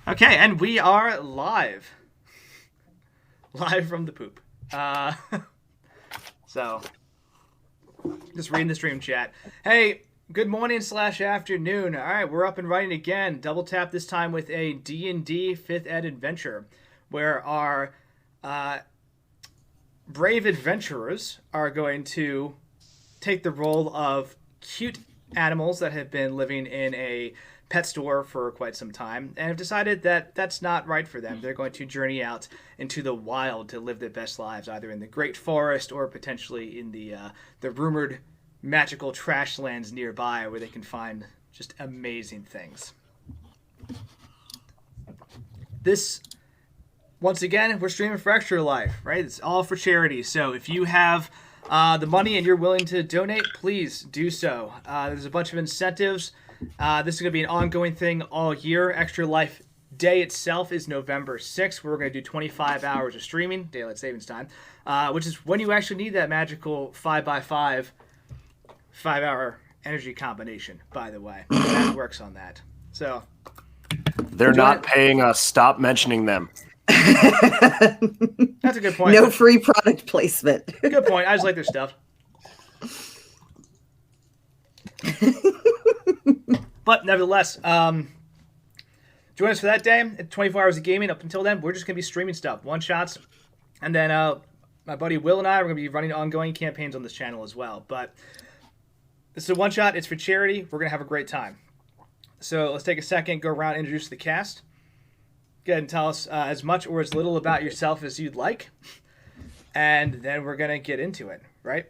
Okay, and we are live. Live from the poop. So, just reading the stream chat. Hey, good morning / afternoon. All right, we're up and running again. Double tap this time with a D&D 5th ed adventure, where our brave adventurers are going to take the role of cute animals that have been living in a pet store for quite some time and have decided that that's not right for them. They're going to journey out into the wild to live their best lives, either in the great forest or potentially in the rumored magical trash lands nearby where they can find just amazing things. This, once again, we're streaming for Extra Life, right? It's all for charity. So if you have the money and you're willing to donate, please do so. There's a bunch of incentives. This is going to be an ongoing thing all year. Extra Life Day itself is November 6th. We're going to do 25 hours of streaming, daylight savings time, which is when you actually need that magical 5x5 5-hour energy combination, by the way. That works on that. So they're not paying us. Stop mentioning them. That's a good point. No free product placement. Good point. I just like their stuff. But nevertheless, join us for that day. It's 24 hours of gaming. Up until then, we're just going to be streaming stuff, one-shots. And then my buddy Will and I are going to be running ongoing campaigns on this channel as well. But this is a one-shot. It's for charity. We're going to have a great time. So let's take a second, go around, introduce the cast. Go ahead and tell us as much or as little about yourself as you'd like. And then we're going to get into it, right?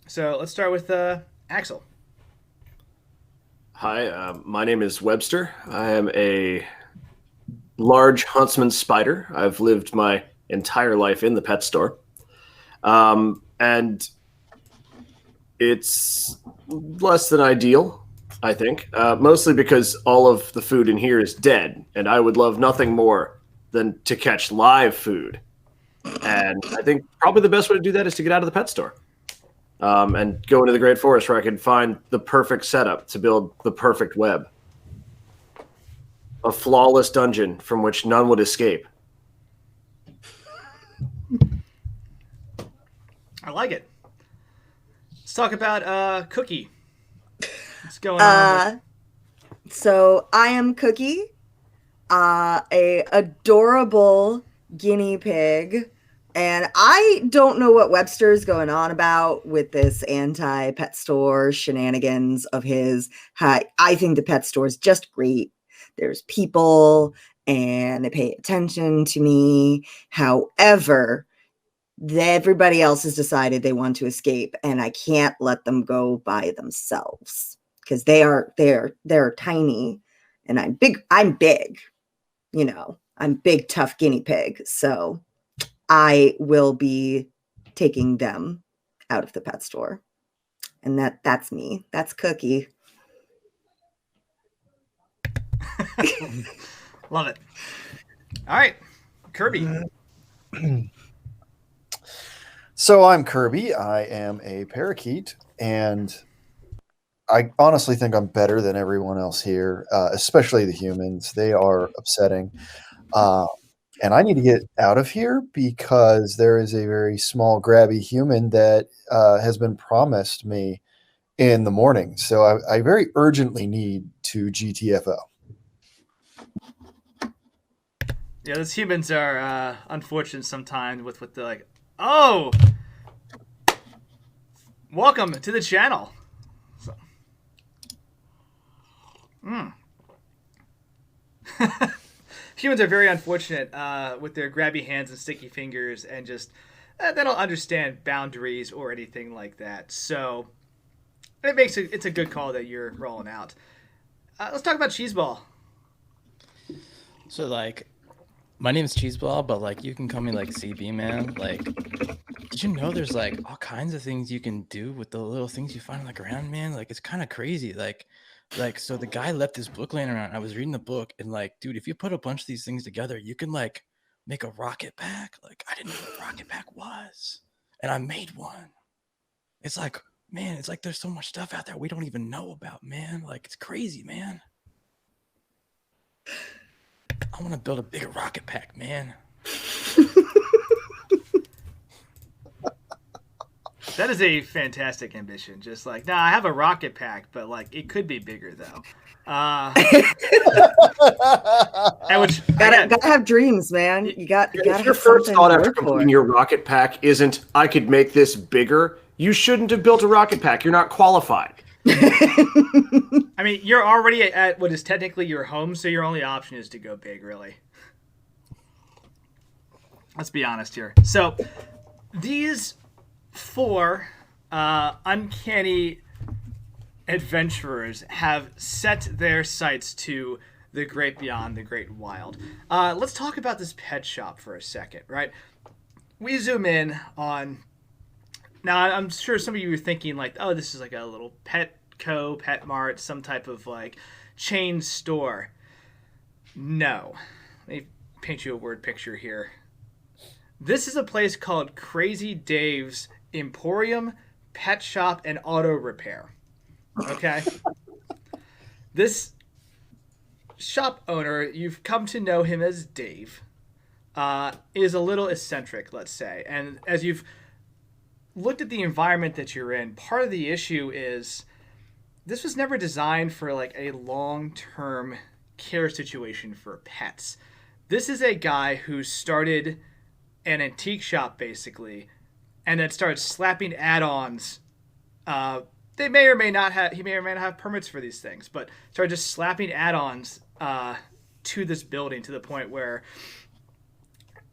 So let's start with Axel. Hi, my name is Webster. I am a large huntsman spider. I've lived my entire life in the pet store. And it's less than ideal, I think, mostly because all of the food in here is dead, and I would love nothing more than to catch live food. And I think probably the best way to do that is to get out of the pet store. And go into the Great Forest where I can find the perfect setup to build the perfect web. A flawless dungeon from which none would escape. I like it. Let's talk about Cookie. What's going on? So I am Cookie, a adorable guinea pig. And I don't know what Webster's going on about with this anti-pet store shenanigans of his. I think the pet store is just great. There's people and they pay attention to me. However, everybody else has decided they want to escape, and I can't let them go by themselves because they're tiny, and I'm big. I'm big, I'm big, tough guinea pig. So I will be taking them out of the pet store. And that's me. That's Cookie. Love it. All right, Kirby. So I'm Kirby. I am a parakeet, and I honestly think I'm better than everyone else here, especially the humans. They are upsetting. And I need to get out of here because there is a very small, grabby human that has been promised me in the morning. So I very urgently need to GTFO. Yeah, those humans are unfortunate sometimes with the like, oh, welcome to the channel. So. Humans are very unfortunate with their grabby hands and sticky fingers, and just they don't understand boundaries or anything like that. So it's a good call that you're rolling out. Let's talk about Cheeseball. So like, my name is Cheeseball, but like you can call me like CB man. Like, did you know there's like all kinds of things you can do with the little things you find like around, man? Like it's kind of crazy. Like, so the guy left this book laying around. I was reading the book, and like, dude, if you put a bunch of these things together, you can like make a rocket pack. Like, I didn't know what a rocket pack was, and I made one. It's like, man, it's like there's so much stuff out there we don't even know about, man. Like, it's crazy, man. I want to build a bigger rocket pack, man. That is a fantastic ambition. Just like, nah, I have a rocket pack, but like it could be bigger though. And which Gotta have dreams, man. You gotta If have your first something thought to after work for. completing your rocket pack isn't, I could make this bigger, you shouldn't have built a rocket pack. You're not qualified. I mean, you're already at what is technically your home, so your only option is to go big, really. Let's be honest here. So, these 4 uncanny adventurers have set their sights to the great beyond, the great wild. Let's talk about this pet shop for a second, right? We zoom in on... Now, I'm sure some of you are thinking, like, oh, this is like a little Petco, Pet Mart, some type of, like, chain store. No. Let me paint you a word picture here. This is a place called Crazy Dave's Emporium, Pet Shop, and Auto Repair. Okay? This shop owner, you've come to know him as Dave, is a little eccentric, let's say. And as you've looked at the environment that you're in, part of the issue is this was never designed for like a long-term care situation for pets. This is a guy who started an antique shop basically, and then started slapping add-ons. They may or may not have. He may or may not have permits for these things, but started just slapping add-ons to this building to the point where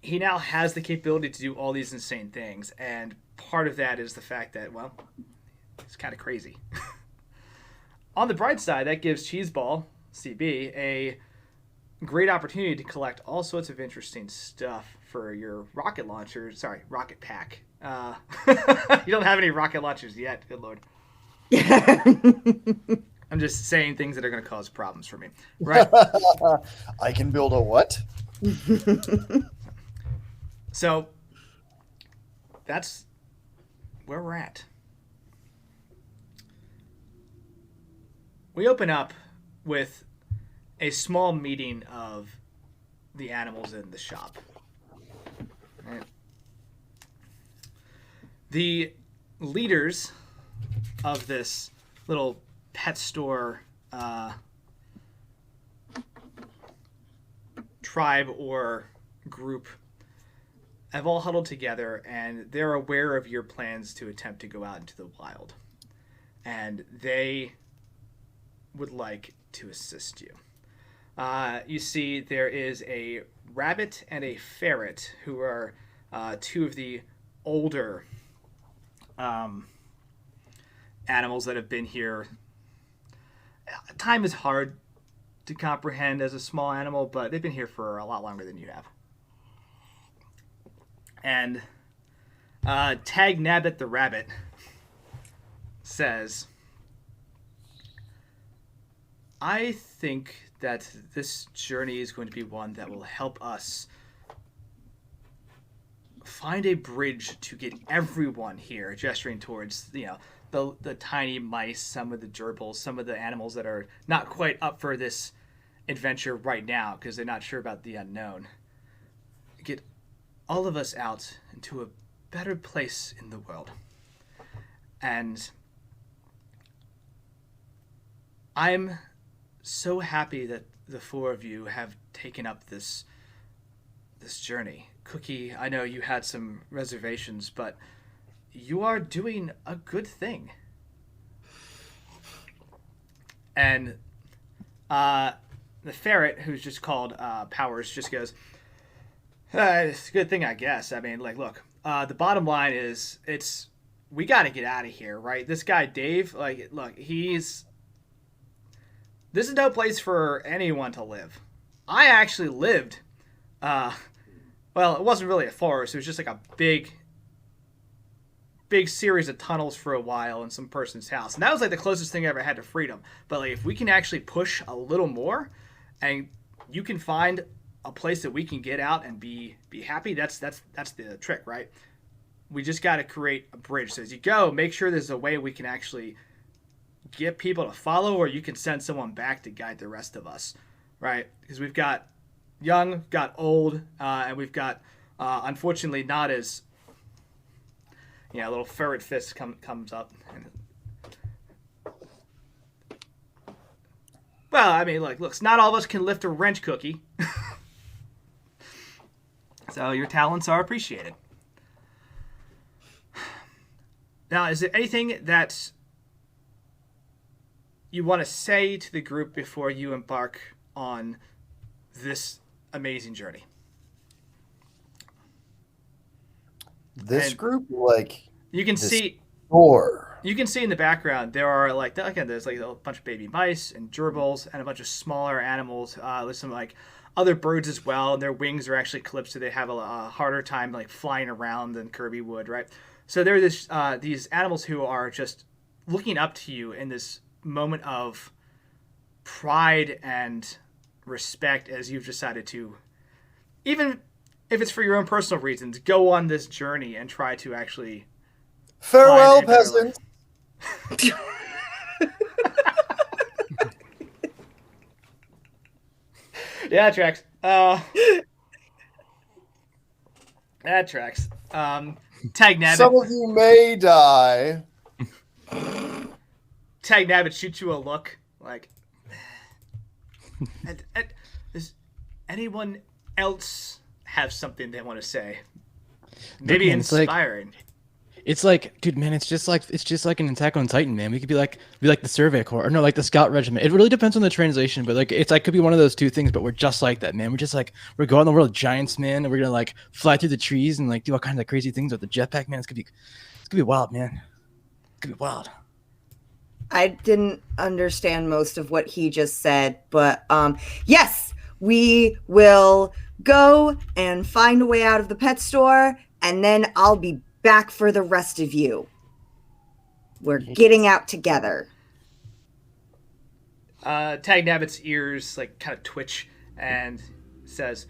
he now has the capability to do all these insane things. And part of that is the fact that, well, it's kind of crazy. On the bright side, that gives Cheeseball CB a great opportunity to collect all sorts of interesting stuff for your rocket launcher. Sorry, rocket pack. You don't have any rocket launchers yet. Good Lord. I'm just saying things that are going to cause problems for me. Right. I can build a what? So that's where we're at. We open up with a small meeting of the animals in the shop. Right. The leaders of this little pet store tribe or group have all huddled together, and they're aware of your plans to attempt to go out into the wild. And they would like to assist you. You see there is a rabbit and a ferret who are 2 of the older animals that have been here. Time is hard to comprehend as a small animal, but they've been here for a lot longer than you have. And Tag Nabbit the rabbit says, I think that this journey is going to be one that will help us find a bridge to get everyone here, gesturing towards, the tiny mice, some of the gerbils, some of the animals that are not quite up for this adventure right now because they're not sure about the unknown. Get all of us out into a better place in the world. And I'm so happy that the 4 of you have taken up this journey. Cookie, I know you had some reservations, but you are doing a good thing. And the ferret, who's just called Powers, just goes, it's a good thing, I guess. I mean, like, look, the bottom line is we got to get out of here, right? This guy, Dave, like, look, this is no place for anyone to live. I actually lived, well, it wasn't really a forest. It was just like a big series of tunnels for a while in some person's house. And that was like the closest thing I ever had to freedom. But like, if we can actually push a little more and you can find a place that we can get out and be happy, that's the trick, right? We just got to create a bridge. So as you go, make sure there's a way we can actually get people to follow, or you can send someone back to guide the rest of us, right? Because we've got young, got old, and we've got, unfortunately, not as, a little ferret fist comes up. Well, I mean, look, not all of us can lift a wrench, Cookie. So your talents are appreciated. Now, is there anything that you want to say to the group before you embark on this amazing journey? This And group, like, you can this see door. You can see in the background there are there's like a bunch of baby mice and gerbils and a bunch of smaller animals. There's some like other birds as well, and their wings are actually clipped, so they have a harder time like flying around than Kirby would, right? So there are these animals who are just looking up to you in this moment of pride and respect as you've decided to, even if it's for your own personal reasons, go on this journey and try to actually Farewell, find a better peasants. Yeah, that tracks. That tracks. Tag Nabbit. Some of you may die. Tag Nabbit shoots you a look like. Does anyone else have something they want to say? Maybe Man, it's inspiring. It's like, dude, man, it's just like an Attack on Titan, man. We could be like the Survey Corps, or no, like the Scout Regiment. It really depends on the translation, but like it's like could be one of those two things. But we're just like that, man. We're just like we're going in the world of giants, man, and we're gonna like fly through the trees and like do all kinds of crazy things with the jetpack, man. It's gonna be wild, man. It's gonna be wild. I didn't understand most of what he just said, but yes, we will go and find a way out of the pet store, and then I'll be back for the rest of you. We're getting out together. Tag Nabbit's ears like kind of twitch and says,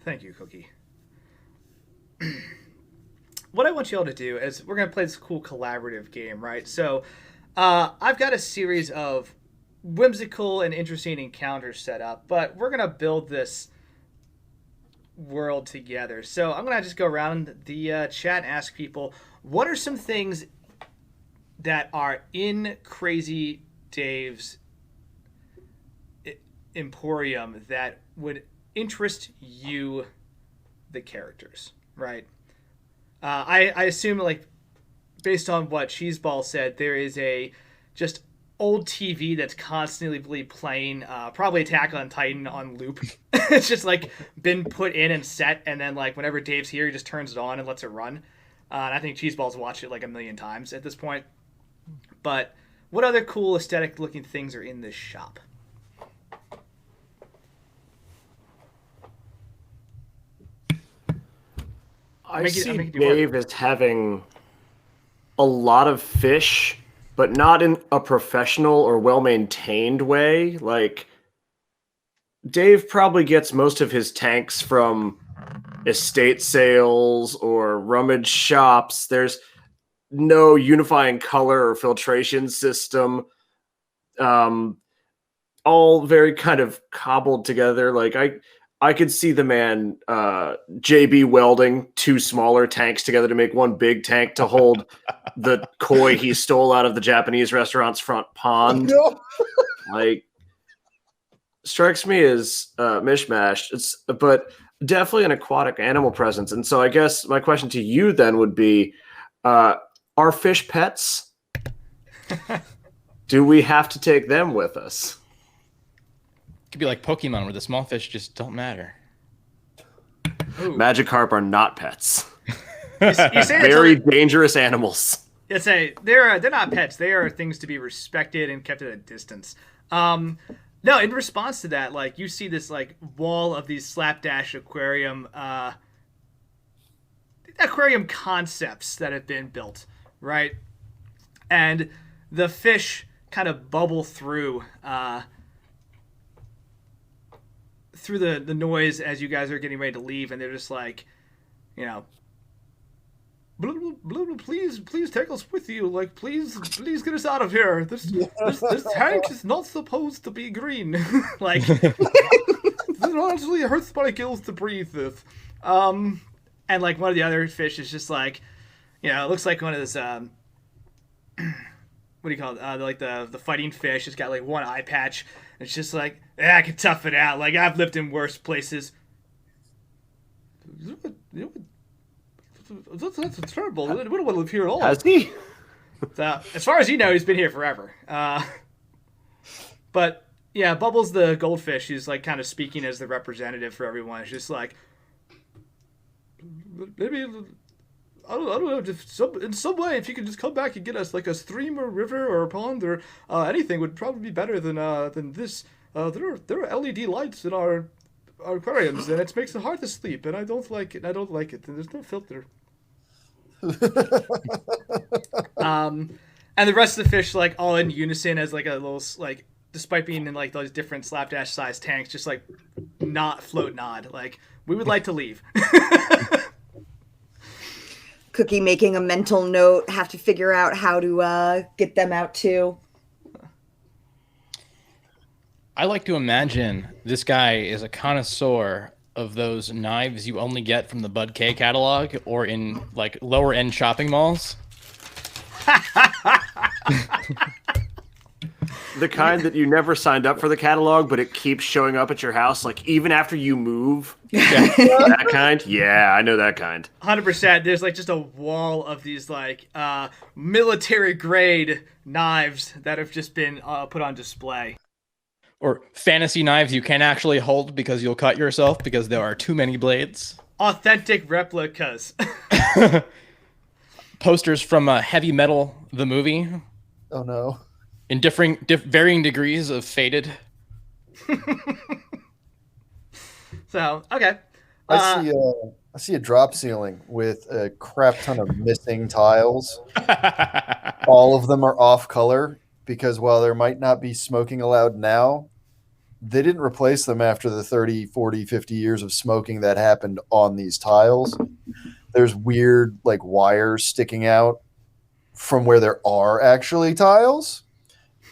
"Thank you, Cookie." What I want you all to do is we're going to play this cool collaborative game, right? So I've got a series of whimsical and interesting encounters set up, but we're going to build this world together. So I'm going to just go around the chat and ask people, what are some things that are in Crazy Dave's Emporium that would interest you, the characters, right? I assume, like, based on what Cheeseball said, there is a just old TV that's constantly playing, probably Attack on Titan on loop. It's just, like, been put in and set, and then, like, whenever Dave's here, he just turns it on and lets it run. And I think Cheeseball's watched it, like, a million times at this point. But what other cool aesthetic-looking things are in this shop? I see Dave as having a lot of fish, but not in a professional or well-maintained way. Like, Dave probably gets most of his tanks from estate sales or rummage shops. There's no unifying color or filtration system. All very kind of cobbled together. Like, I could see the man JB welding two smaller tanks together to make one big tank to hold the koi he stole out of the Japanese restaurant's front pond. No. Like, strikes me as mishmash. But definitely an aquatic animal presence. And so I guess my question to you then would be, are fish pets? Do we have to take them with us? Could be like Pokemon, where the small fish just don't matter. Ooh. Magikarp are not pets. You say that Very dangerous animals. Yeah, say they're not pets. They are things to be respected and kept at a distance. No, in response to that, like, you see this like wall of these slapdash aquarium concepts that have been built, right? And the fish kind of bubble through the noise as you guys are getting ready to leave, and they're just like, you know, blah, blah, blah, please take us with you. Like, please get us out of here. This tank is not supposed to be green. Like, honestly hurts my gills to breathe this. And like one of the other fish is just like, it looks like one of those what do you call it? Like the fighting fish. It's got like one eye patch. It's just like, I can tough it out. Like I've lived in worse places. That's terrible. I wouldn't want to live here at all. Has he? So, as far as you know, he's been here forever. But yeah, Bubbles the goldfish is like kind of speaking as the representative for everyone. It's just like, maybe I don't know. In some way, if you could just come back and get us like a stream or river or a pond or anything, would probably be better than this. There are LED lights in our aquariums, and it makes it hard to sleep, and I don't like it. And there's no filter. And the rest of the fish like all in unison as like a little like, despite being in like those different slapdash sized tanks, just like nod like we would like to leave. Cookie making a mental note, have to figure out how to get them out too. I like to imagine this guy is a connoisseur of those knives you only get from the Bud K catalog or in like lower end shopping malls. The kind that you never signed up for the catalog, but it keeps showing up at your house, like even after you move. That kind? Yeah, I know that kind. 100%. There's like just a wall of these like military grade knives that have just been put on display. Or fantasy knives you can't actually hold because you'll cut yourself because there are too many blades. Authentic replicas. Posters from Heavy Metal, the movie. Oh no. In varying degrees of faded. So, okay. I see a drop ceiling with a crap ton of missing tiles. All of them are off color because while there might not be smoking allowed now, they didn't replace them after the 30, 40, 50 years of smoking that happened on these tiles. There's weird like wires sticking out from where there are actually tiles.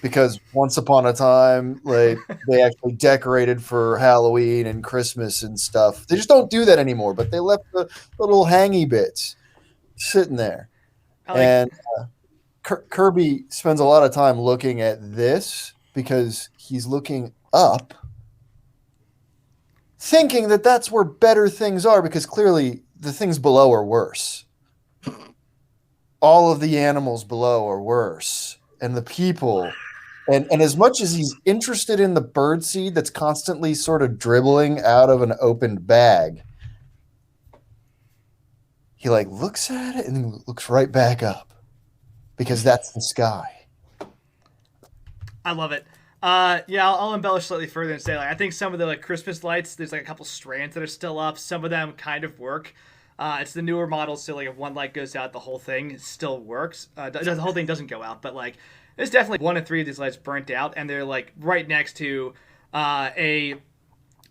Because once upon a time, like they actually decorated for Halloween and Christmas and stuff. They just don't do that anymore. But they left the little hangy bits sitting there. And Kirby spends a lot of time looking at this because he's looking up, thinking that that's where better things are. Because clearly the things below are worse. All of the animals below are worse, and the people. And as much as he's interested in the birdseed that's constantly sort of dribbling out of an opened bag, he like looks at it and then looks right back up because that's the sky. I love it. Yeah, I'll embellish slightly further and say like I think some of the like Christmas lights, there's like a couple strands that are still up. Some of them kind of work. It's the newer models, so like if one light goes out, the whole thing still works. The whole thing doesn't go out, but like there's definitely 1 and 3 of these lights burnt out, and they're like right next to a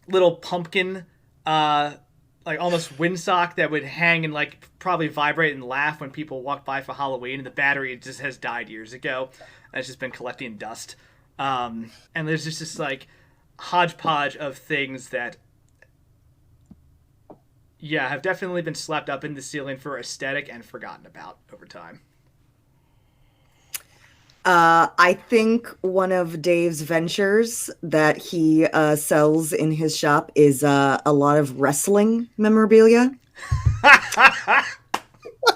little pumpkin, like almost windsock that would hang and like probably vibrate and laugh when people walk by for Halloween. And the battery just has died years ago, and it's just been collecting dust. And there's just this like hodgepodge of things that, yeah, have definitely been slapped up in the ceiling for aesthetic and forgotten about over time. I think one of Dave's ventures that he sells in his shop is a lot of wrestling memorabilia.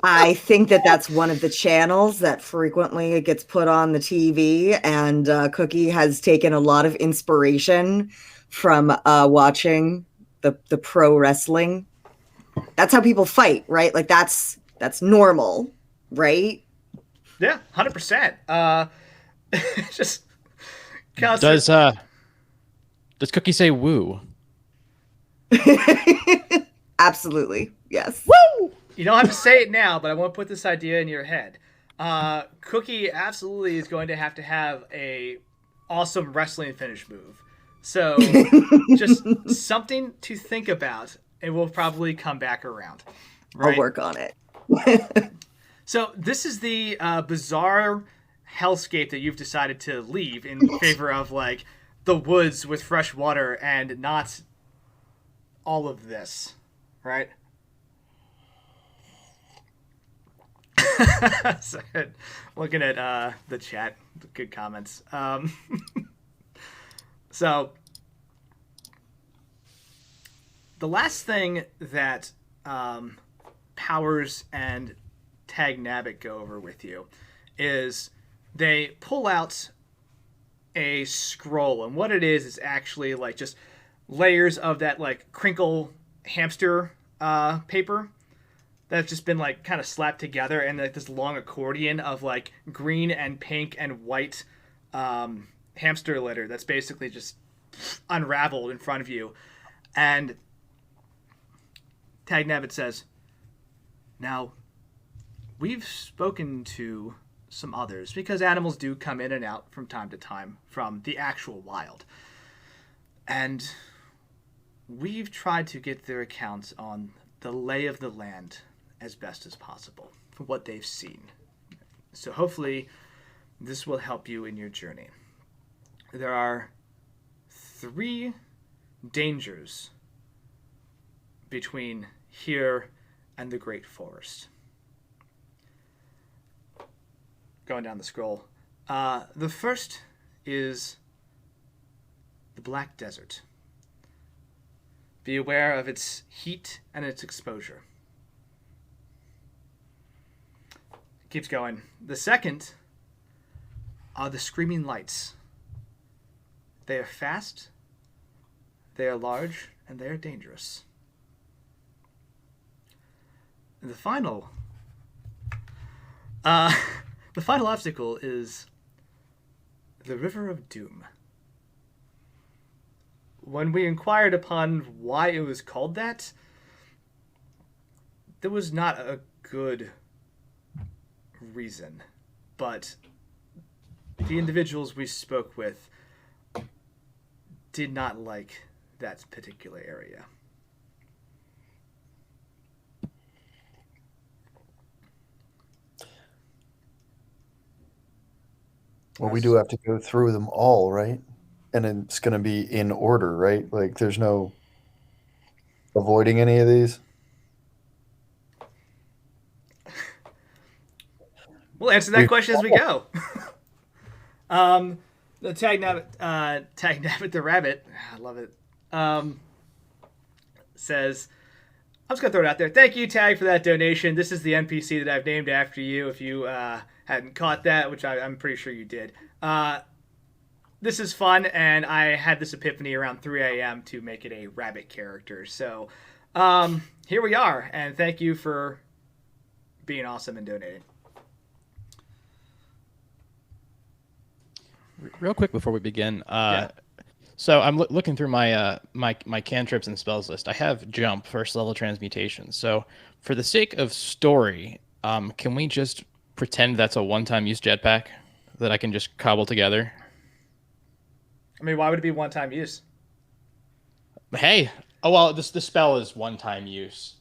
I think that's one of the channels that frequently gets put on the TV, and Cookie has taken a lot of inspiration from watching the pro wrestling. That's how people fight, right? Like that's normal, right? Yeah, 100%. Just does Cookie say woo? Absolutely, yes. Woo! You don't have to say it now, but I want to put this idea in your head. Cookie absolutely is going to have a awesome wrestling finish move. So just something to think about, and we'll probably come back around. Right? I'll work on it. So this is the bizarre hellscape that you've decided to leave in favor of like the woods with fresh water and not all of this, right? So, looking at the chat, good comments. So the last thing that Powers and Tag Nabbit go over with you is they pull out a scroll, and what it is actually like just layers of that like crinkle hamster paper that's just been like kind of slapped together, and like this long accordion of like green and pink and white hamster litter that's basically just unraveled in front of you. And Tag Nabbit says, now, we've spoken to some others, because animals do come in and out from time to time from the actual wild. And we've tried to get their accounts on the lay of the land as best as possible for what they've seen. So hopefully this will help you in your journey. There are 3 dangers between here and the Great Forest. Going down the scroll. The first is the Black Desert. Be aware of its heat and its exposure. Keeps going. The second are the Screaming Lights. They are fast, they are large, and they are dangerous. And the final obstacle is the River of Doom. When we inquired upon why it was called that, there was not a good reason, but the individuals we spoke with did not like that particular area. Well, we do have to go through them all, right? And it's going to be in order, right? Like, there's no avoiding any of these. We'll answer that question as we go. The Tag Nabbit the rabbit, I love it, says, I'm just going to throw it out there. Thank you, Tag, for that donation. This is the NPC that I've named after you, if you hadn't caught that, which I'm pretty sure you did. This is fun, and I had this epiphany around 3 a.m. to make it a rabbit character. So here we are, and thank you for being awesome and donating. Real quick before we begin, Yeah. so I'm looking through my my cantrips and spells list. I have jump, first level transmutation. So for the sake of story, can we just pretend that's a one-time use jetpack that I can just cobble together? I mean, why would it be one-time use? Hey, oh well, the spell is one-time use.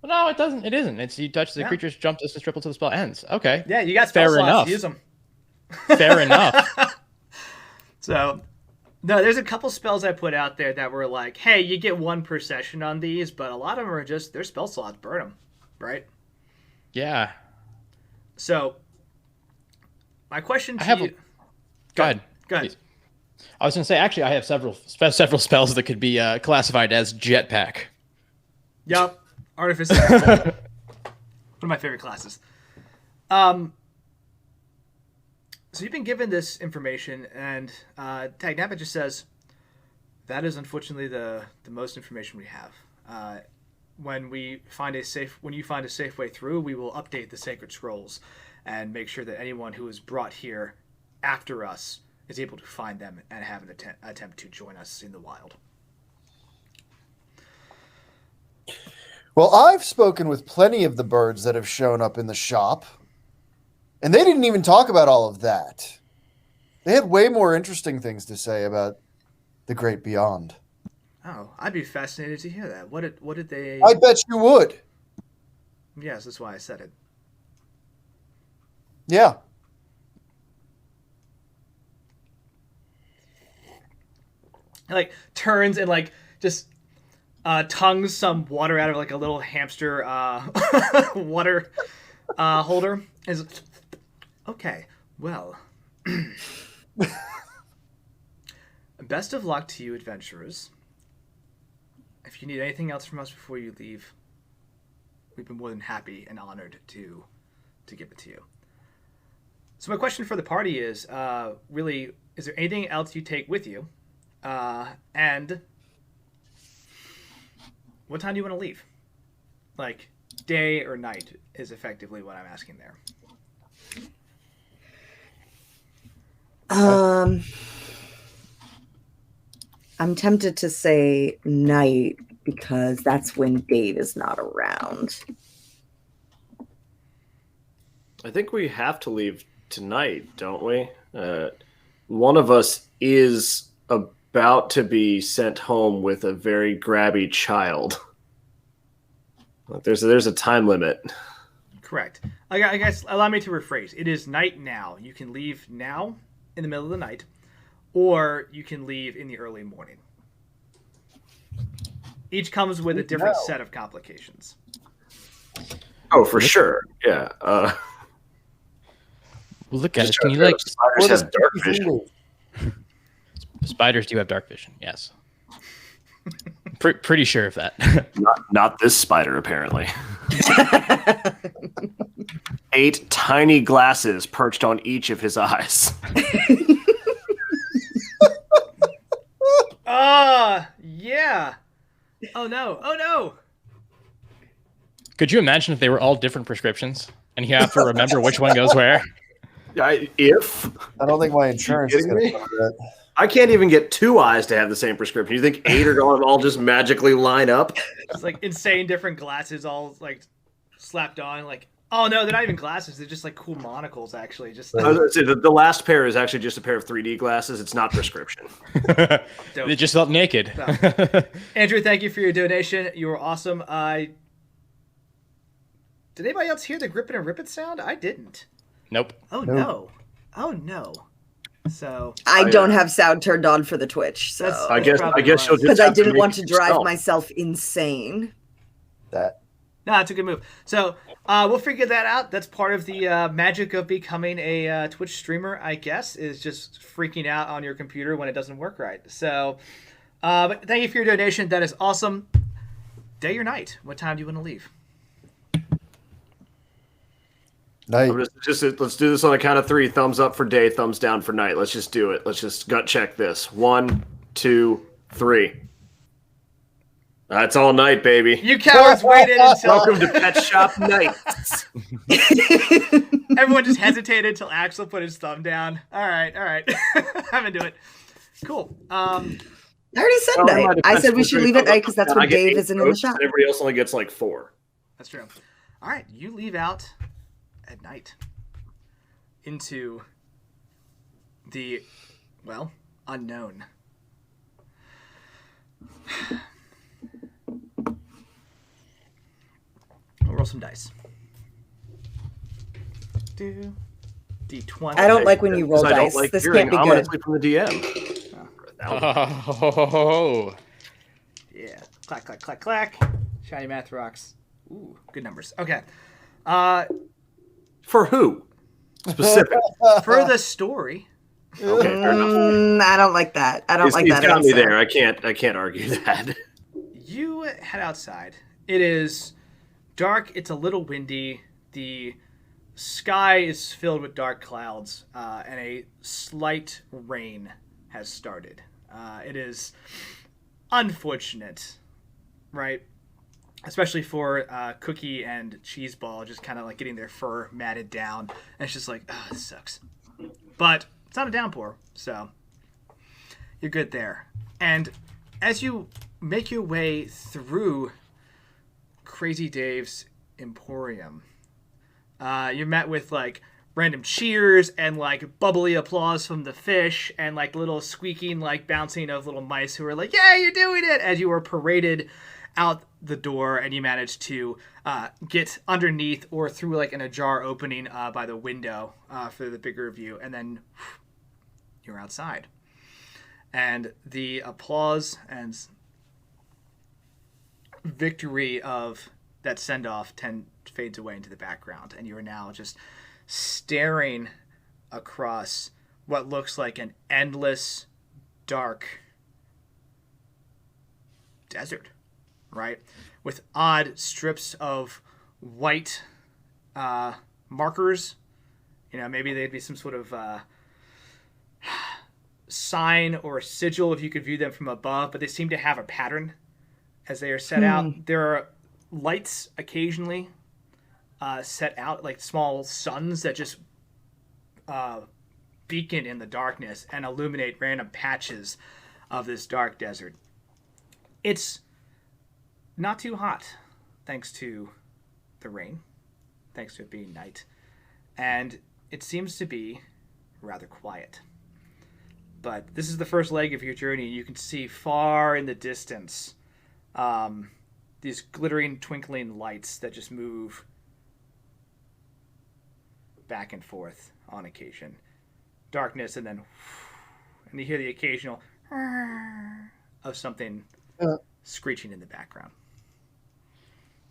Well, no, it doesn't. It isn't. It's you touch the creature's jump distance triple till the spell ends. Okay. Yeah, you got spell Fair slots enough. to use them. Fair enough. So, no, there's a couple spells I put out there that were like, hey, you get 1 per session on these, but a lot of them are just, their spell slots, burn them, right? Yeah. So, my question to you... Go ahead. Go ahead. Please. I was going to say, actually, I have several spells that could be classified as jetpack. Yup. Artificer. One of my favorite classes. So you've been given this information, and Tag Nabbit just says, that is unfortunately the most information we have. When you find a safe way through, we will update the sacred scrolls and make sure that anyone who is brought here after us is able to find them and have an attempt to join us in the wild. Well, I've spoken with plenty of the birds that have shown up in the shop, and they didn't even talk about all of that. They had way more interesting things to say about the great beyond. Oh, I'd be fascinated to hear that. What did they... I bet you would. Yes, that's why I said it. Yeah. Like turns and like just tongues some water out of like a little hamster water holder. Is okay. Well, best of luck to you, adventurers. If you need anything else from us before you leave, we'd be more than happy and honored to give it to you. So my question for the party is, really, is there anything else you take with you? And what time do you want to leave? Like, day or night is effectively what I'm asking there. I'm tempted to say night because that's when Dave is not around. I think we have to leave tonight, don't we? One of us is about to be sent home with a very grabby child. There's a time limit. Correct. I guess allow me to rephrase. It is night now. You can leave now in the middle of the night, or you can leave in the early morning. Each comes with a different set of complications. Oh, for sure. Yeah. Well, look at it. Can you like? Spiders has dark vision. Spiders do have dark vision. Yes. Pretty sure of that. Not this spider, apparently. 8 tiny glasses perched on each of his eyes. Yeah. Oh no. Could you imagine if they were all different prescriptions and you have to remember which one goes where? I don't think my insurance is going to cover that. I can't even get 2 eyes to have the same prescription. You think 8 are going to all just magically line up? It's like insane different glasses all like slapped on. Like, oh no, they're not even glasses. They're just like cool monocles, actually. Just I was gonna say, the last pair is actually just a pair of 3D glasses. It's not prescription. They just felt naked. So, Andrew, thank you for your donation. You were awesome. Did anybody else hear the grip and a rip it sound? I didn't. Nope. Oh no. Oh no. So I don't have sound turned on for the Twitch, so I guess you'll just because I have didn't make want it to drive yourself. myself insane. no, it's a good move. So we'll figure that out. That's part of the magic of becoming a Twitch streamer, I guess, is just freaking out on your computer when it doesn't work right. So, but thank you for your donation. That is awesome. Day or night? What time do you want to leave? Night. Let's do this on a count of 3. Thumbs up for day, thumbs down for night. Let's just do it. Let's just gut check this. 1, 2, 3. That's all night, baby. You cowards waited until Welcome to Pet Shop Nights. everyone just hesitated until Axel put his thumb down. All right. I'm into it. Cool. I already said night. I said we should leave at night because that's when Dave isn't in the shop. Everybody else only gets like 4. That's true. All right, you leave out at night into the, well, unknown. We'll roll some dice. D20. I don't like when you roll I don't dice. like This hearing can't be good. ominously from the DM. Oh. Yeah. Clack, clack, clack, clack. Shiny math rocks. Ooh, good numbers. Okay. For who? Specific. For the story. Okay, fair enough. I don't like that. I don't like He's that got me answer. there. I can't argue that. You head outside. It is dark. It's a little windy. The sky is filled with dark clouds, and a slight rain has started. It is unfortunate, right? Especially for Cookie and Cheeseball, just kind of like getting their fur matted down. And it's just like, oh, this sucks. But it's not a downpour, so you're good there. And as you make your way through Crazy Dave's Emporium, you're met with like random cheers and like bubbly applause from the fish and like little squeaking, like bouncing of little mice who are like, yeah, you're doing it, as you are paraded out the door and you manage to get underneath or through like an ajar opening by the window for the bigger view, and then you're outside. And the applause and victory of that send-off fades away into the background, and you are now just staring across what looks like an endless, dark desert, right? With odd strips of white markers. Maybe they'd be some sort of sign or sigil if you could view them from above, but they seem to have a pattern as they are set out. There are lights occasionally set out, like small suns that just beacon in the darkness and illuminate random patches of this dark desert. It's not too hot, thanks to the rain, thanks to it being night, and it seems to be rather quiet. But this is the first leg of your journey, and you can see far in the distance these glittering, twinkling lights that just move back and forth on occasion. Darkness, and you hear the occasional of something screeching in the background.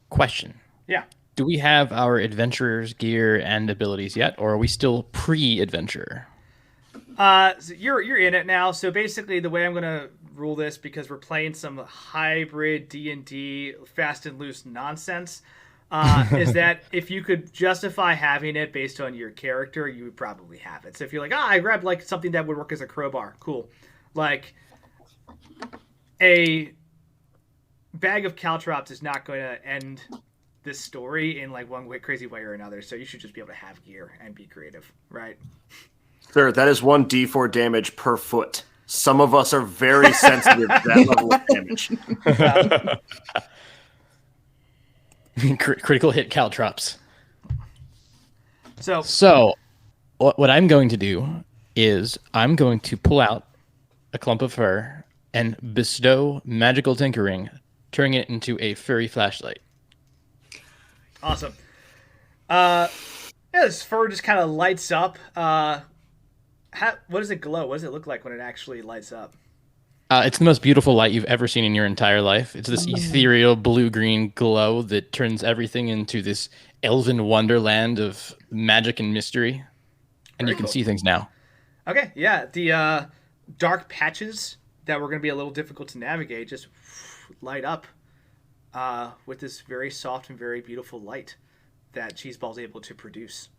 Question. Yeah. Do we have our adventurer's gear and abilities yet, or are we still pre-adventure? So you're in it now. So basically, the way I'm gonna rule this, because we're playing some hybrid D&D fast and loose nonsense, is that if you could justify having it based on your character, you would probably have it. So if you're like, I grabbed like something that would work as a crowbar, cool. Like a bag of caltrops is not going to end this story in like one crazy way or another. So you should just be able to have gear and be creative, right? Sir, that is 1d4 damage per foot. Some of us are very sensitive to that level of damage. Critical hit caltrops. So what I'm going to do is I'm going to pull out a clump of fur and bestow magical tinkering, turning it into a furry flashlight. Awesome. This fur just kind of lights up. What does it glow? What does it look like when it actually lights up? It's the most beautiful light you've ever seen in your entire life. It's this ethereal blue-green glow that turns everything into this elven wonderland of magic and mystery. And you can see things now. Okay, yeah. The dark patches that were going to be a little difficult to navigate just light up with this very soft and very beautiful light that Cheeseball's able to produce.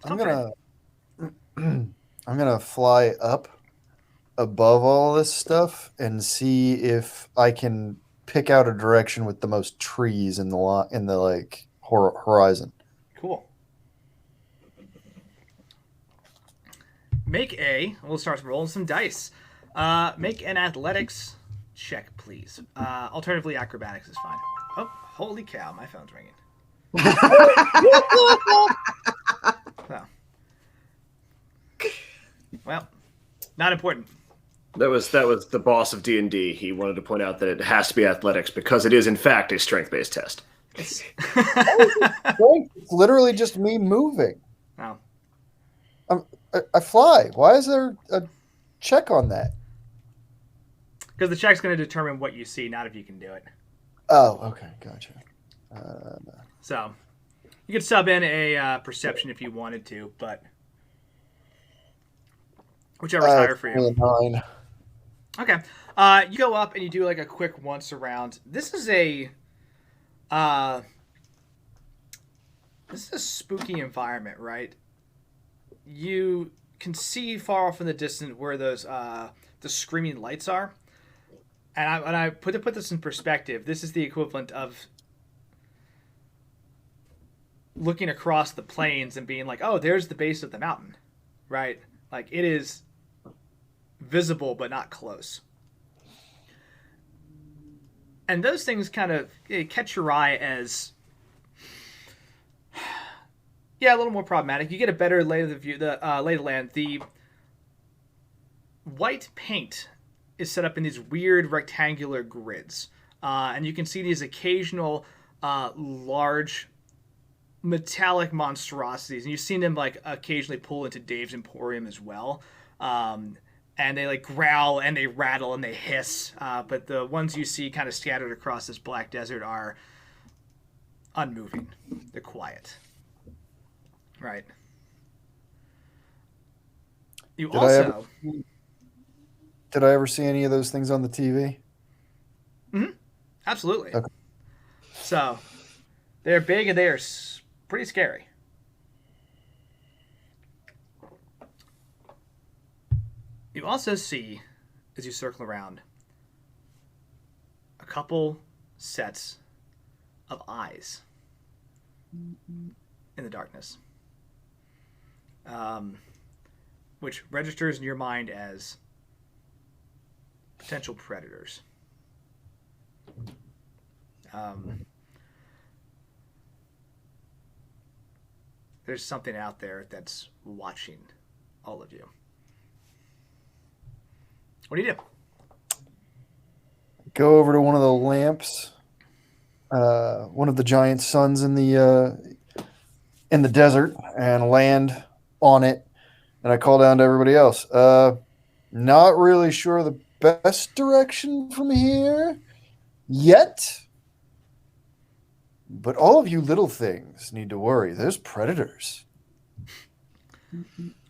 I'm gonna fly up above all this stuff and see if I can pick out a direction with the most trees in the like horizon. Cool. We'll start rolling some dice. Make an athletics check, please. Alternatively, acrobatics is fine. Oh, holy cow, my phone's ringing. Oh. Well, not important. That was the boss of D&D. He wanted to point out that it has to be athletics because it is, in fact, a strength-based test. It's It's literally just me moving. Oh. I fly. Why is there a check on that? Because the check's going to determine what you see, not if you can do it. Oh, okay, gotcha. So, you could sub in a perception if you wanted to, but whichever's higher for you. 9. Okay. You go up and you do like a quick once around. This is a spooky environment, right? You can see far off in the distance where those the screaming lights are. And when I put this in perspective, this is the equivalent of looking across the plains and being like, oh, there's the base of the mountain, right? Like, it is visible but not close. And those things kind of catch your eye as, yeah, a little more problematic. You get a better lay of the view, the lay of the land. The white paint is set up in these weird rectangular grids, and you can see these occasional large metallic monstrosities, and you've seen them like occasionally pull into Dave's Emporium as well. and they like growl and they rattle and they hiss. But the ones you see kind of scattered across this black desert are unmoving. They're quiet. Right. You Did also. Did I ever see any of those things on the TV? Absolutely. Okay. So, they're big and they are pretty scary. You also see, as you circle around, a couple sets of eyes in the darkness, which registers in your mind as potential predators. There's something out there that's watching all of you. What do you do? Go over to one of the lamps, one of the giant suns in the desert, and land on it. And I call down to everybody else. Not really sure the best direction from here yet. But all of you little things need to worry. There's predators.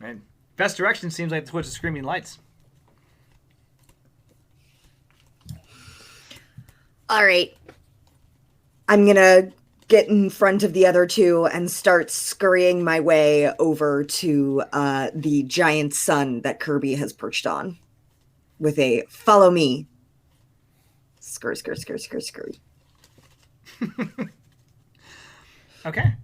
And best direction seems like towards the screaming lights. All right. I'm going to get in front of the other two and start scurrying my way over to the giant sun that Kirby has perched on with a follow me. Scurry, scurry, scurry, scurry, scurry. Okay.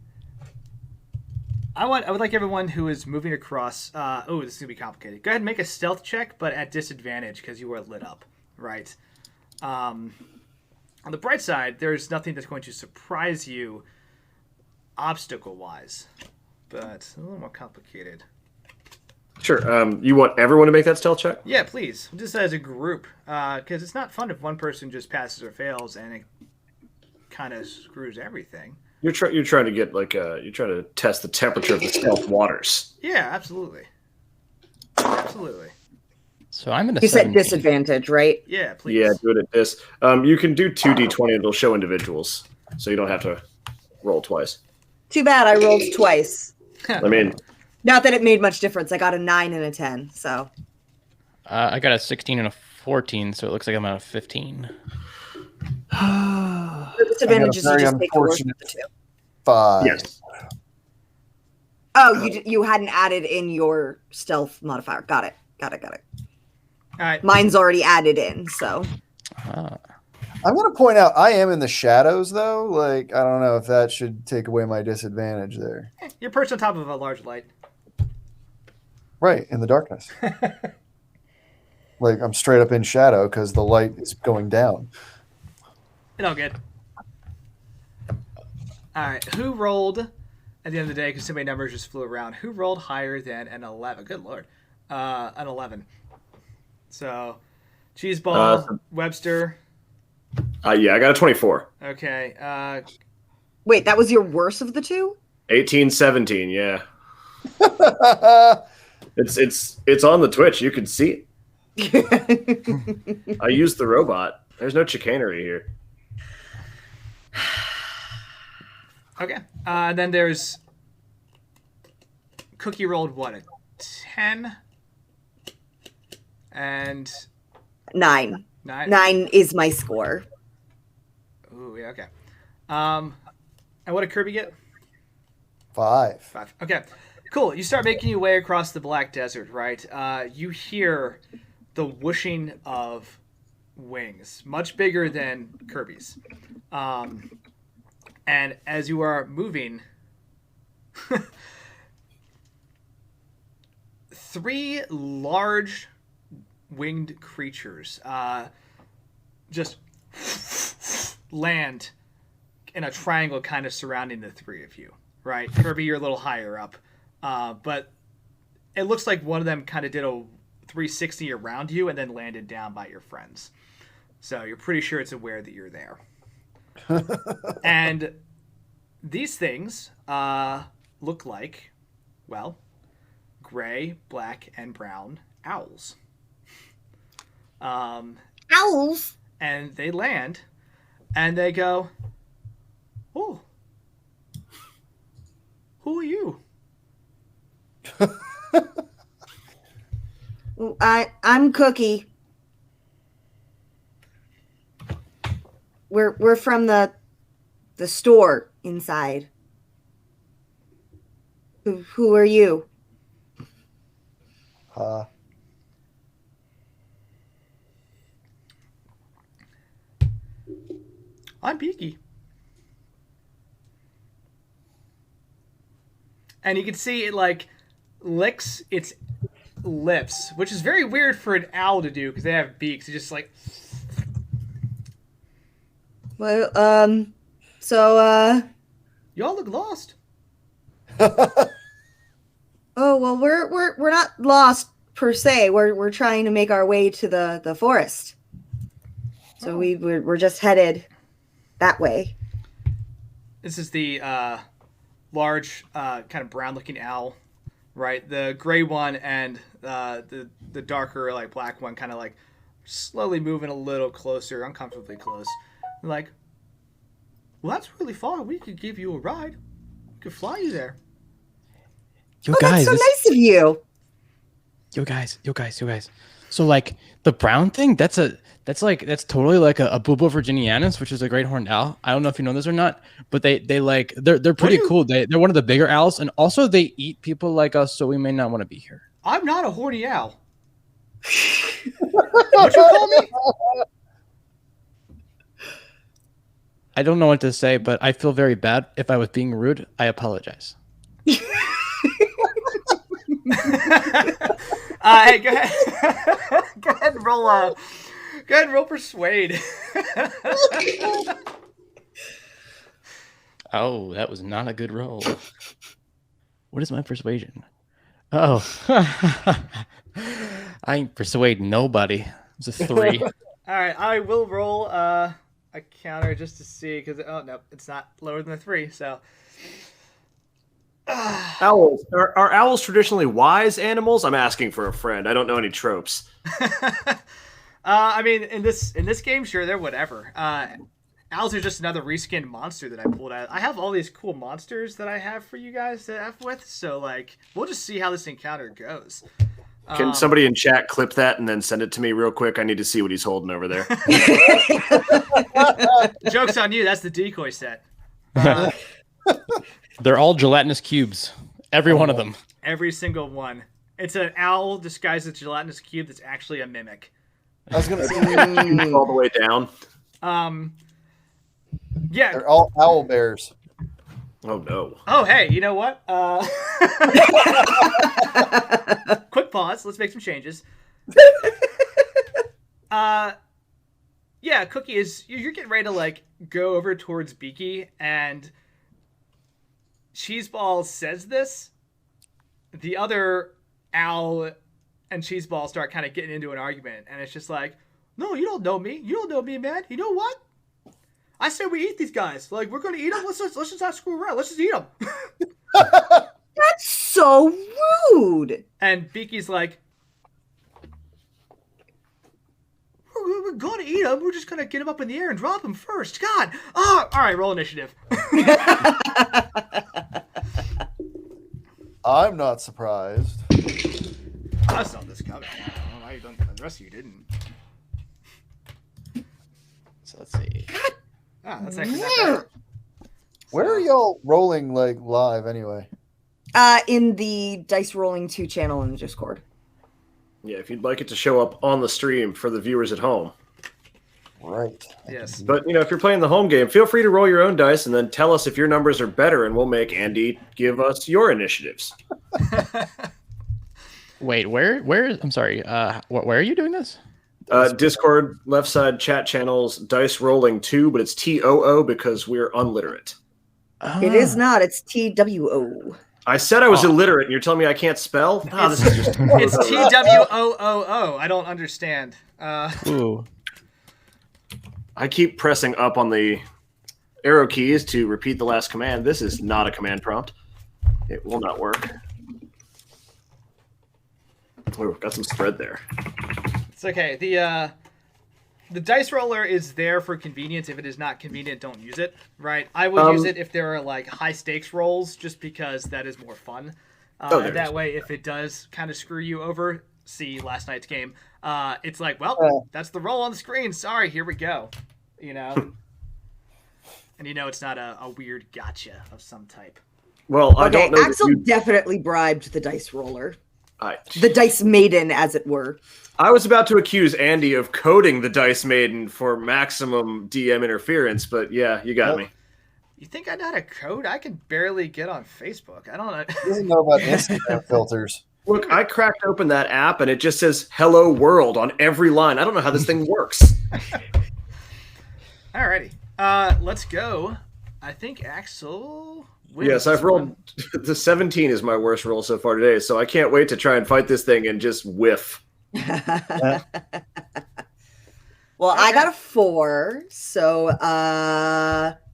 I would like everyone who is moving across. This is gonna be complicated. Go ahead and make a stealth check, but at disadvantage because you are lit up, right? On the bright side, there's nothing that's going to surprise you, obstacle-wise, but a little more complicated. Sure. You want everyone to make that stealth check? Yeah, please. Just as a group, because it's not fun if one person just passes or fails and it kind of screws everything. You're trying to get you're trying to test the temperature of the stealth waters. Yeah, absolutely. Absolutely. So I'm in a You said 17. disadvantage, right? Yeah, please. Yeah, do it at this. You can do 2d20 and it'll show individuals, so you don't have to roll twice. Too bad I rolled twice. I mean, Not that it made much difference. I got a 9 and a 10, so. I got a 16 and a 14, so it looks like I'm at a 15. The disadvantage is you very just take the worst of unfortunate the two. 5. yes. Oh, you hadn't added in your stealth modifier. Got it. All right. Mine's already added in, so. Ah. I'm going to point out I am in the shadows, though. Like, I don't know if that should take away my disadvantage there. You're perched on top of a large light. Right, in the darkness. Like, I'm straight up in shadow because the light is going down. It's all good. All right. Who rolled at the end of the day, because so many numbers just flew around, who rolled higher than an 11? Good Lord. An 11. So, Cheeseball, Webster. Yeah, I got a 24. Okay. Wait, that was your worst of the two? 18, 17, yeah. It's on the Twitch. You can see it. I used the robot. There's no chicanery here. Okay. Then there's Cookie rolled what? A 10? And 9. 9? 9 is my score. Ooh, yeah, okay. And what did Kirby get? 5. 5. Okay. Cool. You start making your way across the Black Desert, right? You hear the whooshing of wings, much bigger than Kirby's. And as you are moving, 3 large winged creatures just land in a triangle kind of surrounding the 3 of you, right? Kirby, you're a little higher up. But it looks like one of them kind of did a 360 around you and then landed down by your friends. So you're pretty sure it's aware that you're there. And these things look like, well, gray, black, and brown owls. Owls. And they land, and they go, "Oh, who are you?" I'm Cookie. We're from the store inside. Who are you? I'm Beaky. And you can see it like licks its lips, which is very weird for an owl to do because they have beaks. It just like. Well, so Y'all look lost. oh well, we're not lost per se. We're trying to make our way to the forest. So we're just headed that way. This is the large, kind of brown-looking owl, right? The gray one and the darker, like black one, kind of like slowly moving a little closer, uncomfortably close. They're like, well, that's really far. We could give you a ride. We could fly you there. Yo, That's guys, so nice of you. Yo guys. So like the brown thing, that's totally like a Bubo virginianus, which is a great horned owl. I don't know if you know this or not, but they're pretty cool. They're one of the bigger owls, and also they eat people like us, so we may not want to be here. I'm not a horny owl. What'd you call me? I don't know what to say, but I feel very bad. If I was being rude, I apologize. Hey, go ahead. Go ahead and roll. Go ahead and roll persuade. Oh, that was not a good roll. What is my persuasion? Oh, I ain't persuade nobody. It's a 3. All right, I will roll a counter just to see because no, it's not lower than a 3. So. Owls are owls traditionally wise animals? I'm asking for a friend. I don't know any tropes. I mean, in this game, sure, they're whatever. Owls are just another reskinned monster that I pulled out. I have all these cool monsters that I have for you guys to F with, so like we'll just see how this encounter goes. Can somebody in chat clip that and then send it to me real quick? I need to see what he's holding over there. Joke's on you. That's the decoy set. They're all gelatinous cubes. Every one of them. Every single one. It's an owl disguised as a gelatinous cube that's actually a mimic. I was gonna say all the way down. Yeah. they're all owl bears. Oh no. Oh, hey, you know what? Quick pause. Let's make some changes. Yeah, Cookie is. You're getting ready to like go over towards Beaky, and Cheeseball says this. The other owl and Cheeseball start kind of getting into an argument, and it's just like, no, you don't know me. You don't know me, man. You know what? I said we eat these guys. Like, we're gonna eat them. Let's just not screw around. Let's just eat them. That's so rude. And Beaky's like, we're gonna eat them. We're just gonna get them up in the air and drop them first. God. Oh, all right. Roll initiative. I'm not surprised. I saw this coming. I don't know why you don't. The rest of you didn't. So let's see. Ah, that's actually not bad. Where are y'all rolling like live anyway? In the Dice Rolling 2 channel in the Discord. Yeah, if you'd like it to show up on the stream for the viewers at home. Right. Yes. But, if you're playing the home game, feel free to roll your own dice and then tell us if your numbers are better, and we'll make Andy give us your initiatives. Wait, where? I'm sorry. Where are you doing this? Discord, left side chat channels, Dice Rolling 2, but it's TOO because we're unliterate. It is not. It's TWO. I said I was illiterate, and you're telling me I can't spell? This is just... It's TWOOO. I don't understand. Ooh. I keep pressing up on the arrow keys to repeat the last command. This is not a command prompt. It will not work. Oh, got some spread there. It's okay. The dice roller is there for convenience. If it is not convenient, don't use it. Right? I would use it if there are like high stakes rolls, just because that is more fun. And that way, if it does kind of screw you over, see last night's game. It's like, well, that's the roll on the screen. Sorry, here we go. You know, and you know it's not a weird gotcha of some type. Well, I don't know. Axel definitely bribed the dice roller. The dice maiden, as it were. I was about to accuse Andy of coding the dice maiden for maximum DM interference, but yeah, you got me. You think I know how to code? I can barely get on Facebook. I don't know. He doesn't know about Instagram filters. Look, I cracked open that app and it just says "Hello World" on every line. I don't know how this thing works. Alrighty, let's go. I think Axel wins. Yes, I've rolled the 17 is my worst roll so far today, so I can't wait to try and fight this thing and just whiff. Well, I got a 4, so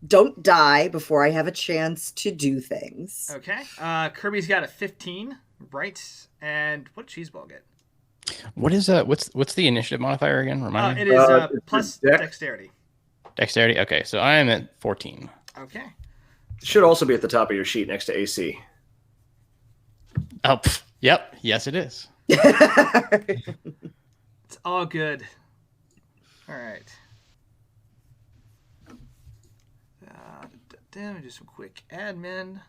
don't die before I have a chance to do things. Okay. Kirby's got a 15, right? And what did Cheeseball get? What is what's the initiative modifier again? Remind me. It is plus dexterity. Dexterity. Okay, so I am at 14. Okay. It should also be at the top of your sheet next to AC. Oh, yep. Yes, it is. It's all good. All right. Let me do some quick admin.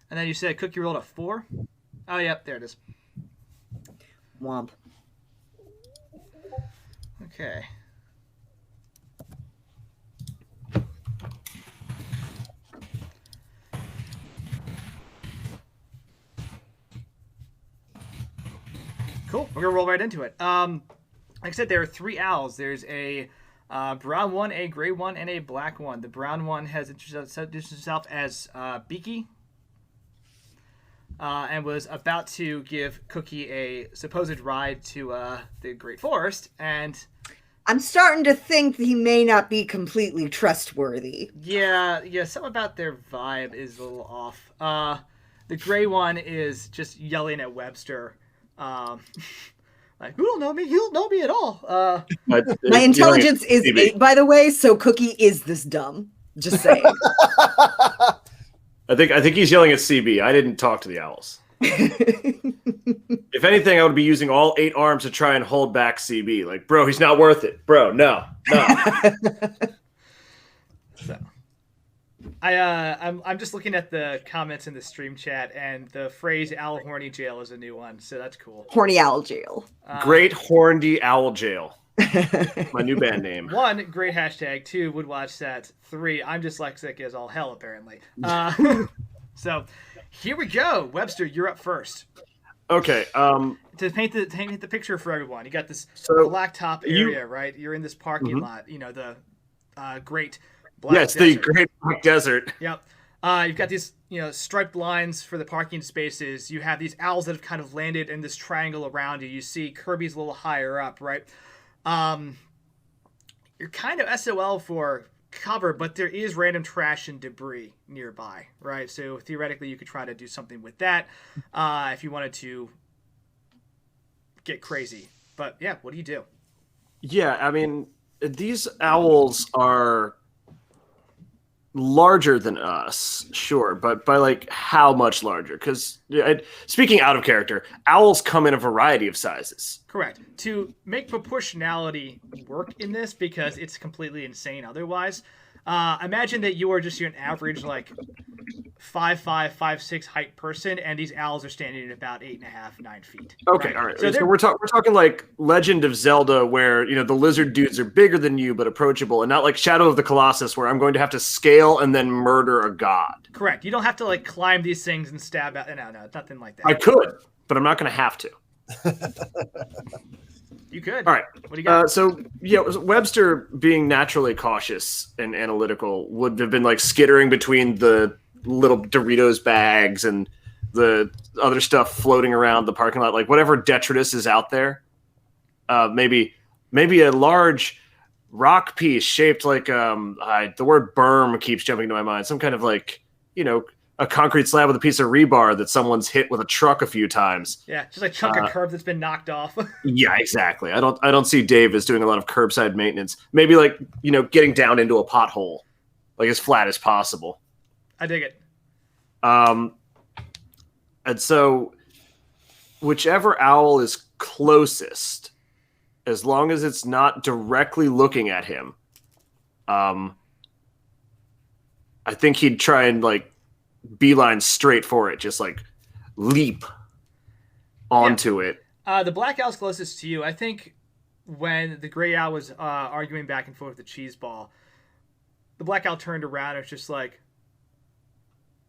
And then you said Cookie rolled a 4? Oh, yep, there it is. Womp. Okay. Cool. We're gonna roll right into it. Like I said, there are 3 owls. There's a brown one, a gray one, and a black one. The brown one has introduced himself as Beaky, and was about to give Cookie a supposed ride to the Great Forest, and I'm starting to think he may not be completely trustworthy. yeah, something about their vibe is a little off. The gray one is just yelling at Webster. Like, who don't know me? You don't know me at all. My intelligence is 8, by the way, so Cookie is this dumb. Just saying. I think he's yelling at CB. I didn't talk to the owls. If anything, I would be using all 8 arms to try and hold back CB. Like, bro, he's not worth it. Bro, no. So, I'm just looking at the comments in the stream chat, and the phrase "owl horny jail" is a new one, so that's cool. Horny owl jail. Great Horndy Owl Jail. My new band name. 1, great hashtag. 2, would watch that. 3, I'm dyslexic as all hell, apparently. So, here we go. Webster, you're up first. Okay. To paint the picture for everyone, you got this blacktop area, right? You're in this parking lot. You know, the great black desert. The great black desert. Yep. You've got these, striped lines for the parking spaces. You have these owls that have kind of landed in this triangle around you. You see Kirby's a little higher up, right? You're kind of SOL for cover, but there is random trash and debris nearby, right? So theoretically, you could try to do something with that if you wanted to get crazy. But yeah, what do you do? Yeah, I mean, these owls are larger than us, sure, but by like how much larger? Because speaking out of character, owls come in a variety of sizes. Correct. To make proportionality work in this, because it's completely insane otherwise, imagine that you are just an average like 5'5", 5'6" height person, and these owls are standing at about 8.5, 9 feet. Okay, right? all right. So we're talking like Legend of Zelda, where the lizard dudes are bigger than you but approachable, and not like Shadow of the Colossus, where I'm going to have to scale and then murder a god. Correct. You don't have to like climb these things and stab out. No, nothing like that. I could, but I'm not going to have to. You could. All right. What do you got? So Webster, being naturally cautious and analytical, would have been like skittering between the little Doritos bags and the other stuff floating around the parking lot, like whatever detritus is out there. Maybe a large rock piece shaped like the word berm keeps jumping to my mind. Some kind of like a concrete slab with a piece of rebar that someone's hit with a truck a few times. Yeah, just like chunk of curb that's been knocked off. Yeah, exactly. I don't see Dave as doing a lot of curbside maintenance. Maybe like, getting down into a pothole, like as flat as possible. I dig it. And so whichever owl is closest, as long as it's not directly looking at him, I think he'd try and like beeline straight for it, just like leap onto it. The black owl's closest to you. I think when the gray owl was arguing back and forth with the cheese ball, the black owl turned around and was just like,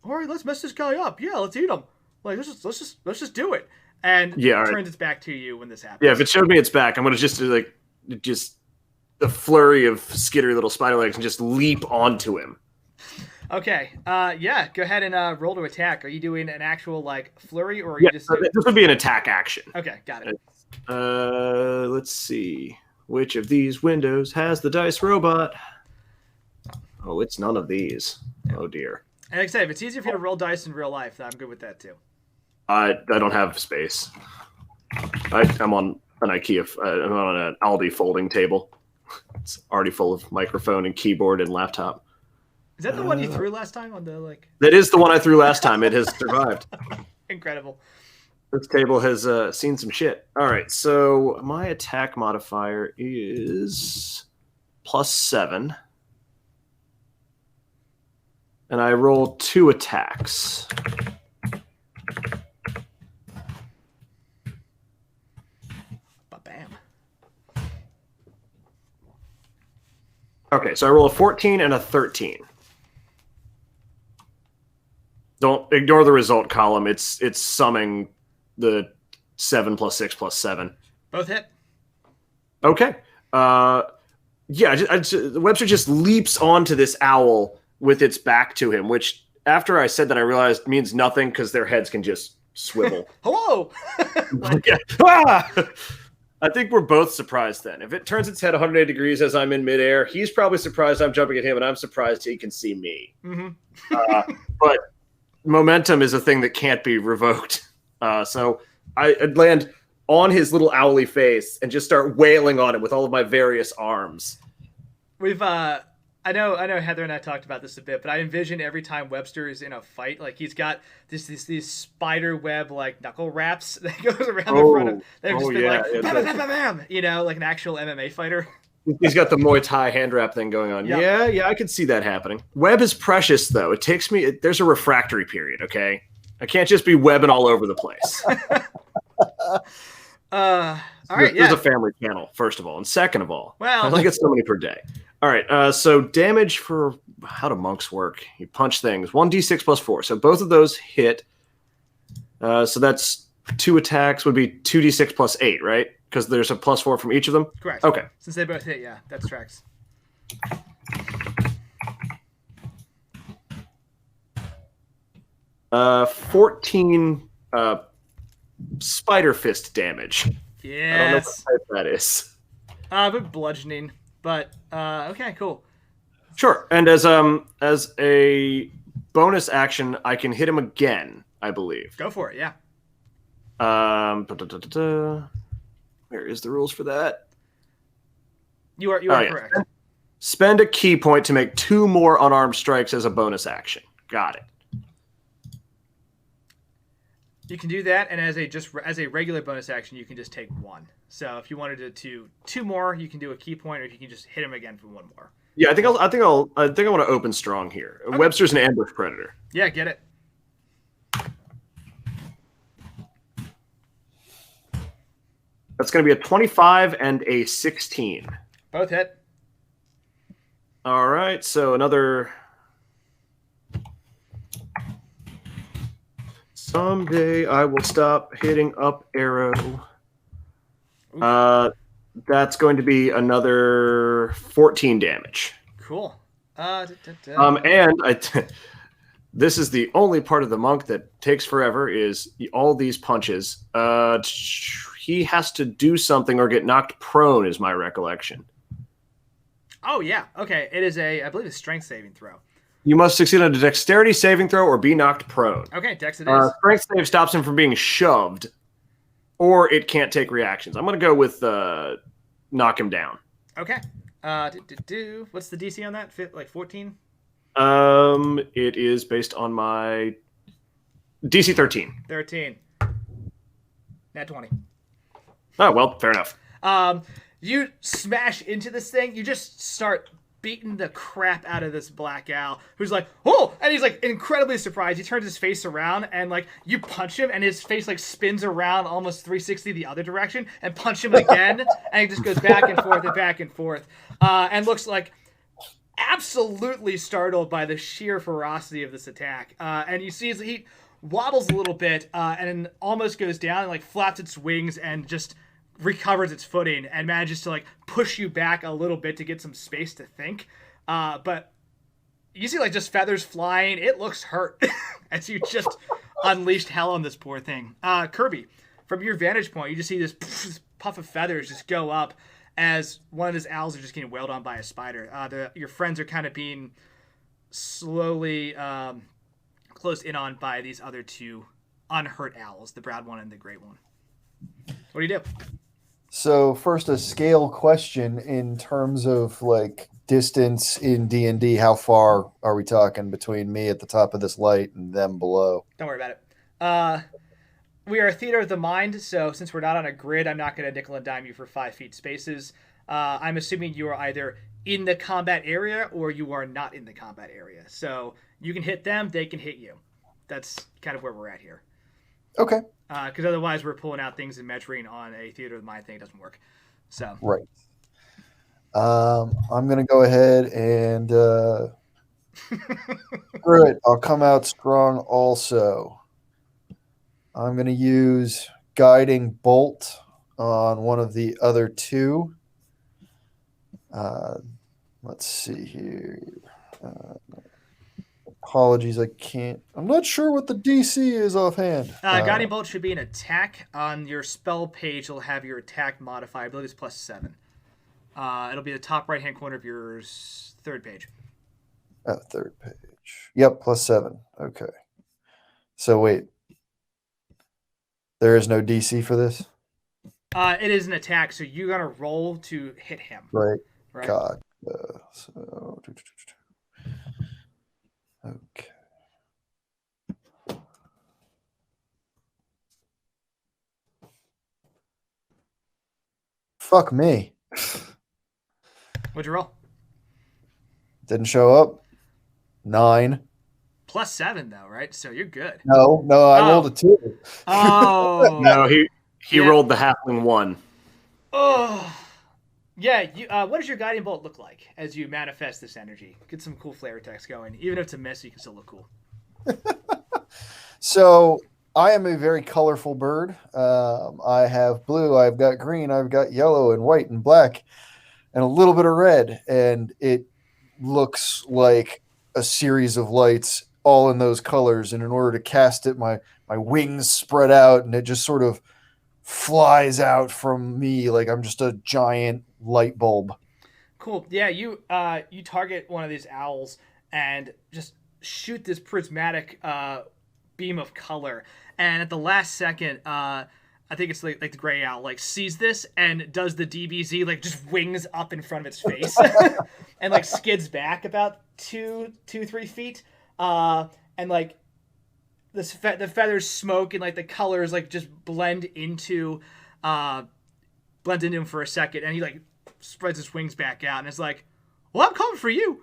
"All right, let's mess this guy up. Yeah, let's eat him. Like let's just do it." And turns its back to you when this happens. Yeah, if it showed me its back, I'm gonna just do just a flurry of skittery little spider legs and just leap onto him. Okay. Yeah. Go ahead and roll to attack. Are you doing an actual like flurry, or are you just? This would be an attack action. Okay, got it. Let's see. Which of these windows has the dice robot? Oh, it's none of these. Oh dear. And like I said, if it's easier for you to roll dice in real life, then I'm good with that too. I don't have space. I'm on an IKEA. I'm on an Aldi folding table. It's already full of microphone and keyboard and laptop. Is that the one you threw last time on the like? That is the one I threw last time. It has survived. Incredible. This table has seen some shit. All right, so my attack modifier is +7. And I roll 2 attacks. Bam. Okay, so I roll a 14 and a 13. Don't ignore the result column. It's summing the 7 + 6 + 7. Both hit. Okay. Webster just leaps onto this owl with its back to him, which after I said that I realized means nothing because their heads can just swivel. Hello. I think we're both surprised then. If it turns its head 180 degrees as I'm in midair, he's probably surprised I'm jumping at him, and I'm surprised he can see me. Mm-hmm. But momentum is a thing that can't be revoked. So I'd land on his little owly face and just start wailing on it with all of my various arms. We've I know Heather and I talked about this a bit, but I envision every time Webster is in a fight, like he's got these spider web like knuckle wraps that goes around the front of. They've just been like bam, bam, bam, bam, like an actual MMA fighter. He's got the Muay Thai hand wrap thing going on. Yep. Yeah, I could see that happening. Web is precious though. It takes me. There's a refractory period. Okay, I can't just be webbing all over the place. All right, There's a family channel, first of all, and second of all, well, I only get so many per day. All right, so damage for how do monks work? You punch things. 1d6 + 4. So both of those hit. So that's 2 attacks would be 2d6 + 8, right? Because there's a +4 from each of them. Correct. Okay. Since they both hit, yeah, that tracks. 14 spider fist damage. Yes. I don't know what type that is. But bludgeoning. But okay, cool. Sure. And as a bonus action, I can hit him again, I believe. Go for it, yeah. Where is the rules for that? You are correct. Spend a key point to make 2 more unarmed strikes as a bonus action. Got it. You can do that, and as a regular bonus action, you can just take 1. So if you wanted to do 2 more, you can do a key point, or you can just hit him again for 1 more. Yeah, I think I want to open strong here. Okay. Webster's an ambush predator. Yeah, get it. That's going to be a 25 and a 16. Both hit. All right, so another. Someday I will stop hitting up arrow. That's going to be another 14 damage. Cool. This is the only part of the monk that takes forever is all these punches. He has to do something or get knocked prone is my recollection. Oh yeah. Okay. It is I believe a strength saving throw. You must succeed on a dexterity saving throw or be knocked prone. Okay, Dex it is. Strength save stops him from being shoved, or it can't take reactions. I'm going to go with knock him down. Okay. What's the DC on that? Like 14? It is based on my DC 13. 13. Nat 20. Oh, well, fair enough. You smash into this thing. You just start beating the crap out of this black owl, who's like, oh, and he's like incredibly surprised. He turns his face around and like you punch him, and his face like spins around almost 360 the other direction, and punch him again, and he just goes back and forth and back and forth, and looks like absolutely startled by the sheer ferocity of this attack. And you see as he wobbles a little bit, and almost goes down and like flaps its wings and just recovers its footing and manages to like push you back a little bit to get some space to think. But you see like just feathers flying. It looks hurt as you just unleashed hell on this poor thing. Kirby, from your vantage point, you just see this puff of feathers just go up as one of his owls are just getting wailed on by a spider. Your friends are kind of being slowly closed in on by these other two unhurt owls, the brown one and the gray one. What do you do? So first, a scale question in terms of like distance in D&D. How far are we talking between me at the top of this light and them below? Don't worry about it. We are a theater of the mind, so since we're not on a grid, I'm not going to nickel and dime you for 5 feet spaces. I'm assuming you are either in the combat area or you are not in the combat area. So you can hit them, they can hit you. That's kind of where we're at here. Okay. Because otherwise we're pulling out things and measuring on a theater of the mind thing. It doesn't work. So Right. I'm going to go ahead and screw it. I'll come out strong also. I'm going to use Guiding Bolt on one of the other two. Let's see here. Apologies, I'm not sure what the DC is offhand. Guiding Bolt should be an attack. On your spell page, it'll have your attack modifier. I believe it's +7. It'll be the top right-hand corner of your third page. Third page. Yep, +7. Okay. So wait. There is no DC for this? It is an attack, so you're going to roll to hit him. Right. Right? God. So... Okay. Fuck me. What'd you roll? Didn't show up. 9. +7 though, right? So you're good. No, I rolled a 2. Oh No, he rolled the halfling 1. Oh yeah. You, what does your guiding bolt look like as you manifest this energy? Get some cool flavor text going. Even if it's a miss, you can still look cool. So I am a very colorful bird. I have blue, I've got green, I've got yellow and white and black and a little bit of red. And it looks like a series of lights all in those colors. And in order to cast it, my wings spread out and it just sort of flies out from me like I'm just a giant light bulb. Cool. Yeah, you target one of these owls and just shoot this prismatic beam of color. And at the last second, I think it's like the gray owl like sees this and does the DBZ, like just wings up in front of its face and like skids back about 2-3 feet. And like the feathers smoke and like the colors like just blend into him for a second, and he like spreads his wings back out and it's like, well, I'm coming for you.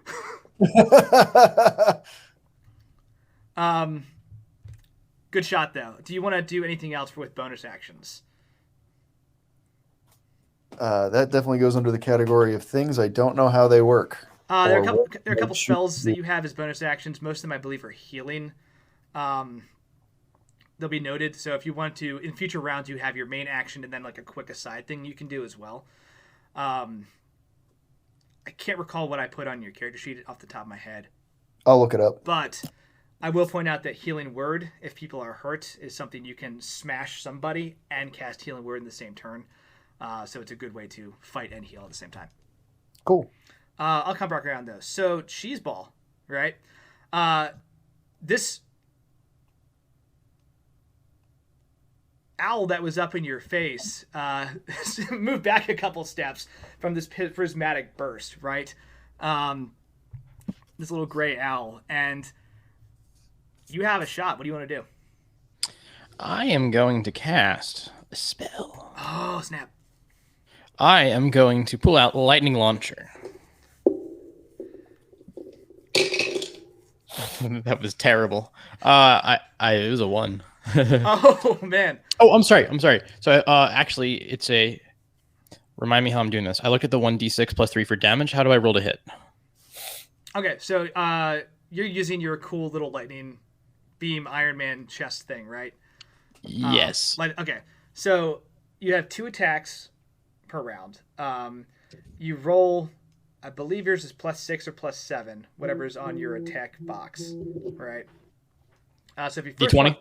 Good shot though. Do you want to do anything else with bonus actions? That definitely goes under the category of things I don't know how they work. There are a couple spells that you have as bonus actions. Most of them, I believe, are healing. They'll be noted. So if you want to, in future rounds, you have your main action and then like a quick aside thing you can do as well. I can't recall what I put on your character sheet off the top of my head. I'll look it up. But I will point out that Healing Word, if people are hurt, is something you can smash somebody and cast Healing Word in the same turn. So it's a good way to fight and heal at the same time. Cool. I'll come back around though. So Cheeseball, right? This owl that was up in your face moved back a couple steps from this prismatic burst, right? This little gray owl, and you have a shot. What do you want to do? I am going to cast a spell. Oh, snap. I am going to pull out Lightning Launcher. That was terrible. It was a 1. Oh, man. Oh, I'm sorry. So, actually, it's a. Remind me how I'm doing this. I looked at the 1d6 plus 3 for damage. How do I roll to hit? Okay, so you're using your cool little lightning beam Iron Man chest thing, right? Yes. Okay, so you have 2 attacks per round. You roll, I believe yours is +6 or +7, whatever's on your attack box, right? So if you first D20?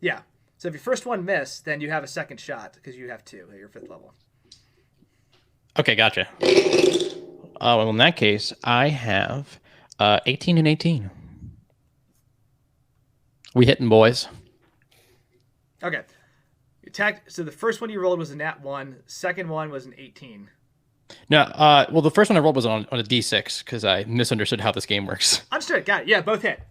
yeah. So if your first one missed, then you have a second shot because you have 2 at your 5th level. Okay, gotcha. Well, in that case, I have 18 and 18. We hitting, boys. Okay. Attack. So the first one you rolled was a nat 1. Second one was an 18. No, well, the first one I rolled was on a D6 because I misunderstood how this game works. Understood. Got it. Yeah, both hit.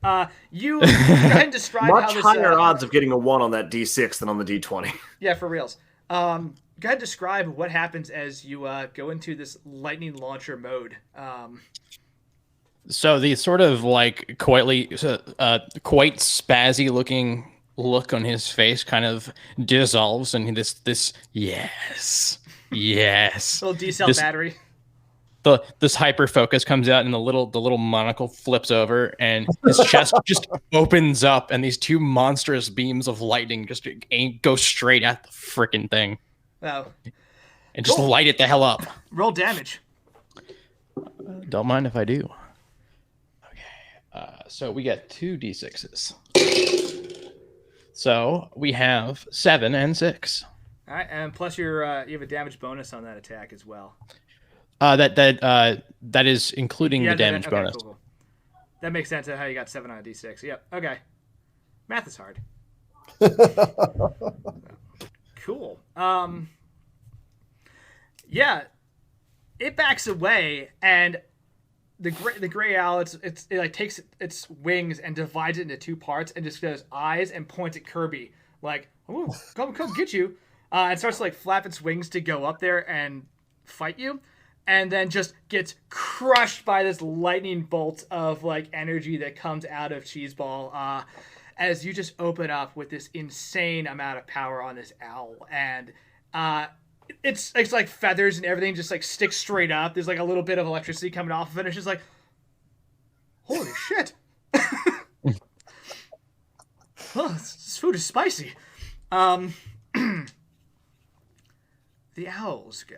You go ahead and describe Much how this. higher odds of getting a 1 on that D6 than on the D20. Yeah, for reals. Go ahead and describe what happens as you go into this lightning launcher mode. So the sort of like quite spazzy looking look on his face kind of dissolves, and this yes. Little D-cell battery. This hyper focus comes out, and the little monocle flips over, and his chest just opens up, and these 2 monstrous beams of lightning just go straight at the freaking thing. Oh. And just light it the hell up. Roll damage. Don't mind if I do. Okay. So we get 2 D6s. So we have 7 and 6. All right, and plus you have a damage bonus on that attack as well. That is including the damage okay, bonus. Cool. That makes sense. Of how you got 7 on a D6. Yep. Okay. Math is hard. Cool. Yeah, it backs away, and the gray owl it like takes its wings and divides it into 2 parts, and just goes eyes and points at Kirby like, "Oh, come get you," and starts to like flap its wings to go up there and fight you, and then just gets crushed by this lightning bolt of like energy that comes out of Cheeseball. As you just open up with this insane amount of power on this owl, and it's like feathers and everything just like sticks straight up. There's like a little bit of electricity coming off of it. And it's just like, holy shit! Oh, this food is spicy. The owls go.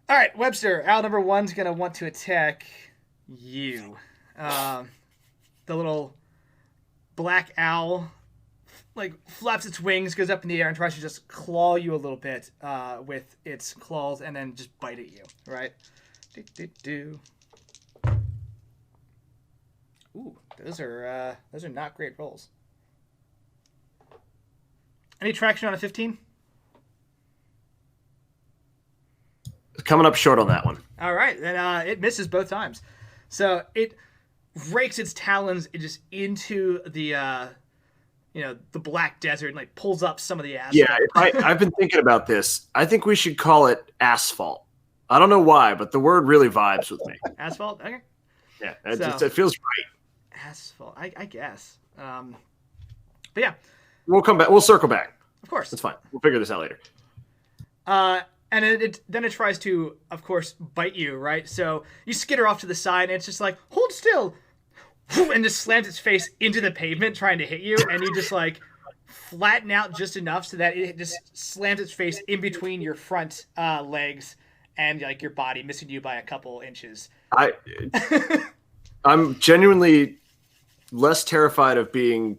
All right, Webster. Owl number 1's gonna want to attack you. The little black owl like flaps its wings, goes up in the air, and tries to just claw you a little bit with its claws, and then just bite at you. Right? Ooh, those are not great rolls. Any traction on a 15? Coming up short on that one. All right, then it misses both times. So it rakes its talons just into the the black desert and like pulls up some of the asphalt. Yeah, I've been thinking about this. I think we should call it asphalt. I don't know why, but the word really vibes with me. Asphalt? Okay. Yeah, it feels right. Asphalt, I guess. But yeah. We'll come back. We'll circle back. Of course. That's fine. We'll figure this out later. And then it tries to, of course, bite you, right? So you skitter off to the side, and it's just like, hold still, and just slams its face into the pavement trying to hit you, and you just like flatten out just enough so that it just slams its face in between your front legs and like your body, missing you by a couple inches. I'm genuinely less terrified of being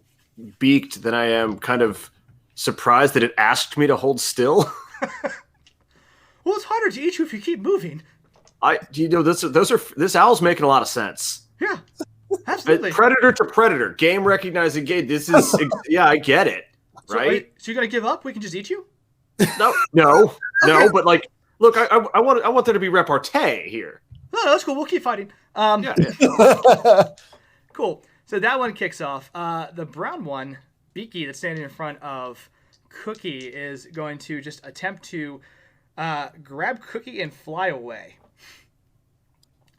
beaked than I am kind of surprised that it asked me to hold still. Well, it's harder to eat you if you keep moving. This owl's making a lot of sense. Yeah, absolutely. Predator to predator, game recognizing game. This is yeah, I get it, right? So you're gonna give up? We can just eat you? No, but like, look, I want there to be repartee here. No, that's cool. We'll keep fighting. Yeah. Cool. So that one kicks off. The brown one, Beaky, that's standing in front of Cookie, is going to just attempt to grab Cookie and fly away.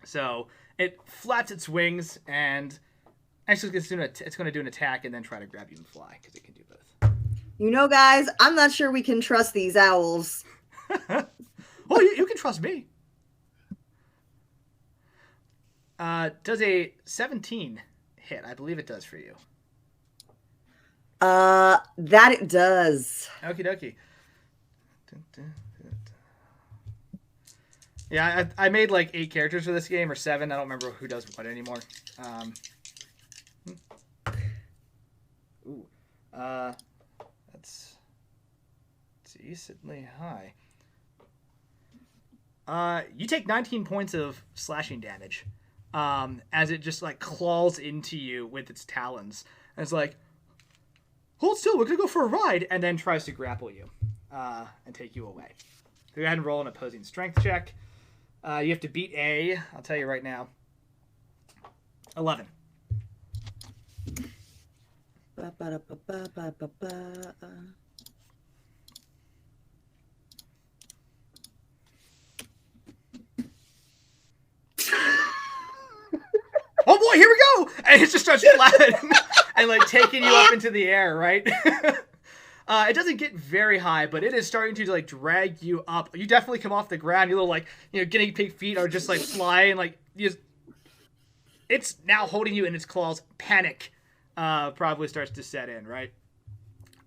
So it flaps its wings and actually it's going to do an attack and then try to grab you and fly because it can do both. You know, guys, I'm not sure we can trust these owls. Well, you can trust me. Does a 17 hit? I believe it does for you. That it does. Okie dokie. Yeah, I made like 8 characters for this game, or 7. I don't remember who does what anymore. That's decently high. You take 19 points of slashing damage as it just like claws into you with its talons. And it's like, hold still, we're going to go for a ride, and then tries to grapple you and take you away. So go ahead and roll an opposing strength check. You have to beat a, I'll tell you right now, 11. Oh boy, here we go! And it just starts flapping and like taking you up into the air, right? It doesn't get very high, but it is starting to like drag you up. You definitely come off the ground. Your little like guinea pig feet are just like flying. Like it's now holding you in its claws. Panic probably starts to set in, right?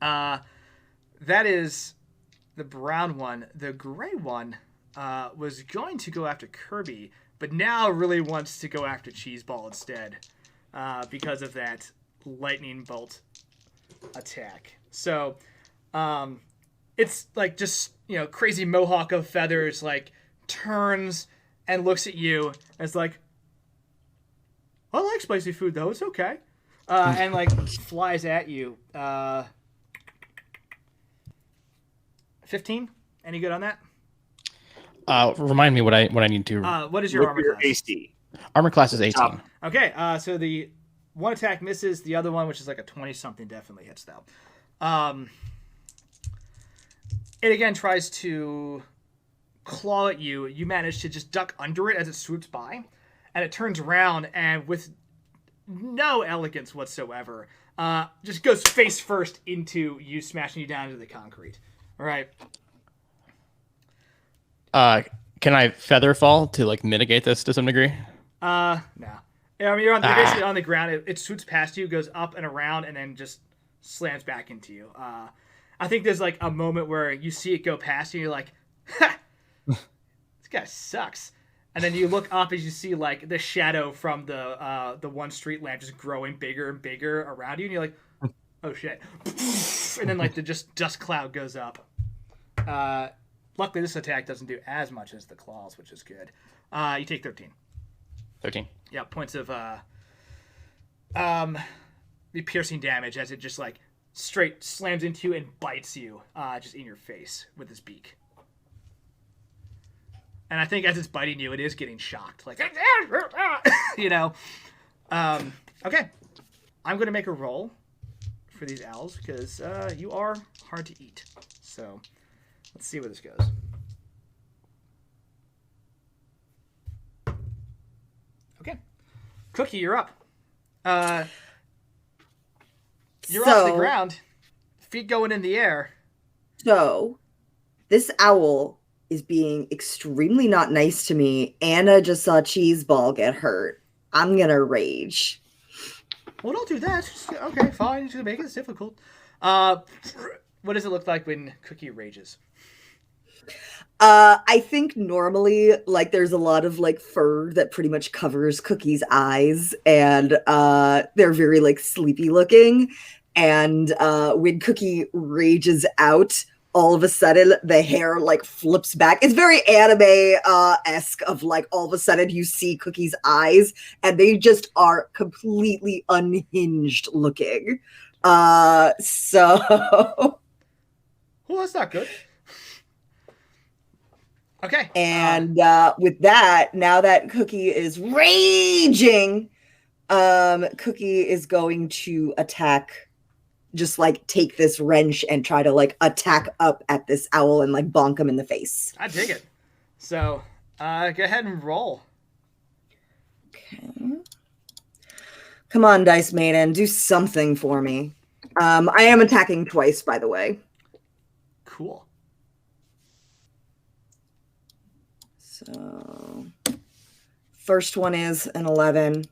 That is the brown one. The gray one was going to go after Kirby, but now really wants to go after Cheeseball instead because of that lightning bolt attack. So it's like just, crazy mohawk of feathers, like turns and looks at you and it's like, I like spicy food though, it's okay. And like flies at you. 15? Any good on that? Remind me what I need to. What is your armor class? AC. Armor class is 18. Okay, so the one attack misses, the other one, which is like a 20-something, definitely hits though. It again tries to claw at you. You manage to just duck under it as it swoops by, and it turns around and with no elegance whatsoever, just goes face first into you, smashing you down into the concrete. All right. Can I feather fall to like mitigate this to some degree? No. Yeah, I mean, you're basically on the ground. It swoops past you, goes up and around, and then just slams back into you. I think there's like a moment where you see it go past you, and you're like, ha! This guy sucks. And then you look up as you see like the shadow from the one street lamp just growing bigger and bigger around you, and you're like, oh shit. And then like the just dust cloud goes up. Luckily, this attack doesn't do as much as the claws, which is good. You take 13. 13. Yeah, points of the piercing damage as it just like straight slams into you and bites you just in your face with his beak. And I think as it's biting you, it is getting shocked. Like, Okay. I'm going to make a roll for these owls because you are hard to eat. So let's see where this goes. Okay. Cookie, you're up. You're off the ground. Feet going in the air. So, this owl is being extremely not nice to me. Anna just saw Cheeseball get hurt. I'm going to rage. Well, don't do that. Okay, fine. Just make it difficult. What does it look like when Cookie rages? I think normally, like, there's a lot of, like, fur that pretty much covers Cookie's eyes, and they're very, like, sleepy looking. And when Cookie rages out, all of a sudden the hair like flips back. It's very anime esque of like all of a sudden you see Cookie's eyes and they just are completely unhinged looking. So Well, that's not good. Okay. and with that, now that Cookie is raging, Cookie is going to attack, just like take this wrench and try to like attack up at this owl and like bonk him in the face. I dig it. So, go ahead and roll. Okay. Come on, Dice Maiden, do something for me. I am attacking twice, by the way. Cool. So, first one is an 11.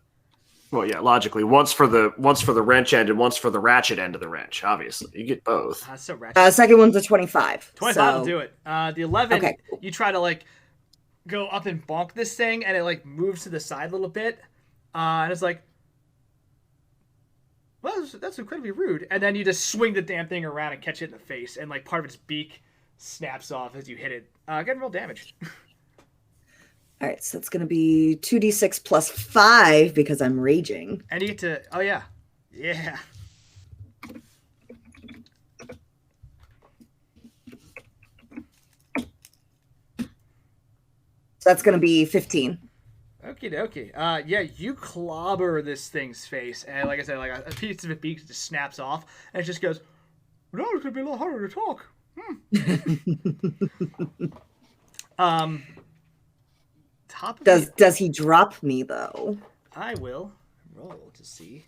Well, yeah, logically, once for the wrench end and once for the ratchet end of the wrench. Obviously, you get both. That's so ratchet. Second one's a 25. 25 will do it. The 11, Okay. you try to like go up and bonk this thing, and it like moves to the side a little bit, and it's like, well, that's incredibly rude. And then you just swing the damn thing around and catch it in the face, and like part of its beak snaps off as you hit it. Again, roll damage. All right, so it's going to be 2d6 plus 5 because I'm raging. And you get to, oh yeah, yeah. So that's going to be 15. Okie dokie. Yeah, you clobber this thing's face, and like I said, like a piece of its beak just snaps off, and it just goes, no, it's gonna be a little harder to talk. Top of Does he drop me though? I will roll to see.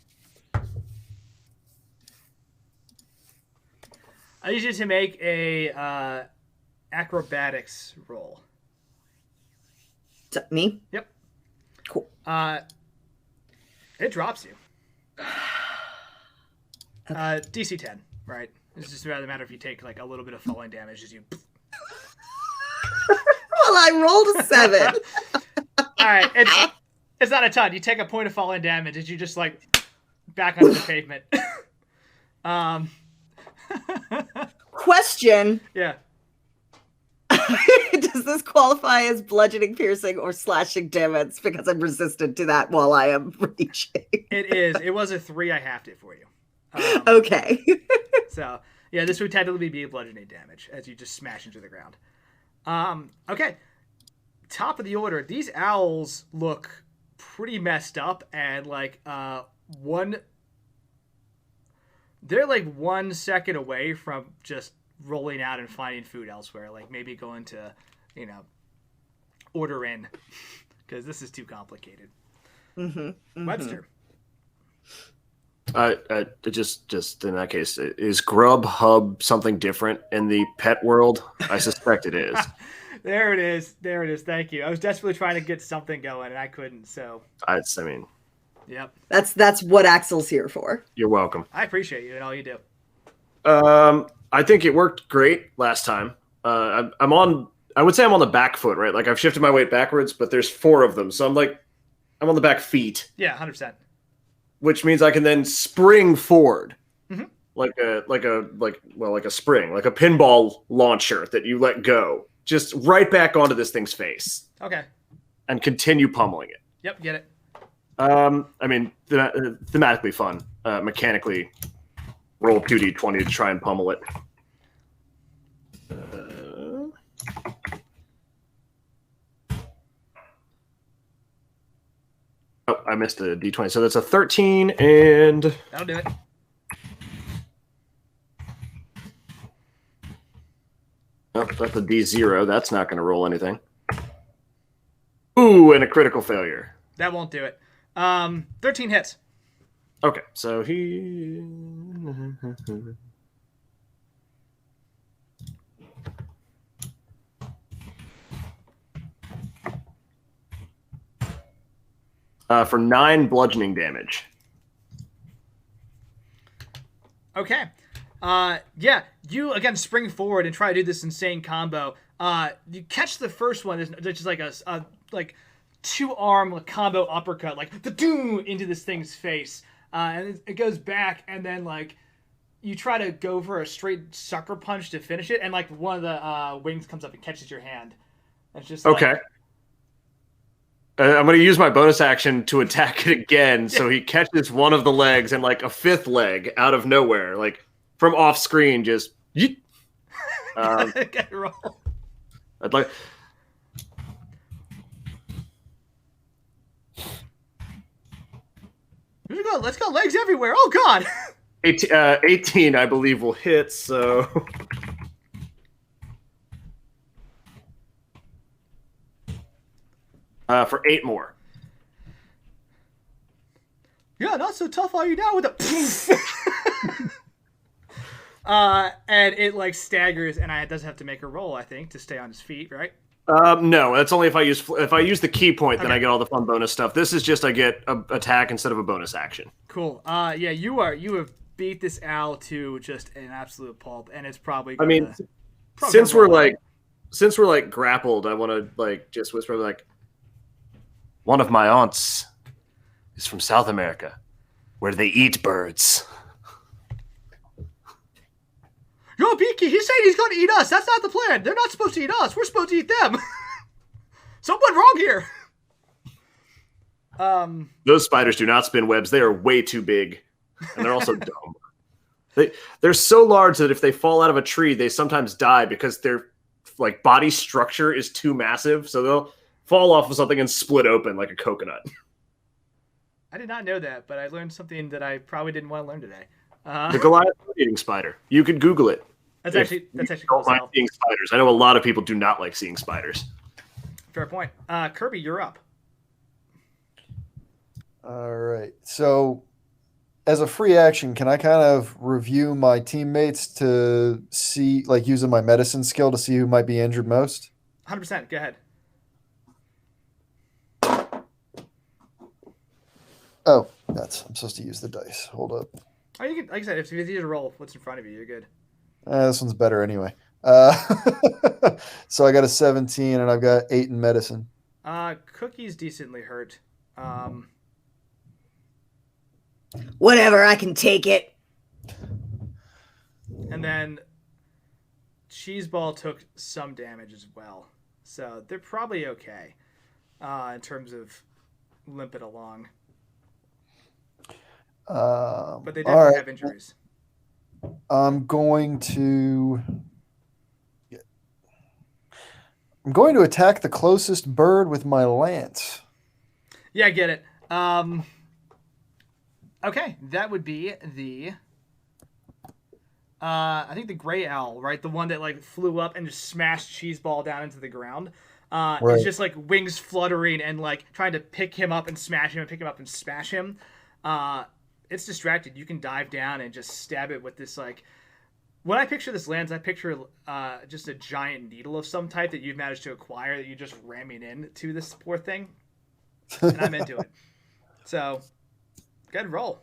I need you to make a acrobatics roll. Me? Yep. Cool. It drops you. DC 10, right? It's just a matter if you take like a little bit of falling damage as you. Well, I rolled a 7. All right, it's not a ton. You take a point of falling damage as you just like back onto the pavement. Question. Yeah. Does this qualify as bludgeoning, piercing, or slashing damage? Because I'm resistant to that while I am reaching. It is. It was a 3. I halved it for you. Okay. So yeah, this would technically be bludgeoning damage as you just smash into the ground. Okay. Top of the order. These owls look pretty messed up, and like they're like 1 second away from just rolling out and finding food elsewhere. Like maybe going to, order in because this is too complicated. Webster. Just in that case, is Grubhub something different in the pet world? I suspect it is. There it is. Thank you. I was desperately trying to get something going and I couldn't. So Yep. That's what Axel's here for. You're welcome. I appreciate you and all you do. I think it worked great last time. I would say I'm on the back foot, right? Like I've shifted my weight backwards, but there's 4 of them. So I'm on the back feet. Yeah, 100%. Which means I can then spring forward. Mm-hmm. Like a spring, like a pinball launcher that you let go. Just right back onto this thing's face. Okay. And continue pummeling it. Yep, get it. Thematically fun. Mechanically roll 2d20 to try and pummel it. Oh, I missed a d20. So that's a 13 and... That'll do it. Oh, that's a d0. That's not going to roll anything. Ooh, and a critical failure. That won't do it. 13 hits. Okay, so he... for 9 bludgeoning damage. Okay. Yeah, you again spring forward and try to do this insane combo. You catch the first one. There's just like a 2-arm combo uppercut, like the doom into this thing's face, and it goes back, and then like you try to go for a straight sucker punch to finish it, and like one of the wings comes up and catches your hand. And it's just like, Okay. I'm going to use my bonus action to attack it again. So he catches one of the legs and like a fifth leg out of nowhere, like from off screen, just. Yeet. Get roll. I'd like. Let's go, legs everywhere. Oh God. 18, I believe, will hit. So. For 8 more. Yeah, not so tough are you now with a. And it like staggers, and it does have to make a roll, I think, to stay on his feet, right? No, that's only if I use the key point, then Okay. I get all the fun bonus stuff. This is just I get a attack instead of a bonus action. Cool. Yeah, you have beat this owl to just an absolute pulp, and it's probably. Since we're like grappled, I want to like just whisper like, one of my aunts is from South America, where they eat birds. Yo, Beaky, he's saying he's going to eat us. That's not the plan. They're not supposed to eat us. We're supposed to eat them. Someone wrong here. Those spiders do not spin webs. They are way too big, and they're also dumb. They're so large that if they fall out of a tree, they sometimes die because their like body structure is too massive. So they'll fall off of something and split open like a coconut. I did not know that, but I learned something that I probably didn't want to learn today. The Goliath eating spider. You could Google it. That's actually cool. Don't mind seeing spiders. I know a lot of people do not like seeing spiders. Fair point. Kirby, you're up. All right. So, as a free action, can I kind of review my teammates to see, like, using my medicine skill to see who might be injured most? 100%. Go ahead. Oh, I'm supposed to use the dice. Hold up. Oh, you can, like I said, if you need to roll what's in front of you, you're good. This one's better anyway. So I got a 17 and I've got 8 in medicine. Cookie's decently hurt. Whatever, I can take it. And then Cheeseball took some damage as well. So they're probably okay in terms of limping along. But they definitely have injuries. I'm going to attack the closest bird with my lance. Yeah, I get it. Okay, that would be the I think the gray owl, right? The one that like flew up and just smashed Cheeseball down into the ground. Right. It's just like wings fluttering and like trying to pick him up and smash him and pick him up and smash him. It's distracted. You can dive down and just stab it with this like. When I picture this lens, I picture just a giant needle of some type that you've managed to acquire that you're just ramming in to this poor thing, and I'm into it. So, good roll.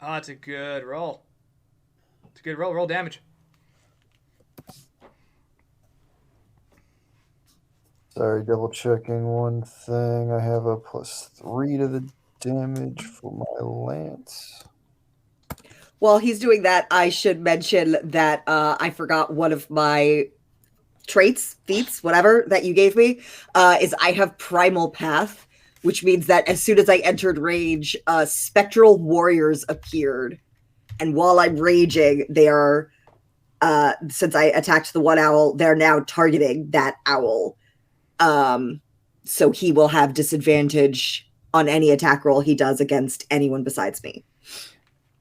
Oh, it's a good roll. It's a good roll. Roll damage. Sorry, double checking one thing. I have a +3 to the damage for my lance. While he's doing that, I should mention that I forgot one of my traits, feats, whatever, that you gave me, is I have Primal Path, which means that as soon as I entered rage, spectral warriors appeared. And while I'm raging, they are, since I attacked the one owl, they're now targeting that owl. So he will have disadvantage on any attack roll he does against anyone besides me.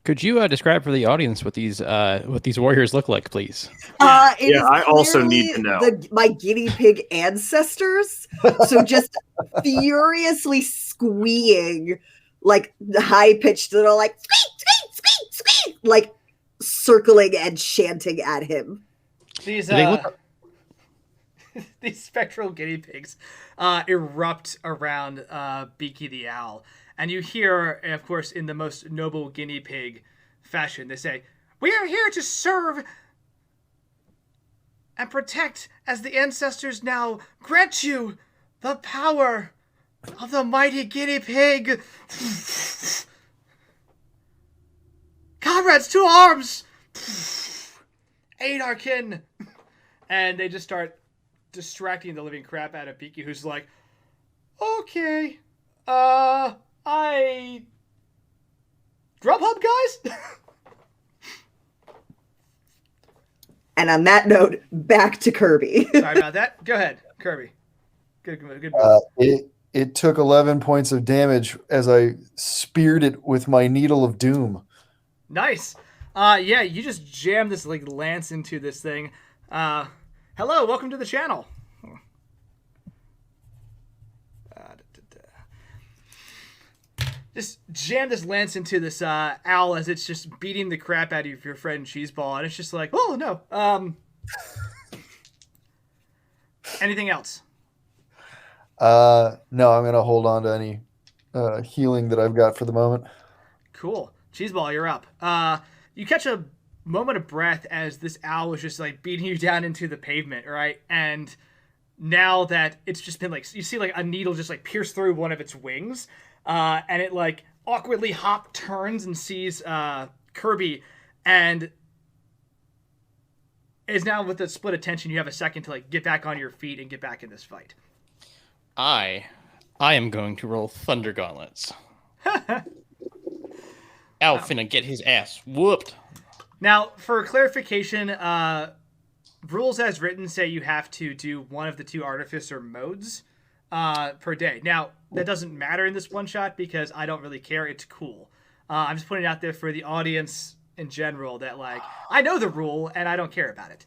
Could you describe for the audience what these warriors look like, please? It is I also need to clearly know. my guinea pig ancestors. So just furiously squeeing, like high pitched, that are like squeak, squeak, squeak, squeak, like circling and chanting at him. These They look- these spectral guinea pigs erupt around Beaky the owl. And you hear, of course, in the most noble guinea pig fashion, they say, "We are here to serve and protect as the ancestors now grant you the power of the mighty guinea pig." comrades, 2 arms! Aid our kin! And they just start distracting the living crap out of Beaky, who's like, okay, I... Grubhub, guys? And on that note, back to Kirby. Sorry about that. Go ahead, Kirby. Good move. It took 11 points of damage as I speared it with my needle of doom. Nice. Yeah, you just jammed this like lance into this thing. Hello, welcome to the channel. Just jam this lance into this owl as it's just beating the crap out of your friend Cheeseball, and it's just like, oh no. Anything else? No, I'm gonna hold on to any healing that I've got for the moment. Cool. Cheeseball, you're up. You catch a moment of breath as this owl is just like beating you down into the pavement, right? And now that it's just been like, you see like a needle just like pierce through one of its wings, and it like awkwardly turns and sees Kirby, and is now with the split attention. You have a second to like get back on your feet and get back in this fight. I am going to roll Thunder Gauntlets. Al finna get his ass whooped. Now, for clarification, rules as written say you have to do one of the 2 artificer modes per day. Now, that doesn't matter in this one shot because I don't really care. It's cool. I'm just putting it out there for the audience in general that, like, I know the rule and I don't care about it.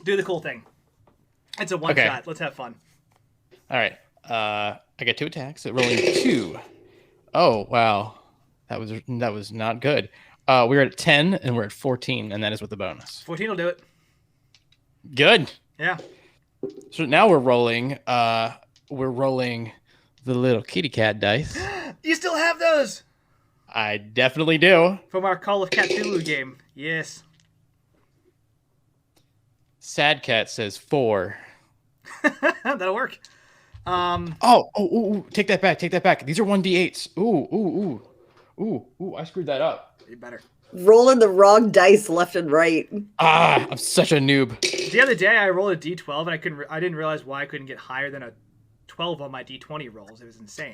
Do the cool thing. It's a one shot. Let's have fun. All right. I got 2 attacks. Rolling 2. Oh wow, that was not good. We're at 10 and we're at 14, and that is with the bonus. 14 will do it. Good. Yeah. So now we're rolling. We're rolling the little kitty cat dice. You still have those? I definitely do. From our Call of Cthulhu game. Yes. Sad Cat says 4. That'll work. Oh, take that back. Take that back. These are 1d8s. Ooh, I screwed that up. You better. Rolling the wrong dice left and right. I'm such a noob. The other day I rolled a d12 and I didn't realize why I couldn't get higher than a 12 on my d20 rolls. It was insane.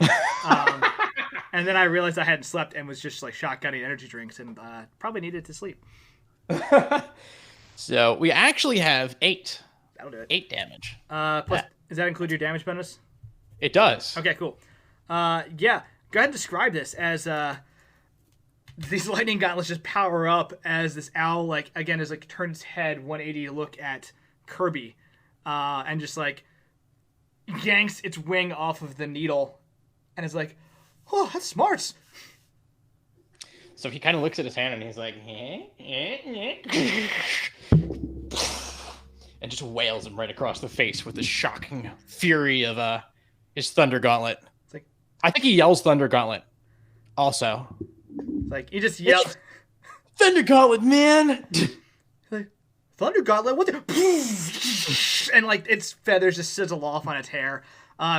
And then I realized I hadn't slept and was just like shotgunning energy drinks and probably needed to sleep. So we actually have 8. That'll do it. 8 damage. Plus, does that include your damage bonus? It does. Okay, cool. Yeah, go ahead and describe this as these lightning gauntlets just power up as this owl, like, again, is like turns its head 180 to look at Kirby, and just like yanks its wing off of the needle, and is like, "Oh, that's smart." So he kind of looks at his hand and he's like, and just wails him right across the face with the shocking fury of his Thunder Gauntlet. It's like, I think he yells Thunder Gauntlet also. Like, he just yells, Thunder Gauntlet, man! like, Thunder Gauntlet, what the? And like its feathers just sizzle off on its hair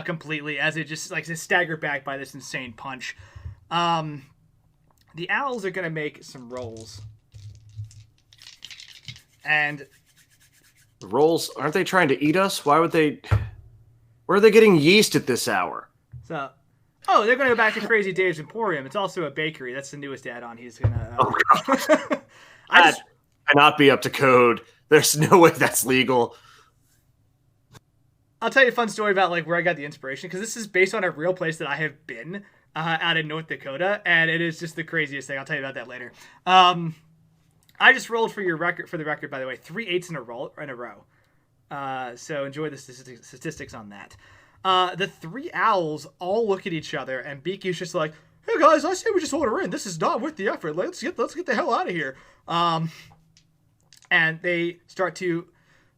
completely as it just like is staggered back by this insane punch. The owls are gonna make some rolls, and The rolls, aren't they trying to eat us? Why would they? Where are they getting yeast at this hour? so. Oh, they're going to go back to Crazy Dave's Emporium. It's also a bakery. That's the newest add-on. He's going to... Oh, God. That cannot be up to code. There's no way that's legal. I'll tell you a fun story about like where I got the inspiration, because this is based on a real place that I have been out in North Dakota, and it is just the craziest thing. I'll tell you about that later. I just rolled for the record, by the way, 3 8s in a row. So enjoy the statistics on that. The 3 owls all look at each other, and Beaky's just like, "Hey guys, I say we just order in. This is not worth the effort. Let's get the hell out of here." And they start to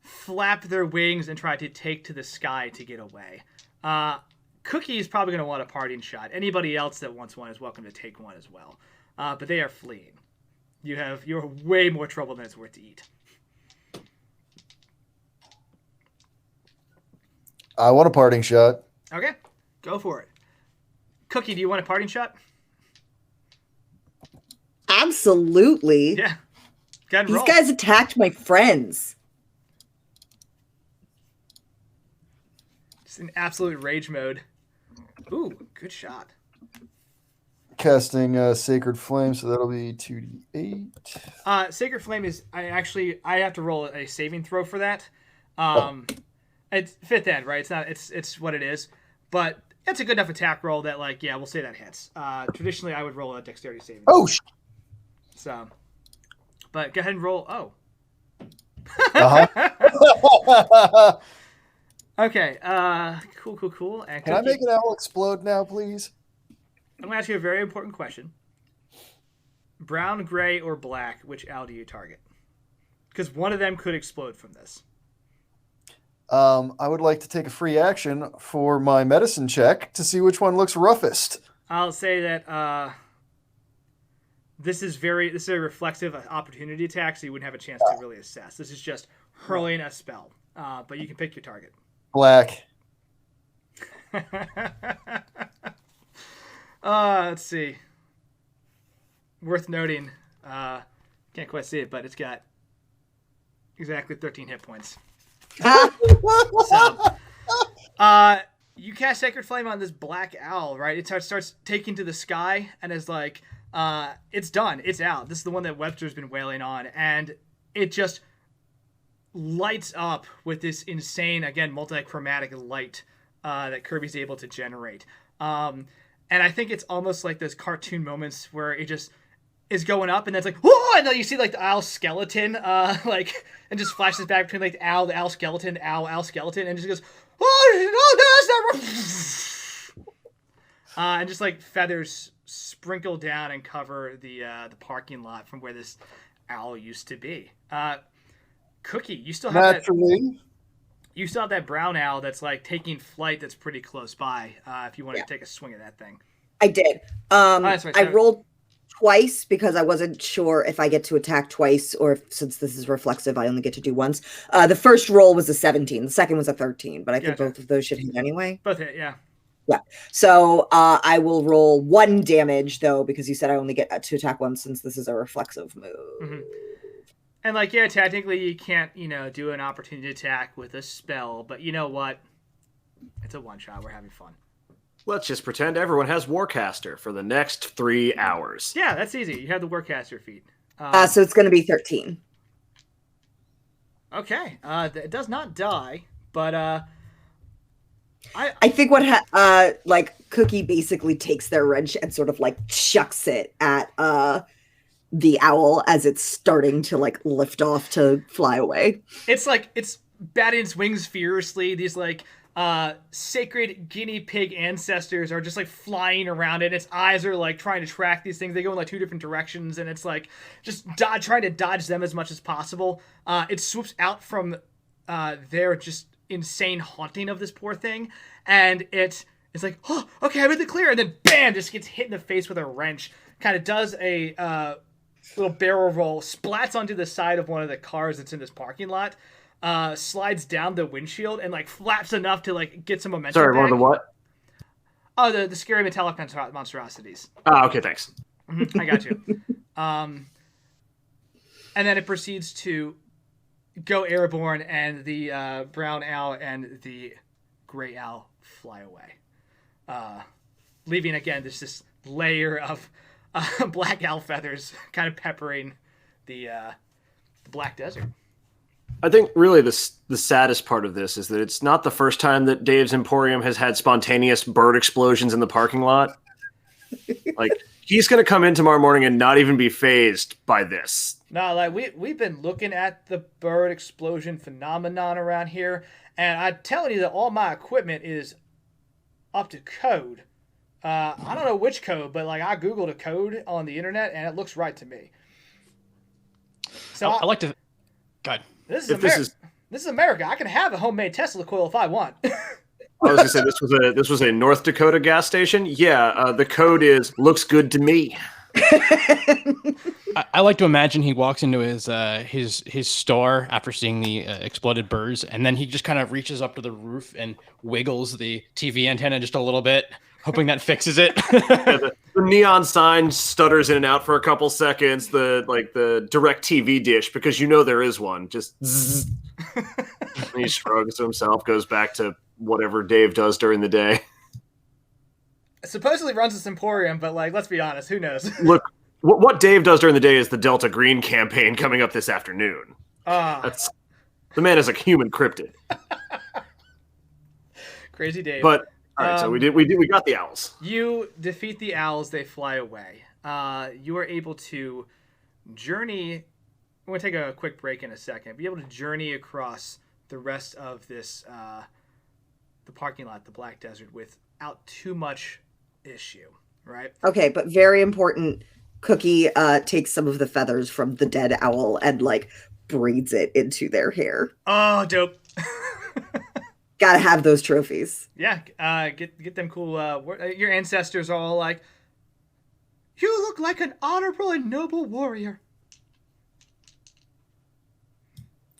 flap their wings and try to take to the sky to get away. Cookie is probably going to want a parting shot. Anybody else that wants one is welcome to take one as well. But they are fleeing. You're way more trouble than it's worth to eat. I want a parting shot. Okay, go for it. Cookie, do you want a parting shot? Absolutely. Yeah. Go ahead and These roll. guys attacked my friends. Just in absolute rage mode. Ooh, good shot. Casting Sacred Flame, so that'll be 2d8. Sacred Flame is I have to roll a saving throw for that. It's 5th ed, right? It's what it is, but it's a good enough attack roll that we'll say that hits. Traditionally, I would roll a dexterity saving. Oh, so, but go ahead and roll. Oh. uh-huh. Okay. Cool. And Can I make an owl explode now, please? I'm gonna ask you a very important question. Brown, gray, or black? Which owl do you target? Because one of them could explode from this. I would like to take a free action for my medicine check to see which one looks roughest. I'll say that this is a reflexive opportunity attack, so you wouldn't have a chance to really assess. This is just hurling a spell, but you can pick your target. Black. Let's see. Worth noting, can't quite see it, but it's got exactly 13 hit points. So, you cast Sacred Flame on this black owl, right? It starts taking to the sky and is like, it's done. It's out. This is the one that Webster's been wailing on. And it just lights up with this insane, again, multi-chromatic light that Kirby's able to generate. And I think it's almost like those cartoon moments where it just is going up and then it's like, whoa! And then you see like the owl skeleton, and just flashes back between like the owl skeleton, owl skeleton, and just goes, oh, no, that's not. And just like feathers sprinkle down and cover the parking lot from where this owl used to be. Cookie, you still have Naturally. You still have that brown owl that's like taking flight that's pretty close by. If you want to take a swing at that thing. I did. That's right. I rolled twice because I wasn't sure if I get to attack twice or if, since this is reflexive, I only get to do once. The first roll was a 17. The second was a 13, but I think both of those should hit anyway. Both hit, yeah. Yeah. So I will roll 1 damage though, because you said I only get to attack once since this is a reflexive move. Mm-hmm. And technically you can't, do an opportunity attack with a spell, but you know what? It's a one shot. We're having fun. Let's just pretend everyone has Warcaster for the next 3 hours. Yeah, that's easy. You have the Warcaster feat. So it's going to be 13. Okay. It does not die, but I think what Cookie basically takes their wrench and sort of like chucks it at the owl as it's starting to like lift off to fly away. It's batting its wings furiously. These sacred guinea pig ancestors are just like flying around it. Its eyes are like trying to track these things. They go in like 2 different directions, and it's like just trying to dodge them as much as possible. It swoops out from their just insane haunting of this poor thing, and it's like, oh, okay, I'm in the clear, and then bam, just gets hit in the face with a wrench. Kind of does a little barrel roll, splats onto the side of one of the cars that's in this parking lot. Slides down the windshield and like flaps enough to like get some momentum. Sorry, back. one of the what? Oh, the scary metallic monstrosities. Oh, okay, thanks. I got you. And then it proceeds to go airborne, and the brown owl and the gray owl fly away, leaving again this layer of black owl feathers, kind of peppering the black desert. I think really the saddest part of this is that it's not the first time that Dave's Emporium has had spontaneous bird explosions in the parking lot. Like, he's going to come in tomorrow morning and not even be fazed by this. No, like we've been looking at the bird explosion phenomenon around here, and I'm telling you that all my equipment is up to code. I don't know which code, but like I googled a code on the internet and it looks right to me. So I like to. God. This is America. I can have a homemade Tesla coil if I want. I was going to say this was a North Dakota gas station. Yeah, the code is looks good to me. I like to imagine he walks into his store after seeing the exploded birds, and then he just kind of reaches up to the roof and wiggles the TV antenna just a little bit, Hoping that fixes it. The neon sign stutters in and out for a couple seconds. The direct TV dish, because there is one, just zzz. And he shrugs to himself, goes back to whatever Dave does during the day. Supposedly runs this Emporium, but let's be honest, who knows? Look, what Dave does during the day is the Delta Green campaign coming up this afternoon. The man is a human cryptid. Crazy Dave. But all right, so we got the owls. You defeat the owls; they fly away. You are able to journey. I'm going to take a quick break in a second. Be able to journey across the rest of this, the parking lot, the Black Desert, without too much issue, right? Okay, but very important. Cookie takes some of the feathers from the dead owl and braids it into their hair. Oh, dope. Gotta have those trophies. Yeah, get them cool. Your ancestors are all like, you look like an honorable and noble warrior.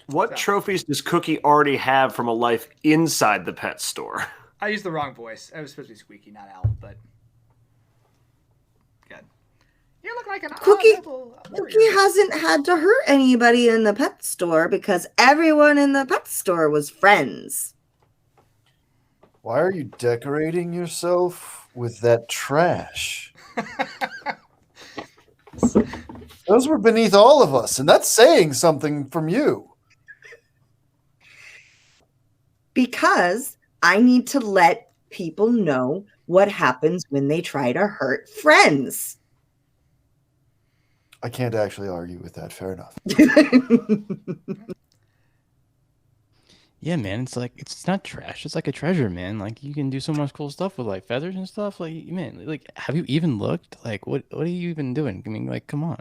What trophies does Cookie already have from a life inside the pet store? I used the wrong voice. I was supposed to be Squeaky, not Owl, but good. You look like an honorable warrior. Cookie hasn't had to hurt anybody in the pet store because everyone in the pet store was friends. Why are you decorating yourself with that trash? Those were beneath all of us, and that's saying something from you. Because I need to let people know what happens when they try to hurt friends. I can't actually argue with that. Fair enough. Yeah, man, it's not trash. It's like a treasure, man. You can do so much cool stuff with feathers and stuff. Man, have you even looked? What are you even doing? I mean, come on.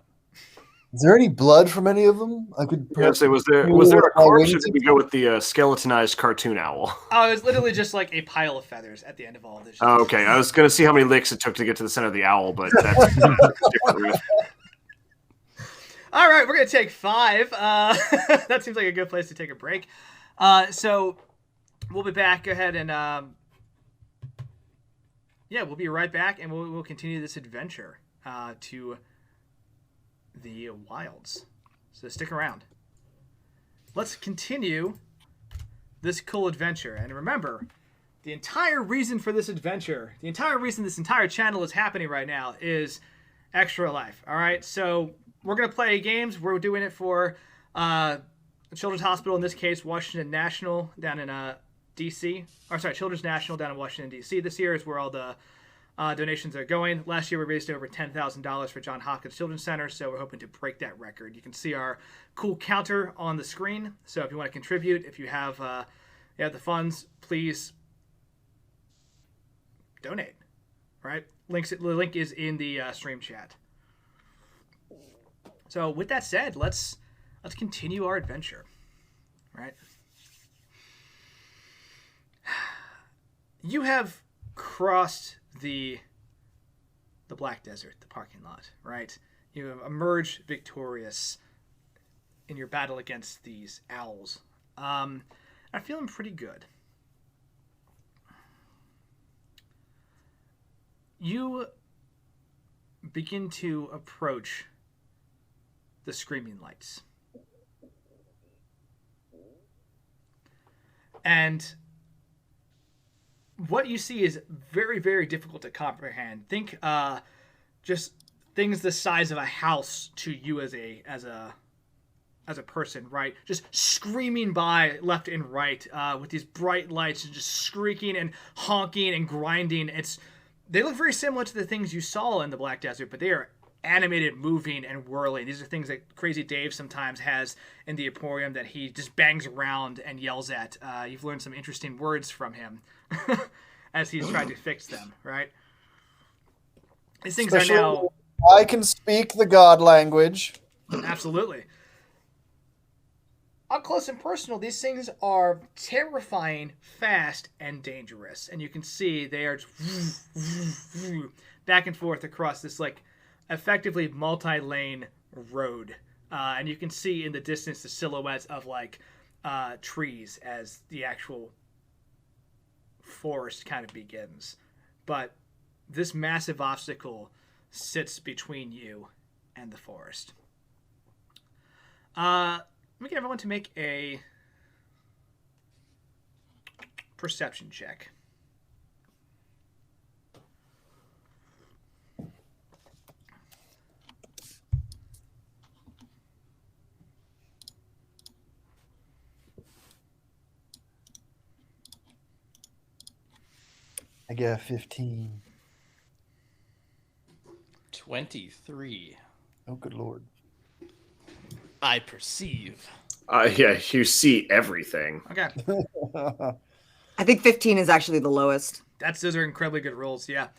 Is there any blood from any of them? I could. Yes, was there a corpse, or did we go with the skeletonized cartoon owl? Oh, it was literally just a pile of feathers at the end of all of this. Oh, okay, I was gonna see how many licks it took to get to the center of the owl, but that's different. All right, we're gonna take 5. That seems like a good place to take a break. So we'll be back. Go ahead and we'll be right back, and we'll continue this adventure to the wilds. So stick around. Let's continue this cool adventure. And remember, the entire reason for this adventure, the entire reason this entire channel is happening right now is Extra Life. All right, so we're gonna play games. We're doing it for Children's Hospital, in this case, Washington National down in DC. Children's National down in Washington, DC. This year is where all the donations are going. Last year we raised over $10,000 for John Hopkins Children's Center, so we're hoping to break that record. You can see our cool counter on the screen. So if you want to contribute, if you have the funds, please donate. Right? The link is in the stream chat. So with that said, let's continue our adventure. Right? You have crossed the Black Desert, the parking lot, right? You have emerged victorious in your battle against these owls. I'm feeling pretty good. You begin to approach the screaming lights. And what you see is very, very difficult to comprehend. Think just things the size of a house to you as a person, right? Just screaming by left and right with these bright lights and just shrieking and honking and grinding. They look very similar to the things you saw in the Black Desert, but they are animated, moving, and whirling. These are things that Crazy Dave sometimes has in the Emporium that he just bangs around and yells at. You've learned some interesting words from him as he's tried to fix them, right? These things are now... I can speak the God language. Absolutely. Up close and personal, these things are terrifying, fast, and dangerous. And you can see they are back and forth across this, effectively multi-lane road. And you can see in the distance the silhouettes of, trees as the actual forest kind of begins. But this massive obstacle sits between you and the forest. Let me get everyone to make a perception check. I got 15. 23. Oh, good lord. I perceive. Yeah, you see everything. Okay. I think 15 is actually the lowest. Those are incredibly good rolls, yeah.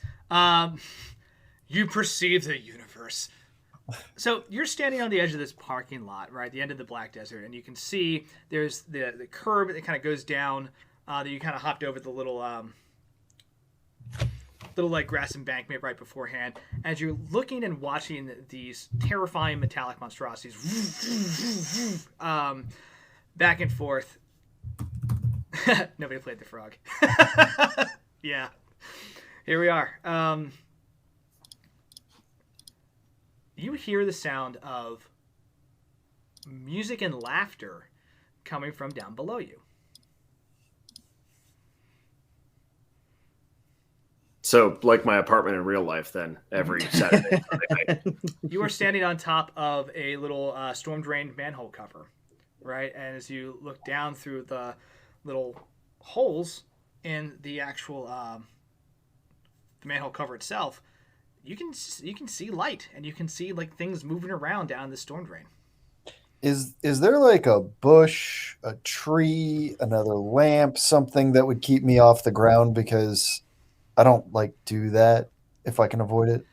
You perceive the universe. So you're standing on the edge of this parking lot, right, the end of the Black Desert, and you can see there's the curb that kind of goes down, that you kind of hopped over the little like grass embankment right beforehand. As you're looking and watching these terrifying metallic monstrosities back and forth. Nobody played the frog. Yeah. Here we are. You hear the sound of music and laughter coming from down below you. So, like my apartment in real life, then, every Saturday. Sunday night. You are standing on top of a little storm-drained manhole cover, right? And as you look down through the little holes in the actual the manhole cover itself, you can see light, and you can see like things moving around down the storm drain. Is there like a bush, a tree, another lamp, something that would keep me off the ground? Because I don't like do that if I can avoid it.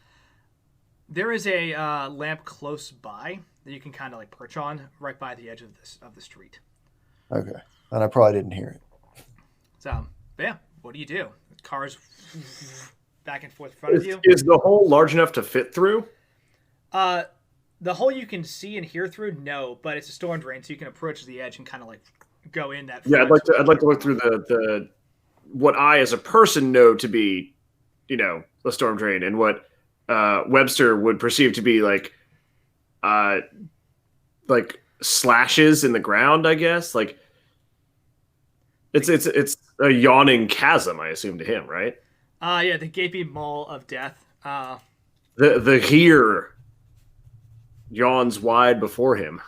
There is a lamp close by that you can kind of like perch on right by the edge of the street. Okay. And I probably didn't hear it. So, yeah, what do you do? Cars back and forth in front of you. Is the hole large enough to fit through? The hole you can see and hear through, no, but it's a storm drain, so you can approach the edge and kind of like go in that. Yeah, I'd like to look through the what I as a person know to be, a storm drain, and what Webster would perceive to be like slashes in the ground, I guess. Like it's a yawning chasm, I assume, to him, right? Yeah, the gaping maw of death. The here yawns wide before him.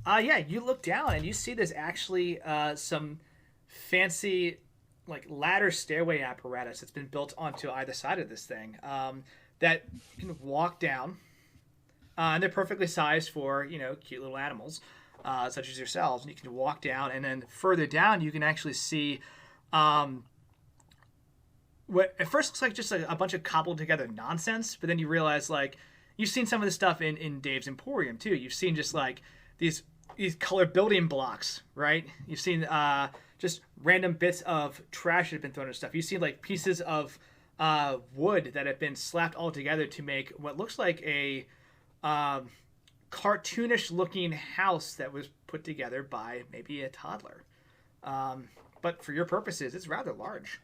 Yeah, you look down and you see there's actually some fancy like ladder stairway apparatus that's been built onto either side of this thing that you can walk down. And they're perfectly sized for, cute little animals such as yourselves. And you can walk down, and then further down you can actually see what at first looks like just a bunch of cobbled together nonsense, but then you realize like you've seen some of this stuff in Dave's Emporium too. You've seen just like these colored building blocks, right? You've seen just random bits of trash that have been thrown and stuff. You've seen like pieces of wood that have been slapped all together to make what looks like a cartoonish looking house that was put together by maybe a toddler. But for your purposes, it's rather large.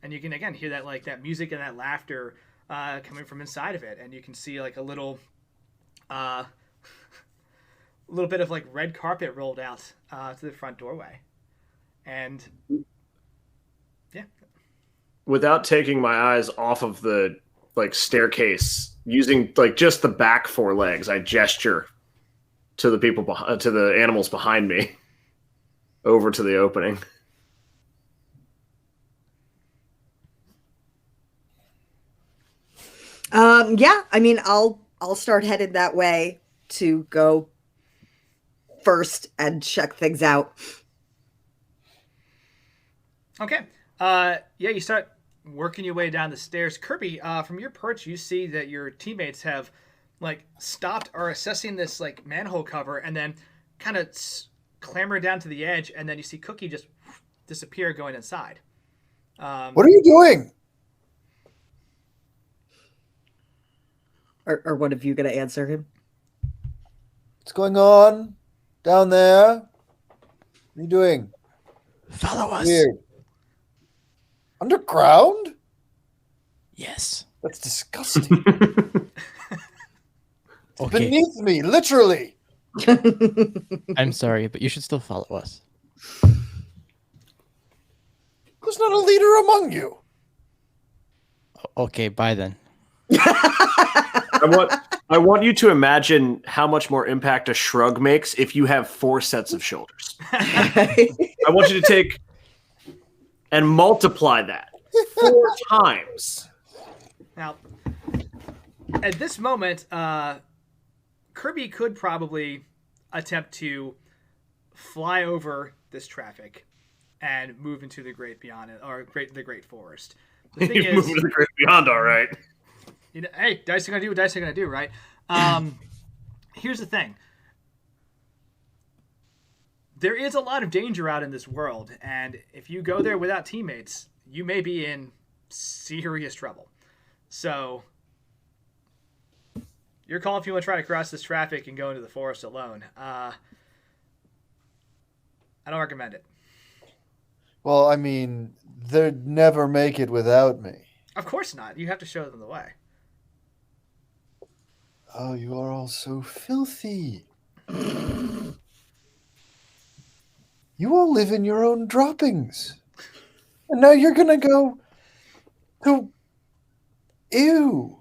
And you can, again, hear that like that music and that laughter coming from inside of it. And you can see like a little bit of like red carpet rolled out to the front doorway. And yeah. Without taking my eyes off of the like staircase, using like just the back four legs, I gesture to the people to the animals behind me over to the opening. Yeah, I mean, I'll start headed that way to go first and check things out. Okay. Yeah, you start working your way down the stairs. Kirby, from your perch, you see that your teammates have like stopped or assessing this like manhole cover, and then kind of clamber down to the edge, and then you see Cookie just disappear going inside. What are you doing? Or one of you going to answer him? What's going on down there? What are you doing? Follow us. Weird. Underground? Yes. That's disgusting. Okay. Beneath me, literally. I'm sorry, but you should still follow us. Who's not a leader among you? Okay, bye then. I want you to imagine how much more impact a shrug makes if you have 4 sets of shoulders. I want you to take and multiply that 4 times. Now, at this moment, Kirby could probably attempt to fly over this traffic and move into the great beyond it, or the great forest. The thing You move into the great beyond, all right. You know, hey, dice are gonna do what dice are gonna do, right? Here's the thing. There is a lot of danger out in this world, and if you go there without teammates, you may be in serious trouble. So, your call if you want to try to cross this traffic and go into the forest alone. I don't recommend it. Well, I mean, they'd never make it without me. Of course not. You have to show them the way. Oh, you are all so filthy. You all live in your own droppings. And now you're going to go... Ew.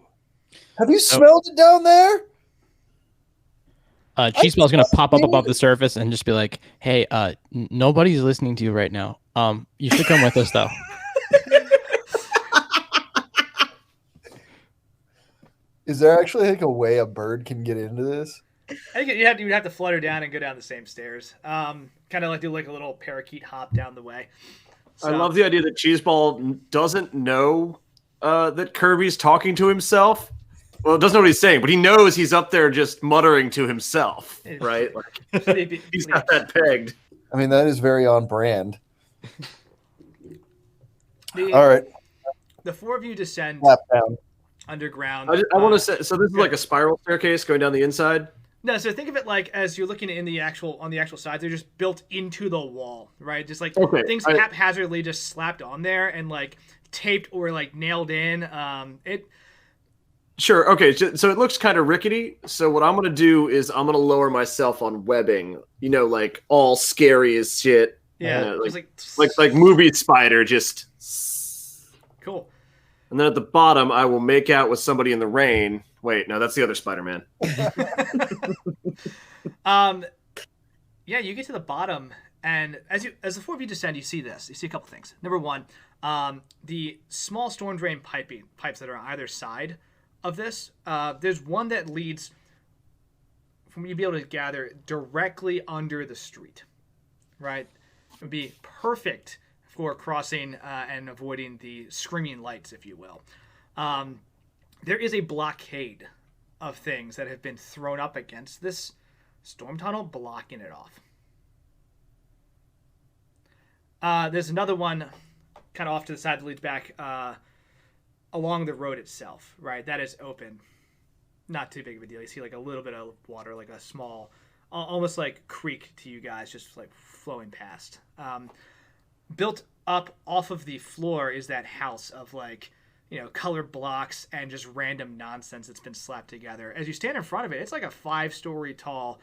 Have you smelled it down there? Cheeseball's gonna pop up above the surface and just be like, "Hey, nobody's listening to you right now. You should come with us, though." Is there actually like a way a bird can get into this? I think you'd have to flutter down and go down the same stairs. Kind of like do like a little parakeet hop down the way. So, I love the idea that Cheeseball doesn't know that Kirby's talking to himself. Well, doesn't know what he's saying, but he knows he's up there just muttering to himself, right? Like, he's got that pegged. I mean, that is very on brand. All right. The 4 of you descend Lap down. underground. I want to say, so this is like a spiral staircase going down the inside? No, so think of it like as you're looking on the actual side, they're just built into the wall, right? Just like things haphazardly just slapped on there and like taped or like nailed in. Sure. Okay. So it looks kind of rickety. So what I'm going to do is I'm going to lower myself on webbing, like all scary as shit. Yeah. Like movie spider, just cool. And then at the bottom, I will make out with somebody in the rain. Wait, no, that's the other Spider-Man. Yeah, you get to the bottom, and as the 4 of you descend, you see this. You see a couple things. Number one, the small storm drain pipes that are on either side of this. There's one that leads, from what you'd be able to gather, directly under the street. Right? It would be perfect for crossing and avoiding the screaming lights, if you will. There is a blockade of things that have been thrown up against this storm tunnel, blocking it off. There's another one kind of off to the side that leads back along the road itself, right? That is open. Not too big of a deal. You see like a little bit of water, like a small, almost like creek to you guys, just like flowing past. Built up off of the floor is that house of like, colored blocks and just random nonsense that's been slapped together. As you stand in front of it, it's like a 5-story tall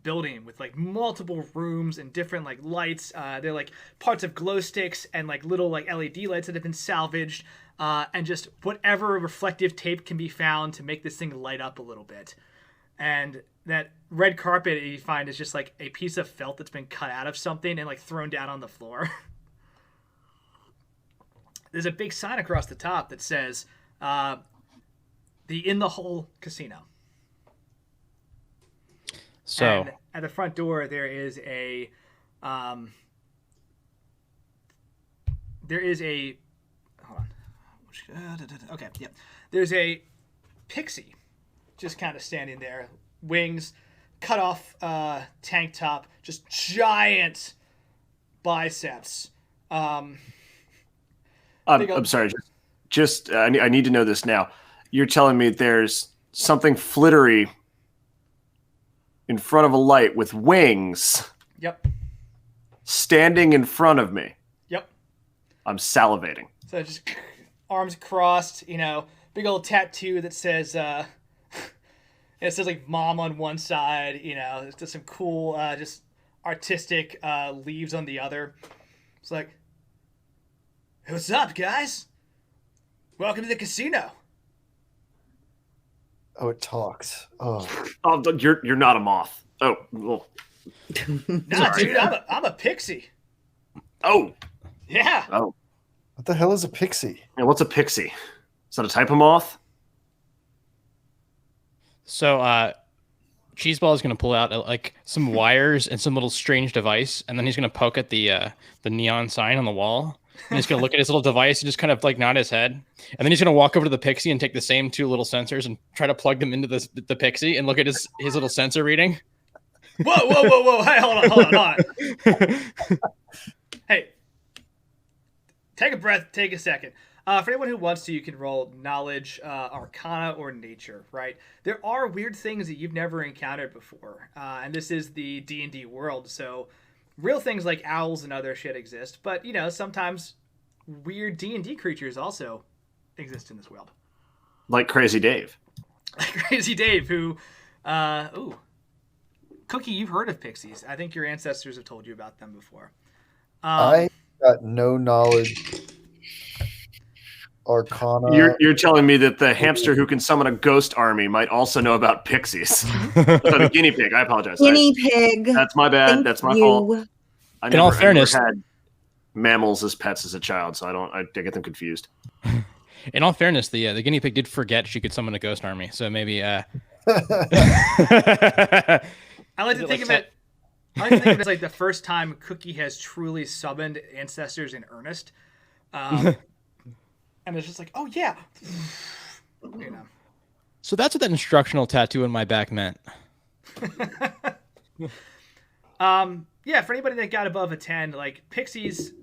building with like multiple rooms and different like lights. They're like parts of glow sticks and like little like LED lights that have been salvaged, and just whatever reflective tape can be found to make this thing light up a little bit. And that red carpet you find is just like a piece of felt that's been cut out of something and like thrown down on the floor. There's a big sign across the top that says the In the Hole Casino. So and at the front door there is a hold on. Okay, yeah. There's a pixie just kind of standing there, wings, cut off tank top, just giant biceps. I'm sorry. I need to know this now. You're telling me there's something flittery in front of a light with wings. Yep. Standing in front of me. Yep. I'm salivating. So just arms crossed, big old tattoo that says it says like mom on one side, it's just some cool just artistic leaves on the other. It's like, hey, what's up, guys? Welcome to the casino. Oh, it talks. Oh, You're not a moth. Oh, well. Nah, dude, I'm a pixie. Oh, Yeah. oh. what the hell is a pixie? And what's a pixie? Is that a type of moth? So, Cheeseball is going to pull out like some wires and some little strange device, and then he's going to poke at the neon sign on the wall. And he's going to look at his little device and just kind of like nod his head. And then he's going to walk over to the pixie and take the same two little sensors and try to plug them into the pixie and look at his little sensor reading. Whoa. Hey, hold on. Hey, take a breath, take a second. For anyone who wants to, you can roll knowledge, arcana, or nature, right? There are weird things that you've never encountered before. And this is the D&D world, so real things like owls and other shit exist. But, sometimes weird D&D creatures also exist in this world. Like Crazy Dave. Like Crazy Dave, who... Cookie, you've heard of pixies. I think your ancestors have told you about them before. I got no knowledge. Arcana. You're telling me that the hamster who can summon a ghost army might also know about pixies. The guinea pig. I apologize. Guinea pig. That's my bad. Thank That's my you. fault. In all fairness, I never had mammals as pets as a child, so I get them confused. In all fairness, the guinea pig did forget she could summon a ghost army, so maybe. I like to think of it. I like to think of it as like the first time Cookie has truly summoned ancestors in earnest, and it's just like, oh yeah, So that's what that instructional tattoo on my back meant. Yeah. For anybody that got above a 10, like pixies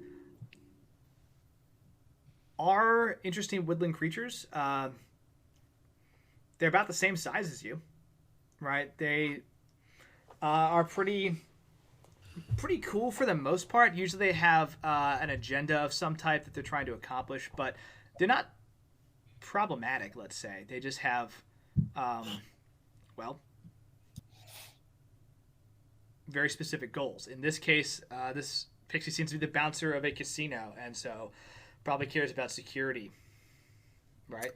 are interesting woodland creatures. They're about the same size as you, right? They are pretty cool for the most part. Usually they have an agenda of some type that they're trying to accomplish, but they're not problematic, let's say. They just have, very specific goals. In this case, this pixie seems to be the bouncer of a casino, and so probably cares about security, right?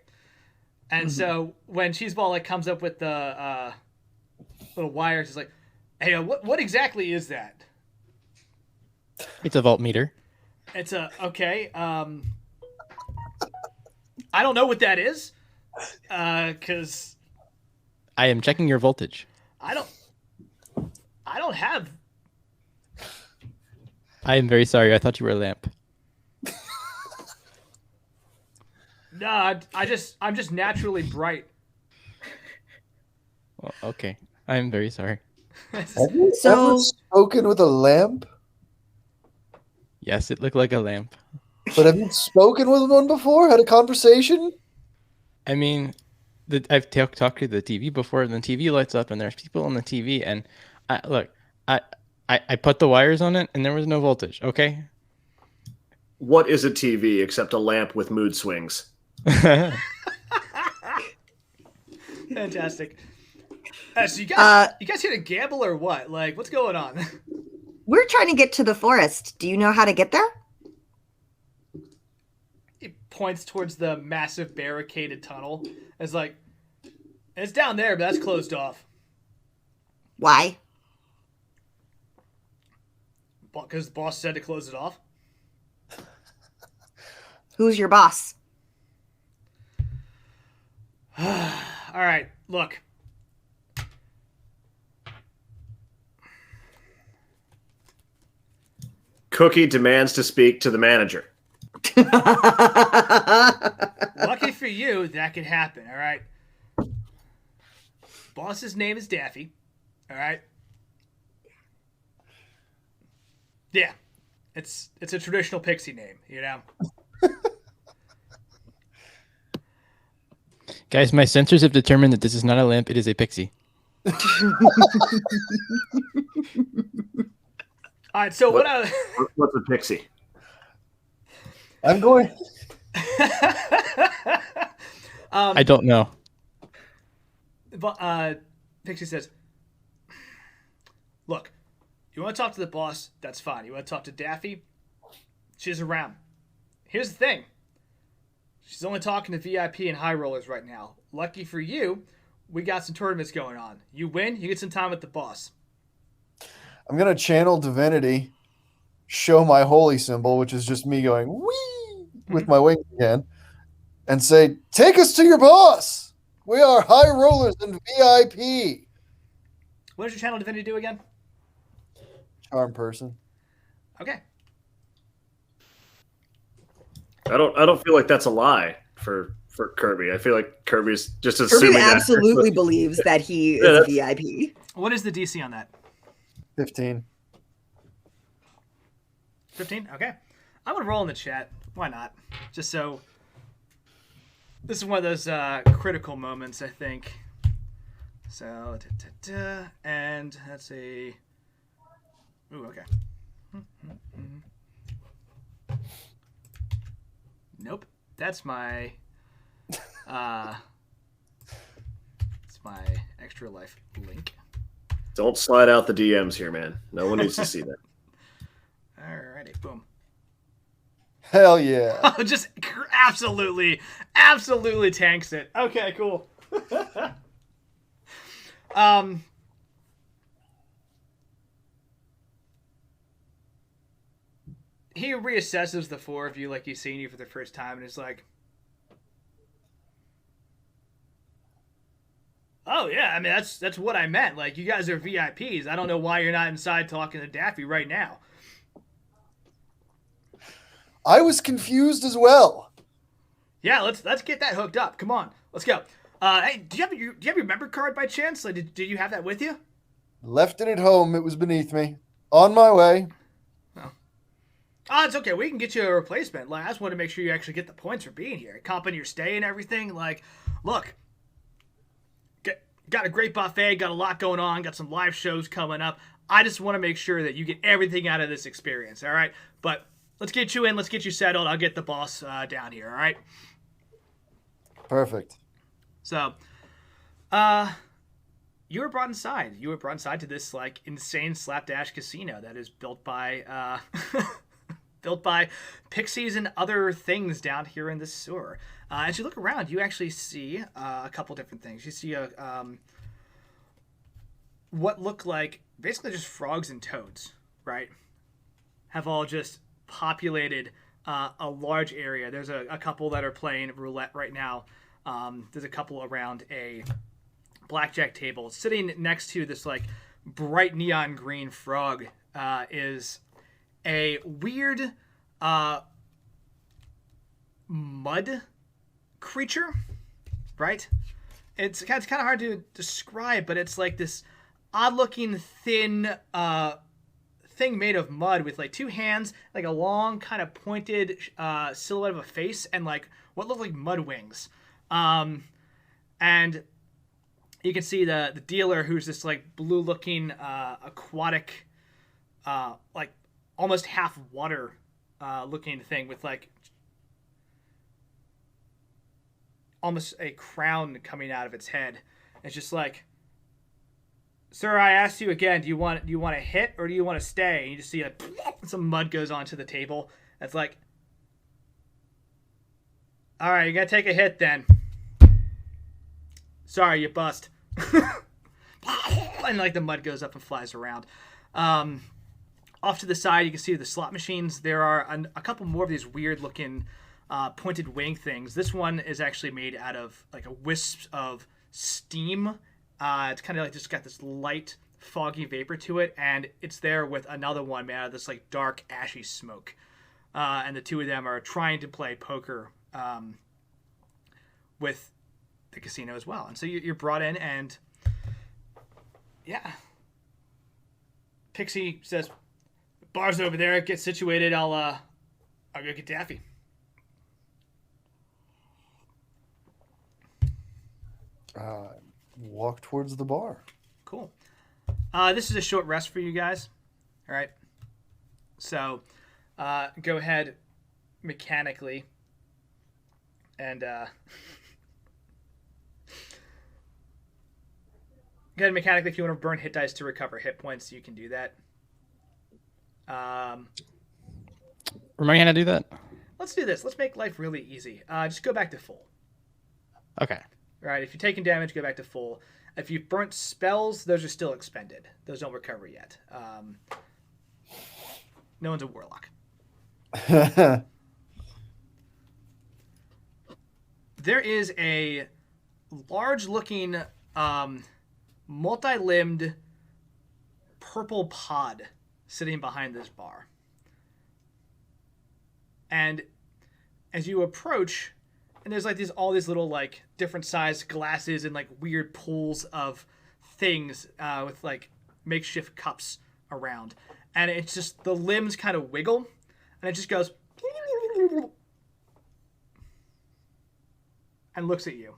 And so when Cheeseball like comes up with the little wires, he's like, hey, what exactly is that? It's a voltmeter. It's okay. I don't know what that is, because I am checking your voltage. I don't have. I am very sorry. I thought you were a lamp. No, I'm just naturally bright. Well, okay. I am very sorry. Have you ever spoken with a lamp? Yes, it looked like a lamp. But have you spoken with one before? Had a conversation? I mean, I've talked to the TV before, and the TV lights up, and there's people on the TV, and I put the wires on it, and there was no voltage. Okay. What is a TV except a lamp with mood swings? Fantastic. So you guys here to gamble or what? Like, what's going on? We're trying to get to the forest. Do you know how to get there? He points towards the massive barricaded tunnel. It's like, it's down there, but that's closed off. Why? Because the boss said to close it off. Who's your boss? All right, look. Cookie demands to speak to the manager. Lucky for you, that could happen, all right? Boss's name is Daffy, all right? Yeah, it's a traditional pixie name, you know? Guys, my sensors have determined that this is not a lamp, it is a pixie. All right, so What's a pixie? I'm going I don't know. But Pixie says, "Look, you want to talk to the boss? That's fine. You want to talk to Daffy? She's around. Here's the thing. She's only talking to VIP and high rollers right now. Lucky for you, we got some tournaments going on. You win, you get some time with the boss." I'm going to channel divinity, show my holy symbol, which is just me going, wee, with my wings again, and say, take us to your boss. We are high rollers and VIP. What does your channel divinity do again? Charm person. Okay. I don't feel like that's a lie for Kirby. I feel like Kirby's just Kirby assuming absolutely believes that he is a VIP. What is the DC on that? 15. 15? Okay. I'm going to roll in the chat. Why not? Just so... This is one of those critical moments, I think. So, and that's a... Ooh, okay. Nope. That's my... it's my extra life link. Don't slide out the DMs here, man. No one needs to see that. Alrighty, boom. Hell yeah. Just absolutely tanks it. Okay, cool. He reassesses the four of you like he's seeing you for the first time and is like, "Oh yeah, I mean that's what I meant. Like, you guys are VIPs. I don't know why you're not inside talking to Daffy right now." I was confused as well. Yeah, let's get that hooked up. Come on, let's go. Hey, do you have your member card by chance? Like, did you have that with you? Left it at home. It was beneath me. On my way. Oh, it's okay. We can get you a replacement. Like, I just want to make sure you actually get the points for being here, comping your stay and everything. Like, look, got a great buffet, got a lot going on, got some live shows coming up. I just want to make sure that you get everything out of this experience. All right, but let's get you in. Let's get you settled. I'll get the boss down here. All right. Perfect. So, you were brought inside. You were brought inside to this like insane slapdash casino that is built by pixies and other things down here in the sewer. As you look around, you actually see a couple different things. You see what look like basically just frogs and toads, right? Have all just populated a large area. There's a couple that are playing roulette right now. There's a couple around a blackjack table. Sitting next to this like bright neon green frog is a weird mud creature, right? It's kind of hard to describe, but it's like this odd-looking thin thing made of mud with like two hands, like a long kind of pointed silhouette of a face, and like what look like mud wings. And you can see the dealer, who's this like blue-looking aquatic, like almost half water looking thing with like almost a crown coming out of its head. It's just like, "Sir, I asked you again, do you want to hit or do you want to stay?" And you just see like some mud goes onto the table. It's like, "All right, you're going to take a hit then. Sorry, you bust." And like the mud goes up and flies around. Off to the side, you can see the slot machines. There are a couple more of these weird looking pointed wing things. This one is actually made out of like a wisp of steam. It's kind of like just got this light, foggy vapor to it, and it's there with another one made out of this like dark, ashy smoke. And the two of them are trying to play poker with the casino as well. And so you're brought in, and yeah, Pixie says, "Bar's over there. Get situated. I'll go get Daffy." Walk towards the bar. Cool. This is a short rest for you guys. All right. So, go ahead mechanically And go ahead, mechanically, if you want to burn hit dice to recover hit points, you can do that. Remind me how to do that? Let's do this. Let's make life really easy. Just go back to full. Okay. All right, if you're taking damage, go back to full. If you've burnt spells, those are still expended. Those don't recover yet. No one's a warlock. There is a large-looking, multi-limbed purple pod sitting behind this bar. And as you approach, and there's like all these little like different sized glasses and like weird pools of things with like makeshift cups around, and it's just the limbs kind of wiggle, and it just goes and looks at you.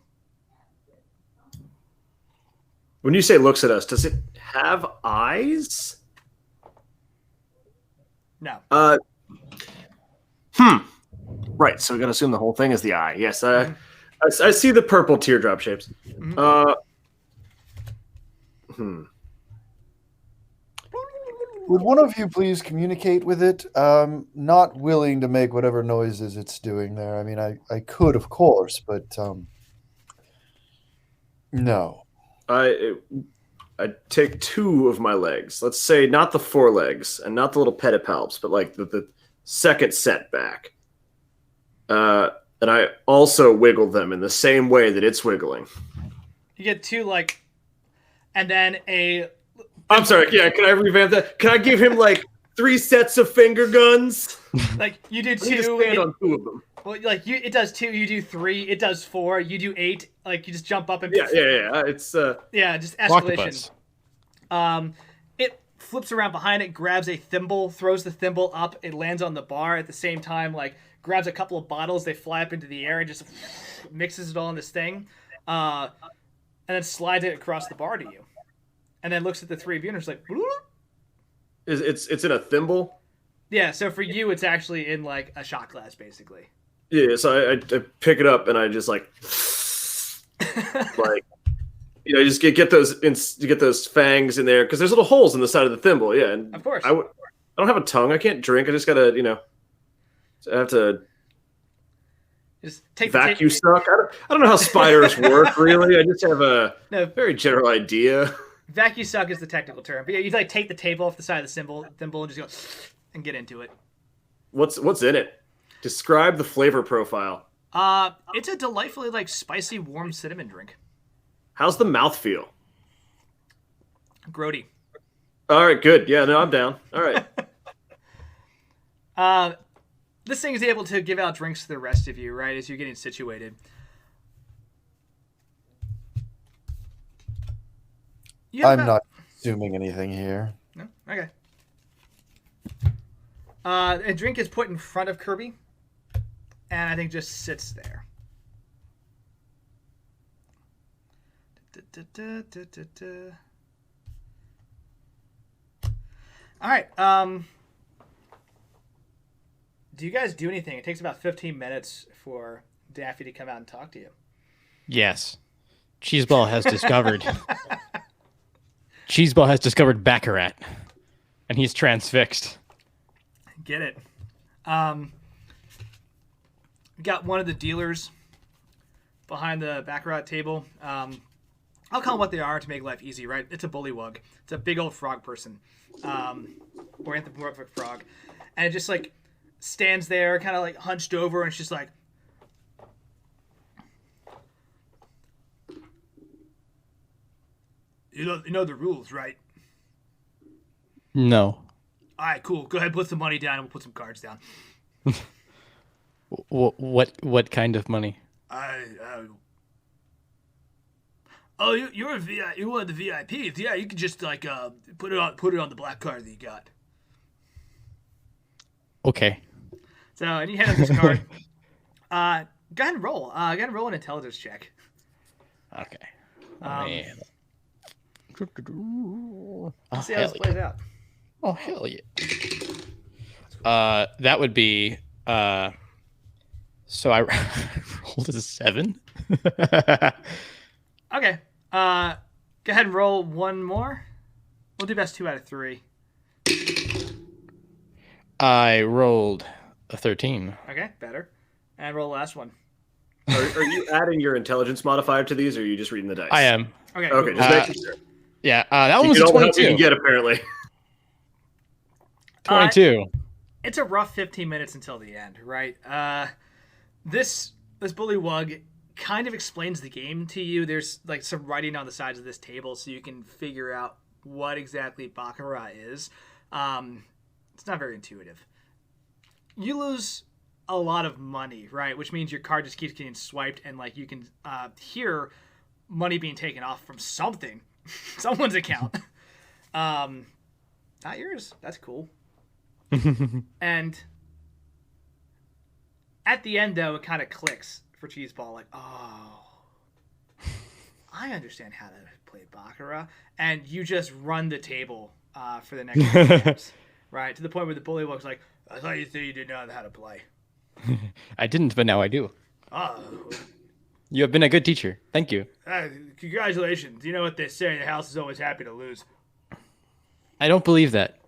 When you say looks at us, does it have eyes? No. Right, so we gotta assume the whole thing is the eye. Yes, I see the purple teardrop shapes. Would one of you please communicate with it? Not willing to make whatever noises it's doing there. I mean, I could, of course, but no. I take two of my legs. Let's say not the forelegs and not the little pedipalps, but like the second set back. And I also wiggle them in the same way that it's wiggling. You get two like, and then a. I'm sorry. Yeah, can I revamp that? Can I give him like 3 sets of finger guns? Like you do He just two. stand on 2 of them. Well, like it does 2. You do 3. It does 4. You do 8. Like you just jump up and. Yeah. It's Yeah, just escalation. It flips around behind it, grabs a thimble, throws the thimble up. It lands on the bar at the same time. Like grabs a couple of bottles. They fly up into the air and just mixes it all in this thing, and then slides it across the bar to you, and then looks at the 3 of you and it's like. Bloop. it's in a thimble. Yeah, so for you, it's actually in like a shot glass, basically. Yeah, so I pick it up and I just like just get those fangs in there because there's little holes in the side of the thimble. Yeah, and Of course. I don't have a tongue. I can't drink. I just gotta I have to Just take vacuum suck. I don't know how spiders work really. I just have a very general idea. Vacuum suck is the technical term. But yeah, you like take the table off the side of the thimble and just go and get into it. What's in it? Describe the flavor profile. It's a delightfully like spicy, warm cinnamon drink. How's the mouth feel? Grody. All right, good. Yeah, no, I'm down. All right. This thing is able to give out drinks to the rest of you, right, as you're getting situated. I'm not assuming anything here. No? Okay. A drink is put in front of Kirby, and I think just sits there. All right. Do you guys do anything? It takes about 15 minutes for Daffy to come out and talk to you. Yes. Cheeseball has discovered. Cheeseball has discovered Baccarat, and he's transfixed. Get it. We got one of the dealers behind the Baccarat table. I'll call them what they are to make life easy, right? It's a bullywug. It's a big old frog person, or anthropomorphic frog, and it just like stands there, kind of like hunched over, and it's just like, you know the rules, right? No. All right, cool. Go ahead, put some money down, and we'll put some cards down. What kind of money? Oh, you're a VIP. You're one of the VIPs. Yeah, you can just like put it on the black card that you got. Okay. So, and you hand him this card. Go ahead and roll. Go ahead and roll an intelligence check. Okay. See how this plays out. Oh, hell yeah. That would be So I rolled a 7. Okay. Go ahead and roll one more. We'll do best 2 out of 3. I rolled a 13. Okay, better. And roll the last one. Are you adding your intelligence modifier to these, or are you just reading the dice? I am. Okay. Okay, Cool. just making sure. Yeah, that one You was get a all the help you 22. can get, apparently. 22. It's a rough 15 minutes until the end, right? This bullywug kind of explains the game to you. There's like some writing on the sides of this table so you can figure out what exactly Baccarat is. It's not very intuitive. You lose a lot of money, right? Which means your card just keeps getting swiped, and like you can hear money being taken off from something, someone's account. Not yours. That's cool. And at the end, though, it kind of clicks for Cheeseball. Like, oh, I understand how to play Baccarat. And you just run the table for the next few games, right? To the point where the bullywug's like, I thought you said you didn't know how to play. I didn't, but now I do. Oh, You have been a good teacher. Thank you. congratulations. You know what they say, the house is always happy to lose. I don't believe that.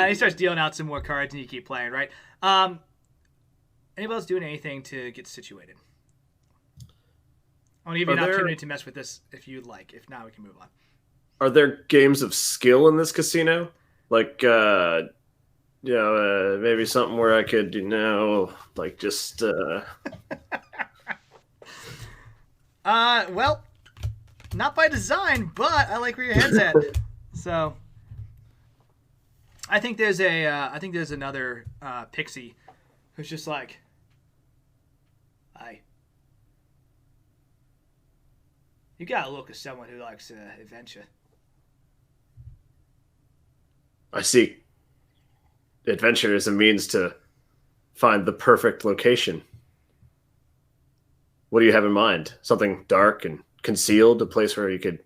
He starts dealing out some more cards, and you keep playing, right? Anybody else doing anything to get situated? I want to give you an opportunity to mess with this if you'd like. If not, we can move on. Are there games of skill in this casino? Like, maybe something where I could, like just... Well, not by design, but I like where your head's at. So, I think there's another pixie who's just like, hi. You gotta look at someone who likes adventure. I see adventure as a means to find the perfect location. What do you have in mind? Something dark and concealed, a place where you could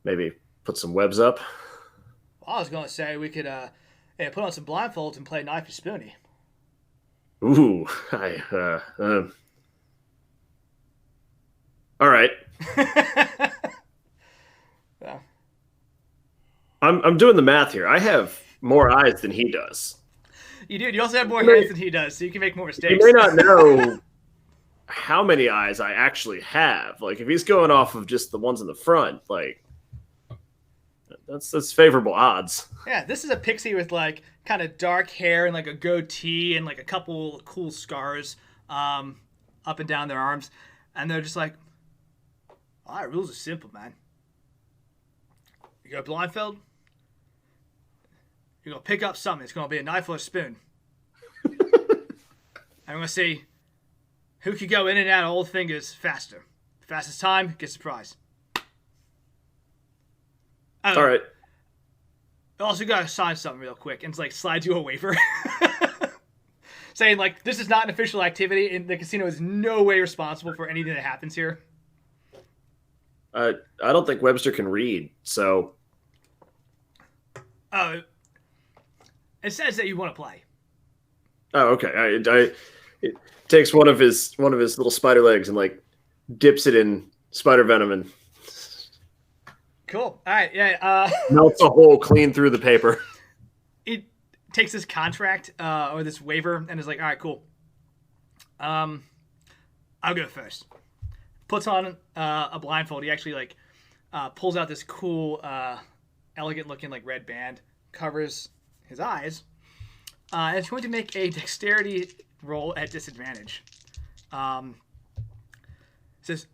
maybe put some webs up? Well, I was gonna say we could put on some blindfolds and play knife and spoony. Ooh, all right. Yeah. I'm doing the math here. I have more eyes than he does. You do. You also have more hands than he does, so you can make more mistakes. You may not know how many eyes I actually have. Like, if he's going off of just the ones in the front, like, that's favorable odds. Yeah, this is a pixie with like kind of dark hair and like a goatee and like a couple cool scars up and down their arms, and they're just like, all right, rules are simple, man. You got a blindfold. You're gonna pick up something. It's gonna be a knife or a spoon. I'm gonna see who can go in and out of old fingers faster. Fastest time gets the prize. All right. Also, gotta sign something real quick, and it's like slides you a waiver, saying like this is not an official activity, and the casino is no way responsible for anything that happens here. I don't think Webster can read, so. It says that you want to play. Oh, okay. It takes one of his little spider legs and like dips it in spider venom and Cool. All right. Yeah. melts a hole clean through the paper. It takes this contract or this waiver and is like, all right, cool. I'll go first. Puts on a blindfold. He actually like pulls out this cool, elegant looking like red band, covers his eyes, and it's going to make a dexterity roll at disadvantage. It says,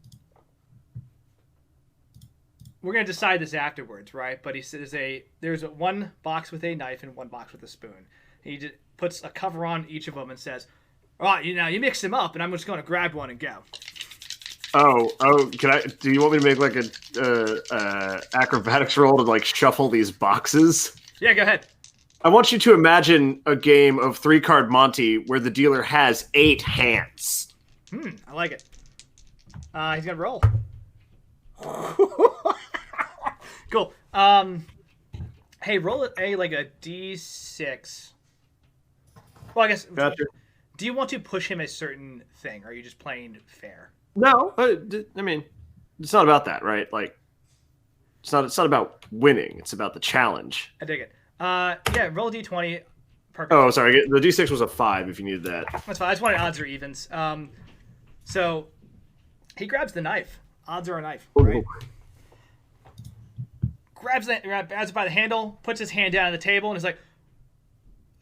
we're going to decide this afterwards, right? But he says there's one box with a knife and one box with a spoon. He just puts a cover on each of them and says, all right, you mix them up, and I'm just going to grab one and go. Oh, do you want me to make like a acrobatics roll to like shuffle these boxes? Yeah, go ahead. I want you to imagine a game of 3-card Monty where the dealer has 8 hands. I like it. He's gonna roll. Cool. Hey, roll a D6. Well, I guess. Gotcha. Do you want to push him a certain thing, or are you just playing fair? No, I mean, it's not about that, right? Like, it's not about winning. It's about the challenge. I dig it. Yeah, roll a d20. Perfect. Oh, sorry. The d6 was a 5 if you needed that. That's fine. I just wanted odds or evens. So he grabs the knife. Odds are a knife, right? Grabs it by the handle, puts his hand down on the table, and is like,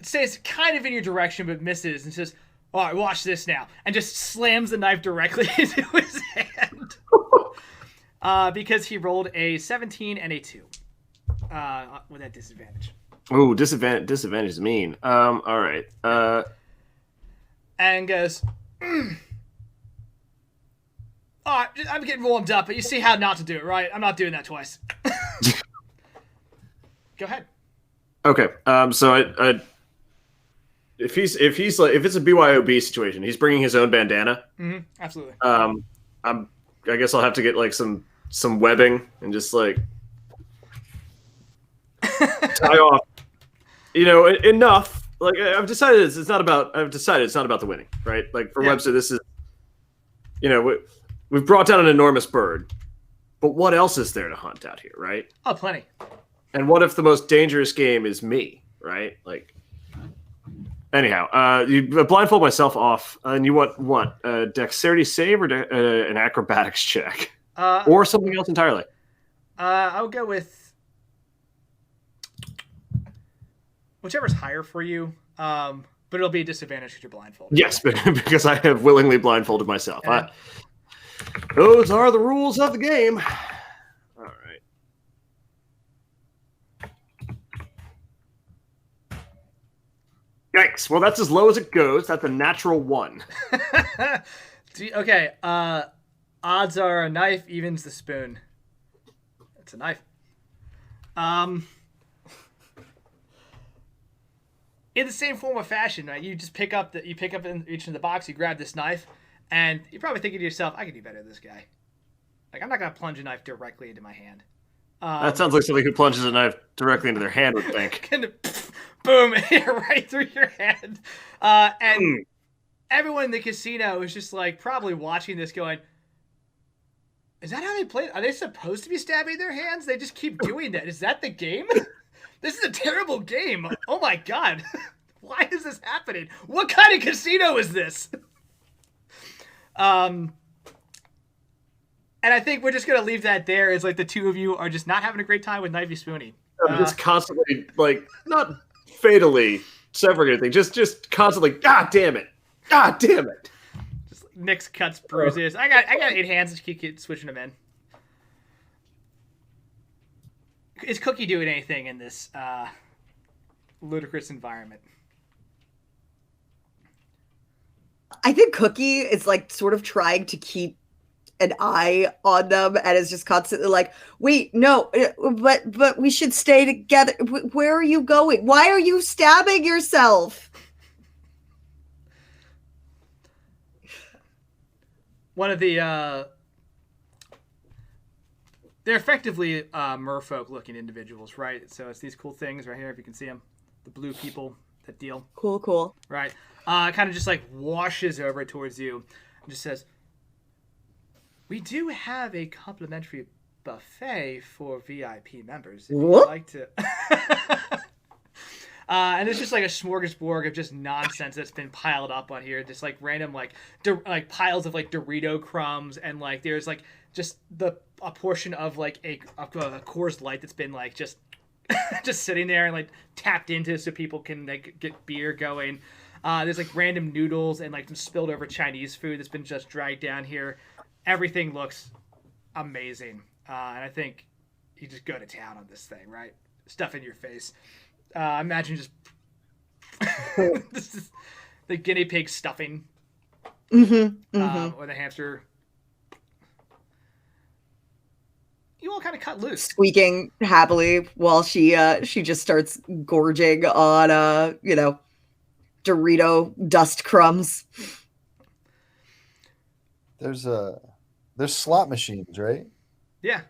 stays kind of in your direction but misses, and says, "All right, watch this now," and just slams the knife directly into his hand. Because he rolled a 17 and a 2 with that disadvantage. Ooh, disadvantage is mean. All right. And goes, all right, I'm getting warmed up, but you see how not to do it, right? I'm not doing that twice. Go ahead. Okay. So if it's a BYOB situation, he's bringing his own bandana. Mm-hmm, absolutely. I guess I'll have to get like some webbing and just like tie off. Enough. Like I've decided it's not about the winning, right? Like for Webster, this is, we've brought down an enormous bird, but what else is there to hunt out here, right? Oh, plenty. And what if the most dangerous game is me, right? Like, anyhow, you blindfold myself off, and you want what? A dexterity save or an acrobatics check, or something else entirely? I'll go with whichever's higher for you. But it'll be a disadvantage because you're blindfolded. Yes, because I have willingly blindfolded myself. Those are the rules of the game. All right. Yikes. Well, that's as low as it goes. That's a natural 1. Okay. Odds are a knife evens the spoon. It's a knife. In the same form of fashion, right? You just pick up reach in the box, you grab this knife, and you're probably thinking to yourself, I could do better than this guy. Like, I'm not going to plunge a knife directly into my hand. That sounds like somebody who plunges a knife directly into their hand would think. Boom, right through your hand. And everyone in the casino is just like probably watching this going, is that how they play? Are they supposed to be stabbing their hands? They just keep doing that. Is that the game? This is a terrible game. Oh my God. Why is this happening? What kind of casino is this? And I think we're just going to leave that there as like the two of you are just not having a great time with Knifey Spoony. Just constantly, like, not fatally severing anything, just constantly, God damn it. God damn it. Just nicks, cuts, bruises. I got 8 hands to keep switching them in. Is Cookie doing anything in this ludicrous environment? I think Cookie is like sort of trying to keep an eye on them and is just constantly like, wait, no, but we should stay together. Where are you going? Why are you stabbing yourself? One of the they're effectively merfolk looking individuals, right? So it's these cool things right here, if you can see them, the blue people that deal. Cool. Right. Kind of just like washes over towards you and just says, we do have a complimentary buffet for VIP members. If you'd like to. And it's just like a smorgasbord of just nonsense that's been piled up on here. Just like random like piles of like Dorito crumbs, and like there's like just a portion of like a Coors Light that's been like just just sitting there and like tapped into so people can like get beer going. There's like random noodles and like some spilled over Chinese food that's been just dragged down here. Everything looks amazing, and I think you just go to town on this thing, right? Stuff in your face. Imagine just this is the guinea pig stuffing, or the hamster. You all kind of cut loose, squeaking happily while she just starts gorging on Dorito dust crumbs. There's slot machines, right? Yeah.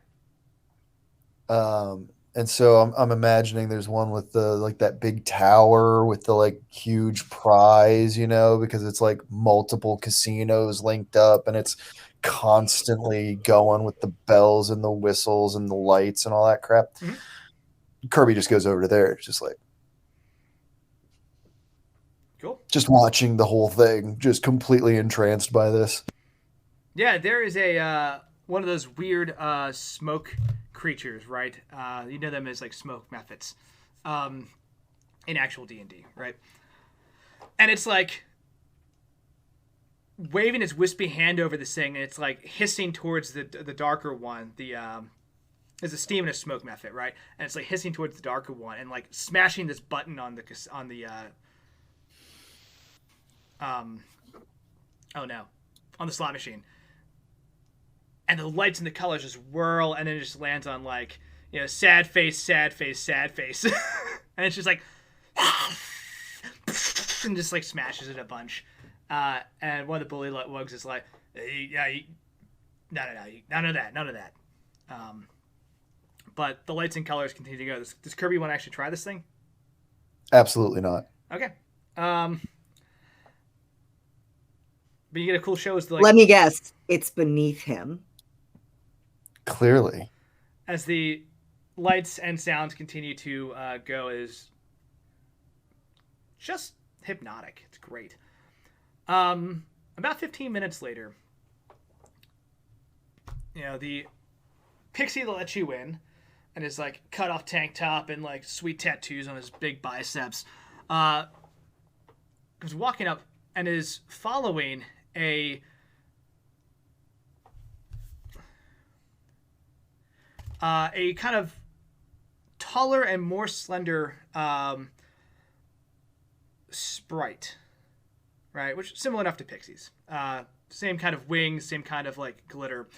And so I'm imagining there's one with the like that big tower with the like huge prize, because it's like multiple casinos linked up and it's constantly going with the bells and the whistles and the lights and all that crap. Mhm. Kirby just goes over to there. It's just like Cool. just watching the whole thing, just completely entranced by this. Yeah, there is a one of those weird smoke creatures, right? You know them as like smoke methods in actual D&D, right? And it's like waving its wispy hand over this thing, and it's like hissing towards the darker one. There's a steam and a smoke method, right? And it's like hissing towards the darker one, and like smashing this button on the slot machine. And the lights and the colors just whirl, and then it just lands on like, sad face, sad face, sad face. And it's just like, and just like smashes it a bunch. And one of the bully wugs is like, no, none of that. But the lights and colors continue to go. Does Kirby want to actually try this thing? Absolutely not. Okay. But you get a cool show as the, like, Let me guess. It's beneath him. Clearly. as the lights and sounds continue to go, is just hypnotic. It's great. About 15 minutes later, the pixie that lets you in and his like cut off tank top and like sweet tattoos on his big biceps comes walking up and is following a kind of taller and more slender sprite, right? Which is similar enough to pixies. Same kind of wings, same kind of like glitter.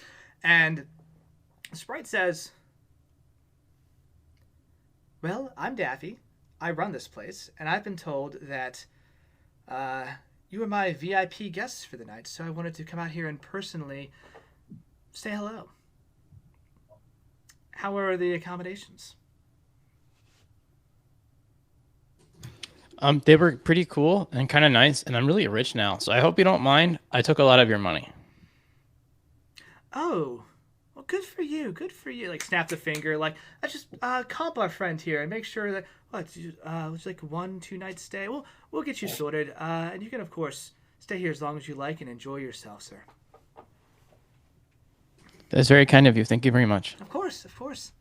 And Sprite says, "Well, I'm Daffy. I run this place, and I've been told that you are my VIP guests for the night, so I wanted to come out here and personally say hello. How are the accommodations?" They were pretty cool and kind of nice, and I'm really rich now, so I hope you don't mind. I took a lot of your money. "Oh, well, good for you. Good for you." Like, snapped a finger. Like, I just comp our friend here and make sure that it's like 1-2 night stay. We'll get you sorted. And you can of course stay here as long as you like and enjoy yourself, sir. That's very kind of you. Thank you very much. Of course, of course.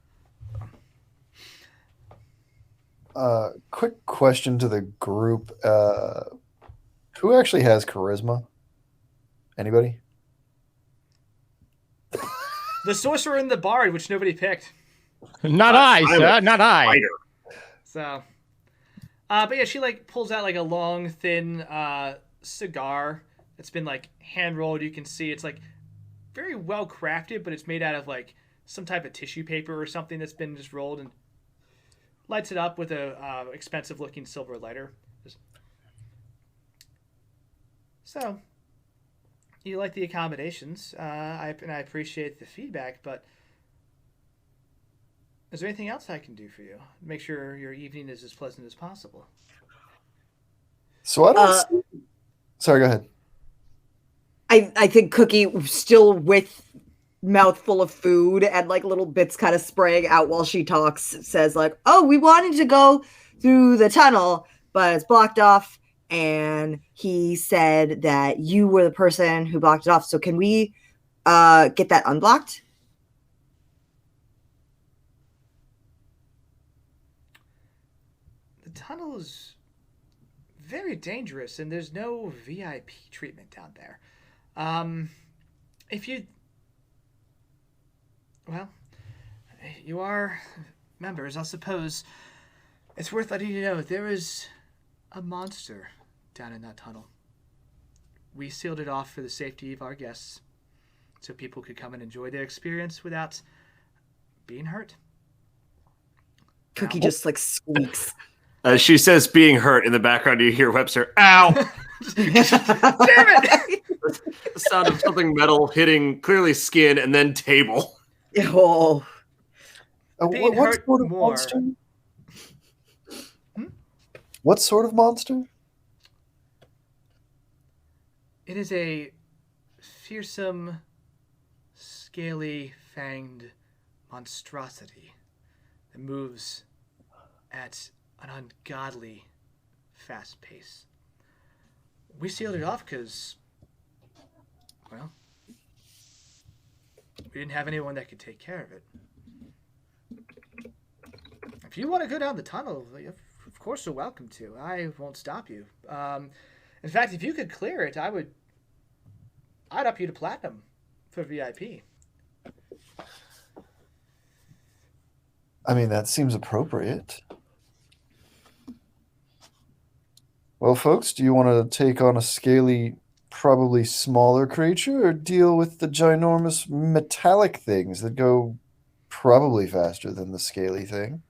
Quick question to the group. Who actually has charisma? Anybody? The sorcerer and the bard, which nobody picked. Not I, sir. Not I. Fighter. So, but yeah, she like pulls out like a long, thin cigar that's been like hand rolled. You can see it's like very well crafted, but it's made out of like some type of tissue paper or something that's been just rolled, and lights it up with a expensive looking silver lighter. So, you like the accommodations, I appreciate the feedback, but is there anything else I can do for you? Make sure your evening is as pleasant as possible. So I don't. Sorry, go ahead. I think Cookie, still with mouth full of food and like little bits kind of spraying out while she talks, says like, "Oh, we wanted to go through the tunnel, but it's blocked off. And he said that you were the person who blocked it off. So can we get that unblocked?" The tunnel is very dangerous, and there's no VIP treatment down there. If you... Well, you are members, I suppose. It's worth letting you know there is a monster down in that tunnel. We sealed it off for the safety of our guests, so people could come and enjoy their experience without being hurt. Cookie just like squeaks. As she says being hurt, in the background you hear Webster, "Ow!" Damn it! The sound of something metal hitting clearly skin and then table. Oh. being what hurt sort of more. monster? Hmm? What sort of monster? It is a fearsome, scaly, fanged monstrosity that moves at an ungodly fast pace. We sealed it off because, well, we didn't have anyone that could take care of it. If you want to go down the tunnel, of course you're welcome to. I won't stop you. In fact, if you could clear it, I'd up you to platinum for VIP. I mean, that seems appropriate. Well, folks, do you want to take on a scaly, probably smaller creature, or deal with the ginormous metallic things that go probably faster than the scaly thing?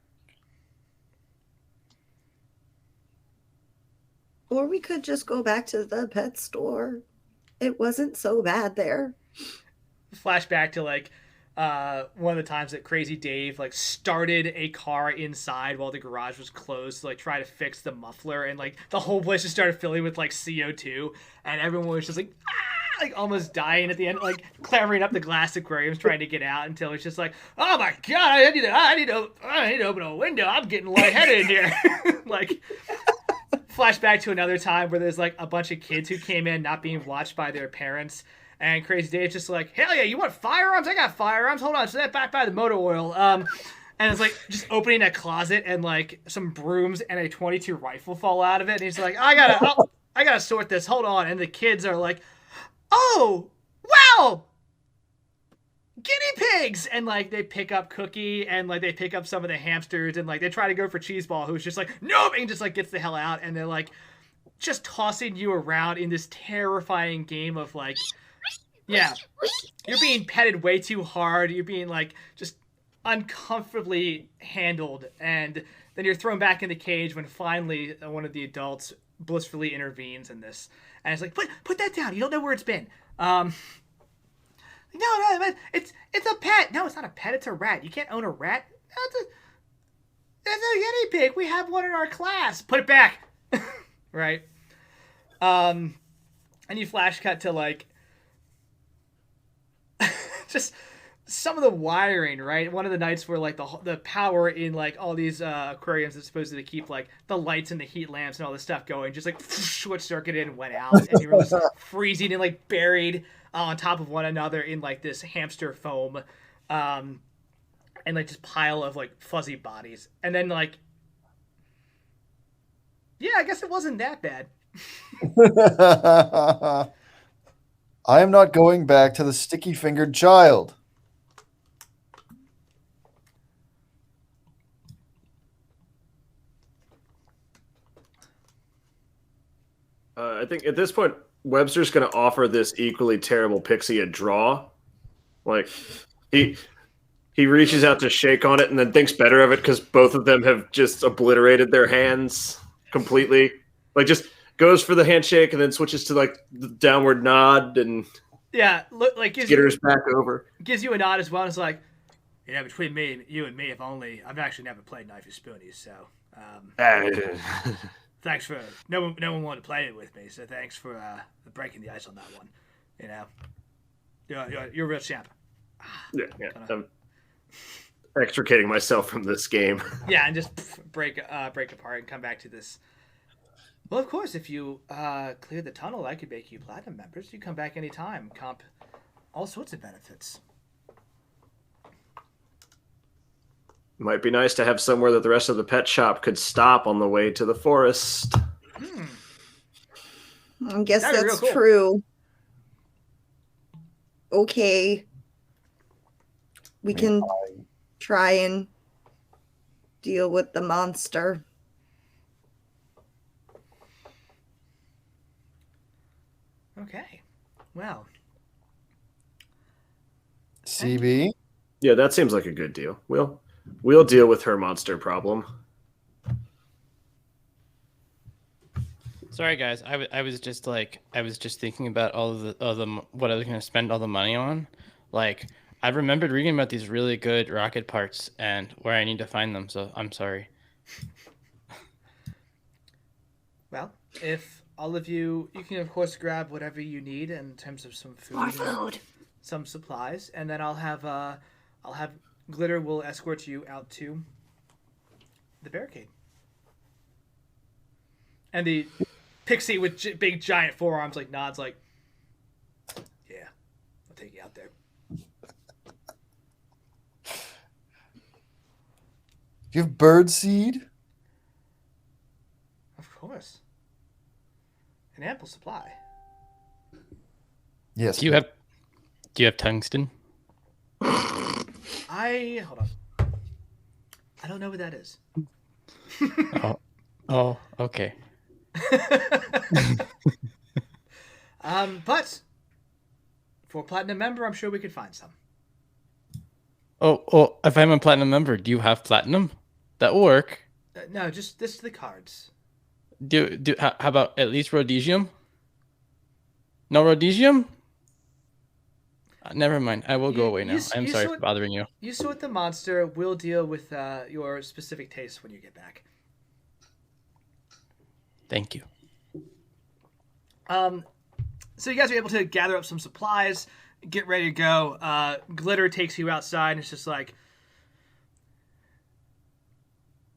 Or we could just go back to the pet store. It wasn't so bad there. Flashback to one of the times that Crazy Dave started a car inside while the garage was closed to try to fix the muffler, and the whole place just started filling with CO2, and everyone was just almost dying at the end, clambering up the glass aquariums trying to get out until it's just oh my god, I need to open a window. I'm getting lightheaded in here. Flashback to another time where there's a bunch of kids who came in not being watched by their parents, and Crazy Dave's just hell yeah, you want firearms? I got firearms. Hold on, so that back by the motor oil. And it's just opening a closet, and some brooms and a .22 rifle fall out of it, and he's I gotta sort this. Hold on, and the kids are oh wow, guinea pigs, and they pick up Cookie, and they pick up some of the hamsters, and they try to go for Cheeseball, who's just nope, and just gets the hell out, and they're just tossing you around in this terrifying game of yeah, you're being petted way too hard, you're being just uncomfortably handled, and then you're thrown back in the cage when finally one of the adults blissfully intervenes in this, and it's put that down, you don't know where it's been. No, it's a pet. No, it's not a pet. It's a rat. You can't own a rat. It's a guinea pig. We have one in our class. Put it back. Right. And you flash cut to just some of the wiring. Right. One of the nights where the power in all these aquariums is supposed to keep the lights and the heat lamps and all this stuff going. Just short circuited and went out, and you were just freezing and buried on top of one another in this hamster foam, and this pile of fuzzy bodies, and then yeah, I guess it wasn't that bad. I am not going back to the sticky-fingered child. I think at this point, Webster's going to offer this equally terrible pixie a draw. He reaches out to shake on it and then thinks better of it because both of them have just obliterated their hands completely. Just goes for the handshake and then switches to the downward nod and yeah, skitters back over. Gives you a nod as well. It's between you and me, if only I've actually never played Knife and Spoonies, so thanks for no one wanted to play it with me, so thanks for breaking the ice on that one. You're a real champ. Yeah. I'm extricating myself from this game. Yeah, and just break apart and come back to this. Well, of course, if you clear the tunnel, I could make you platinum members. You come back anytime, comp all sorts of benefits. Might be nice to have somewhere that the rest of the pet shop could stop on the way to the forest. I guess That'd be that's real cool. true. Okay. We can try and deal with the monster. Okay. Well. CB? Yeah, that seems like a good deal. We'll deal with her monster problem. Sorry, guys. I was just thinking about all the what I was going to spend all the money on. I remembered reading about these really good rocket parts and where I need to find them, so I'm sorry. Well, if all of you can of course grab whatever you need in terms of some food, More and food. some supplies, and then I'll have Glitter will escort you out to the barricade. And the pixie with big giant forearms like nods like, yeah, I'll take you out there. Do you have bird seed? Of course. An ample supply. Yes. Do you have tungsten? Hold on. I don't know what that is. Oh, okay. But for a platinum member, I'm sure we could find some. Oh, if I'm a platinum member, do you have platinum? That will work. No, just this is the cards. How about at least rhodesium? No rhodesium? Never mind. I will go away now. I'm sorry for bothering you. You sort the monster. We'll deal with your specific tastes when you get back. Thank you. So you guys are able to gather up some supplies, get ready to go. Glitter takes you outside, and it's just like,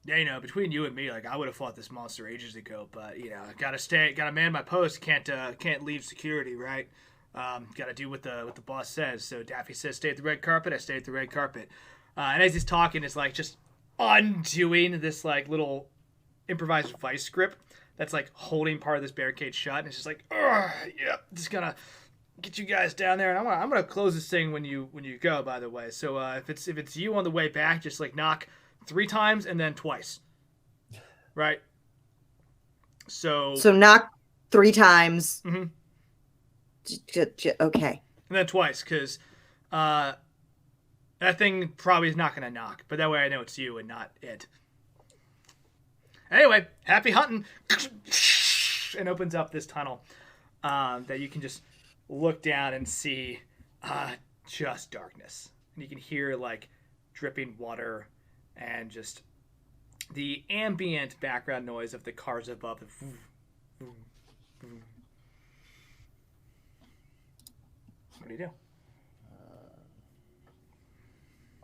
yeah, you know, between you and me, like I would have fought this monster ages ago, but you know, gotta man my post. Can't leave security, right? Gotta do what the boss says. So Daffy says, stay at the red carpet. I stay at the red carpet. And as he's talking, it's like just undoing this like little improvised vice grip that's like holding part of this barricade shut. And it's just like, yeah, just gonna get you guys down there. And I'm gonna close this thing when you go. By the way, so if it's you on the way back, just like knock 3 times and then twice, right? So knock 3 times. Mm-hmm. Okay. And then twice, because that thing probably is not going to knock. But that way I know it's you and not it. Anyway, happy hunting. And opens up this tunnel that you can just look down and see just darkness. And you can hear like dripping water and just the ambient background noise of the cars above. What do you do?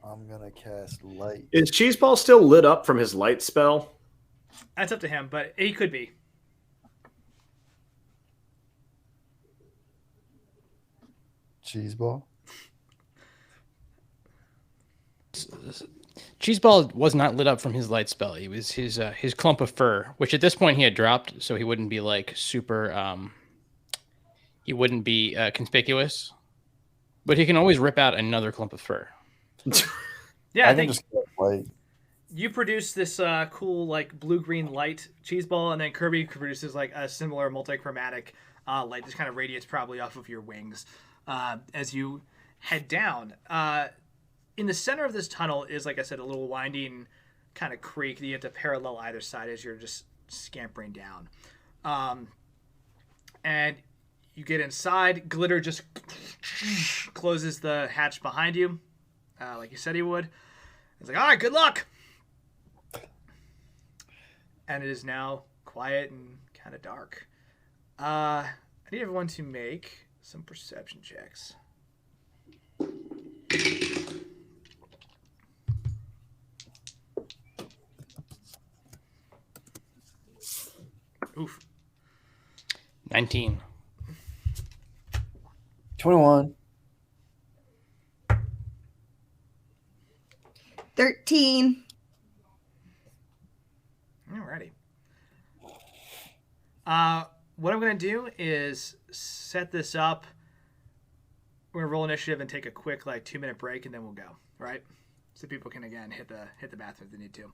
I'm gonna cast light. Is Cheeseball still lit up from his light spell? That's up to him, but he could be. Cheeseball. Cheeseball was not lit up from his light spell. He was his clump of fur, which at this point he had dropped, so he wouldn't be like super. He wouldn't be conspicuous, but he can always rip out another clump of fur. Yeah, I can think just cast light. you produce this cool like blue-green light Cheeseball, and then Kirby produces like a similar multi-chromatic light. This kind of radiates probably off of your wings as you head down. In the center of this tunnel is, like I said, a little winding kind of creek that you have to parallel either side as you're just scampering down. And you get inside. Glitter just closes the hatch behind you, like you said he would. It's like, all right, good luck. And it is now quiet and kind of dark. I need everyone to make some perception checks. Oof. 19. 21. 13. Alrighty. What I'm going to do is set this up. We're going to roll initiative and take a quick 2-minute break, and then we'll go, right? So people can, again, hit the bathroom if they need to.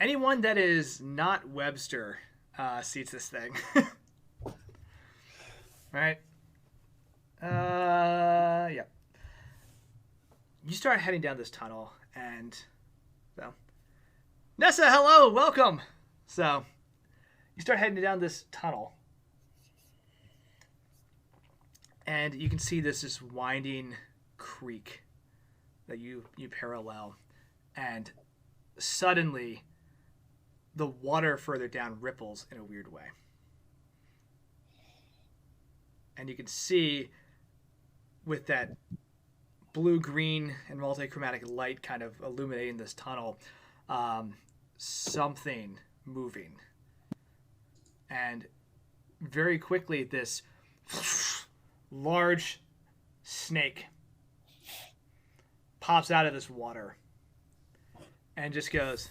Anyone that is not Webster seats this thing. Right? Yeah. You start heading down this tunnel, and so Nessa, hello, welcome. So you start heading down this tunnel, And you can see this winding creek that you parallel. And suddenly, the water further down ripples in a weird way. And you can see with that blue, green, and multi-chromatic light kind of illuminating this tunnel, something moving. And very quickly, this large snake pops out of this water and just goes,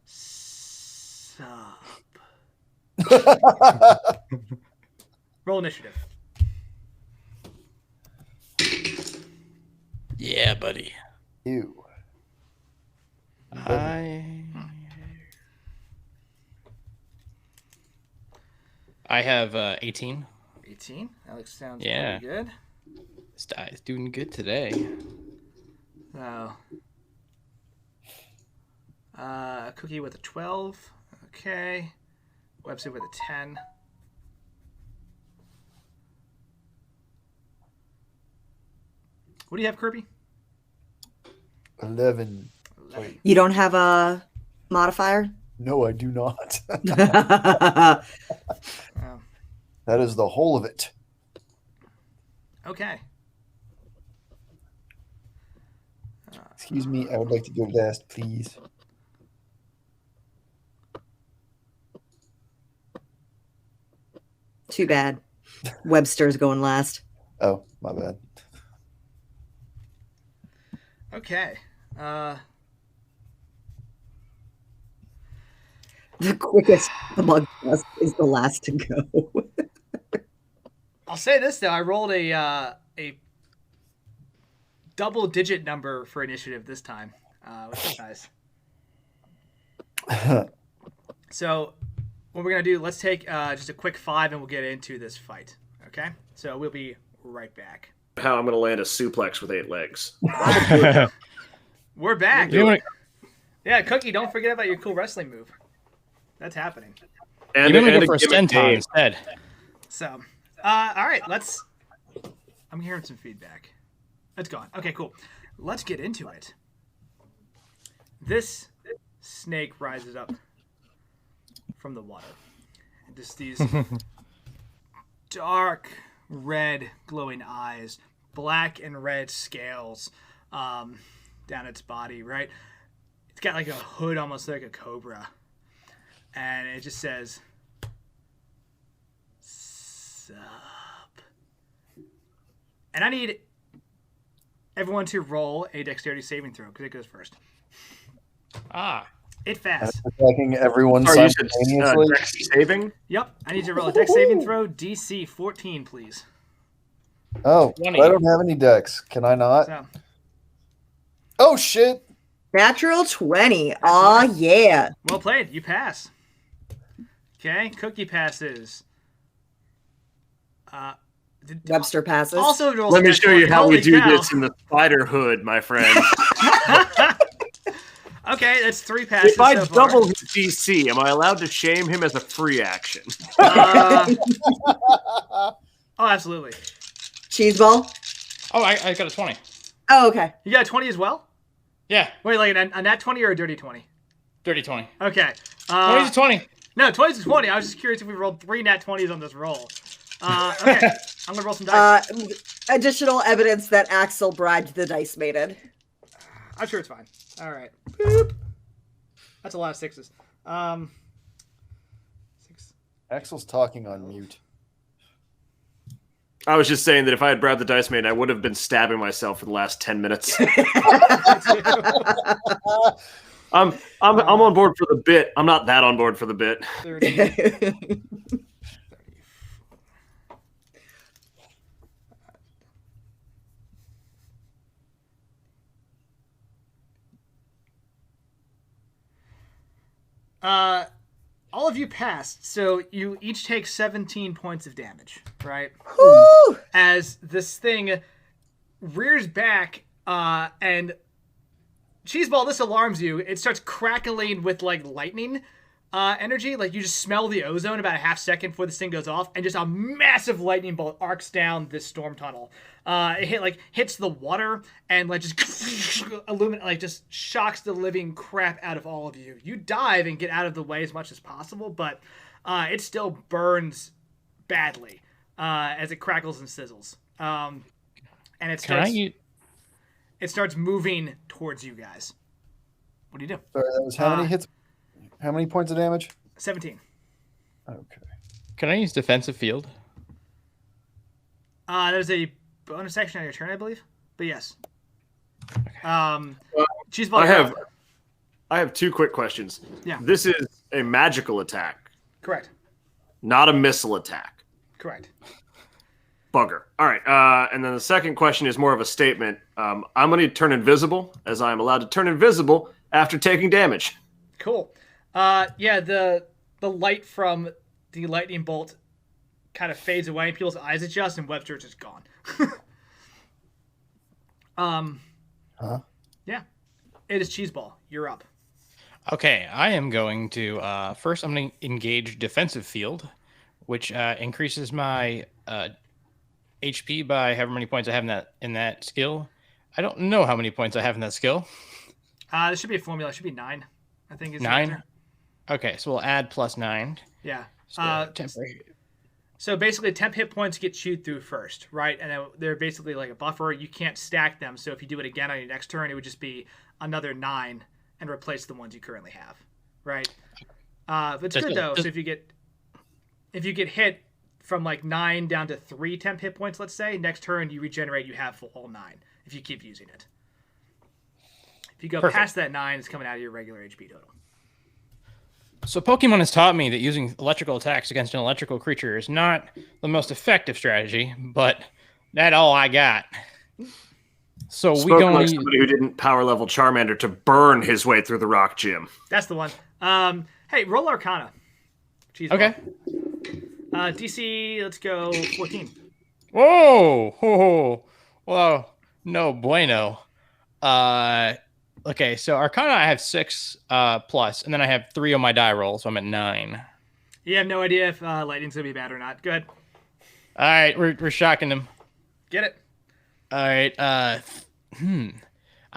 sup. Roll initiative. Yeah, buddy. You. I have 18. 18. Alex sounds Yeah. pretty good. This guy's doing good today. So, Cookie with a 12. Okay. Webster with a 10. What do you have, Kirby? 11. 11. You don't have a modifier? No, I do not. Oh, That is the whole of it. okay. Excuse me, I would like to go last, please. Too bad. Webster's going last. Oh, my bad. Okay. The quickest among us is the last to go. I'll say this though, I rolled a double-digit number for initiative this time, which is nice. So, what we're gonna do? Let's take just a quick 5, and we'll get into this fight. Okay? So we'll be right back. How I'm going to land a suplex with 8 legs. We're back. You wanna- Yeah, Cookie, don't forget about your cool wrestling move. That's happening. And, You're gonna and go for a gimmick senton name. instead. So, all right, I'm hearing some feedback. It's gone. Okay, cool. Let's get into it. This snake rises up from the water. And just these dark red glowing eyes, black and red scales down its body, right? It's got like a hood almost like a cobra. And it just says, sup. And I need everyone to roll a dexterity saving throw because it goes first. Ah. It fast. Attacking everyone Sorry, you said simultaneously. dex saving? Yep. I need you to roll a dex saving throw. DC 14, please. Oh, 20. I don't have any decks. Can I not? So, Oh, shit. Natural 20. Aw, yeah. well played. You pass. Okay. Cookie passes. Webster passes. Also, rolls Let me a show you D20. how we Holy do cow. this in the spider hood, my friend. Okay, that's 3 passes. If I so far. double his DC, am I allowed to shame him as a free action? Oh, absolutely. Cheese ball. Oh, I got a 20. Oh, okay. You got a 20 as well? Yeah, Wait, like a nat 20 or a dirty 20? dirty 20. Okay. 20's a 20. No, 20's a 20. I was just curious if we rolled 3 nat 20s on this roll. Okay, I'm gonna roll some dice. Additional evidence that Axel bribed the dice maiden. I'm sure it's fine. All right. Boop. That's a lot of 6s. 6. Axel's talking on mute. I was just saying that if I had bribed the dice man, I would have been stabbing myself for the last 10 minutes. I'm on board for the bit. I'm not that on board for the bit. 30. All of you passed, so you each take 17 points of damage, right? Woo! As this thing rears back, and Cheeseball, this alarms you. It starts crackling with like lightning, energy. Like you just smell the ozone about a half second before this thing goes off, and just a massive lightning bolt arcs down this storm tunnel. It hits the water and like just illuminate, like just shocks the living crap out of all of you. You dive and get out of the way as much as possible, but it still burns badly as it crackles and sizzles. And it starts moving towards you guys. What do you do? Sorry, that was how many hits? How many points of damage? 17. Okay. Can I use defensive field? There's a bonus action on your turn, I believe. But yes. Cheeseball. I have 2 quick questions. Yeah. This is a magical attack, Correct. not a missile attack. Correct. Bugger. All right. And then the second question is more of a statement. I'm going to turn invisible, as I am allowed to turn invisible after taking damage. Cool. The light from the lightning bolt kind of fades away, and people's eyes adjust, and Webster's just gone. Yeah. It is Cheeseball. You're up. Okay, I am going to first. I'm going to engage defensive field, which increases my HP by however many points I have in that skill. I don't know how many points I have in that skill. There should be a formula. It should be 9. I think is 9. Okay, so we'll add +9. Yeah. So So basically, temp hit points get chewed through first, right? And then they're basically like a buffer. You can't stack them. So if you do it again on your next turn, it would just be another 9 and replace the ones you currently have, right? But it's good though. So if you get hit from like 9 down to 3 temp hit points, let's say, next turn you regenerate. You have all 9 if you keep using it. If you go past that 9, it's coming out of your regular HP total. So Pokemon has taught me that using electrical attacks against an electrical creature is not the most effective strategy, but that's all I got. So we Spoken going like somebody who didn't power level Charmander to burn his way through the rock gym. That's the one. Hey, roll Arcana. Okay. DC, let's go 14. Whoa! Well, no bueno. Okay, so Arcana I have 6 plus, and then I have 3 on my die roll, so I'm at 9. You have no idea if lightning's gonna be bad or not. Go ahead. All right, we're shocking him. Get it. All right. I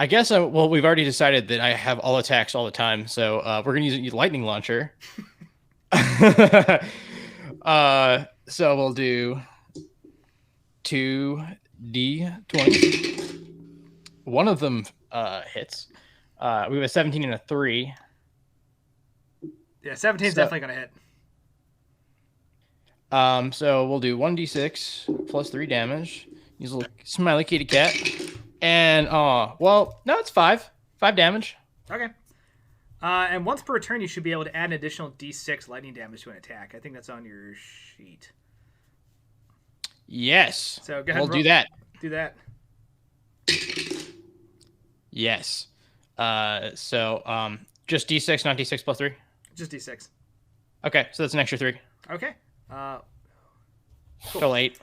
guess we've already decided that I have all attacks all the time, so we're gonna use a lightning launcher. So we'll do 2d20. One of them hits. We have a 17 and a 3. Yeah, 17 is definitely gonna hit. So we'll do 1d6 plus 3 damage. Use a little smiley kitty cat. And well, no, it's 5. 5 damage. Okay. And once per turn, you should be able to add an additional d6 lightning damage to an attack. I think that's on your sheet. Yes. So go ahead. We'll do that. Do that. Yes. So just d6, not d6 plus 3? Just d6. Okay, so that's an extra 3. Okay. Cool. Still 8.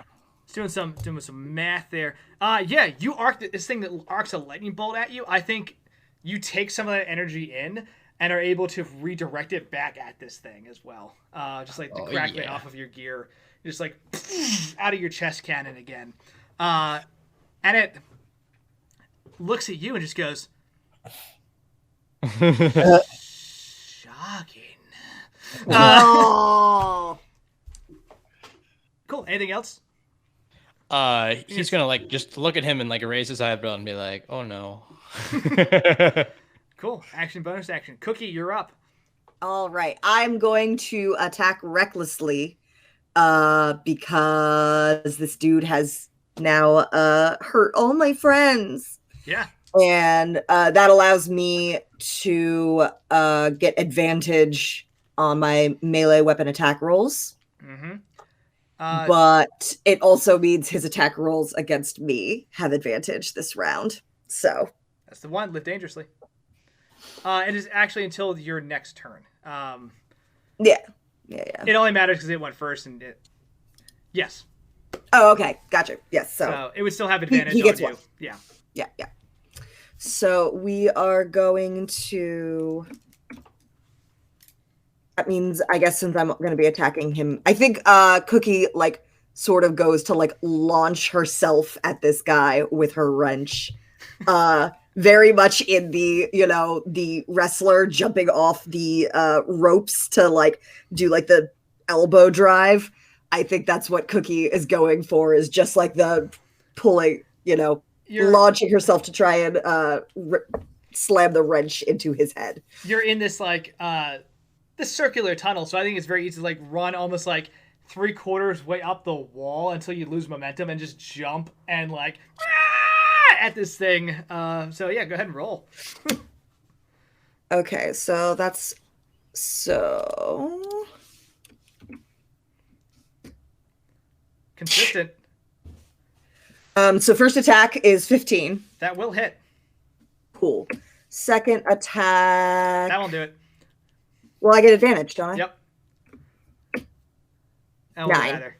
Doing some math there. Yeah, you arc this thing that arcs a lightning bolt at you. I think you take some of that energy in and are able to redirect it back at this thing as well. Just like the crackling off of your gear, just like out of your chest cannon again. And it looks at you and just goes, shocking. Oh. Cool. Anything else? He's gonna like just look at him and like raise his eyebrow and be like, "Oh no." Cool. Action, bonus action. Cookie, you're up. All right. I'm going to attack recklessly because this dude has now hurt all my friends. Yeah. And that allows me to get advantage on my melee weapon attack rolls. Mm-hmm. But it also means his attack rolls against me have advantage this round. So that's the one. Live dangerously. It is actually until your next turn. Yeah. It only matters because it went first, and it. Yes. Oh, okay. Gotcha. Yes. So it would still have advantage he gets on you. one. Yeah. Yeah. So we are going to. That means, I guess, since I'm going to be attacking him, I think Cookie like sort of goes to like launch herself at this guy with her wrench. Very much in the, the wrestler jumping off the ropes to like do like the elbow drive. I think that's what Cookie is going for, is just like the pulling, launching herself to try and slam the wrench into his head. You're in this like this circular tunnel, so I think it's very easy to like run almost like 3/4 way up the wall until you lose momentum and just jump and like at this thing. So yeah, go ahead and roll. Okay, so that's so consistent. So first attack is 15. That will hit. Cool. Second attack. That won't do it. Well, I get advantage, don't I? Yep. That won't 9. either.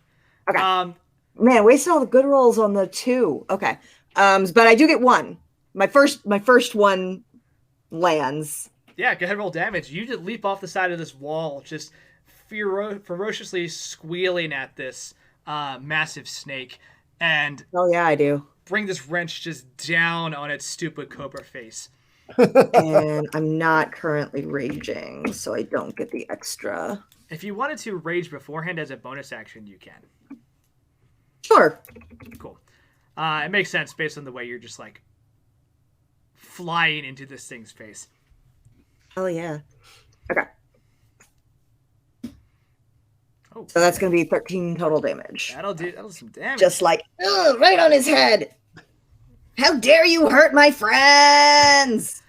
Okay. Man, wasted all the good rolls on the 2. Okay. But I do get 1. My first one lands. Yeah, go ahead and roll damage. You just leap off the side of this wall, just ferociously squealing at this massive snake, and oh yeah, I do. Bring this wrench just down on its stupid cobra face. And I'm not currently raging, so I don't get the extra. If you wanted to rage beforehand as a bonus action, you can. Sure. Cool. It makes sense based on the way you're just like flying into this thing's face. Oh yeah. Okay. Oh, so that's going to be 13 total damage. That'll do some damage. Just like, right on his head. How dare you hurt my friends?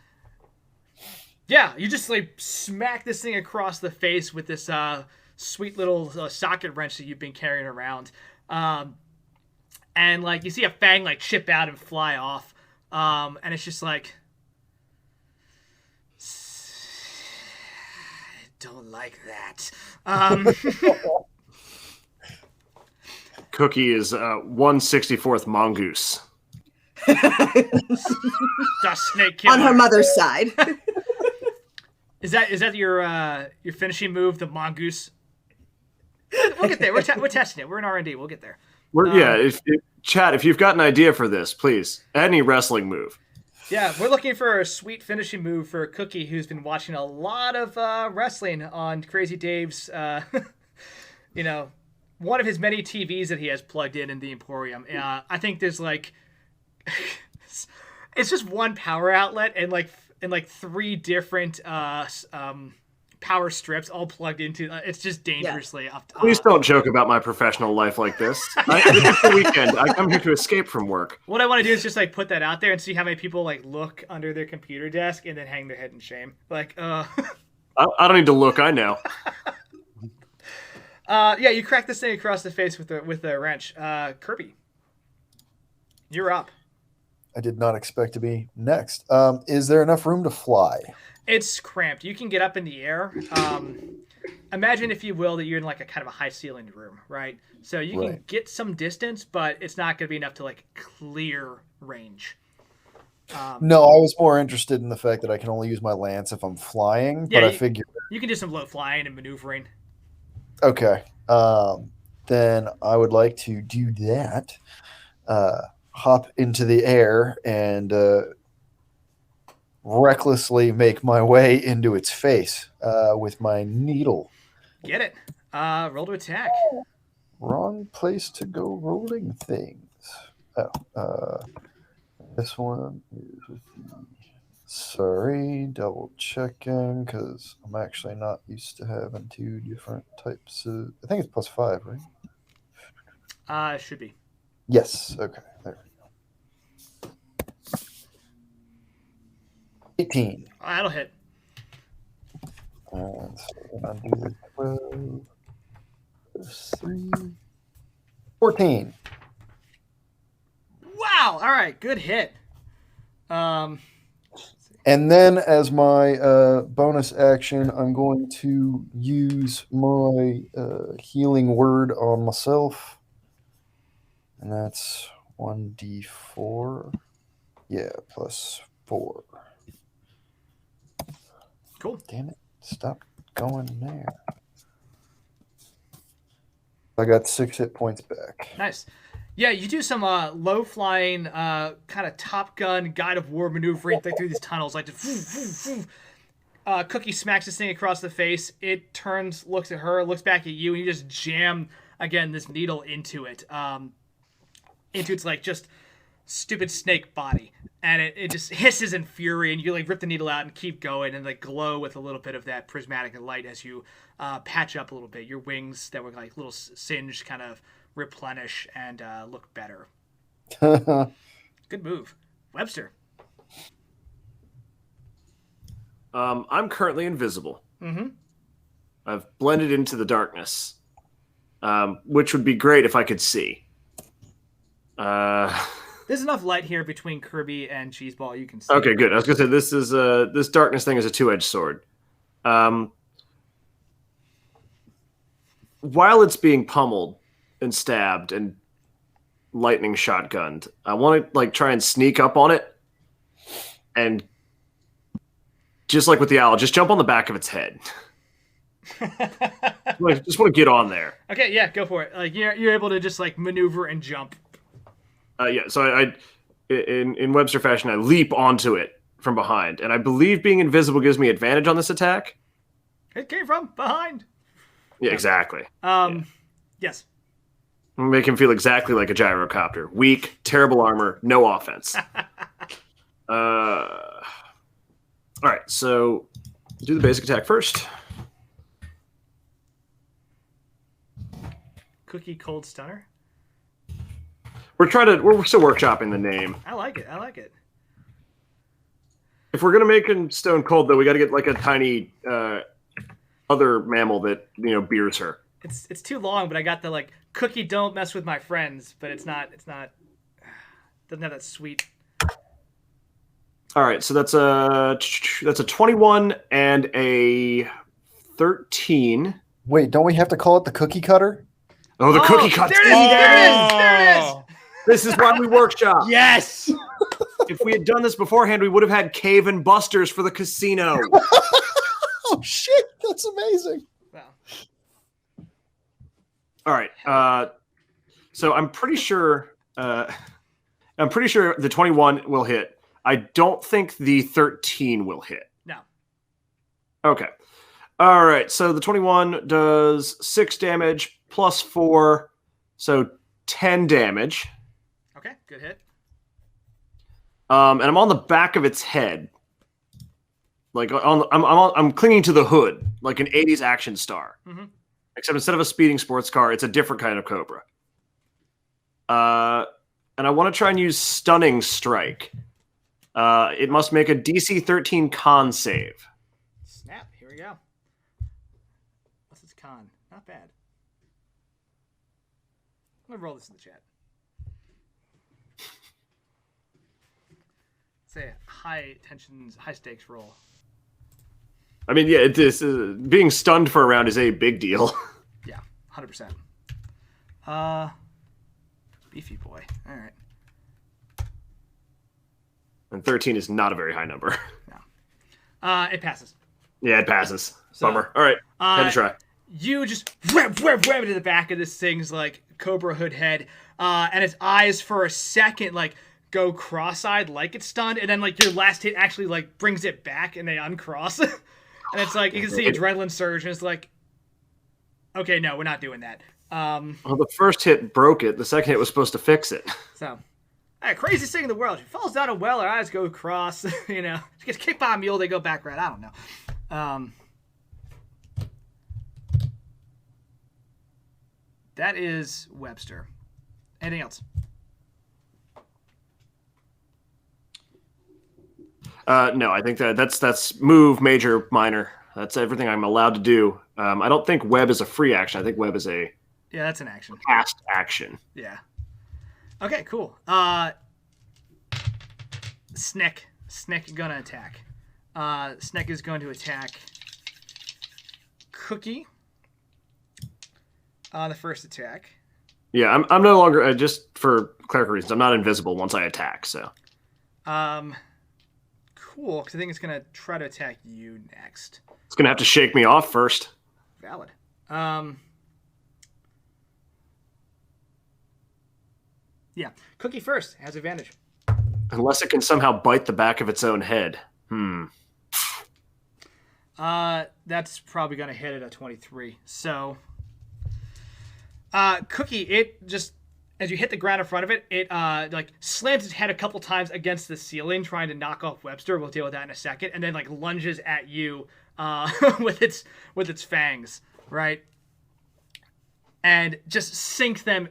Yeah, you just like smack this thing across the face with this sweet little socket wrench that you've been carrying around. And like you see a fang like chip out and fly off. And it's just like, I don't like that. Cookie is 1/64th mongoose. The snake killer. On her mother's side. Is that your finishing move, the mongoose? We'll get there. We're testing it. We're in R&D. We'll get there. Chat, if you've got an idea for this, please, any wrestling move. Yeah, we're looking for a sweet finishing move for Cookie, who's been watching a lot of wrestling on Crazy Dave's, one of his many TVs that he has plugged in the Emporium. I think there's like, it's just one power outlet and like 3 different power strips all plugged into. It's just dangerously up. Please don't joke about my professional life like this. It's the weekend. I come here to escape from work. What I want to do is just like put that out there and see how many people like look under their computer desk and then hang their head in shame. Like, I don't need to look. I know. Yeah, you crack this thing across the face with a wrench. Kirby, you're up. I did not expect to be next. Is there enough room to fly? It's cramped. You can get up in the air. Imagine, if you will, that you're in like a kind of a high-ceilinged room, right? So you can get some distance, but it's not going to be enough to like clear range. No, I was more interested in the fact that I can only use my lance if I'm flying, but I figured you can do some low flying and maneuvering. Okay. Then I would like to do that. Hop into the air and recklessly make my way into its face with my needle. Get it. Roll to attack. Wrong place to go rolling things. This one is with the... Sorry, double checking because I'm actually not used to having 2 different types of... I think it's +5, right? Should be. Yes. Okay. There we go. 18. That'll hit. And so I'll do the 12 plus 3. 14. Wow. All right. Good hit. And then as my bonus action, I'm going to use my healing word on myself. And that's 1d4. Yeah, plus 4. Cool. Damn it. Stop going there. I got 6 hit points back. Nice. Yeah, you do some low-flying, kind of Top Gun, God of War maneuvering through these tunnels. Like, just, Cookie smacks this thing across the face. It turns, looks at her, looks back at you, and you just jam, again, this needle into it. Into its, like, just stupid snake body. And it just hisses in fury, and you, like, rip the needle out and keep going and, like, glow with a little bit of that prismatic light as you patch up a little bit. Your wings that were, like, little singed kind of replenish and look better. Good move. Webster. I'm currently invisible. Mm-hmm. I've blended into the darkness, which would be great if I could see. There's enough light here between Kirby and Cheeseball. You can see. Okay, good. I was gonna say this darkness thing is a two-edged sword. While it's being pummeled and stabbed and lightning shotgunned, I want to like try and sneak up on it and just like with the owl, just jump on the back of its head. Just want to get on there. Okay, yeah, go for it. Like you're able to just like maneuver and jump. Yeah, so I in Webster fashion, I leap onto it from behind, and I believe being invisible gives me advantage on this attack. It came from behind. Yeah, exactly. Yes. Make him feel exactly like a gyrocopter. Weak, terrible armor, no offense. All right, so do the basic attack first. Cookie Cold Stunner. We're still workshopping the name. I like it. I like it. If we're gonna make him stone cold, though, we got to get like a tiny other mammal that beers her. It's too long, but I got the like Cookie don't mess with my friends, but it's not doesn't have that sweet. All right, so that's a 21 and a 13. Wait, don't we have to call it the cookie cutter? Oh, the cookie cut. There it is! There it is! This is why we workshop. Yes. If we had done this beforehand, we would have had Cave and Busters for the casino. Oh shit, that's amazing. Wow. All right. So I'm pretty sure the 21 will hit. I don't think the 13 will hit. No. Okay. All right. So the 21 does 6 damage plus 4, so 10 damage. Okay, good hit. And I'm on the back of its head. Like I'm clinging to the hood like an 80s action star. Mm-hmm. Except instead of a speeding sports car, it's a different kind of Cobra. And I want to try and use Stunning Strike. It must make a DC 13 con save. Snap. Here we go. What's its con? Not bad. I'm gonna roll this in the chat. Say high tensions, high stakes roll. I mean, yeah, being stunned for a round is a big deal. Yeah, 100%. Beefy boy. All right. And 13 is not a very high number. No. It passes. Yeah, it passes. So, Bummer. All right, had to try. You just wham into the back of this thing's like Cobra hood head, and its eyes for a second like go cross-eyed like it's stunned, and then like your last hit actually like brings it back and they uncross. And it's like, you can see adrenaline surge, and it's like, okay, no, we're not doing that. Well, the first hit broke it. The second hit was supposed to fix it. So, craziest thing in the world. She falls down a well, her eyes go cross. She gets kicked by a mule, they go back right. I don't know. That is Webster. Anything else? No, I think that's move, major, minor. That's everything I'm allowed to do. I don't think web is a free action. I think web is a that's an action. cast action. Yeah. Okay, cool. Sneck gonna attack. Sneck is going to attack Cookie on the first attack. Yeah, I'm no longer just for clerical reasons. I'm not invisible once I attack. So. cool, because I think it's going to try to attack you next. It's going to have to shake me off first. Valid. Yeah, Cookie first has advantage. Unless it can somehow bite the back of its own head. That's probably going to hit at a 23. So, Cookie, it just, as you hit the ground in front of it, it like slams its head a couple times against the ceiling, trying to knock off Webster. We'll deal with that in a second, and then like lunges at you with its fangs, right? And just sinks them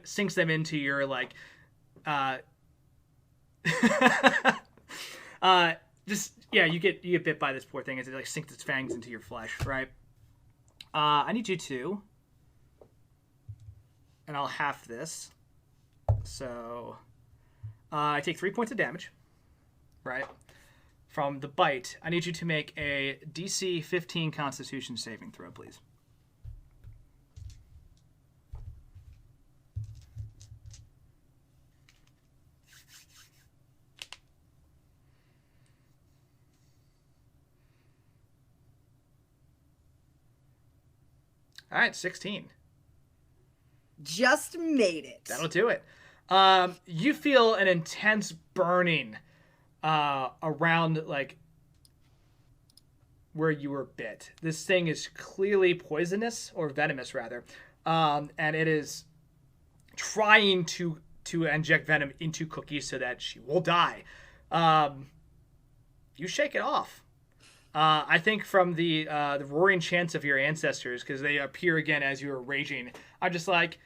into your like, you get bit by this poor thing as it like sinks its fangs into your flesh, right? I need you to, and I'll half this. So I take 3 points of damage, right, from the bite. I need you to make a DC 15 Constitution saving throw, please. All right, 16. Just made it. That'll do it. You feel an intense burning around like where you were bit. This thing is clearly poisonous, or venomous rather, and it is trying to inject venom into Cookie so that she will die. You shake it off. I think from the roaring chants of your ancestors, because they appear again as you are raging, I'm just like,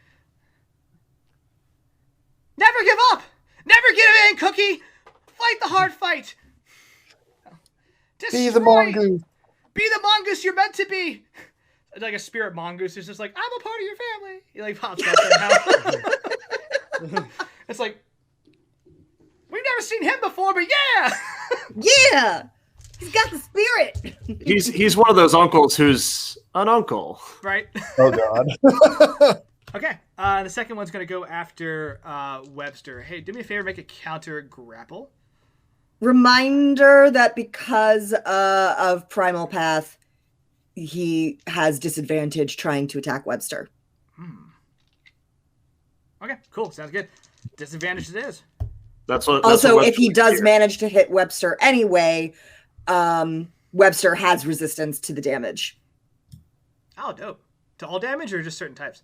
never give up! Never give in, Cookie! Fight the hard fight! Be the mongoose. Be the mongoose you're meant to be! It's like a spirit mongoose who's just like, I'm a part of your family! He like pops out somehow. It's like, we've never seen him before, but yeah! Yeah! He's got the spirit! He's one of those uncles who's an uncle. Right? Oh, God. Okay, the second one's going to go after Webster. Hey, do me a favor, make a counter grapple. Reminder that because of Primal Path, he has disadvantage trying to attack Webster. Okay, cool. Sounds good. Disadvantage it is. That's what if he does manage to hit Webster anyway, Webster has resistance to the damage. Oh, dope. To all damage or just certain types?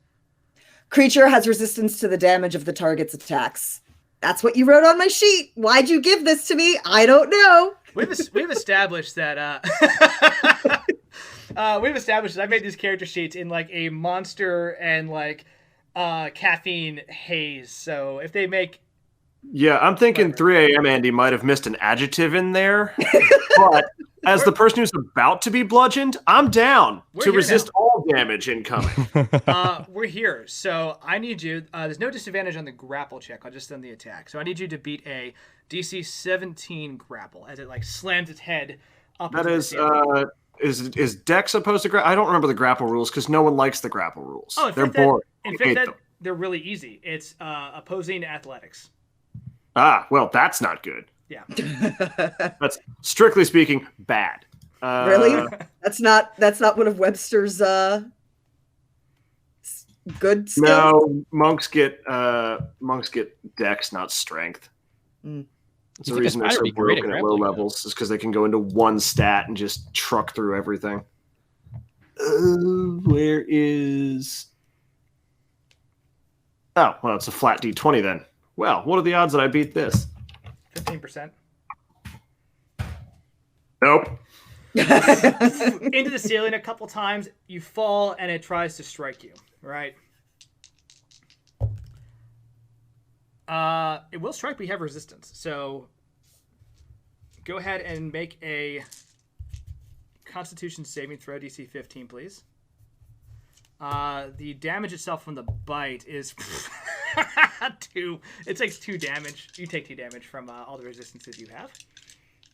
Creature has resistance to the damage of the target's attacks. That's what you wrote on my sheet. Why'd you give this to me? I don't know. We've established that we've established that I made these character sheets in like a monster and like caffeine haze. So if they make I'm thinking 3 a.m. Andy might have missed an adjective in there. But as the person who's about to be bludgeoned, I'm down to resist all damage incoming. We're here. So I need you. There's no disadvantage on the grapple check. I'll just send the attack. So I need you to beat a DC 17 grapple as it like slams its head up. That is Dex supposed to grapple? I don't remember the grapple rules because no one likes the grapple rules. Oh, they're boring. In fact, they're really easy. It's opposing athletics. Ah, well, that's not good. Yeah. That's strictly speaking bad. Really? That's not one of Webster's good skills. No, monks get dex, not strength. That's the reason they're so broken at low levels, is because they can go into one stat and just truck through everything. Where is? Oh, well, it's a flat D20 then. Well, what are the odds that I beat this? 15%. Nope. Into the ceiling a couple times, you fall, and it tries to strike you, right? It will strike, but you have resistance. So go ahead and make a Constitution saving throw, DC 15, please. The damage itself from the bite is 2. It takes 2 damage. You take 2 damage from all the resistances you have.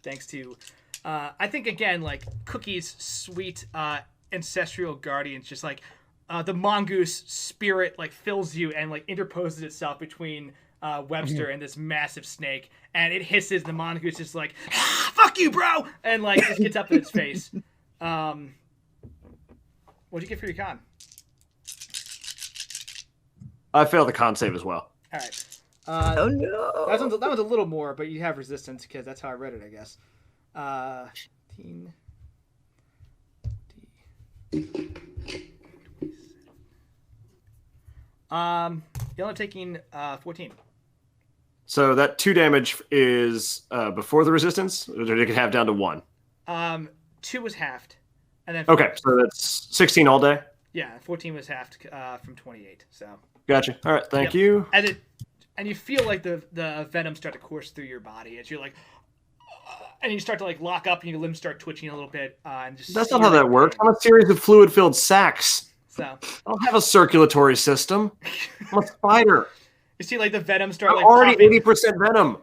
Thanks to, I think, again, like, Cookie's sweet ancestral guardians, just like the mongoose spirit, like, fills you and, like, interposes itself between Webster and this massive snake. And it hisses. The mongoose is like, fuck you, bro, and like just gets up in its face. What'd you get for your con? I failed the con save as well. All right. Oh no. That one's a little more, but you have resistance because that's how I read it, I guess. 15. You're only taking 14. So that 2 damage is before the resistance, or did it have down to 1? 2 was halved, and then Okay, so that's 16 all day. yeah, 14 was halved from 28. So Gotcha. All right, thank Yep. you. And you feel like the venom start to course through your body as you're like, and you start to like lock up, and your limbs start twitching a little bit, and just That's not how that works. I'm a series of fluid-filled sacs. So I don't have a circulatory system. I'm a spider. you see like the venom start I'm like already popping, 80% venom.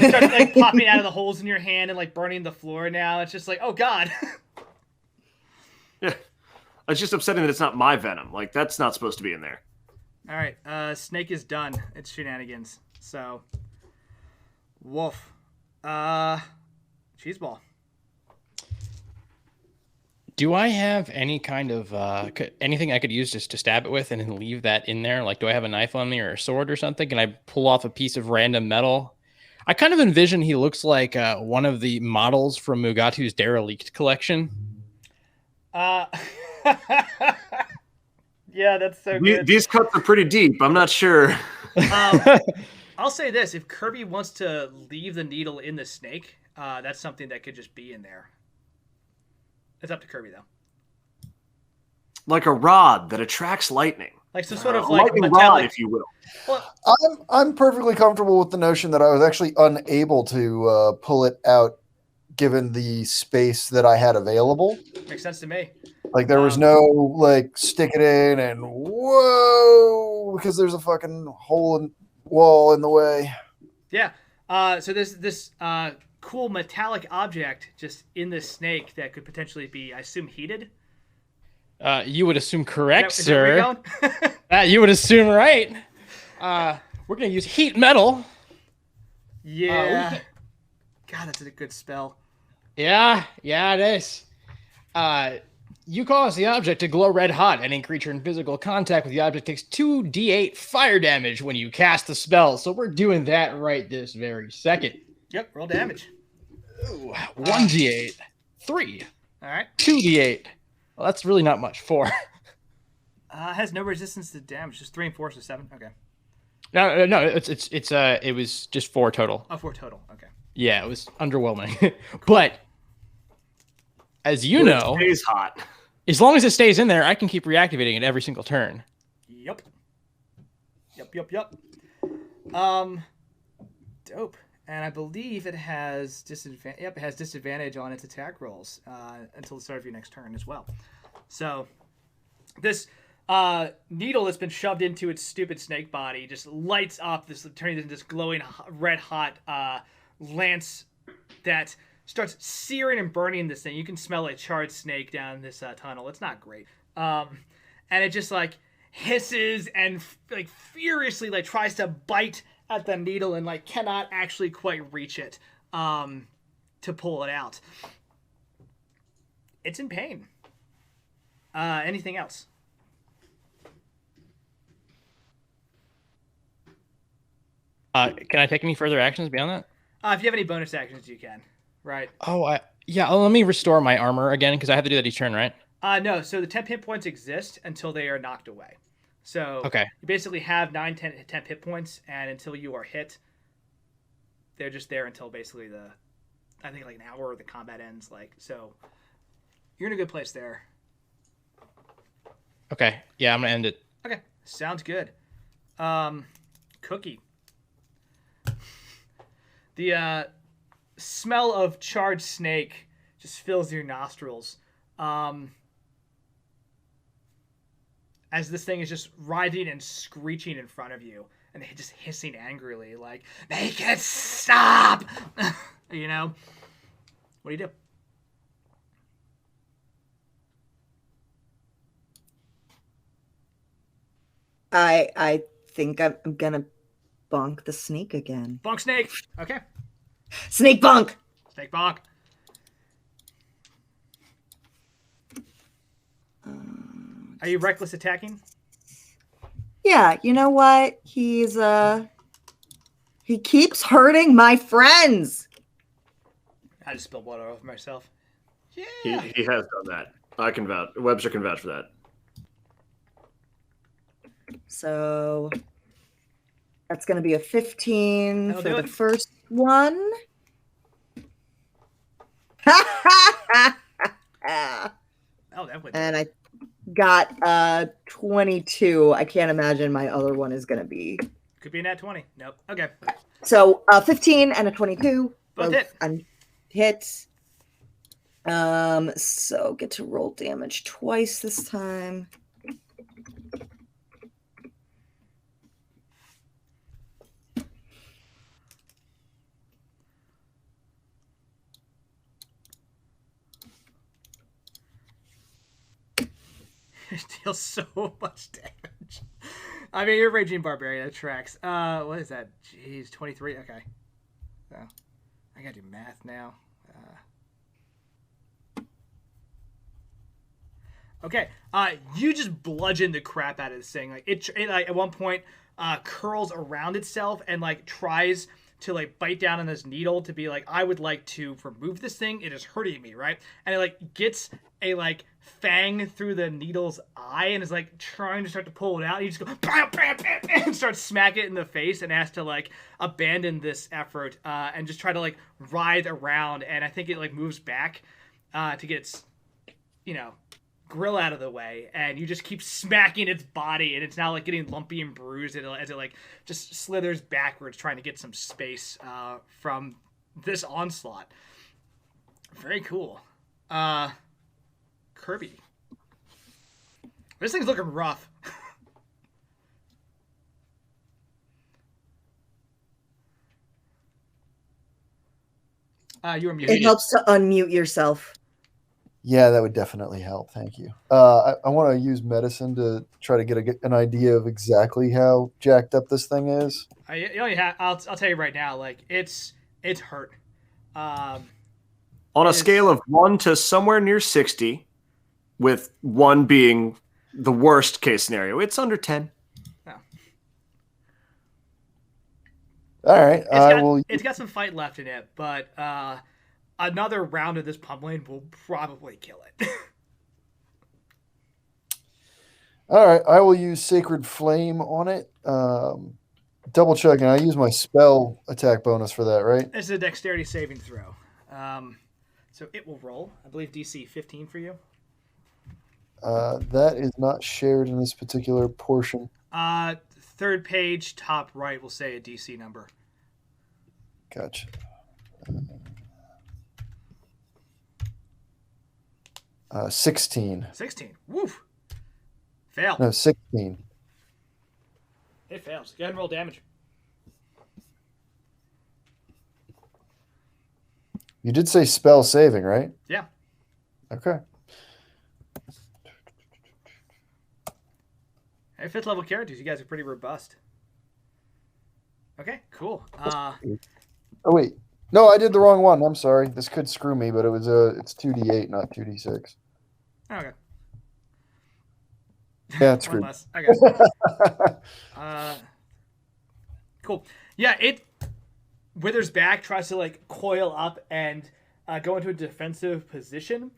start like popping out of the holes in your hand and like burning the floor. Now it's just like, oh god. Yeah, it's just upsetting that it's not my venom. Like that's not supposed to be in there. All right, snake is done. It's shenanigans. So, wolf, cheese ball. Do I have any kind of anything I could use just to stab it with and then leave that in there? Like, do I have a knife on me or a sword or something? Can I pull off a piece of random metal? I kind of envision he looks like one of the models from Mugatu's Derelict collection. Yeah, that's so good. These cuts are pretty deep. I'm not sure. I'll say this: if Kirby wants to leave the needle in the snake, that's something that could just be in there. It's up to Kirby, though. Like a rod that attracts lightning. Like some sort of like lightning metallic, rod, if you will. Well, I'm perfectly comfortable with the notion that I was actually unable to pull it out given the space that I had available. makes sense to me. Like there was no like stick it in and whoa because there's a fucking hole in wall in the way. Yeah. So there's this cool metallic object just in this snake that could potentially be, I assume, heated. You would assume correct, Is that where sir. you're going? You would assume right. We're gonna use heat metal. Yeah. God, that's a good spell. Yeah, it is. You cause the object to glow red hot. Any creature in physical contact with the object takes 2d8 fire damage when you cast the spell. So we're doing that right this very second. Yep, roll damage. Ooh, 1d8, 3, All right. 2d8. Well, that's really not much. 4. It has no resistance to damage. Just 3 and 4, so 7. Okay. No. It was just 4 total. Oh, 4 total. Okay. Yeah, it was underwhelming. But as you know, It stays hot. as long as it stays in there, I can keep reactivating it every single turn. Yep. Dope. And I believe it has disadvantage. Yep, it has disadvantage on its attack rolls until the start of your next turn as well. So this needle that's been shoved into its stupid snake body just lights up, turning into this glowing red hot lance that starts searing and burning this thing. You can smell a charred snake down this tunnel. It's not great. And it just like hisses and like furiously like tries to bite at the needle and like cannot actually quite reach it to pull it out. It's in pain. Anything else? Can I take any further actions beyond that? If you have any bonus actions, you can. Right. Oh, let me restore my armor again because I have to do that each turn, right? No, so the 10 hit points exist until they are knocked away. So Okay. you basically have 10 hit points, and until you are hit, they're just there until basically I think like an hour the combat ends. Like, so you're in a good place there. Okay. Yeah, I'm gonna end it. Okay, sounds good. Cookie. The smell of charred snake just fills your nostrils. As this thing is just writhing and screeching in front of you and just hissing angrily, like, make it stop! You know? What do you do? I think I'm gonna bonk the snake again. Bonk snake! Okay. Snake bonk! Snake bonk. Are you reckless attacking? Yeah, you know what? He keeps hurting my friends. I just spilled water over myself. He Yeah. has done that. I can vouch. Webster can vouch for that. So that's going to be a 15 That'll for do the it. first one. Oh, that would. And I got 22. I can't imagine my other one is going to be. Could be a nat 20. Nope. Okay. So 15 and a 22. Both hit. Hits. So get to roll damage twice this time. It deals so much damage. I mean, you're Raging Barbarian. That tracks. What is that? Jeez, 23. Okay. So, I gotta do math now. Okay. You just bludgeon the crap out of this thing. Like it like, at one point, curls around itself and like tries to like bite down on this needle to be like, I would like to remove this thing. It is hurting me, right? And it like gets a like fang through the needle's eye and is like trying to start to pull it out. And you just go bam, bam, bam, bam, and start smack it in the face and has to like abandon this effort and just try to like writhe around. And I think it like moves back to get its, grill out of the way, and you just keep smacking its body, and it's now like getting lumpy and bruised as it like just slithers backwards trying to get some space from this onslaught. Very cool. Kirby, this thing's looking rough. You were muted. It helps to unmute yourself. Yeah, that would definitely help. Thank you. I want to use medicine to try to get an idea of exactly how jacked up this thing is. I'll tell you right now, like it's hurt. On a scale of 1 to somewhere near 60, with 1 being the worst case scenario, it's under 10. No. All right. It's got some fight left in it, but another round of this pummeling will probably kill it. All right. I will use Sacred Flame on it. Double checking. I use my spell attack bonus for that, right? This is a dexterity saving throw. So it will roll. I believe DC 15 for you. That is not shared in this particular portion. Third page, top right, will say a DC number. Gotcha. 16. 16. Woof. Fail. No, 16. It fails. Go ahead and roll damage. You did say spell saving, right? Yeah. Okay. Hey, 5th level characters, you guys are pretty robust. Okay, cool. Oh wait, no, I did the wrong one. I'm sorry. This could screw me, but it's 2d8, not 2d6. Okay. Yeah, it's screwed. One less. I guess. Cool. Yeah, it withers back, tries to like coil up and go into a defensive position.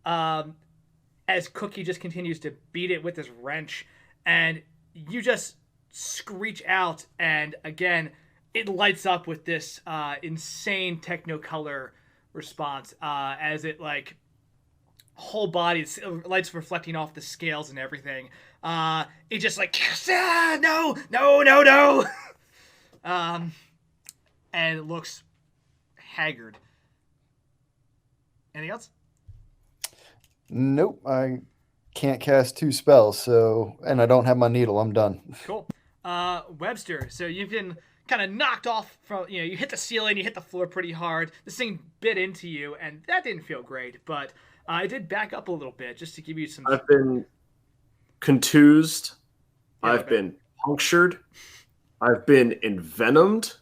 As Cookie just continues to beat it with his wrench, and you just screech out, and again, it lights up with this insane technicolor response as it like whole body lights reflecting off the scales and everything. It just like no, and it looks haggard. Anything else? Nope, I can't cast 2 spells, and I don't have my needle. I'm done. Cool. Webster, so you've been kind of knocked off from, you hit the ceiling, you hit the floor pretty hard. This thing bit into you, and that didn't feel great, but I did back up a little bit just to give you some... I've been contused. Yeah, I've been punctured. I've been envenomed.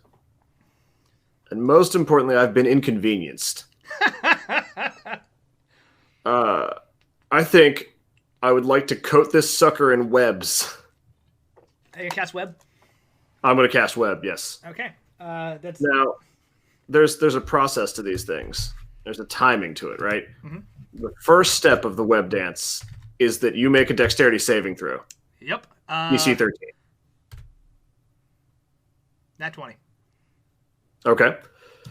And most importantly, I've been inconvenienced. I think I would like to coat this sucker in webs. Are you gonna cast web? I'm going to cast web, yes. Okay. That's Now, there's a process to these things. There's a timing to it, right? Mhm. The first step of the web dance is that you make a dexterity saving throw. Yep. DC 13. Nat 20. Okay.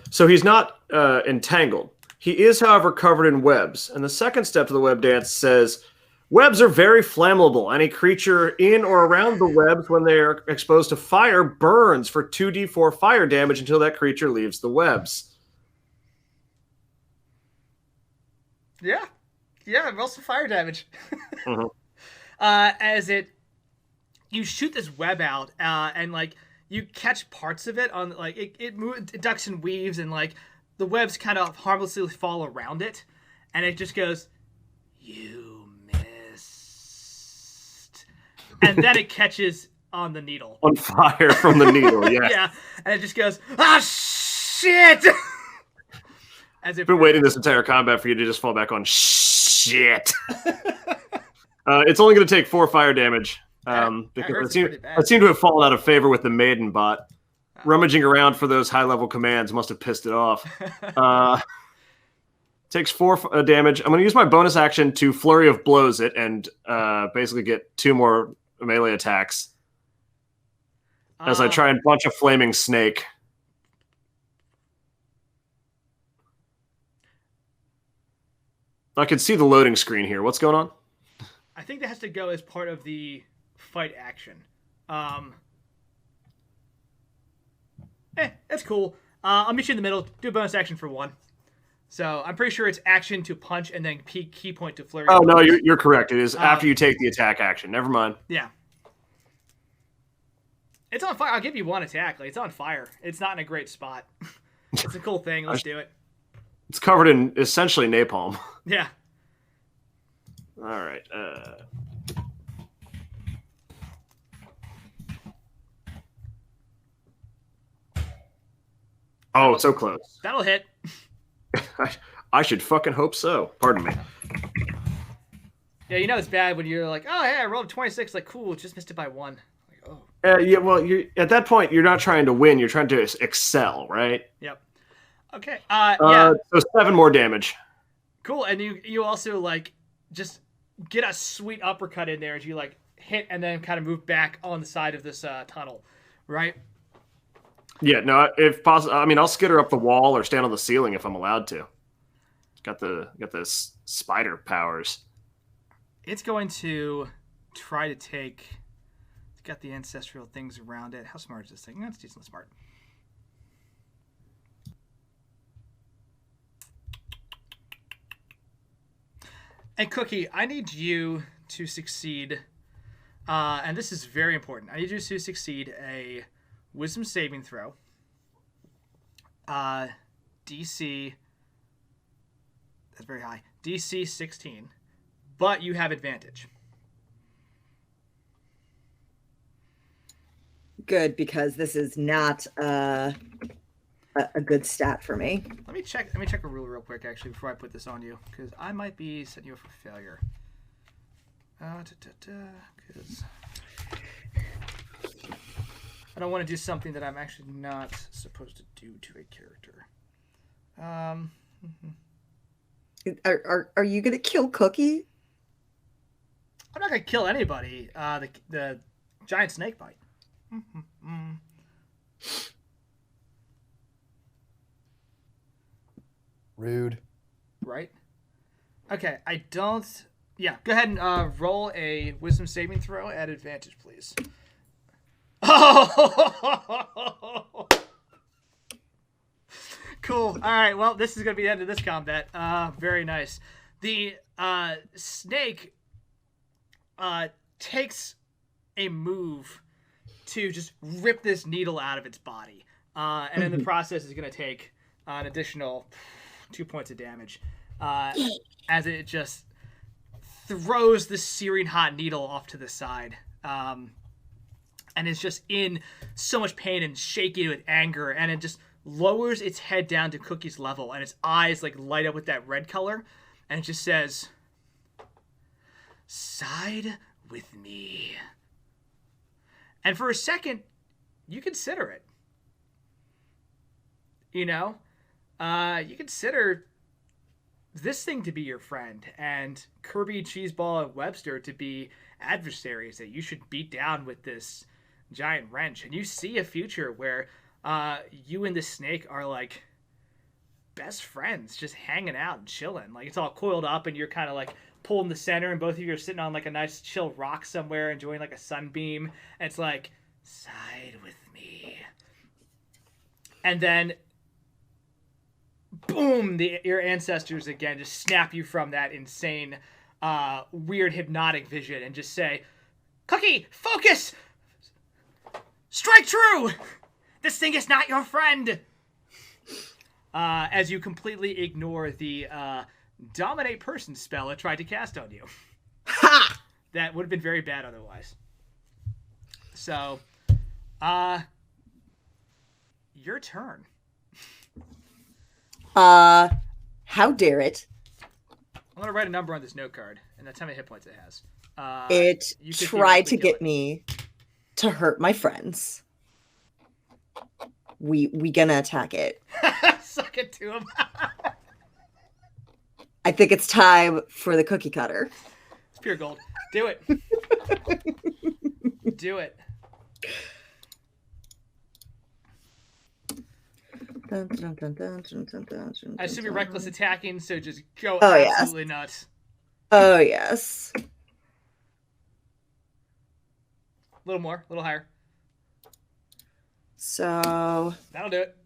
So he's not entangled. He is, however, covered in webs. And the second step to the web dance says, webs are very flammable. Any creature in or around the webs when they are exposed to fire burns for 2d4 fire damage until that creature leaves the webs. Yeah. Yeah, roll some fire damage. Mhm. As you shoot this web out, and like you catch parts of it on like it ducks and weaves, and like the webs kind of harmlessly fall around it, and it just goes, "You missed," and then it catches on the needle. On fire from the needle, yeah. Yeah, and it just goes, "Ah, shit!" As if I've been waiting this entire combat for you to just fall back on shit. It's only going to take 4 fire damage. Because hurts pretty bad. I seem to have fallen out of favor with the maiden bot. Rummaging around for those high-level commands must have pissed it off. Takes 4 damage. I'm going to use my bonus action to Flurry of Blows it and basically get 2 more melee attacks as I try and punch a flaming snake. I can see the loading screen here. What's going on? I think that has to go as part of the fight action. That's cool. I'll meet you in the middle. Do a bonus action for 1. So I'm pretty sure it's action to punch and then key point to flurry. Oh, no, you're correct. It is after you take the attack action. Never mind. Yeah. It's on fire. I'll give you 1 attack. Like, it's on fire. It's not in a great spot. It's a cool thing. Let's do it. It's covered in essentially napalm. Yeah. All right. Oh, so close. That'll hit. I should fucking hope so. Pardon me. Yeah, you know it's bad when you're like, oh, hey, I rolled a 26. Like, cool, just missed it by 1. Like, oh. Yeah, well, at that point, you're not trying to win. You're trying to excel, right? Yep. Okay. Yeah. So 7 more damage. Cool. And you also, like, just get a sweet uppercut in there as you, like, hit and then kind of move back on the side of this tunnel, right? Yeah, no, if possible, I mean, I'll skitter up the wall or stand on the ceiling if I'm allowed to. Got the spider powers. It's going to try to take. It's got the ancestral things around it. How smart is this thing? That's decently smart. And Cookie, I need you to succeed, and this is very important. I need you to succeed a Wisdom saving throw. DC. That's very high. DC 16. But you have advantage. Good, because this is not a good stat for me. Let me check a rule real quick, actually, before I put this on you, because I might be setting you up for failure. Because I don't want to do something that I'm actually not supposed to do to a character. Are you gonna kill Cookie? I'm not gonna kill anybody. The giant snake bite. Rude. Right. Okay. I don't. Yeah. Go ahead and roll a Wisdom saving throw at advantage, please. Oh. Cool. All right. Well, this is going to be the end of this combat. Very nice. The snake takes a move to just rip this needle out of its body. And in the process is going to take an additional 2 points of damage as it just throws the searing hot needle off to the side. And is just in so much pain and shaking with anger, and it just lowers its head down to Cookie's level, and its eyes like light up with that red color, and it just says, "Side with me." And for a second, you consider it. You know, you consider this thing to be your friend, and Kirby, Cheeseball, and Webster to be adversaries that you should beat down with this giant wrench. And you see a future where you and the snake are like best friends, just hanging out and chilling. Like, it's all coiled up, and you're kind of like pulling the center, and both of you are sitting on like a nice chill rock somewhere, enjoying like a sunbeam. And it's like, side with me. And then boom, your ancestors again just snap you from that insane, weird hypnotic vision and just say, "Cookie, focus! Strike true! This thing is not your friend!" As you completely ignore the dominate person spell it tried to cast on you. Ha! That would have been very bad otherwise. So, your turn. How dare it? I'm gonna write a number on this note card, and that's how many hit points it has. It you could tried to theoretically kill get me to hurt my friends. We gonna attack it. Suck it to him. I think it's time for the cookie cutter. It's pure gold. Do it. Do it. I assume you're reckless attacking, so just go absolutely nuts. Oh, yes. A little more, a little higher. So That'll do it.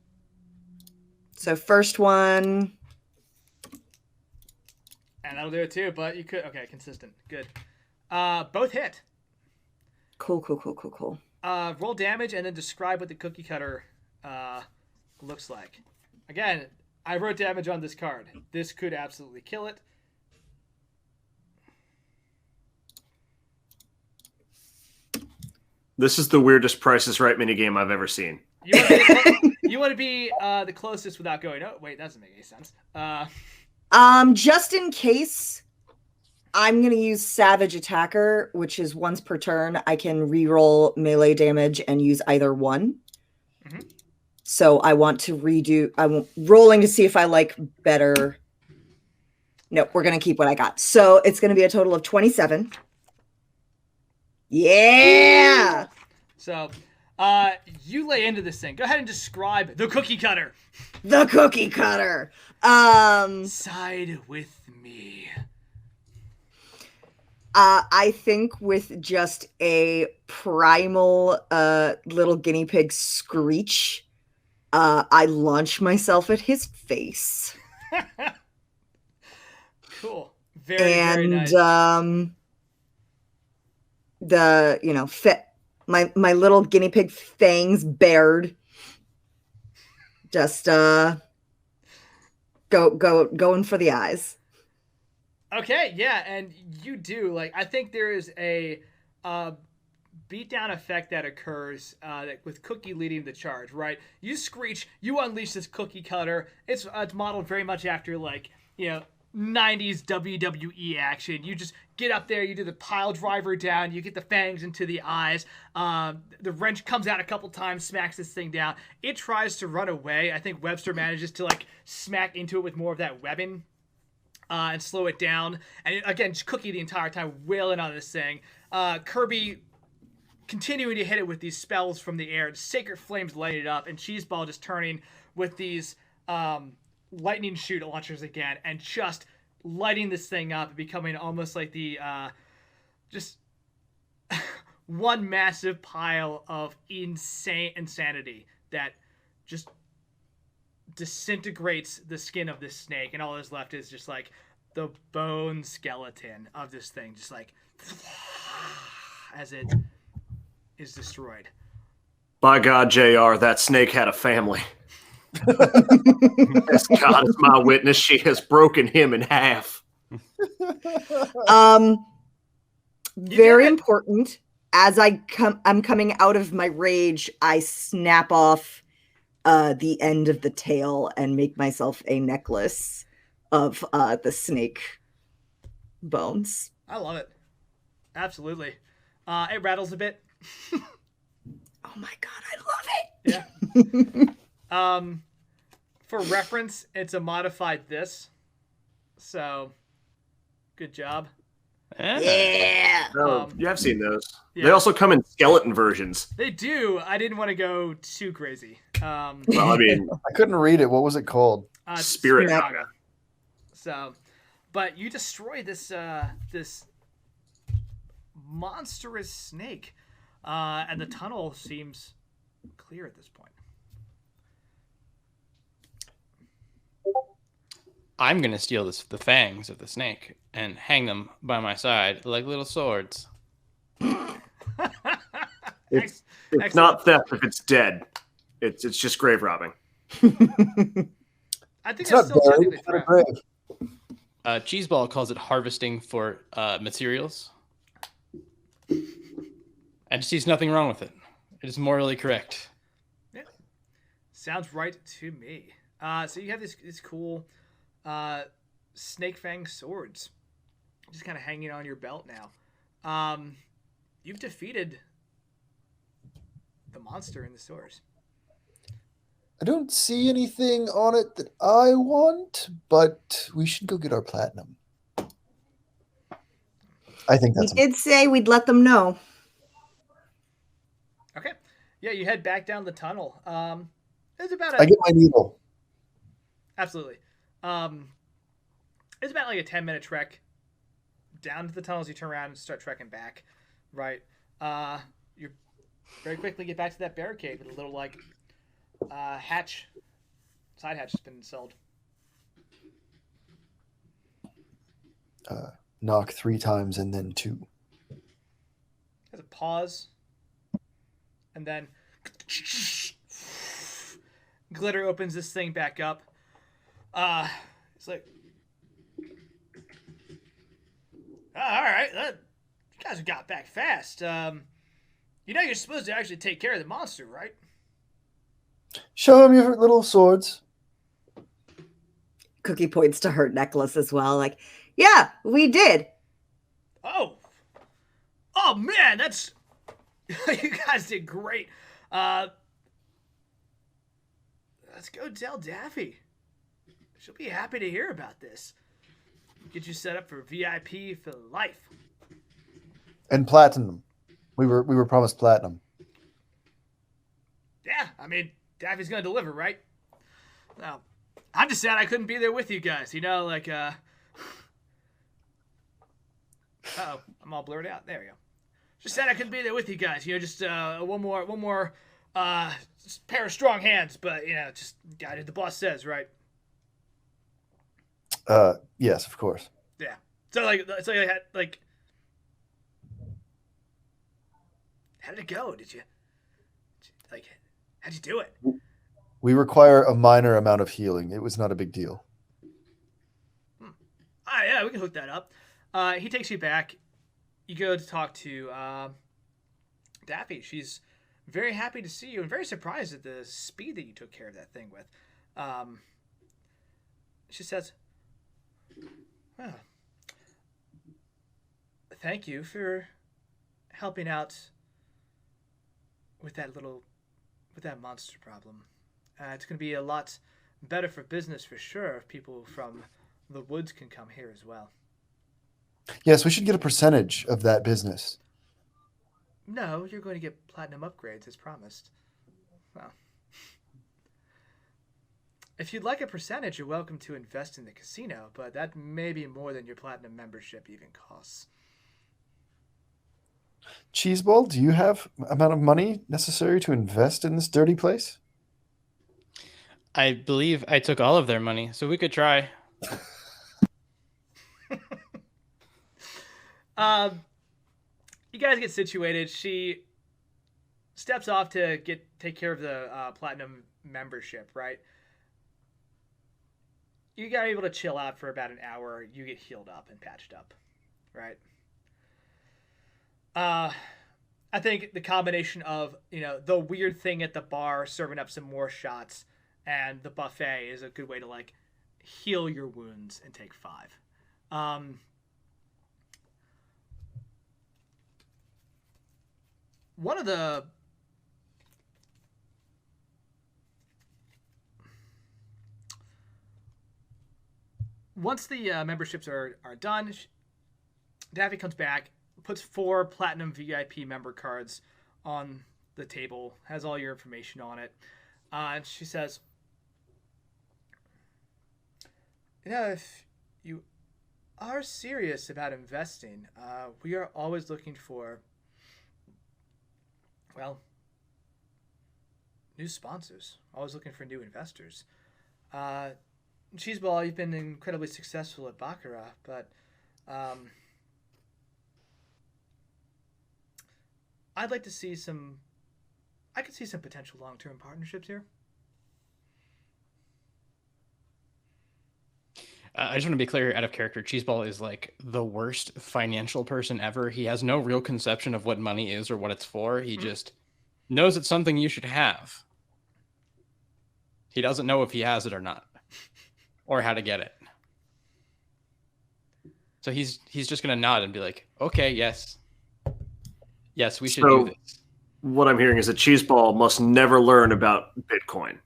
So first one. And that'll do it too, but you could... Okay, consistent. Good. Both hit. Cool. Roll damage and then describe what the cookie cutter looks like. Again, I wrote damage on this card. This could absolutely kill it. This is the weirdest Price is Right minigame I've ever seen. You want to be the closest without going, oh, wait, that doesn't make any sense. Just in case, I'm going to use Savage Attacker, which is once per turn. I can reroll melee damage and use either one. Mm-hmm. So I want to redo... I'm rolling to see if I like better... No, we're going to keep what I got. So it's going to be a total of 27. Yeah! So, you lay into this thing. Go ahead and describe the cookie cutter. The cookie cutter! Side with me. I think with just a primal little guinea pig screech, I launch myself at his face. Cool. Very nice. My little guinea pig fangs bared. Just going for the eyes. Okay, yeah, and you do. Like, I think there is a beatdown effect that occurs with Cookie leading the charge, right? You screech, you unleash this cookie cutter. It's modeled very much after, like, 90s WWE action. You just get up there, you do the pile driver down, you get the fangs into the eyes. The wrench comes out a couple times, smacks this thing down. It tries to run away. I think Webster manages to, like, smack into it with more of that webbing. And slow it down. And again, just Cookie the entire time wailing on this thing. Kirby continuing to hit it with these spells from the air. Sacred Flames lighting it up. And Cheeseball just turning with these lightning shoot launchers again. And just lighting this thing up and becoming almost like the... just one massive pile of insanity that just... disintegrates the skin of this snake, and all that's left is just like the bone skeleton of this thing, just like as it is destroyed. By God, JR, that snake had a family. As God is my witness, she has broken him in half. Very important. As I'm coming out of my rage, I snap off the end of the tail and make myself a necklace of the snake bones. I love it. Absolutely. It rattles a bit. Oh my god, I love Yeah. For reference, it's a modified this. So, good job. it. Yeah. No, you have seen those. Yeah. They also come in skeleton versions. They do. I didn't want to go too crazy. Well, I mean, I couldn't read it. What was it called? Spirit Saga. So, but you destroy this this monstrous snake, and the tunnel seems clear at this point. I'm gonna steal the fangs of the snake and hang them by my side like little swords. it's Excellent. not theft if it's dead. It's just grave robbing. I think It's that's not still buried. technically It's not a theft. grave. Cheeseball calls it harvesting for materials, and sees nothing wrong with it. It is morally correct. Yeah. Sounds right to me. So you have this cool snake fang swords just kind of hanging on your belt now. You've defeated the monster in the sewers. I don't see anything on it that I want, but we should go get our platinum. I think We that's did say we'd let them know. Okay. Yeah, you head back down the tunnel. It's about I get my needle. absolutely. It's about like a 10-minute trek down to the tunnels. You turn around and start trekking back, right? You very quickly get back to that barricade with a little like hatch, side hatch has been installed. Knock 3 times and then 2. There's a pause, and then Glitter opens this thing back up. It's like, all right, you guys got back fast. You know you're supposed to actually take care of the monster, right? Show him your little swords. Cookie points to her necklace as well. Like, yeah, we did. Oh man, that's you guys did great. Let's go tell Daffy. She'll be happy to hear about this. Get you set up for VIP for life. And platinum. We were promised platinum. Yeah, I mean, Daffy's gonna deliver, right? Well, I'm just sad I couldn't be there with you guys. You know, like, uh-oh, I'm all blurred out. There we go. Just sad I couldn't be there with you guys. You know, just one more pair of strong hands. But you know, just gotta do the boss says, right? Yes, of course. Yeah. So you had like, how did it go? How'd you do it? We require a minor amount of healing. It was not a big deal. Yeah, we can hook that up. He takes you back. You go to talk to Daffy. She's very happy to see you and very surprised at the speed that you took care of that thing with. She says, "Oh, thank you for helping out with that monster problem. It's going to be a lot better for business for sure if people from the woods can come here as well." Yes, we should get a percentage of that business. No, you're going to get platinum upgrades as promised. Well, if you'd like a percentage, you're welcome to invest in the casino, but that may be more than your platinum membership even costs. Cheeseball, do you have amount of money necessary to invest in this dirty place? I believe I took all of their money, so we could try. You guys get situated. She steps off to take care of the platinum membership, right? You got able to chill out for about an hour. You get healed up and patched up, right? I think the combination of, the weird thing at the bar serving up some more shots and the buffet is a good way to like heal your wounds and take 5. One of the once the memberships are done, Daffy comes back, puts 4 platinum VIP member cards on the table, has all your information on it, and she says, if you are serious about investing, we are always looking for, well, new sponsors, always looking for new investors. Cheeseball, you've been incredibly successful at Baccarat, but I'd like to see I could see some potential long-term partnerships here. I just want to be clear, out of character, Cheeseball is like the worst financial person ever. He has no real conception of what money is or what it's for. He just knows it's something you should have. He doesn't know if he has it or not, or how to get it. So he's just gonna nod and be like, "Okay, yes, we should do this." What I'm hearing is that Cheeseball must never learn about Bitcoin.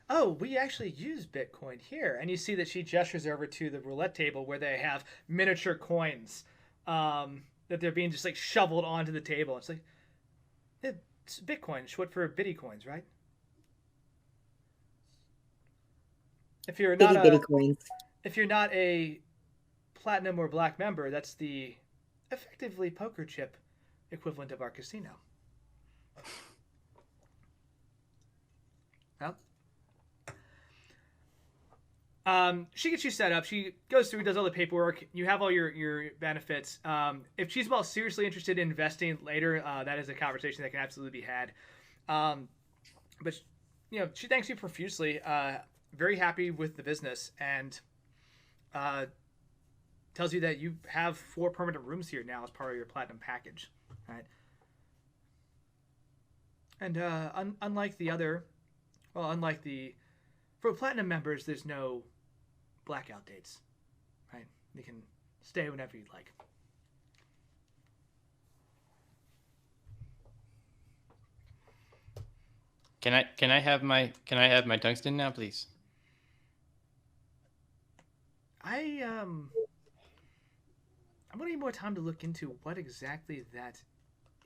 Oh, we actually use Bitcoin here. And you see that she gestures over to the roulette table where they have miniature coins that they're being just like shoveled onto the table. It's like, it's Bitcoin, short for bitty coins, right? If you're not Bitty coins. If you're not a platinum or black member, that's the effectively poker chip equivalent of our casino. Well, she gets you set up. She goes through, does all the paperwork. You have all your benefits. If Cheeseball is seriously interested in investing later, that is a conversation that can absolutely be had. But she thanks you profusely. Very happy with the business, and tells you that you have 4 permanent rooms here now as part of your platinum package, right? And unlike for platinum members, there's no blackout dates, right? You can stay whenever you'd like. Can I have my tungsten now, please? I'm gonna need more time to look into what exactly that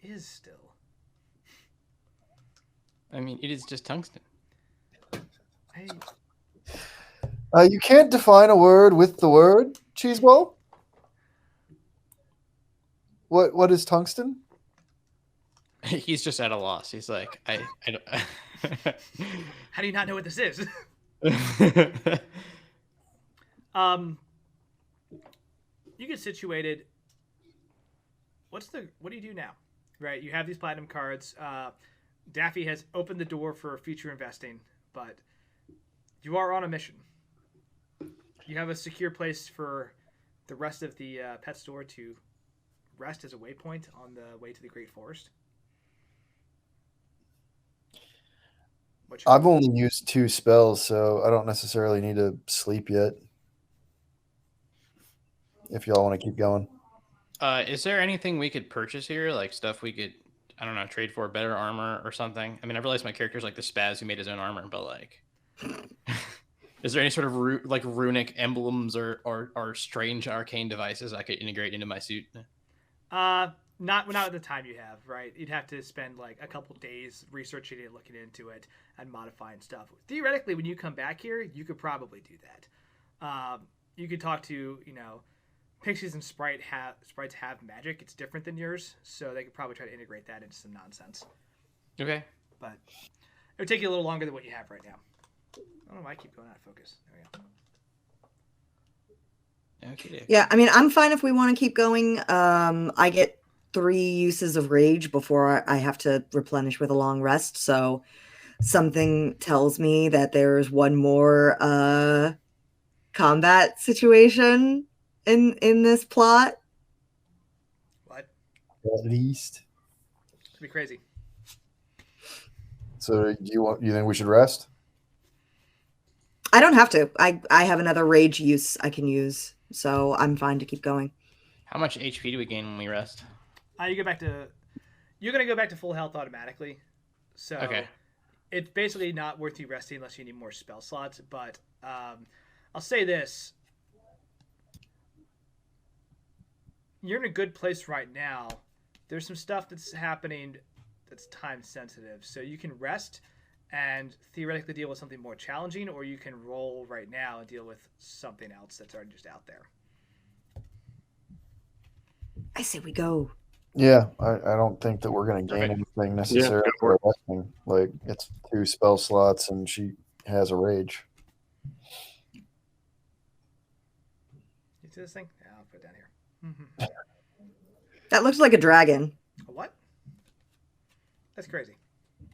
is still. I mean, it is just tungsten. You can't define a word with the word, Cheeseball? What is tungsten? He's just at a loss. He's like, I don't... How do you not know what this is? You get situated. What do you do now? Right, you have these platinum cards. Daffy has opened the door for future investing, but you are on a mission. You have a secure place for the rest of the pet store to rest as a waypoint on the way to the Great Forest. I've only used 2 spells, so I don't necessarily need to sleep yet. If y'all want to keep going. Is there anything we could purchase here? Like stuff we could, I don't know, trade for better armor or something? I mean, I realize my character's like the spaz who made his own armor, but like... Is there any sort of runic emblems or strange arcane devices I could integrate into my suit? Not at the time you have, right? You'd have to spend like a couple days researching it, looking into it, and modifying stuff. Theoretically, when you come back here, you could probably do that. You could talk to, Pixies and sprites have magic. It's different than yours, so they could probably try to integrate that into some nonsense. Okay. But it would take you a little longer than what you have right now. I don't know why I keep going out of focus. There we go. Okay. Yeah, I mean, I'm fine if we want to keep going. I get 3 uses of rage before I have to replenish with a long rest. So something tells me that there's one more combat situation in this plot. What? At least. It'd be crazy. So you think we should rest? I don't have to. I have another rage use I can use, so I'm fine to keep going. How much HP do we gain when we rest? You're gonna go back to full health automatically. So Okay. it's basically not worth you resting unless you need more spell slots. But I'll say this: you're in a good place right now. There's some stuff that's happening that's time sensitive, so you can rest and theoretically deal with something more challenging, or you can roll right now and deal with something else that's already just out there. I say we go. Yeah, I don't think that we're going to gain anything necessarily go for it. for resting. Like, it's 2 spell slots, and she has a rage. You see this thing? Yeah, I'll put it down here. That looks like a dragon. A what? That's crazy.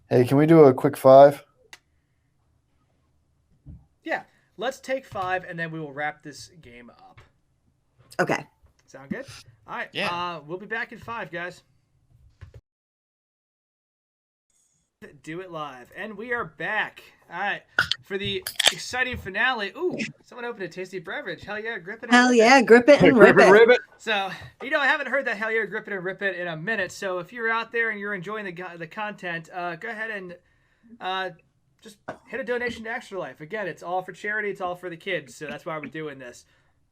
Hey, can we do a quick 5? Yeah, let's take 5, and then we will wrap this game up. Okay. Sound good? All right. Yeah. We'll be back in 5, guys. Do it live, and we are back. All right, for the exciting finale. Ooh, someone opened a tasty beverage. Hell yeah, grip it. And Hell rip yeah, it. grip it and rip it. Ribbit. So I haven't heard that hell yeah, grip it and rip it in a minute. So if you're out there and you're enjoying the content, go ahead and just hit a donation to Extra Life. Again, it's all for charity. It's all for the kids. So that's why we're doing this.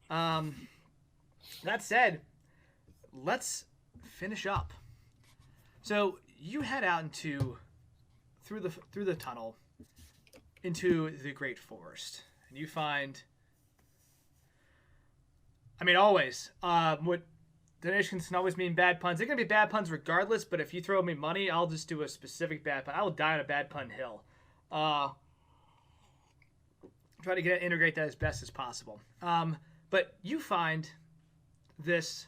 That said, let's finish up. So you head out through the tunnel into the Great Forest, and you find. I mean, always. What donations can always mean bad puns. They're gonna be bad puns regardless. But if you throw me money, I'll just do a specific bad pun. I will die on a bad pun hill. Try to integrate that as best as possible. But you find this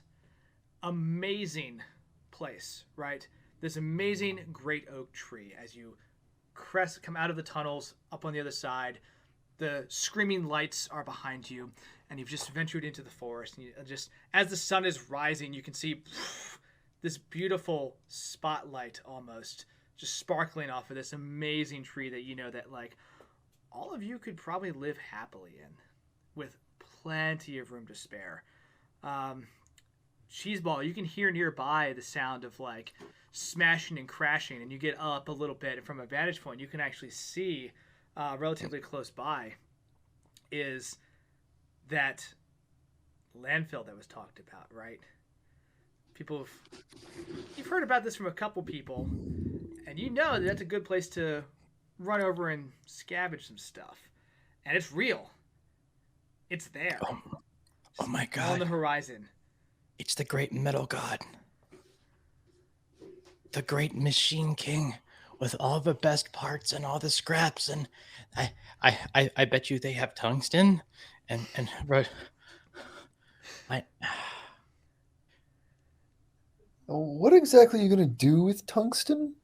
amazing place, right? This amazing great oak tree as you come out of the tunnels up on the other side. The screaming lights are behind you, and you've just ventured into the forest. And just as the sun is rising, you can see this beautiful spotlight almost just sparkling off of this amazing tree that you know that like all of you could probably live happily in with plenty of room to spare. Cheeseball, you can hear nearby the sound of like smashing and crashing, and you get up a little bit, and from a vantage point you can actually see relatively close by is that landfill that was talked about, right? You've heard about this from a couple people, and you know that that's a good place to run over and scavenge some stuff. And it's real. It's there. Oh my god. On the horizon. It's the great metal god. The great machine king with all the best parts and all the scraps, and I bet you they have tungsten and What exactly are you going to do with tungsten?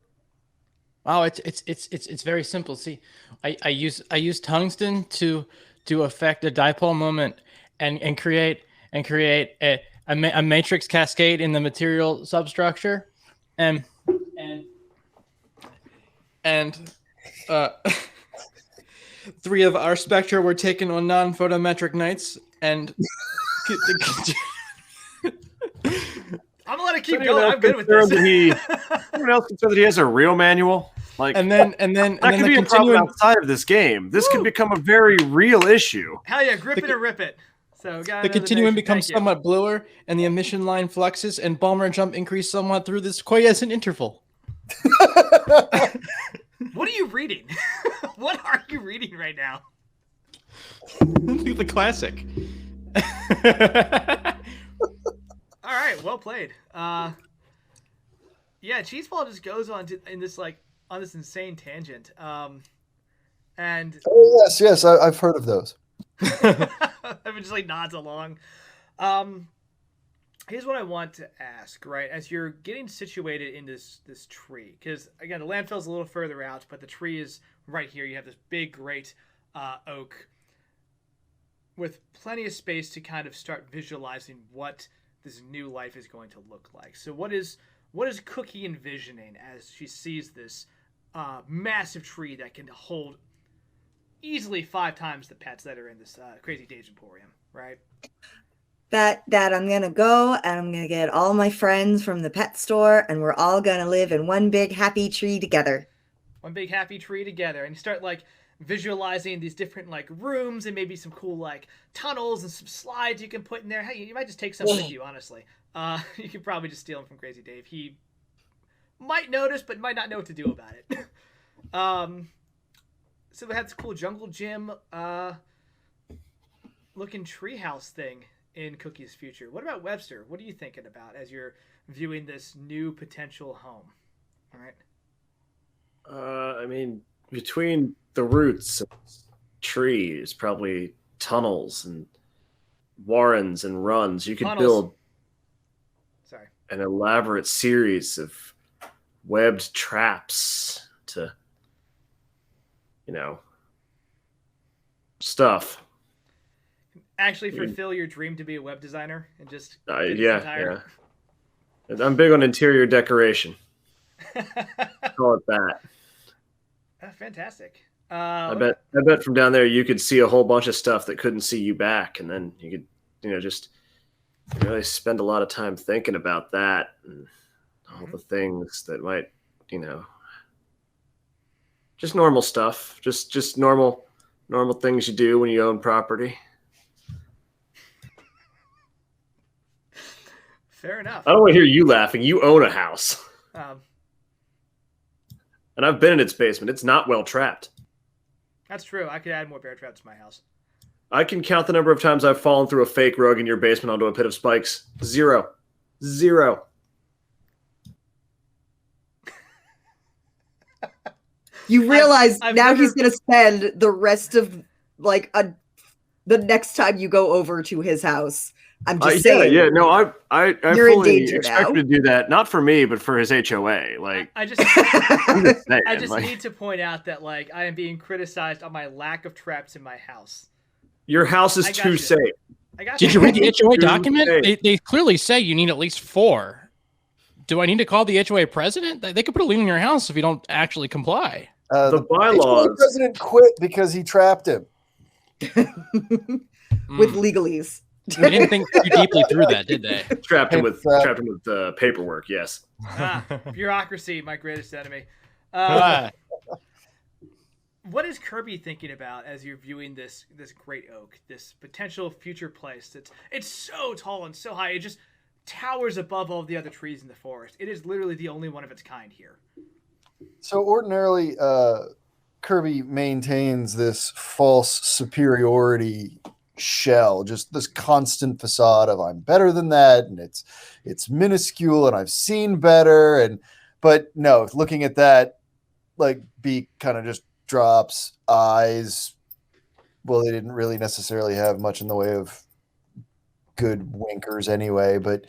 Oh, it's very simple. See, I use tungsten to affect a dipole moment and create a matrix cascade in the material substructure, and three of our spectra were taken on non-photometric nights, and I'm gonna let it keep going. I'm good with this. Anyone else consider that he has a real manual? Like, and then that the could be a problem outside of this game. This could become a very real issue. Hell yeah, grip it or rip it. So the continuum becomes somewhat bluer, and the emission line fluxes, and Balmer jump increase somewhat through this quiescent interval. What are you reading? What are you reading right now? The classic. All right, well played. Yeah, Cheeseball just goes on this insane tangent. And yes, I've heard of those. Evan just like nods along. Here's what I want to ask, right? As you're getting situated in this tree, because again, the landfill's a little further out, but the tree is right here. You have this big, great oak with plenty of space to kind of start visualizing what this new life is going to look like. So what is what is Cookie envisioning as she sees this massive tree that can hold easily 5 times the pets that are in this Crazy Dave's Emporium, right? That I'm gonna go and I'm gonna get all my friends from the pet store, and we're all gonna live in one big happy tree together. One big happy tree together, and you start like visualizing these different like rooms and maybe some cool like tunnels and some slides you can put in there. Hey, you might just take some with you, honestly. You could probably just steal them from Crazy Dave. He might notice, but might not know what to do about it. So we had this cool jungle gym looking treehouse thing in Cookie's future. What about Webster? What are you thinking about as you're viewing this new potential home? All right. I mean, between the roots and trees, probably tunnels and warrens and runs, you could Tunnels. build Sorry. an elaborate series of webbed traps to, stuff. Actually fulfill your dream to be a web designer and just Yeah. I'm big on interior decoration. Call it that. Fantastic. I bet from down there you could see a whole bunch of stuff that couldn't see you back, and then you could, just really spend a lot of time thinking about that and all the things that might, just normal stuff, just normal things you do when you own property. Fair enough. I don't want to hear you laughing. You own a house. And I've been in its basement. It's not well trapped. That's true. I could add more bear traps to my house. I can count the number of times I've fallen through a fake rug in your basement onto a pit of spikes. 0. You realize I've now never- he's gonna spend the rest of the next time you go over to his house. I'm just saying. Yeah. No, I You're in fully danger expect now. him to do that. Not for me, but for his HOA. Like, I just I'm just saying, I just like, need to point out that like I am being criticized on my lack of traps in my house. your house is I got too you. safe. I got Did you read the HOA Dude, document? hey. They clearly say you need at least 4. Do I need to call the HOA president? They could put a lien on your house if you don't actually comply. The HOA bylaws. president quit because he trapped him. With legalese. They didn't think too deeply through that, did they? Trapped him with Trap. paperwork. Yes. bureaucracy, my greatest enemy. What is Kirby thinking about as you're viewing this great oak, this potential future place? It's so tall and so high, it just towers above all the other trees in the forest. It is literally the only one of its kind here. So ordinarily, Kirby maintains this false superiority shell, just this constant facade of I'm better than that, and it's minuscule, and I've seen better, but no, looking at that, like beak kind of just drops, eyes. Well, they didn't really necessarily have much in the way of good winkers anyway, but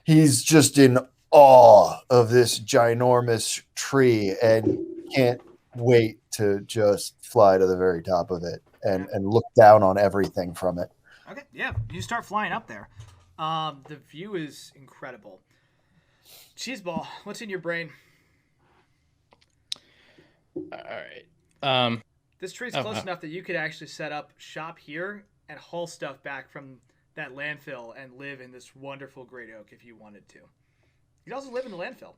he's just in awe of this ginormous tree and can't wait to just fly to the very top of it and look down on everything from it. Okay, yeah, you start flying up there. The view is incredible. Cheeseball, what's in your brain? All right. This tree's close enough that you could actually set up shop here and haul stuff back from that landfill and live in this wonderful great oak if you wanted to. You could also live in the landfill.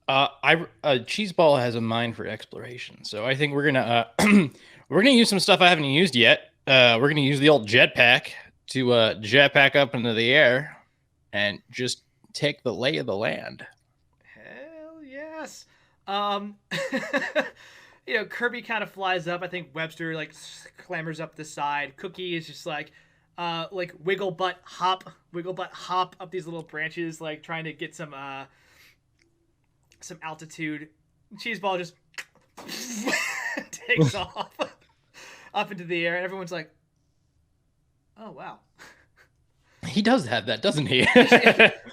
Cheeseball has a mind for exploration, so I think we're gonna we're gonna use some stuff I haven't used yet. We're gonna use the old jetpack to jetpack up into the air and just take the lay of the land. Hell yes. Kirby kind of flies up. I think Webster like clambers up the side. Cookie is just like wiggle butt hop up these little branches, like trying to get some altitude. Cheeseball just takes off up into the air, and everyone's like, "Oh wow." He does have that, doesn't he?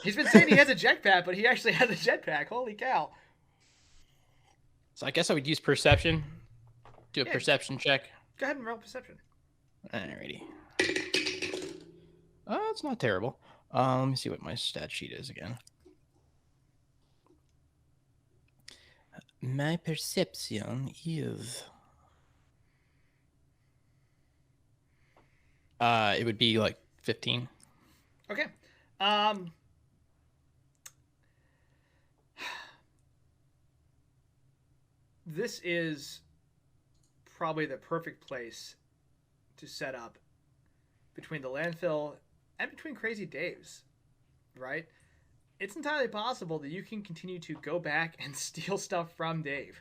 He's been saying he has a jetpack, but he actually has a jetpack. Holy cow! So I guess I would use perception. Do a perception check. Go ahead and roll perception. Alrighty. It's not terrible. Let me see what my stat sheet is again. My perception is... it would be like 15. Okay. This is probably the perfect place to set up between the landfill and between Crazy Dave's, right? It's entirely possible that you can continue to go back and steal stuff from Dave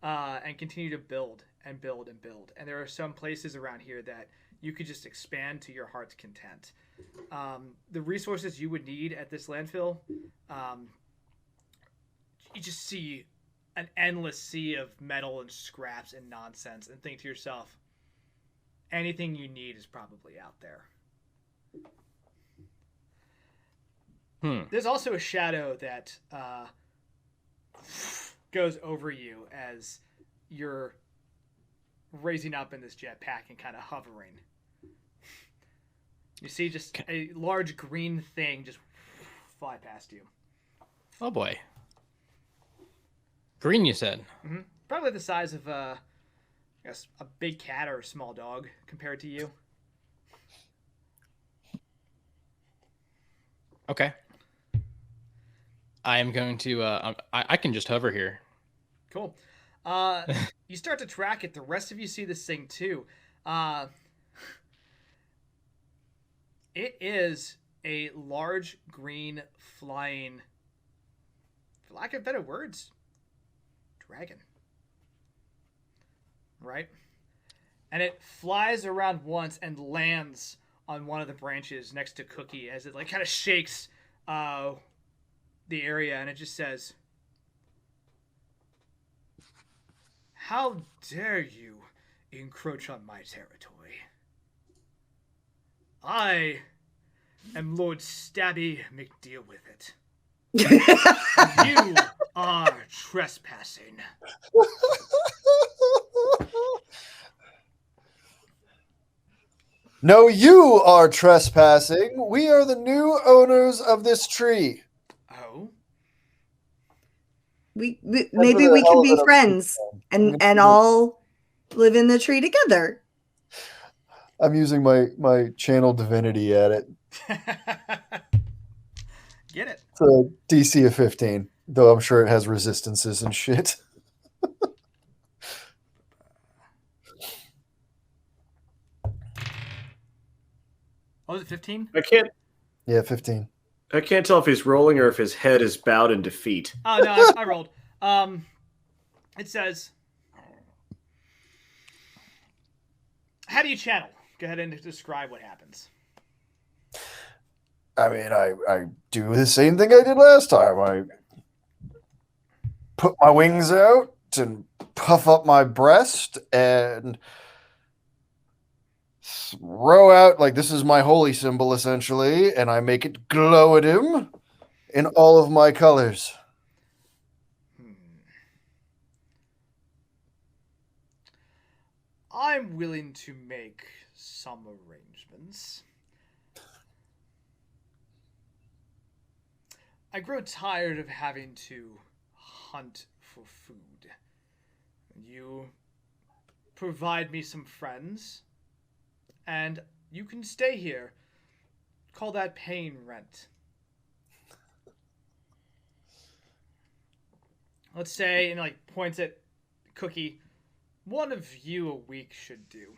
and continue to build and build and build. And there are some places around here that you could just expand to your heart's content. The resources you would need at this landfill, you just see an endless sea of metal and scraps and nonsense and think to yourself, anything you need is probably out there. There's also a shadow that goes over you as you're raising up in this jetpack and kind of hovering. You see just a large green thing just fly past you. Oh boy. Green, you said? Mm-hmm. Probably the size of, I guess, a big cat or a small dog compared to you. Okay. I am going to, I can just hover here. Cool. You start to track it. The rest of you see this thing too. It is a large green flying, for lack of better words, dragon. Right? And it flies around once and lands on one of the branches next to Cookie as it like kind of shakes the area, and it just says, "How dare you encroach on my territory? I am Lord Stabby McDealwithit. You are trespassing." No, you are trespassing. We are the new owners of this tree. Oh? Maybe we can be friends and all live in the tree together. I'm using my channel divinity at it. Get it? It's a DC of 15, though I'm sure it has resistances and shit. Oh, is it 15? Yeah, 15. I can't tell if he's rolling or if his head is bowed in defeat. Oh, no, I rolled. It says, how do you channel? Go ahead and describe what happens. I mean, I do the same thing I did last time. I put my wings out and puff up my breast and throw out, like, this is my holy symbol, essentially, and I make it glow at him in all of my colors. I'm willing to make some arrangements. I grow tired of having to hunt for food. You provide me some friends, and you can stay here. Call that paying rent. Let's say, and like points at Cookie, one of you a week should do.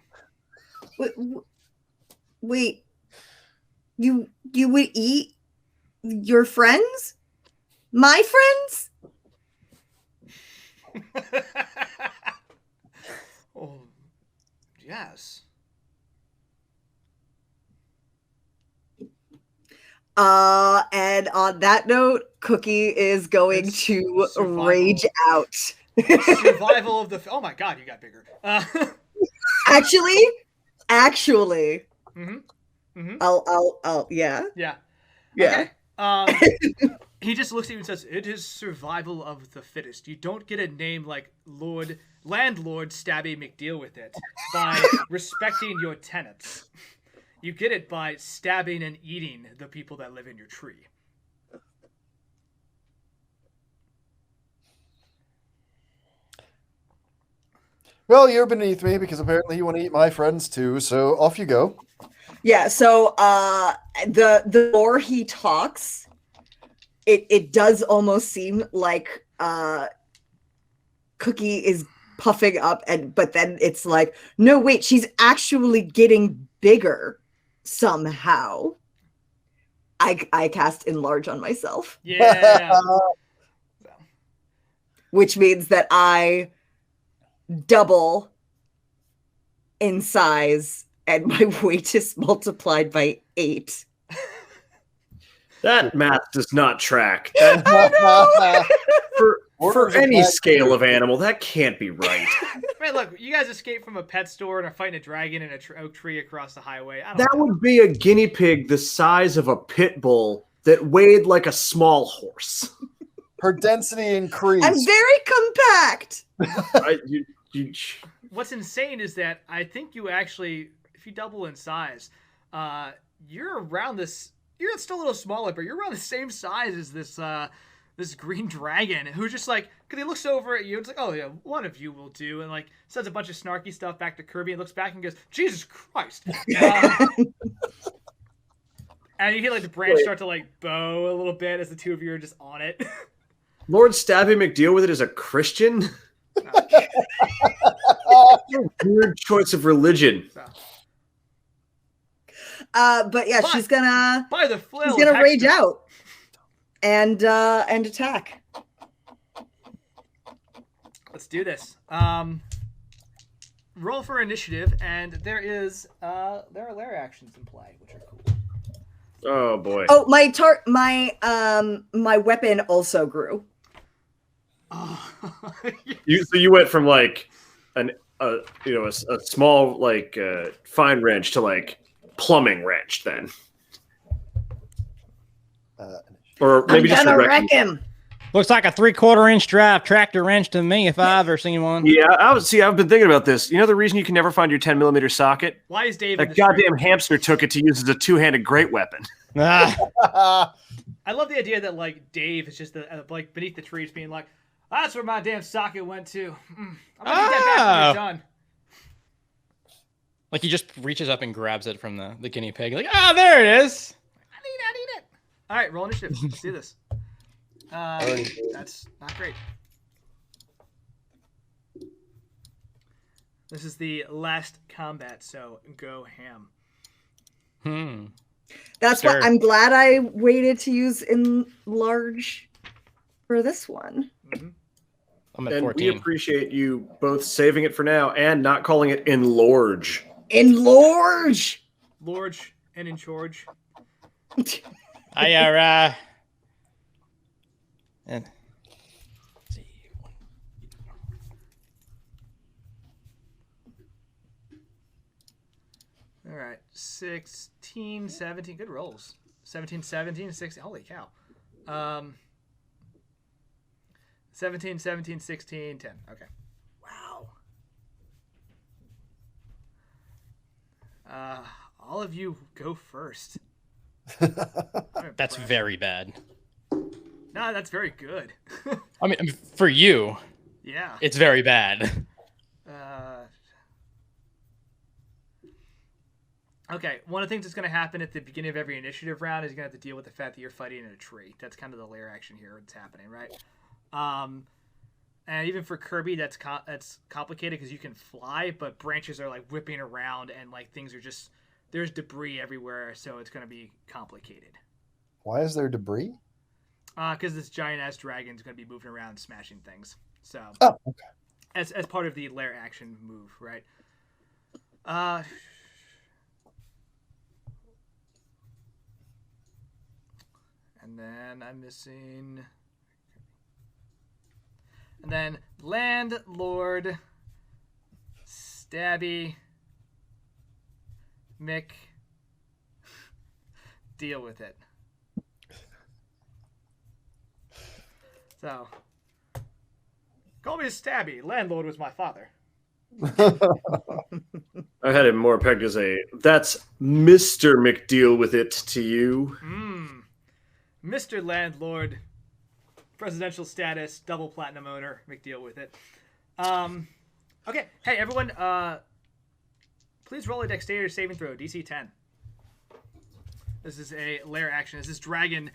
Wait, you would eat your friends? My friends? Oh, yes. And on that note, Cookie is going to rage out. Survival of the... Oh my god, you got bigger. Actually. Mm-hmm. Mm-hmm. I'll, yeah. Yeah. Yeah. Okay. He just looks at you and says, "It is survival of the fittest. You don't get a name like Landlord Stabby McDealwithit by respecting your tenants. You get it by stabbing and eating the people that live in your tree." Well, you're beneath me because apparently you want to eat my friends too. So off you go. Yeah. So the more he talks, it does almost seem like Cookie is puffing up, but then it's like, no, wait, she's actually getting bigger somehow. I cast enlarge on myself, Yeah. which means that I double in size and my weight is multiplied by 8. That math does not track. For Orders of any magnitude. scale of animal, that can't be right. Man, look, you guys escaped from a pet store and are fighting a dragon in an oak tree across the highway. I don't That know. would be a guinea pig the size of a pit bull that weighed like a small horse. Her density increased. I'm very compact. What's insane is that I think you actually, if you double in size, you're around this. You're still a little smaller, but you're around the same size as this green dragon, who's just like, because he looks over at you, it's like, oh yeah, one of you will do, and like says a bunch of snarky stuff back to Kirby, and looks back and goes, Jesus Christ. And you hear like the branch start to like bow a little bit as the two of you are just on it. Lord Stabby McDeal with it is a Christian? Weird choice of religion. So, But yeah, But- she's gonna by the flail she's gonna of rage Hector. out and attack. Let's do this. Roll for initiative, and there are lair actions in play, which are cool. Oh boy. Oh, my weapon also grew. Oh. So you went from like a small like fine wrench to like plumbing wrench then, or maybe just a wreck him. Looks like a 3/4-inch drive tractor wrench to me if I've ever seen one. Yeah, I've been thinking about this. You know the reason you can never find your 10mm socket? Why is Dave in That this room? goddamn hamster took it to use as a two-handed great weapon. Ah, I love the idea that like Dave is just like beneath the trees, being like, "That's where my damn socket went to. I'm gonna get that back when you're done." like he just reaches up and grabs it from the guinea pig. Like, there it is. I need it. All right, roll initiative. Let's do this. That's not great. This is the last combat, so go ham. That's Sure. what I'm glad I waited to use enlarge for this one. I'm at And 14. we appreciate you both saving it for now and not calling it enlarge. Enlarge. Lorge and in charge. And let's see. All right, 16, 17. Good rolls. 17, 17, 16. Holy cow. 17, 17, 16, 10. Okay. Wow. All of you go first. I'm That's impressed. very bad. No, that's very good. I mean, for you, Yeah. it's very bad. Okay, one of the things that's going to happen at the beginning of every initiative round is you're going to have to deal with the fact that you're fighting in a tree. That's kind of the lair action here. It's happening, right? And even for Kirby, that's complicated because you can fly, but branches are like whipping around and like things are just there's debris everywhere, so it's going to be complicated. Why is there debris? Because this giant ass dragon is going to be moving around, smashing things. So Oh, okay. as part of the lair action move, right? And then I'm missing. And then Landlord, Stabby, Mick, deal with it. So, call me Stabby. Landlord was my father. I had him more pegged as that's Mr. McDeal with it to you. Mr. Landlord, presidential status, double platinum owner, McDeal with it. Okay. Hey, everyone. Please roll a dexterity saving throw, DC 10. This is a lair action. As this dragon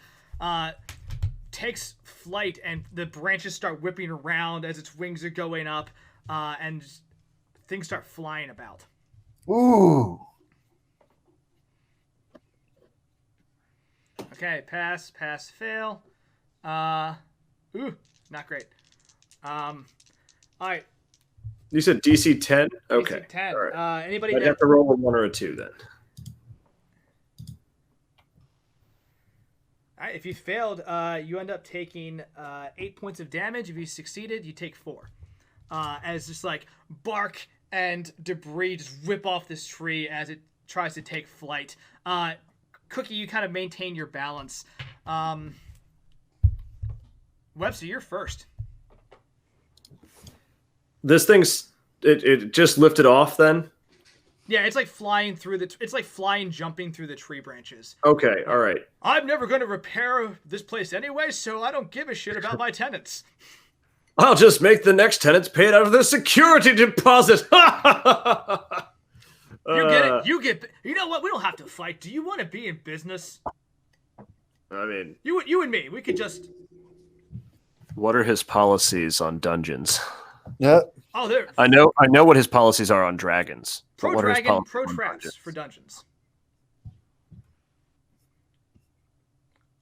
takes flight, and the branches start whipping around as its wings are going up, and things start flying about. Ooh. Okay, pass, fail. Ooh, not great. All right. You said DC 10? Okay. DC 10. All right. Anybody I'd that have to roll a 1 or a 2 then. All right, if you failed, you end up taking 8 points of damage. If you succeeded, you take 4. As just like bark and debris just rip off this tree as it tries to take flight. Cookie, you kind of maintain your balance. Webster, you're first. This thing's it just lifted off then? Yeah, it's like flying through it's like flying, jumping through the tree branches. Okay, all right. I'm never going to repair this place anyway, so I don't give a shit about my tenants. I'll just make the next tenants pay it out of their security deposit. You get it. You know what? We don't have to fight. Do you want to be in business? I mean, you and me. We could just. what are his policies on dungeons? Yeah. Oh, there. I know what his policies are on dragons. Pro What are his dragon, policies pro on traps dungeons? for dungeons.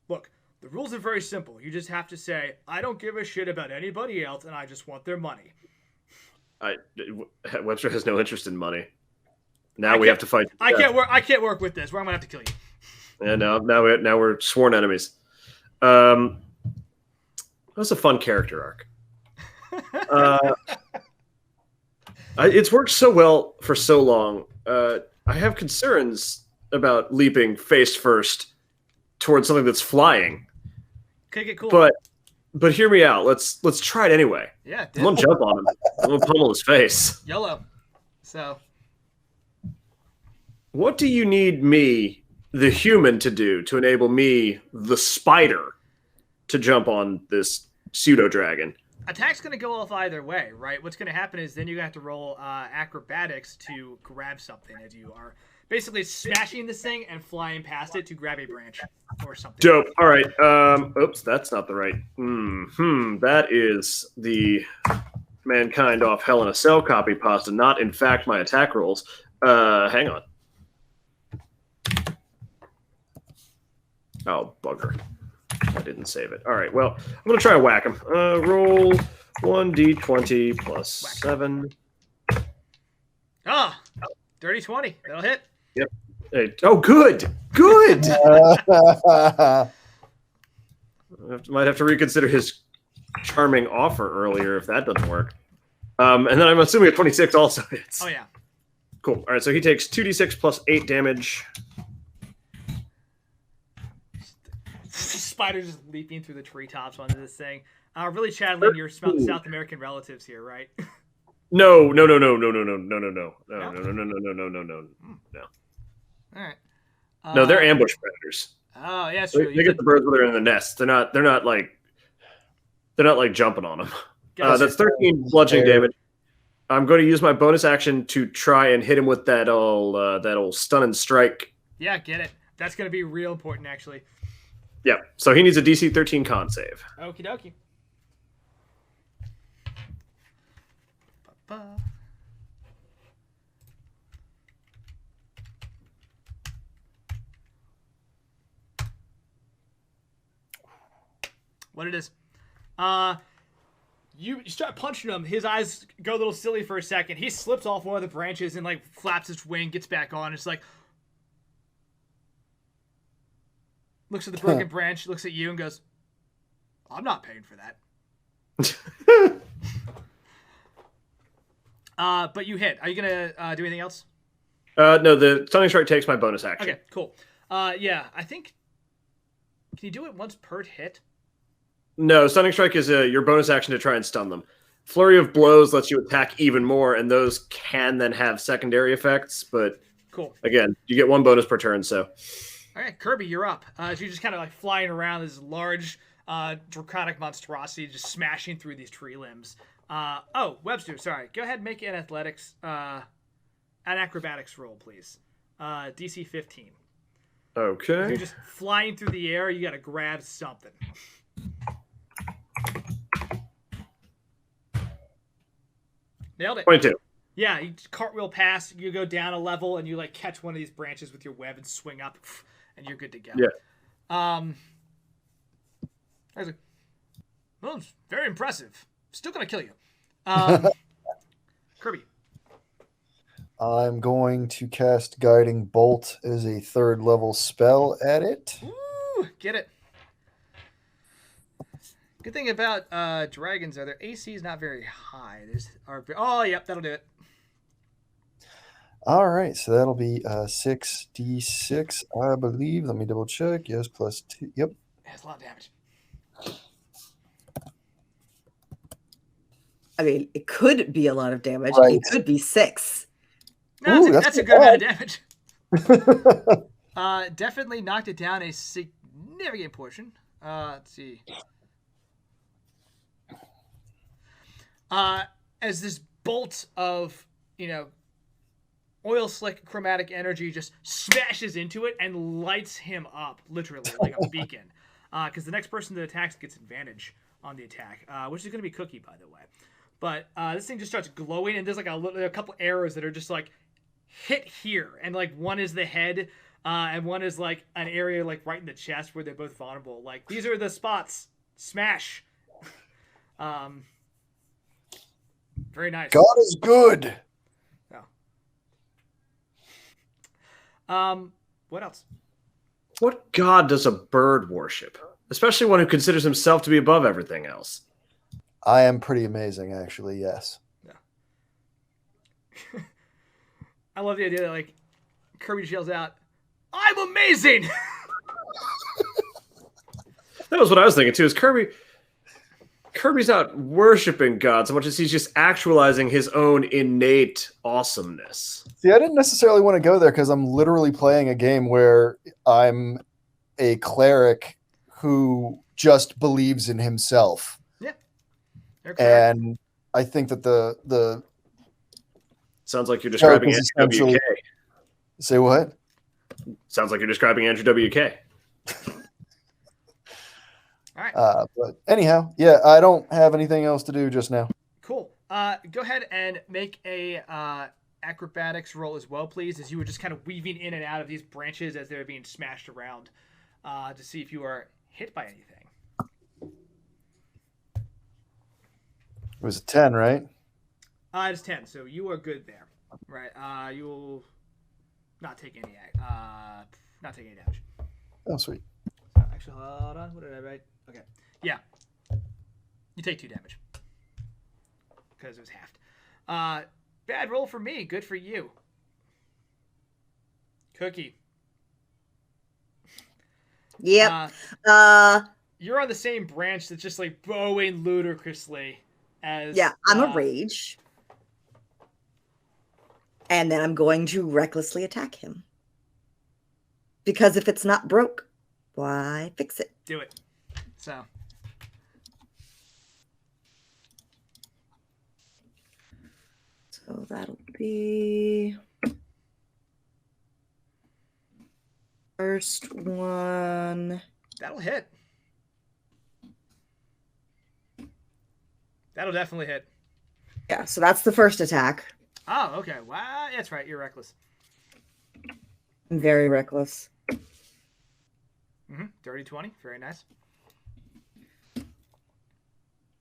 Look, the rules are very simple. You just have to say, "I don't give a shit about anybody else, and I just want their money." Webster has no interest in money. Now we have to fight. I can't work with this. Where I'm gonna have to kill you. And now we're sworn enemies. That was a fun character arc. It's worked so well for so long. I have concerns about leaping face first towards something that's flying. Could get cool. But hear me out. Let's try it anyway. Yeah. I'm gonna jump on him. I'm gonna pummel his face. Yellow. So. What do you need me, the human, to do to enable me, the spider, to jump on this pseudo dragon? Attack's going to go off either way, right? What's going to happen is then you're going to have to roll acrobatics to grab something as you are basically smashing this thing and flying past it to grab a branch or something. Dope. All right. Oops, that's not the right. That is the Mankind Off Hell in a Cell copy pasta, not in fact my attack rolls. Hang on. Oh, bugger. I didn't save it. All right, well, I'm going to try to whack him. Roll 1d20 plus 7. Ah, dirty 20. That'll hit. Yep. Hey, oh, good. Good. Might have to reconsider his charming offer earlier if that doesn't work. And then I'm assuming a 26 also hits. Oh, yeah. Cool. All right, so he takes 2d6 plus 8 damage. Spider just leaping through the treetops onto this thing. Really channeling your South American relatives here, right? No. All right. No, they're ambush predators. Oh, yeah, it's true. They get the birds when they're in the nest. They're not like jumping on them. That's 13 bludgeoning damage. I'm going to use my bonus action to try and hit him with that old stun and strike. Yeah, get it. That's going to be real important, actually. Yeah, so he needs a DC 13 con save. Okie dokie. What it is. You start punching him. His eyes go a little silly for a second. He slips off one of the branches and like flaps his wing, gets back on. It's like looks at the broken branch, looks at you, and goes, "I'm not paying for that." But you hit. Are you gonna do anything else? No, the stunning strike takes my bonus action. Okay, cool. Yeah, I think. Can you do it once per hit? No, stunning strike is your bonus action to try and stun them. Flurry of blows lets you attack even more, and those can then have secondary effects. But cool. Again, you get one bonus per turn. So. All right, Kirby, you're up. As you're just kind of like flying around this large draconic monstrosity, just smashing through these tree limbs. Webster, sorry. Go ahead and make an athletics, an acrobatics roll, please. DC 15. Okay. You're just flying through the air. You got to grab something. Nailed it. 22. Yeah, you cartwheel past. You go down a level, and you like catch one of these branches with your web and swing up, and you're good to go. Yeah. I was like, well, it's very impressive. Still gonna kill you. Kirby. I'm going to cast Guiding Bolt as a 3rd level spell at it. Ooh, get it. Good thing about dragons are their AC is not very high. Oh, yep, that'll do it. All right, so that'll be 6d6, I believe. Let me double check. Yes, plus 2. Yep. That's a lot of damage. I mean, it could be a lot of damage. Right. It could be 6. No, Ooh, that's a good amount of damage. Definitely knocked it down a significant portion. Let's see. As this bolt of, oil slick chromatic energy just smashes into it and lights him up, literally, like a beacon. Because the next person that attacks gets advantage on the attack, which is going to be Cookie, by the way. But this thing just starts glowing, and there's like a couple arrows that are just like hit here, and like one is the head, and one is like an area like right in the chest where they're both vulnerable. Like these are the spots. Smash. Very nice. God is good. What else? What god does a bird worship? Especially one who considers himself to be above everything else. I am pretty amazing, actually, yes. Yeah. I love the idea that, like, Kirby yells out, "I'm amazing!" That was what I was thinking, too, is Kirby's not worshiping God so much as he's just actualizing his own innate awesomeness. See, I didn't necessarily want to go there because I'm literally playing a game where I'm a cleric who just believes in himself. Yeah. And I think that the Sounds like you're describing Andrew WK. Say what? Sounds like you're describing Andrew WK. All right. But anyhow, yeah, I don't have anything else to do just now. Cool. Go ahead and make a acrobatics roll as well, please, as you were just kind of weaving in and out of these branches as they're being smashed around to see if you are hit by anything. It was a 10, right? It's 10, so you are good there. Right. You'll not take any damage. Oh, sweet. So, actually, hold on. What did I write? Okay. Yeah. You take 2 damage. Because it was halved. Bad roll for me. Good for you. Cookie. Yep. You're on the same branch that's just like bowing ludicrously as... Yeah, I'm a rage. And then I'm going to recklessly attack him. Because if it's not broke, why fix it? Do it. So. So that'll be first one. That'll hit. That'll definitely hit. Yeah, so that's the first attack. Oh, okay. Wow, that's right. You're reckless. I'm very reckless. Dirty 20. Very nice.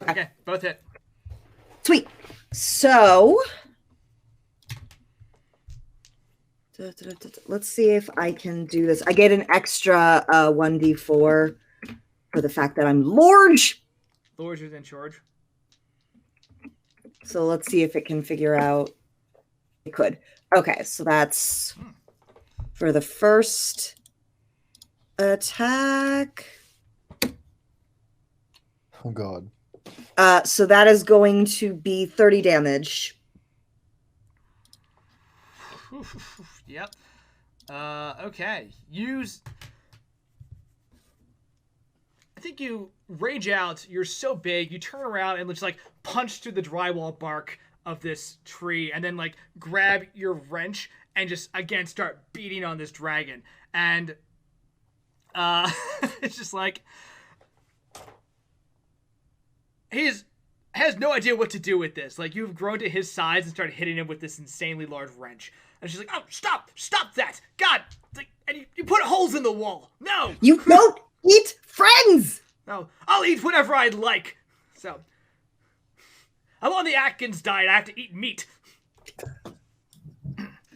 Okay, both hit. Sweet. So let's see if I can do this. I get an extra 1d4 for the fact that I'm large. Large is in charge. So let's see if it can figure out. It could. Okay, so that's for the first attack. Oh, God. So that is going to be 30 damage. Yep. Okay. I think you rage out. You're so big. You turn around and just like punch through the drywall bark of this tree, and then like grab your wrench and just again start beating on this dragon. And it's just like has no idea what to do with this. Like, you've grown to his size and started hitting him with this insanely large wrench. And she's like, oh, stop that. God. Like, and you put holes in the wall. No. You don't eat friends. No, I'll eat whatever I'd like. So, I'm on the Atkins diet. I have to eat meat.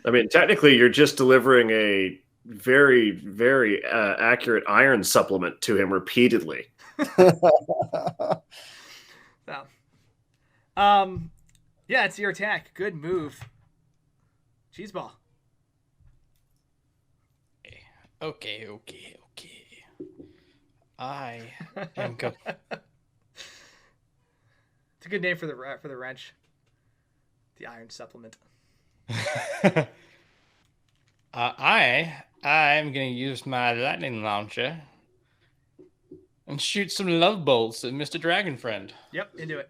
I mean, technically, you're just delivering a very, very accurate iron supplement to him repeatedly. So, yeah, it's your attack. Good move. Cheeseball. Okay. I am go. It's a good name for the wrench. The iron supplement. I'm gonna use my lightning launcher and shoot some love bolts at Mr. Dragon Friend. Yep, into it.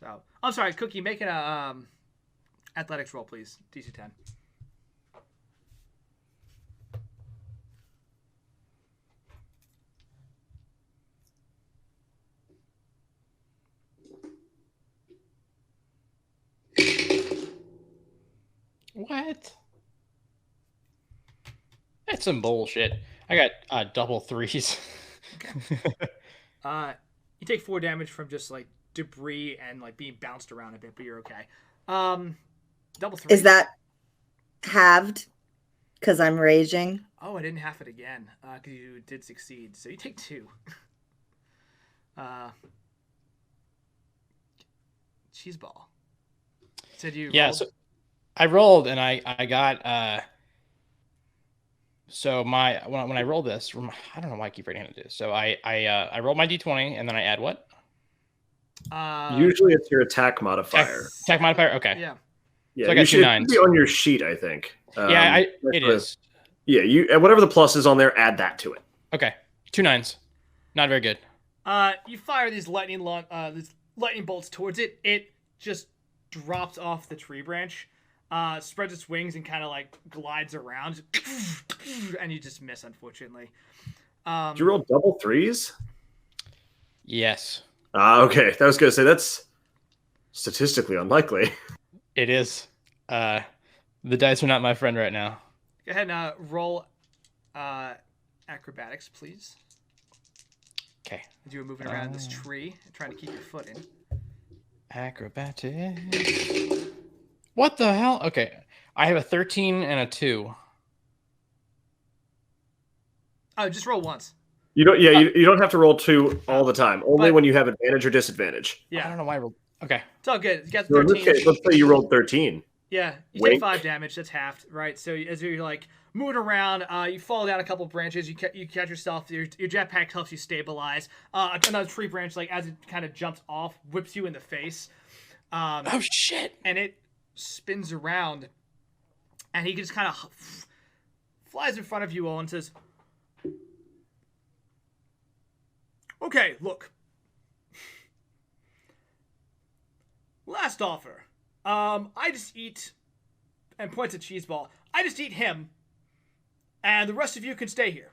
So, I'm sorry, Cookie, make an athletics roll, please. DC 10. What? That's some bullshit. I got double threes. You take 4 damage from just like debris and like being bounced around a bit, but you're okay. Double 3. Is that halved? Because I'm raging. Oh, I didn't half it again because you did succeed. So you take 2. Cheeseball. Said you. Yeah, rolled? so I rolled and I got so my when I roll this, I don't know why I keep forgetting how to do this. So I roll my d20 and then I add what? Usually it's your attack modifier. Attack modifier. Okay. Yeah. Yeah, So I got you two should nines. be on your sheet, I think. Yeah, it that's is. Yeah, you whatever the plus is on there, add that to it. Okay. 2 9s. Not very good. You fire these lightning bolts towards it. It just drops off the tree branch, spreads its wings, and kind of like glides around, and you just miss, unfortunately. Did you roll double 3s? Yes. Okay. I was gonna say that's statistically unlikely. It is. The dice are not my friend right now. Go ahead and roll acrobatics, please. Okay. As you were moving around this tree and trying to keep your foot in. Acrobatics. What the hell? Okay. I have a 13 and a 2. Oh, just roll once. You don't. Yeah, you don't have to roll 2 all the time. Only But- when you have advantage or disadvantage. Yeah, I don't know why I rolled. Okay. it's all good. You got So in 13. this case, let's say you rolled 13. Yeah, you Wink. take 5 damage. That's halved, right? So as you're like moving around, you fall down a couple branches. You catch yourself. Your jetpack helps you stabilize. Another tree branch, like as it kind of jumps off, whips you in the face. Oh shit! And it spins around, and he just kind of flies in front of you all and says, "Okay, look. Last offer. I just eat," and points at Cheeseball. "I just eat him, and the rest of you can stay here."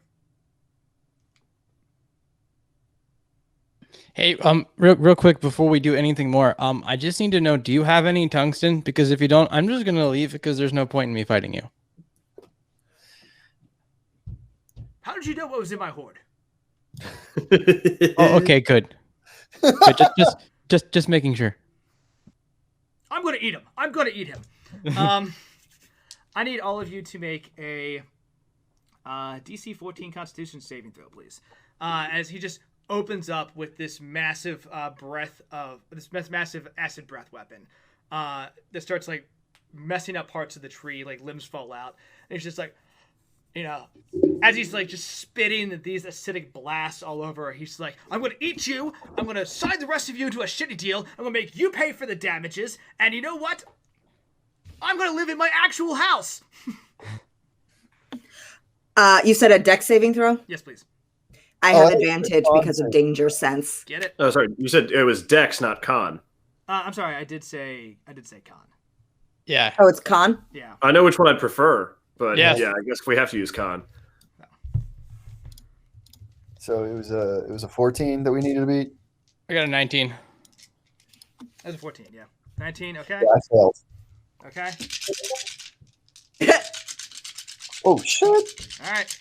Hey, real quick before we do anything more, I just need to know: do you have any tungsten? Because if you don't, I'm just gonna leave because there's no point in me fighting you. How did you know what was in my hoard? Oh, okay, good. Just making sure. I'm gonna eat him. I need all of you to make a DC 14 Constitution saving throw, please. As he just opens up with this massive massive acid breath weapon that starts like messing up parts of the tree, like limbs fall out. And he's just like, as he's like just spitting these acidic blasts all over, he's like, "I'm gonna eat you. I'm gonna sign the rest of you into a shitty deal. I'm gonna make you pay for the damages. And you know what? I'm gonna live in my actual house." You said a dex saving throw? Yes, please. I Oh, have I think advantage con because of save. danger sense. Get it? Oh, sorry. You said it was Dex, not Con. I'm sorry. I did say con. Yeah. Oh, it's con? Yeah. I know which one I'd prefer, but Yes. yeah, I guess we have to use Con. So it was a 14 that we needed to beat. I got a 19. That's a 14. Yeah. 19. Okay. Yeah, I failed. Okay. Oh shit! All right.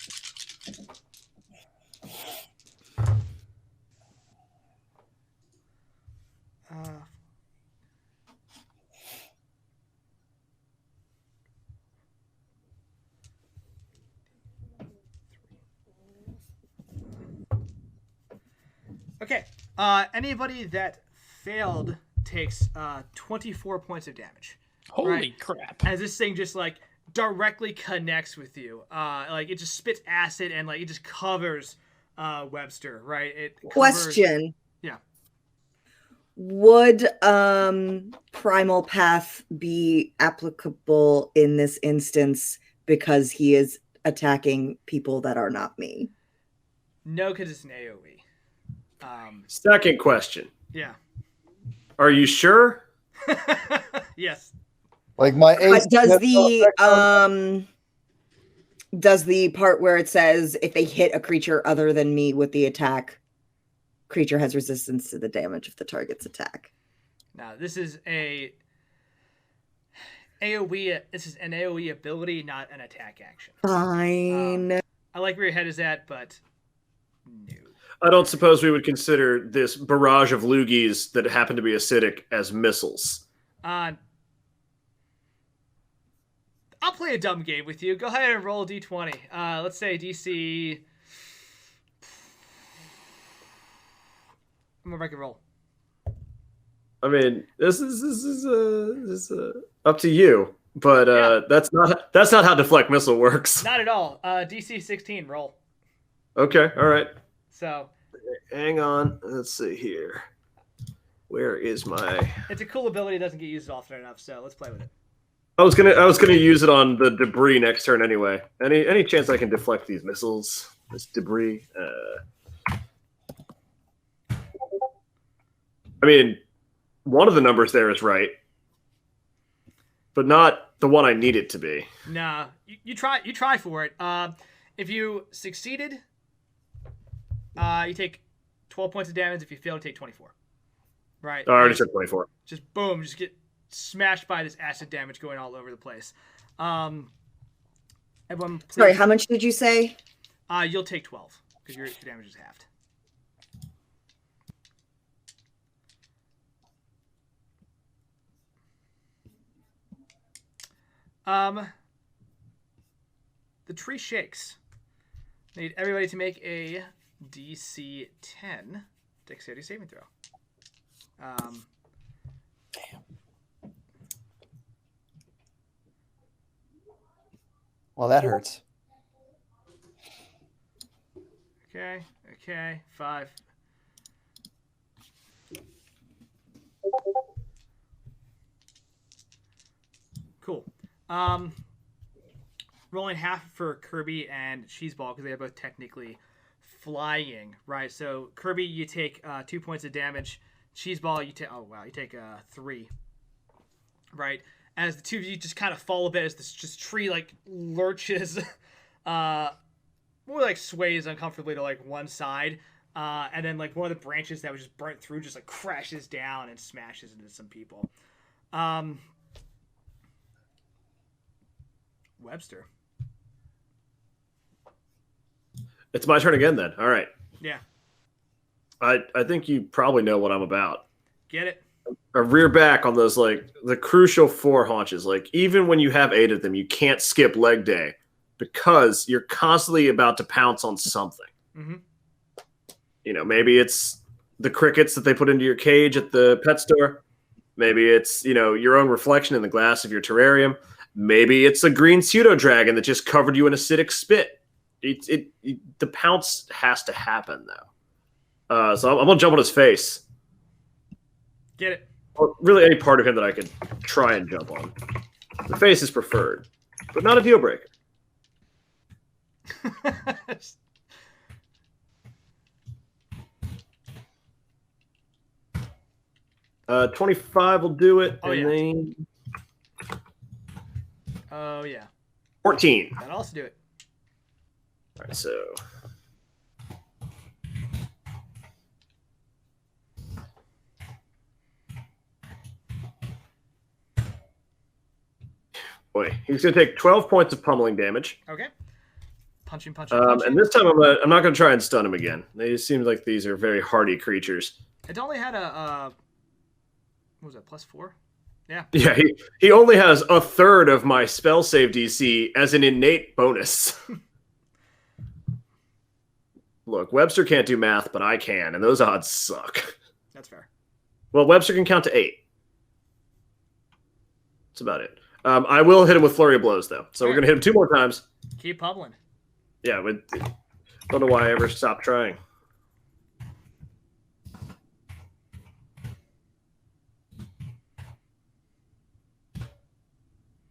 Okay. Anybody that failed takes 24 points of damage. Holy crap. As this thing just like directly connects with you. Like it just spits acid and like it just covers Webster, right? It covers... Question. Yeah. Would Primal Path be applicable in this instance because he is attacking people that are not me? No, because it's an AoE. Second question. Yeah. Are you sure? Yes. Like my But ace. does the part where it says if they hit a creature other than me with the attack, creature has resistance to the damage of the target's attack? Now this is a AoE. This is an AoE ability, not an attack action. Fine. I like where your head is at, but no. I don't suppose we would consider this barrage of loogies that happen to be acidic as missiles. I'll play a dumb game with you. Go ahead and roll a d20. Let's say DC. I'm gonna make a roll. I mean, this is up to you, but that's not how deflect missile works. Not at all. DC 16. Roll. Okay, all right. So. Hang on. Let's see here. Where is my? It's a cool ability. It doesn't get used often enough, so let's play with it. I was gonna use it on the debris next turn anyway. Any chance I can deflect these missiles, this debris? I mean, one of the numbers there is right, but not the one I need it to be. Nah, you try for it. If you succeeded, you take 12 points of damage. If you fail, you take 24. Right. I already took 24. Just boom, just get smashed by this acid damage going all over the place. Everyone, please, Sorry, how much did you say? you'll take 12 because your damage is halved. The tree shakes. Need everybody to make a DC 10 dexterity saving throw. Well, that hurts. Okay, 5. Cool. Rolling half for Kirby and Cheeseball because they are both technically flying, right? So Kirby, you take 2 points of damage. Cheeseball, you take 3, right? As the two of you just kind of fall a bit as this just tree like lurches, more like sways uncomfortably to like one side, and then like one of the branches that was just burnt through just like crashes down and smashes into some people. Webster. It's my turn again then. All right. Yeah. I think you probably know what I'm about. Get it? A rear back on those, like, the crucial 4 haunches. Like, even when you have 8 of them, you can't skip leg day because you're constantly about to pounce on something. Mm-hmm. You know, maybe it's the crickets that they put into your cage at the pet store. Maybe it's, you know, your own reflection in the glass of your terrarium. Maybe it's a green pseudo-dragon that just covered you in acidic spit. The pounce has to happen, though. So I'm going to jump on his face. Get it? Or really any part of him that I could try and jump on. The face is preferred, but not a deal breaker. 25 will do it. Oh, and yeah. then Oh, yeah. 14. That'll also do it. All right, so. Boy, he's going to take 12 points of pummeling damage. Okay. Punching. And this time I'm not going to try and stun him again. They seem like these are very hardy creatures. It only had a what was that, +4? Yeah. Yeah, he only has a third of my spell save DC as an innate bonus. Look, Webster can't do math, but I can, and those odds suck. That's fair. Well, Webster can count to 8. That's about it. I will hit him with Flurry of Blows, though. So we're going to hit him 2 more times. Keep pummeling. Yeah, don't know why I ever stopped trying.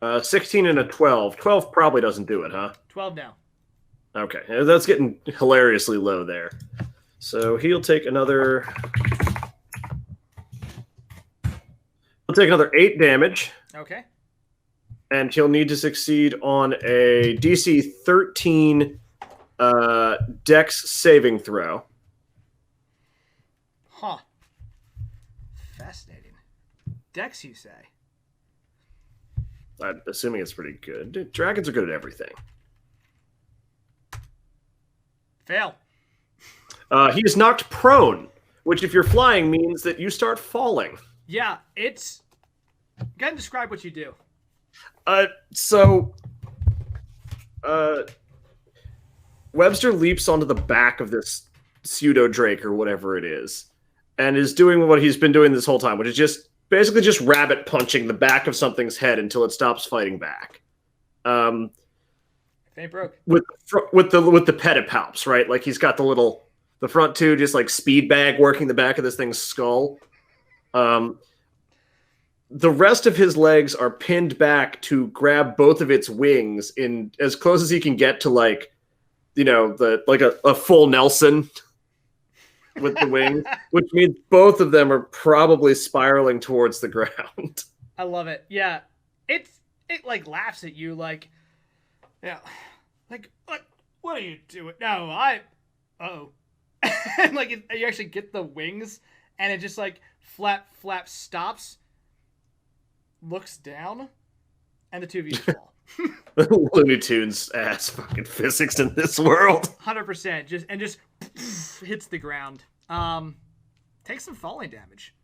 Uh, 16 and a 12. 12 probably doesn't do it, huh? 12 now. Okay, that's getting hilariously low there. So he'll take another 8 damage. Okay. And he'll need to succeed on a DC 13 Dex saving throw. Huh. Fascinating. Dex, you say? I'm assuming it's pretty good. Dragons are good at everything. Fail. He is knocked prone, which if you're flying means that you start falling. Yeah, it's... Go ahead and describe what you do. Webster leaps onto the back of this pseudo drake or whatever it is, and is doing what he's been doing this whole time, which is just basically just rabbit punching the back of something's head until it stops fighting back. If it ain't broke. With the pedipalps, right? Like he's got the front two just like speed bag working the back of this thing's skull. The rest of his legs are pinned back to grab both of its wings in as close as he can get to a full Nelson with the wings, which means both of them are probably spiraling towards the ground. I love it. Yeah. It like laughs at you like, yeah, like, what are you doing? No, uh-oh. And like you actually get the wings and it just like flap stops, looks down, and the two of you fall. Looney Tunes ass fucking physics in this world. 100%. Just hits the ground. Takes some falling damage.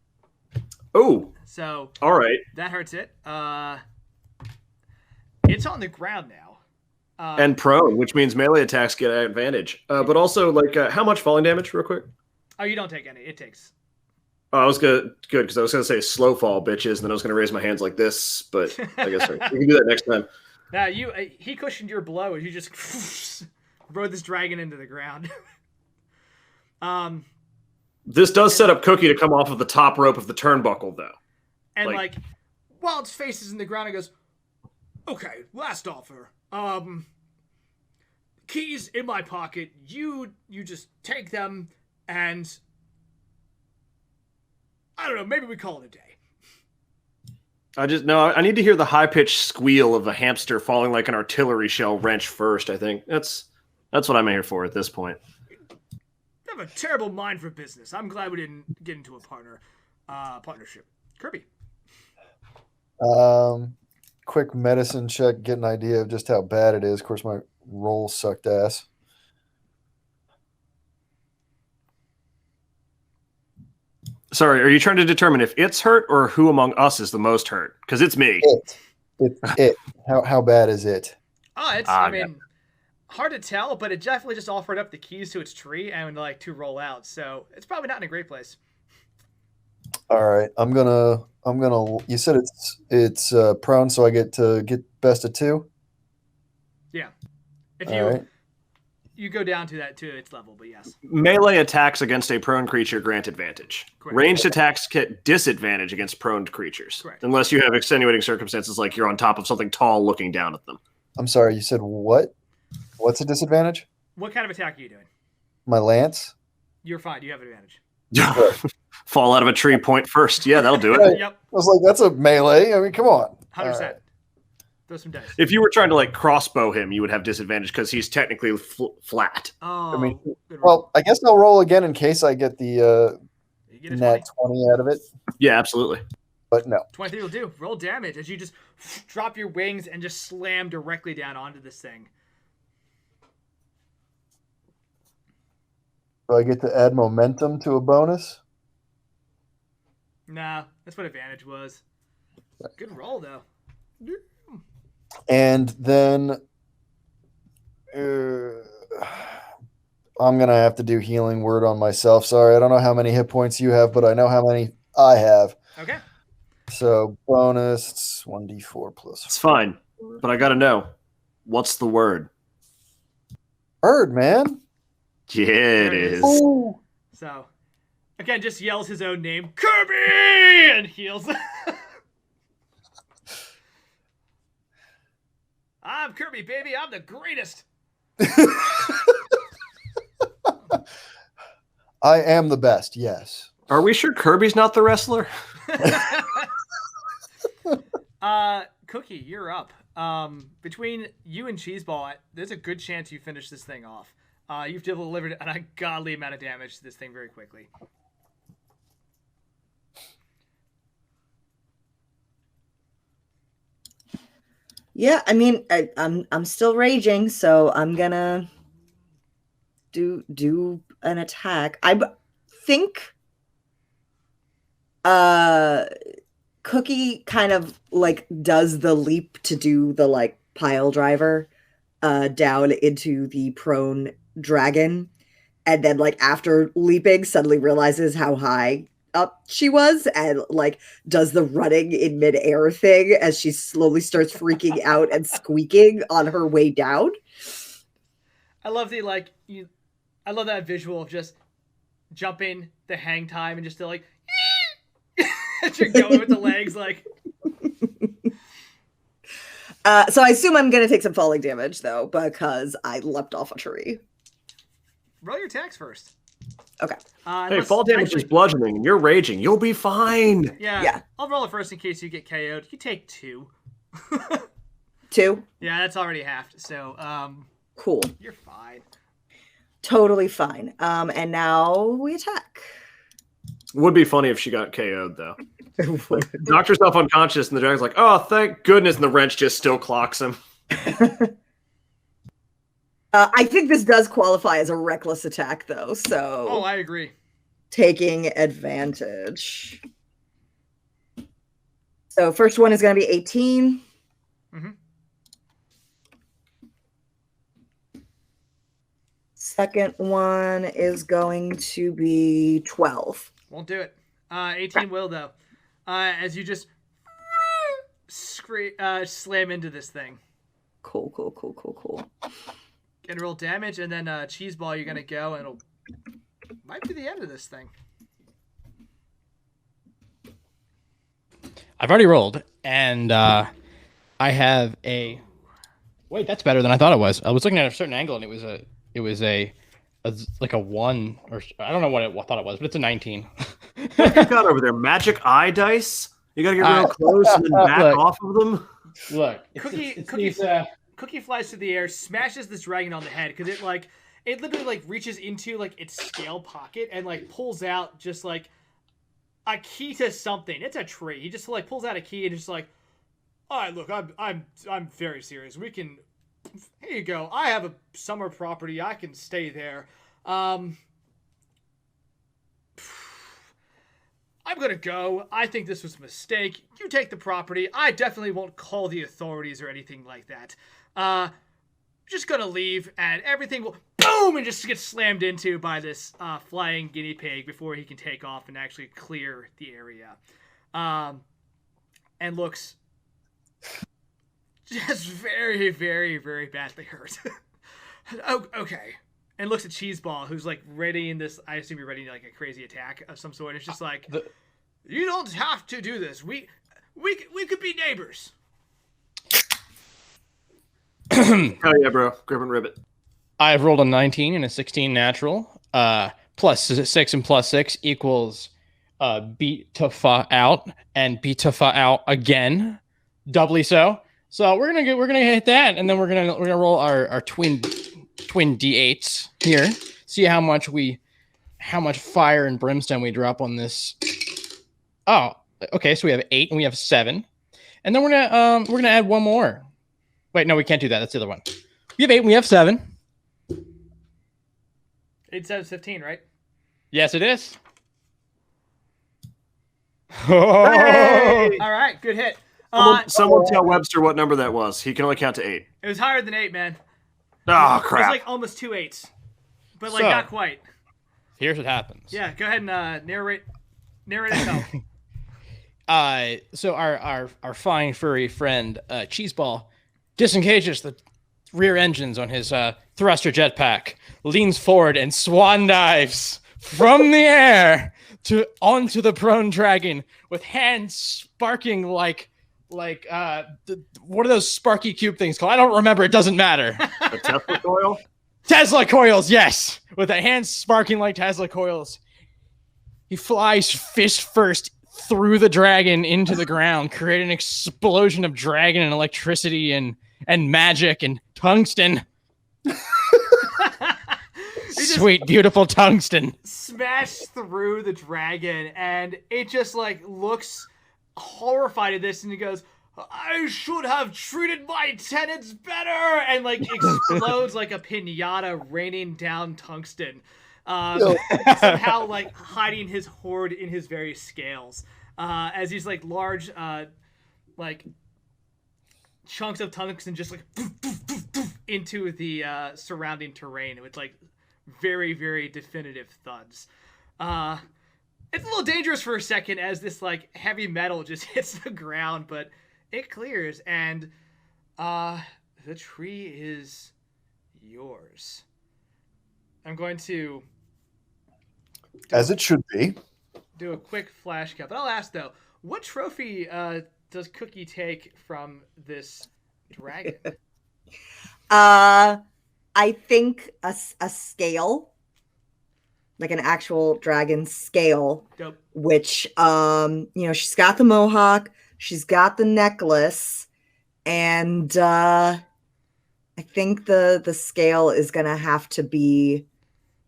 Oh. So all right. That hurts it. It's on the ground now. And prone, which means melee attacks get advantage. But also, how much falling damage, real quick? Oh, you don't take any. It takes. Oh, I was good because I was going to say slow fall, bitches, and then I was going to raise my hands like this, but I guess we can do that next time. Now he cushioned your blow, and you just rode this dragon into the ground. This does set up Cookie to come off of the top rope of the turnbuckle, though. And while its face is in the ground, it goes, "Okay, last offer. Keys in my pocket. You just take them, and I don't know. Maybe we call it a day." I need to hear the high-pitched squeal of a hamster falling like an artillery shell wrench first, I think. That's what I'm here for at this point. You have a terrible mind for business. I'm glad we didn't get into a partnership. Kirby. Quick medicine check, get an idea of just how bad it is. Of course, my roll sucked ass. Sorry, are you trying to determine if it's hurt or who among us is the most hurt? Because it's me. It. How bad is it? Oh, it's hard to tell, but it definitely just offered up the keys to its tree and to roll out. So it's probably not in a great place. All right, I'm gonna. You said it's prone, so I get to get best of 2. Yeah, if you go down to its level, but yes. Melee attacks against a prone creature grant advantage. Correct. Ranged attacks get disadvantage against prone creatures. Correct. Unless you have extenuating circumstances like you're on top of something tall looking down at them. I'm sorry, you said what? What's a disadvantage? What kind of attack are you doing? My lance? You're fine. You have advantage. Fall out of a tree, point first. Yeah, that'll do it. Right. Yep, I was like, that's a melee. I mean, come on. 100%. All right. Throw some dice. If you were trying to like crossbow him, you would have disadvantage because he's technically flat. Oh, I mean, good roll. well, I guess I'll roll again in case I get the You get a 20. net 20 out of it. Yeah, absolutely. But no. 23 will do. Roll damage as you just drop your wings and just slam directly down onto this thing. Do I get to add momentum to a bonus? Nah, that's what advantage was. Good roll, though. And then I'm going to have to do healing word on myself. Sorry, I don't know how many hit points you have, but I know how many I have. Okay. So bonus, it's 1d4 plus. It's fine, but I gotta know, what's the word? Bird, man. Yeah, it is. Ooh. So, again, just yells his own name, Kirby, and heals. I'm Kirby, baby. I'm the greatest. I am the best, yes. Are we sure Kirby's not the wrestler? Cookie, you're up. Between you and Cheeseball, there's a good chance you finish this thing off. You've delivered an ungodly amount of damage to this thing very quickly. Yeah, I mean, I'm still raging, so I'm gonna do an attack. Think Cookie kind of like does the leap to do the like pile driver down into the prone dragon, and then like after leaping suddenly realizes how high up she was and like does the running in midair thing as she slowly starts freaking out and squeaking on her way down. I love I love that visual of just jumping the hang time and just still like as you're going with the legs like. So I assume I'm gonna take some falling damage though because I leapt off a tree. Roll your attacks first. Okay. Hey, fall damage is bludgeoning, and you're raging. You'll be fine. Yeah. I'll roll it first in case you get KO'd. You take 2. 2? Yeah, that's already halved. So, cool. You're fine. Totally fine. And now we attack. Would be funny if she got KO'd though. Knocked herself unconscious, and the dragon's like, "Oh, thank goodness!" And the wrench just still clocks him. I think this does qualify as a reckless attack, though. So, oh, I agree. Taking advantage. So, first one is going to be 18. Mm-hmm. Second one is going to be 12. Won't do it. 18 will though. As you just slam into this thing. Cool. Gonna roll damage, and then Cheeseball, you're gonna go, and it'll might be the end of this thing. I've already rolled, and I have a. Wait, that's better than I thought it was. I was looking at a certain angle, and it was a like a 1, or I don't know what I thought it was, but it's a 19. What you got over there? Magic eye dice? You gotta get real close and then back off of them. Look, Cookie flies through the air, smashes this dragon on the head because it literally like reaches into like its scale pocket and like pulls out just like a key to something. It's a tree. He just like pulls out a key and just like, all right, look, I'm very serious. We can. Here you go. I have a summer property. I can stay there. I'm gonna go. I think this was a mistake. You take the property. I definitely won't call the authorities or anything like that. Just gonna leave, and everything will boom and just get slammed into by this flying guinea pig before he can take off and actually clear the area. And looks just very, very, very badly hurt. Oh, okay. And looks at Cheeseball, who's like readying this. I assume you're readying like a crazy attack of some sort. It's just like, you don't have to do this. We could be neighbors. Hell yeah, bro. Grip and ribbit. I've rolled a 19 and a 16 natural. Plus 6 and plus 6 equals beat Tufa out and beat Tufa out again, doubly so. So we're gonna hit that, and then we're gonna roll our twin d8s here. See how much fire and brimstone we drop on this. Oh, okay. So we have 8 and we have 7, and then we're gonna add one more. Wait, no, we can't do that. That's the other one. We have 8 and we have 7. 8, 7, 15, right? Yes, it is. Hey! All right, good hit. Someone tell Webster what number that was. He can only count to 8. It was higher than 8, man. Oh, It crap. was like almost 2 8s, but like So- not quite. Here's what happens. Yeah, go ahead and narrate yourself. So our fine furry friend Cheeseball disengages the rear engines on his thruster jetpack, leans forward and swan dives from the air onto the prone dragon with hands sparking like what are those sparky cube things called? I don't remember. It doesn't matter. A Tesla coil? Tesla coils, yes. With the hands sparking like Tesla coils. He flies fist first through the dragon into the ground, creating an explosion of dragon and electricity and magic and tungsten. Sweet, beautiful tungsten. Smash through the dragon, and it just like looks horrified at this, and he goes, "I should have treated my tenants better," and like explodes like a pinata, raining down tungsten. Somehow like hiding his hoard in his various scales, as these like large like chunks of tungsten just like into the surrounding terrain with like very, very definitive thuds. It's a little dangerous for a second as this like heavy metal just hits the ground, but it clears, and the tree is yours. I'm going to As it should be. do a quick flash cut, but I'll ask though, what trophy does Cookie take from this dragon? I think a scale, like an actual dragon scale, Dope. which she's got the mohawk, she's got the necklace, and I think the scale is gonna have to be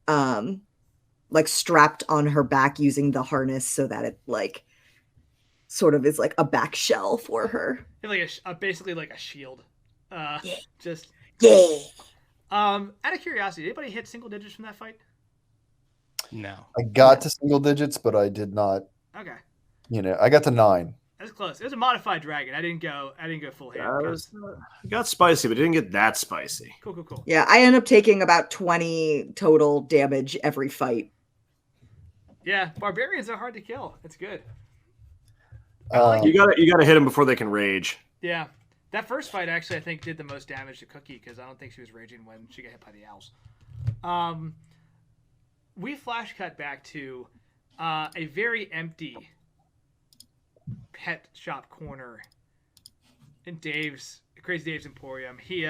like strapped on her back using the harness so that it like sort of is like a back shell for her. Like basically like a shield. Just Yeah. out of curiosity, did anybody hit single digits from that fight? No. I got to single digits, but I did not. Okay, I got to 9. that's close. It was a modified dragon. I didn't go full hand. It got spicy, but it didn't get that spicy. Cool. Yeah, I end up taking about 20 total damage every fight. Yeah, barbarians are hard to kill. It's good. You gotta hit them before they can rage. Yeah, that first fight actually I think did the most damage to Cookie because I don't think she was raging when she got hit by the owls. We flash cut back to a very empty pet shop corner in Crazy Dave's Emporium. He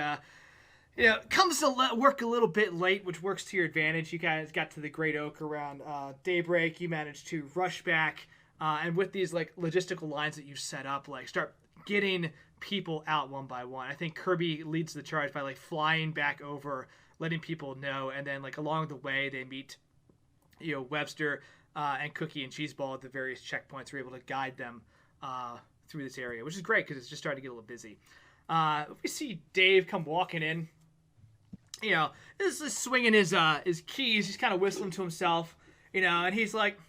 comes to work a little bit late, which works to your advantage. You guys got to the Great Oak around daybreak. You managed to rush back, and with these like logistical lines that you set up, like start getting people out one by one. I think Kirby leads the charge by like flying back over, letting people know, and then like along the way they meet, Webster and Cookie and Cheeseball at the various checkpoints. We're able to guide them through this area, which is great because it's just starting to get a little busy. We see Dave come walking in. This is swinging his keys. He's kind of whistling to himself, and he's like,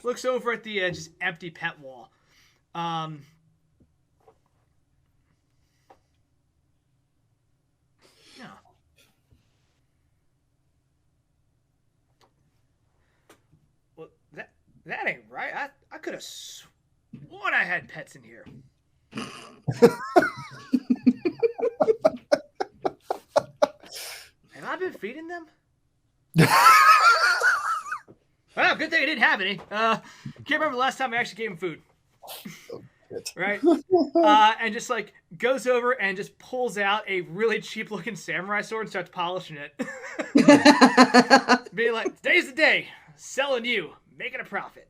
looks over at the just empty pet wall. Well, that ain't right. I could have sworn I had pets in here. Have I been feeding them? Well, good thing I didn't have any. Can't remember the last time I actually gave them food. Right? And just like goes over and just pulls out a really cheap looking samurai sword and starts polishing it. Being like, today's the day. Selling you. making a profit.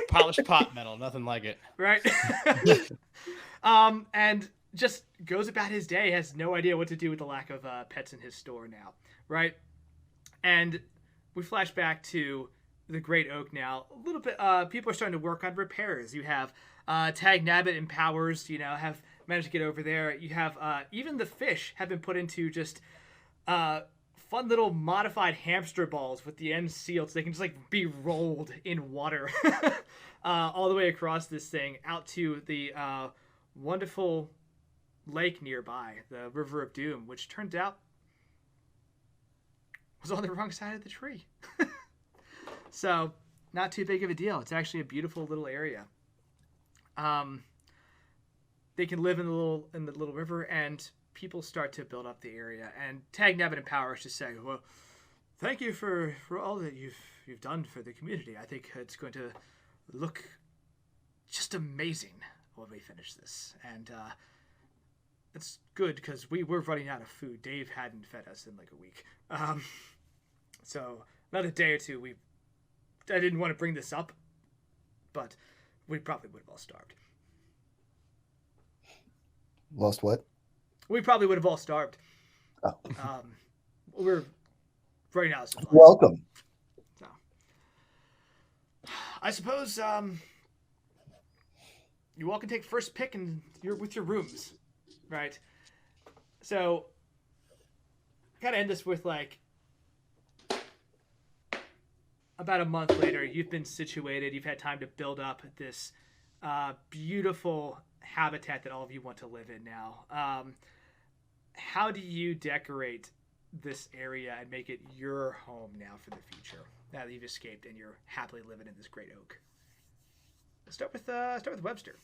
Polished pot metal, nothing like it. Right? And just goes about his day, has no idea what to do with the lack of pets in his store now, right? And we flash back to the Great Oak now. A little bit, people are starting to work on repairs. You have Tag Nabbit and Powers, have managed to get over there. You have even the fish have been put into just fun little modified hamster balls with the ends sealed so they can just like be rolled in water all the way across this thing out to the wonderful lake nearby, the River of Doom, which turns out was on the wrong side of the tree. So not too big of a deal. It's actually a beautiful little area. They can live in the little river, and people start to build up the area. And Tag Nabbit and Powers just say, well, thank you for all that you've done for the community. I think it's going to look just amazing when we finish this. And it's good because we were running out of food. Dave hadn't fed us in like a week. So another day or two, I didn't want to bring this up, but we probably would have all starved. Lost what? We probably would have all starved. Oh. We're running out of supplies. Welcome. So, I suppose you all can take first pick and you're with your rooms, right? So, kind of end this with like about a month later, you've been situated. You've had time to build up this beautiful habitat that all of you want to live in now. How do you decorate this area and make it your home now for the future? Now that you've escaped and you're happily living in this great oak. Let's start with Webster.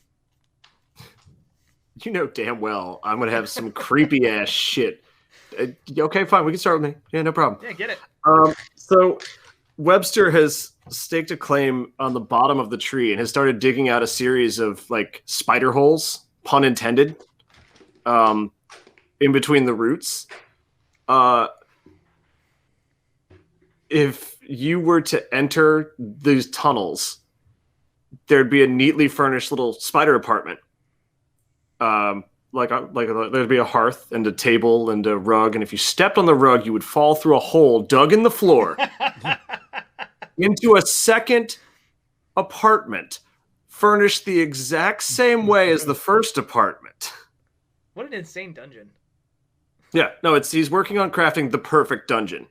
You know damn well I'm gonna have some creepy ass shit. Okay, fine. We can start with me. Yeah, no problem. Yeah, get it. So Webster has staked a claim on the bottom of the tree and has started digging out a series of like spider holes, pun intended, in between the roots. If you were to enter these tunnels, there'd be a neatly furnished little spider apartment. There'd be a hearth and a table and a rug, and if you stepped on the rug, you would fall through a hole dug in the floor into a second apartment, furnished the exact same way as the first apartment. What an insane dungeon. Yeah, no, he's working on crafting the perfect dungeon,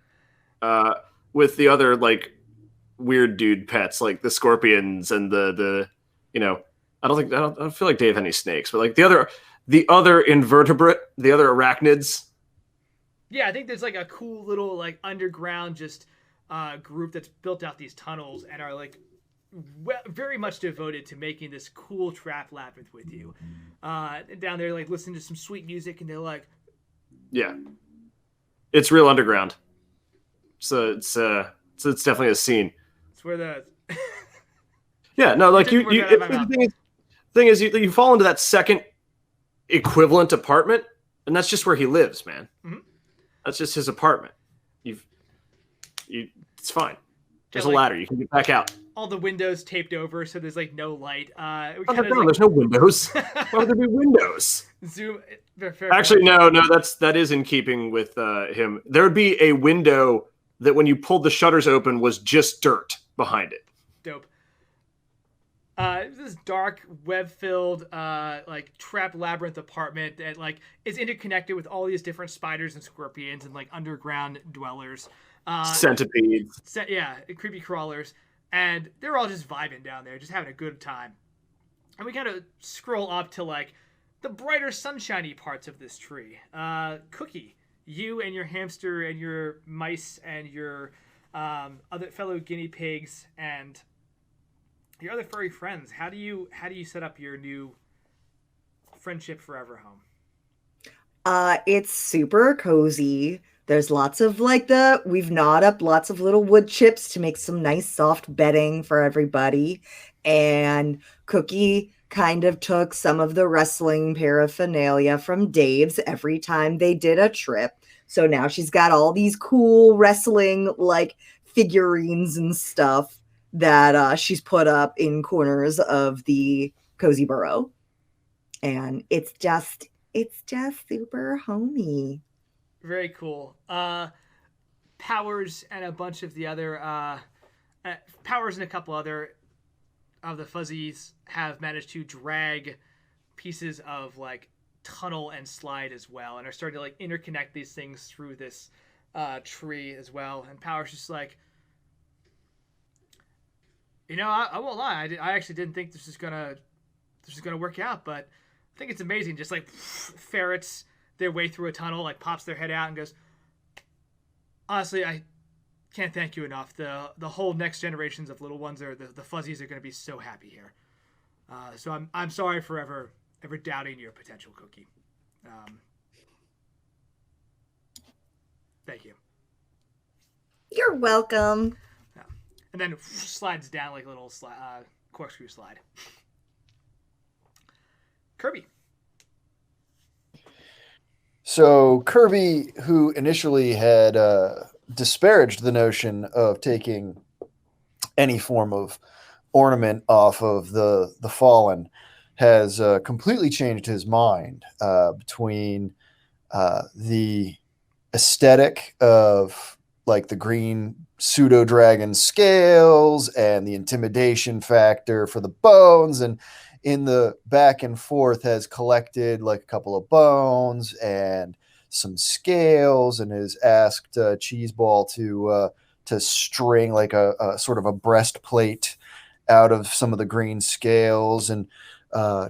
with the other like weird dude pets like the scorpions and the I don't feel like Dave had any snakes, but like the other invertebrate, the other arachnids. Yeah, I think there's like a cool little like underground just group that's built out these tunnels and are like very much devoted to making this cool trap labyrinth with you. Down there, like listening to some sweet music, and they're like, yeah, it's real underground. So it's definitely a scene. It's where the yeah, no, like the thing is you fall into that second equivalent apartment, and that's just where he lives, man. Mm-hmm. That's just his apartment. It's fine. There's a ladder. You can get back out. All the windows taped over, so there's like no light. There's no windows. Why would there be windows? Zoom. Actually, no. That is in keeping with him. There would be a window that, when you pulled the shutters open, was just dirt behind it. Dope. This dark, web-filled, like trap labyrinth apartment that like is interconnected with all these different spiders and scorpions and like underground dwellers. Centipedes. Creepy crawlers. And they're all just vibing down there, just having a good time. And we kind of scroll up to like the brighter, sunshiny parts of this tree. Cookie, you and your hamster and your mice and your other fellow guinea pigs and your other furry friends. How do you set up your new friendship forever home? It's super cozy. There's lots of we've gnawed up lots of little wood chips to make some nice soft bedding for everybody. And Cookie kind of took some of the wrestling paraphernalia from Dave's every time they did a trip. So now she's got all these cool wrestling like figurines and stuff that she's put up in corners of the cozy burrow. And it's just super homey. Very cool. Powers and a bunch of the other Powers and a couple other of the fuzzies have managed to drag pieces of like tunnel and slide as well, and are starting to like interconnect these things through this tree as well. And Powers just like, I won't lie, I actually didn't think this is gonna work out, but I think it's amazing. Just like ferrets their way through a tunnel, like pops their head out and goes, honestly, I can't thank you enough. The whole next generations of little ones, the fuzzies, are going to be so happy here. So I'm sorry for ever doubting your potential, Cookie. Thank you. You're welcome. And then slides down like a little corkscrew slide. Kirby. So Kirby, who initially had disparaged the notion of taking any form of ornament off of the fallen, has completely changed his mind between the aesthetic of like the green pseudo dragon scales and the intimidation factor for the bones, and in the back and forth has collected like a couple of bones and some scales, and has asked Cheeseball to string like a sort of a breastplate out of some of the green scales, and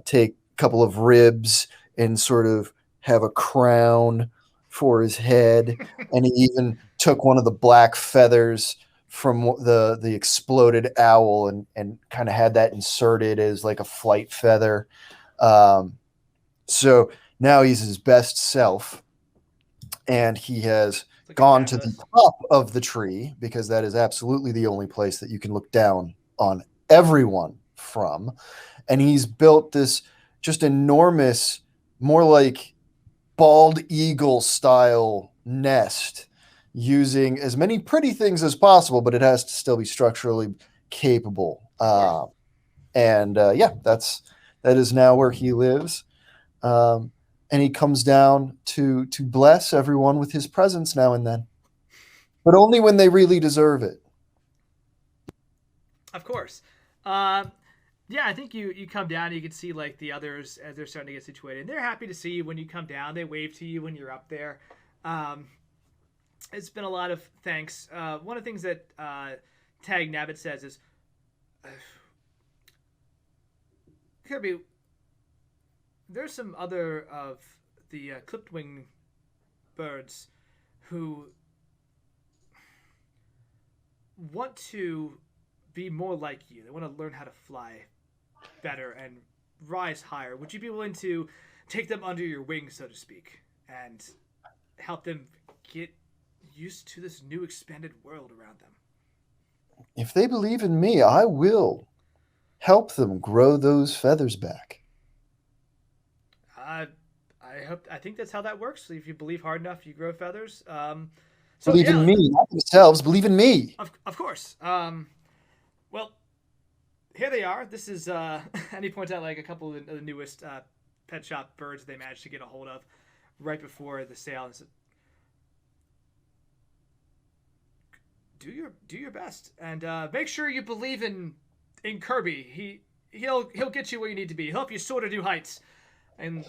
take a couple of ribs and sort of have a crown for his head. And he even took one of the black feathers from the exploded owl and kind of had that inserted as like a flight feather. So now he's his best self, and he has gone to the top of the tree, because that is absolutely the only place that you can look down on everyone from. And he's built this just enormous, more like bald eagle style nest, using as many pretty things as possible, but it has to still be structurally capable. That is now where he lives. And he comes down to bless everyone with his presence now and then, but only when they really deserve it. Of course. Yeah, I think you come down and you can see like the others as they're starting to get situated. They're happy to see you when you come down. They wave to you when you're up there. It's been a lot of thanks. One of the things that Tag Nabbit says is, Kirby, there's some other of the clipped wing birds who want to be more like you. They want to learn how to fly better and rise higher. Would you be willing to take them under your wing, so to speak, and help them get used to this new expanded world around them? If they believe in me, I will help them grow those feathers back. I think that's how that works. If you believe hard enough, you grow feathers. Believe in me, not themselves. Believe in me. Of course. Well, here they are. This is, and he points out like a couple of the newest pet shop birds they managed to get a hold of right before the sale. And said, do your best, and make sure you believe in Kirby. He'll get you where you need to be. He'll help you soar to new heights. And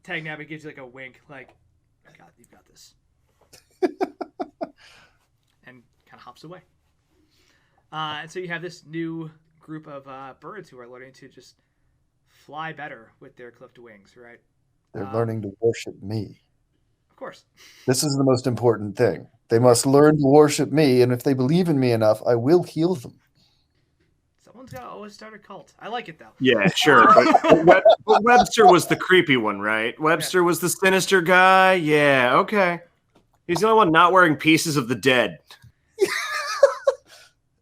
Tag Nabbit gives you like a wink, like, you've got this. And kind of hops away. And so you have this new group of birds who are learning to just fly better with their clipped wings, right? They're learning to worship me. Of course. This is the most important thing. They must learn to worship me, and if they believe in me enough, I will heal them. Someone's got to always start a cult. I like it, though. Yeah, sure. But Webster was the creepy one, right? Webster was the sinister guy. Yeah, okay. He's the only one not wearing pieces of the dead.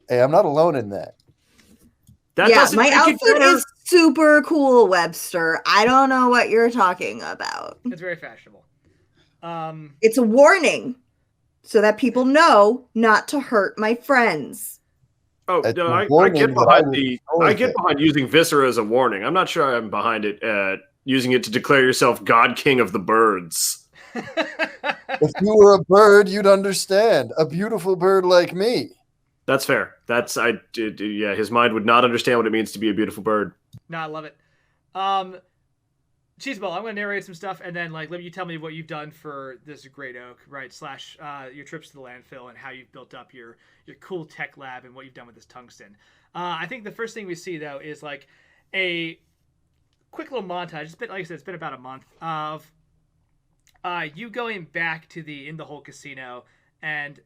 Hey, I'm not alone in that. My outfit is super cool, Webster. I don't know what you're talking about. It's very fashionable. It's a warning so that people know not to hurt my friends. Oh It's no, a I warning get that I behind will I get ignore. behind using Viscera as a warning. I'm not sure I'm behind it using it to declare yourself God King of the birds. If you were a bird, you'd understand. A beautiful bird like me. That's fair. Yeah, his mind would not understand what it means to be a beautiful bird. No, I love it. Cheeseball, I'm going to narrate some stuff, and then let you tell me what you've done for this Great Oak, right? Slash your trips to the landfill and how you've built up your cool tech lab and what you've done with this tungsten. I think the first thing we see though is a quick little montage. It's been, like I said, it's been about a month of you going back to the In the Hole casino, and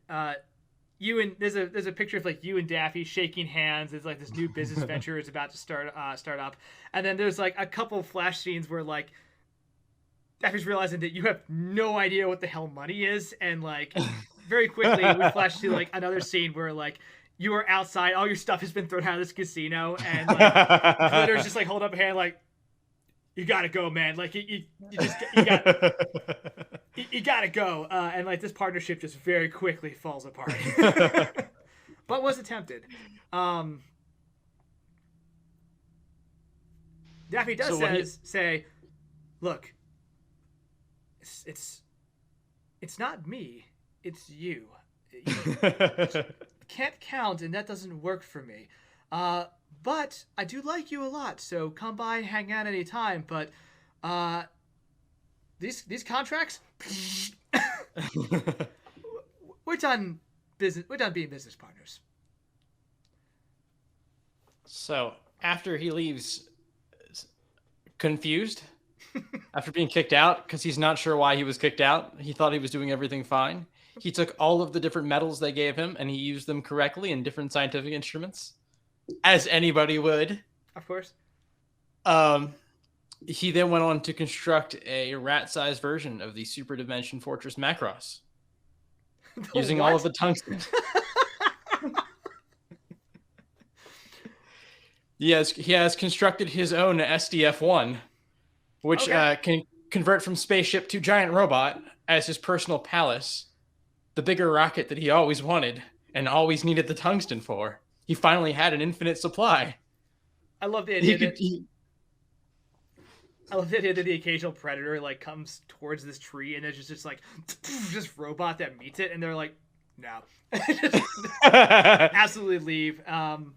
you and there's a picture of you and Daffy shaking hands. There's this new business venture is about to start up, and then there's a couple flash scenes where Daffy's realizing that you have no idea what the hell money is, and very quickly we flash to another scene where you are outside, all your stuff has been thrown out of this casino, and Glitter's just hold up a hand you gotta go, man. You gotta go. And this partnership just very quickly falls apart. But was attempted. Daffy does say, look, it's not me, it's you. You can't count, and that doesn't work for me. But I do like you a lot, so come by and hang out anytime. But these contracts, we're done business. We're done being business partners. So after he leaves, confused, after being kicked out, because he's not sure why he was kicked out, he thought he was doing everything fine. He took all of the different metals they gave him, and he used them correctly in different scientific instruments, as anybody would. Of course. He then went on to construct a rat-sized version of the Super Dimension Fortress Macross, using all of the tungsten. He has constructed his own SDF-1, which can convert from spaceship to giant robot as his personal palace, the bigger rocket that he always wanted and always needed the tungsten for. He finally had an infinite supply. I love the idea I love the idea that the occasional predator comes towards this tree and there's just just robot that meets it, and they're no, absolutely leave. And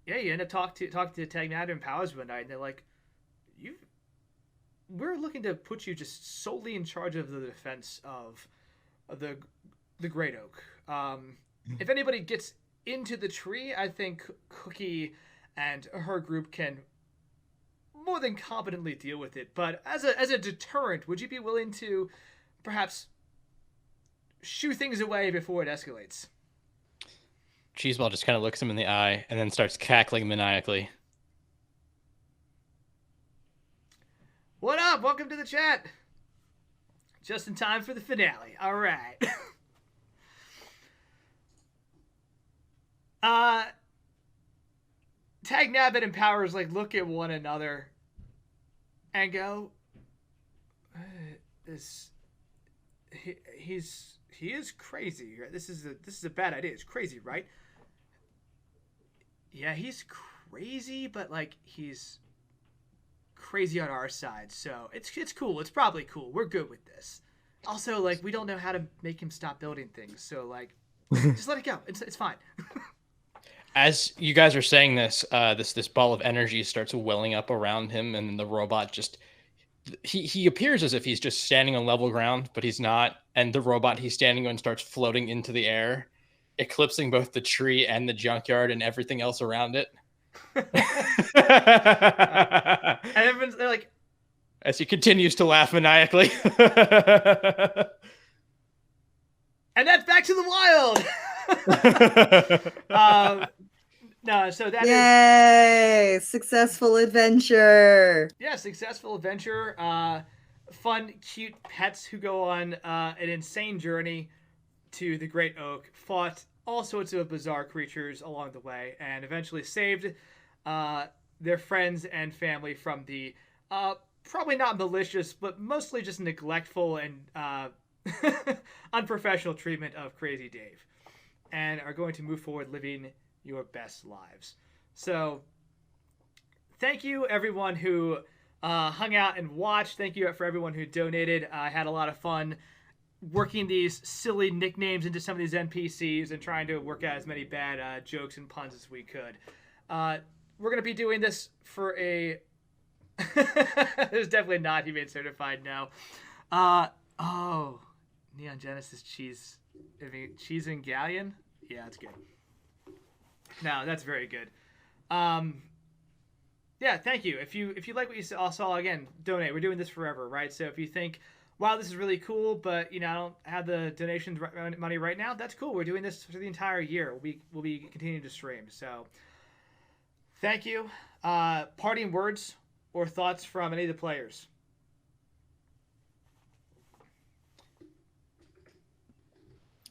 yeah, you end up talking to Tagnata and Powers one night, and they're we're looking to put you just solely in charge of the defense of the Great Oak. If anybody gets into the tree, I think Cookie and her group can more than competently deal with it. But as a deterrent, would you be willing to perhaps shoo things away before it escalates? Cheeseball just kind of looks him in the eye and then starts cackling maniacally. What up? Welcome to the chat. Just in time for the finale. All right. Tag Nabbit and Powers look at one another and go, he is crazy. This is a bad idea. It's crazy, right? Yeah, he's crazy, but he's crazy on our side, so it's cool. It's probably cool. We're good with this. Also, we don't know how to make him stop building things, so just let it go. It's fine. As you guys are saying this, this ball of energy starts welling up around him, and the robot just he appears as if he's just standing on level ground, but he's not. And the robot he's standing on starts floating into the air, eclipsing both the tree and the junkyard and everything else around it. And everyone's they're as he continues to laugh maniacally. And that's back to the wild. No, so that Yay! Successful adventure. Yeah, successful adventure. Fun, cute pets who go on an insane journey to the Great Oak, fought all sorts of bizarre creatures along the way, and eventually saved their friends and family from the probably not malicious, but mostly just neglectful and unprofessional treatment of Crazy Dave, and are going to move forward living your best lives. So, thank you everyone who hung out and watched. Thank you for everyone who donated. I had a lot of fun working these silly nicknames into some of these NPCs and trying to work out as many bad jokes and puns as we could. We're going to be doing this for a... There's definitely not humane certified, no. Neon Genesis cheese. Cheese and galleon? Yeah, that's good. No, that's very good. Yeah, thank you. If you like what you saw, again, donate. We're doing this forever, right? So if you think, wow, this is really cool, but I don't have the donations money right now, that's cool. We're doing this for the entire year. We'll be continuing to stream. So thank you. Parting words or thoughts from any of the players?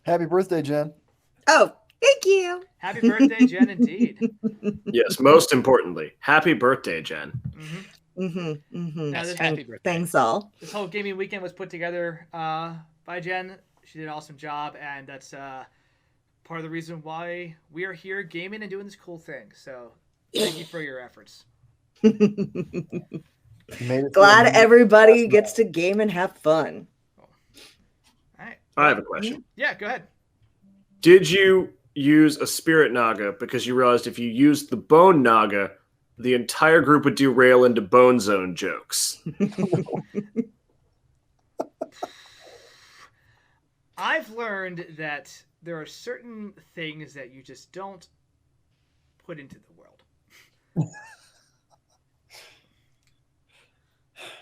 Happy birthday, Jen. Oh, thank you. Happy birthday, Jen, indeed. Yes, most importantly, happy birthday, Jen. Now, this Happy birthday. Thanks all. This whole gaming weekend was put together by Jen. She did an awesome job, and that's part of the reason why we are here gaming and doing this cool thing. So thank you for your efforts. Glad everybody gets to game and have fun. All right. I have a question. Yeah, go ahead. Did you use a spirit naga because you realized if you used the bone naga, the entire group would derail into bone zone jokes? I've learned that there are certain things that you just don't put into the world.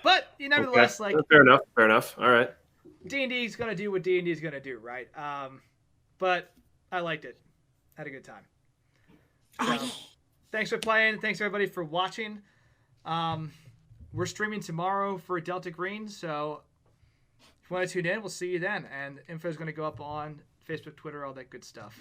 But nevertheless, Okay. Fair enough. All right. D&D is gonna do what D&D is gonna do, right? But I liked it. Had a good time. So, thanks for playing. Thanks everybody for watching. We're streaming tomorrow for Delta Green, so if you want to tune in, we'll see you then. And info is going to go up on Facebook, Twitter, all that good stuff.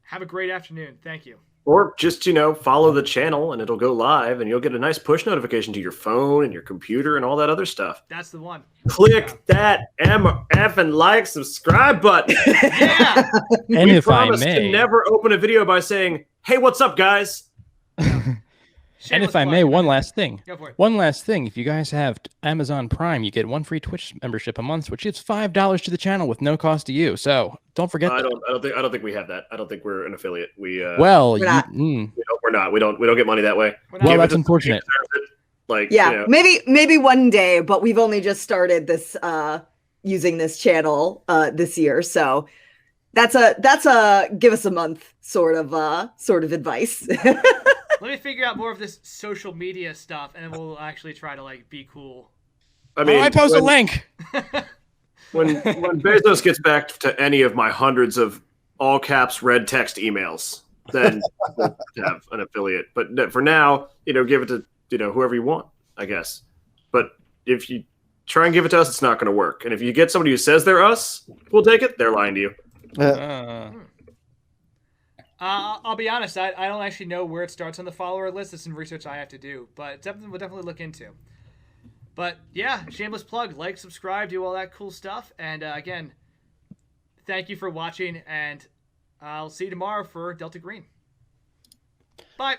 Have a great afternoon. Thank you. Or just, follow the channel and it'll go live and you'll get a nice push notification to your phone and your computer and all that other stuff. That's the one. Click that MF and like, subscribe button. Yeah. And We if I promise may, to never open a video by saying, hey, what's up, guys? and if Shameless I plug. may, one last thing. Go for it. One last thing. If you guys have Amazon Prime, you get one free Twitch membership a month, which gives $5 to the channel with no cost to you. So don't forget I that. don't think we have that. I don't think we're an affiliate. Well, We're not. we're not. We don't get money that way. We're not- well, Give it that's to unfortunate. Like, Yeah, maybe one day, but we've only just started this using this channel this year, so that's a give us a month sort of advice. Let me figure out more of this social media stuff, and then we'll actually try to be cool. I mean, I post a link. when Bezos gets back to any of my hundreds of all caps red text emails, then we'll have an affiliate. But for now, give it to whoever you want, I guess. But if you try and give it to us, it's not going to work. And if you get somebody who says they're us, we'll take it. They're lying to you. I'll be honest, I don't actually know where it starts on the follower list. It's some research I have to do, but we'll definitely look into. But yeah, shameless plug, like, subscribe, do all that cool stuff. And again, thank you for watching, and I'll see you tomorrow for Delta Green. Bye.